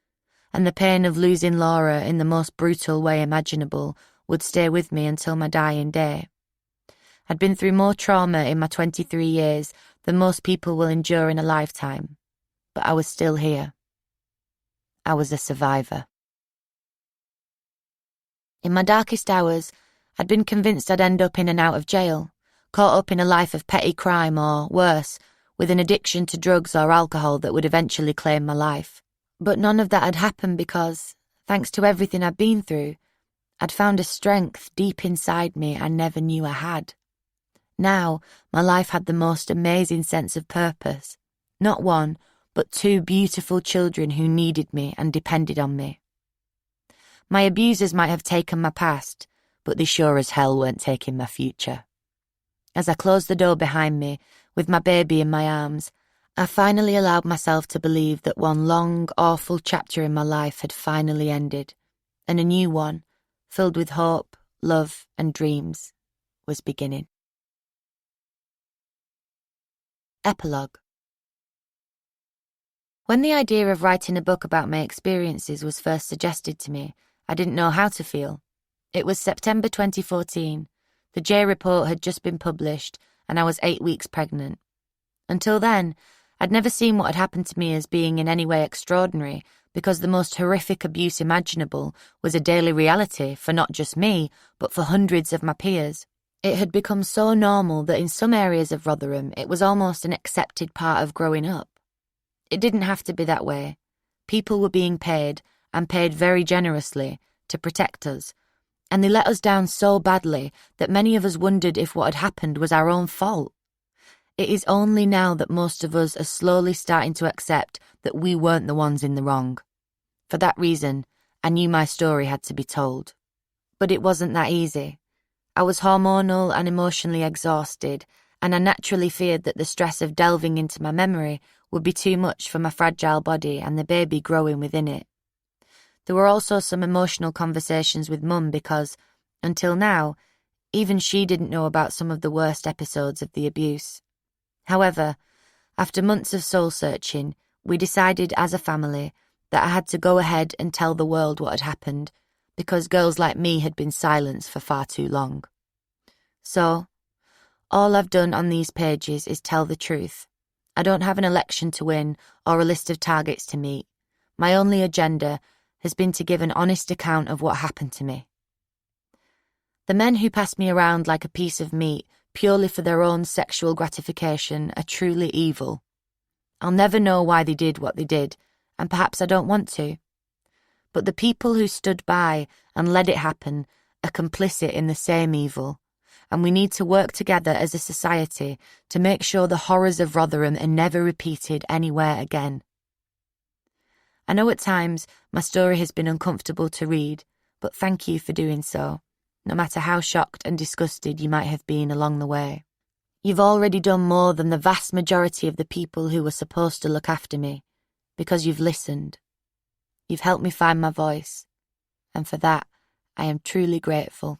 and the pain of losing Laura in the most brutal way imaginable would stay with me until my dying day. I'd been through more trauma in my 23 years than most people will endure in a lifetime, but I was still here. I was a survivor. In my darkest hours, I'd been convinced I'd end up in and out of jail, caught up in a life of petty crime or, worse, with an addiction to drugs or alcohol that would eventually claim my life. But none of that had happened because, thanks to everything I'd been through, I'd found a strength deep inside me I never knew I had. Now, my life had the most amazing sense of purpose. Not one, but 2 beautiful children who needed me and depended on me. My abusers might have taken my past, but they sure as hell weren't taking my future. As I closed the door behind me, with my baby in my arms, I finally allowed myself to believe that one long, awful chapter in my life had finally ended, and a new one, filled with hope, love, and dreams, was beginning. Epilogue. When the idea of writing a book about my experiences was first suggested to me, I didn't know how to feel. It was September 2014. The J report had just been published, and I was 8 weeks pregnant. Until then, I'd never seen what had happened to me as being in any way extraordinary, because the most horrific abuse imaginable was a daily reality for not just me, but for hundreds of my peers. It had become so normal that in some areas of Rotherham it was almost an accepted part of growing up. It didn't have to be that way. People were being paid, and paid very generously, to protect us, and they let us down so badly that many of us wondered if what had happened was our own fault. It is only now that most of us are slowly starting to accept that we weren't the ones in the wrong. For that reason, I knew my story had to be told. But it wasn't that easy. I was hormonal and emotionally exhausted, and I naturally feared that the stress of delving into my memory would be too much for my fragile body and the baby growing within it. There were also some emotional conversations with Mum because, until now, even she didn't know about some of the worst episodes of the abuse. However, after months of soul-searching, we decided as a family that I had to go ahead and tell the world what had happened, because girls like me had been silenced for far too long. So, all I've done on these pages is tell the truth. I don't have an election to win or a list of targets to meet. My only agenda has been to give an honest account of what happened to me. The men who pass me around like a piece of meat purely for their own sexual gratification are truly evil. I'll never know why they did what they did, and perhaps I don't want to. But the people who stood by and let it happen are complicit in the same evil, and we need to work together as a society to make sure the horrors of Rotherham are never repeated anywhere again. I know at times my story has been uncomfortable to read, but thank you for doing so, no matter how shocked and disgusted you might have been along the way. You've already done more than the vast majority of the people who were supposed to look after me, because you've listened. You've helped me find my voice, and for that I am truly grateful.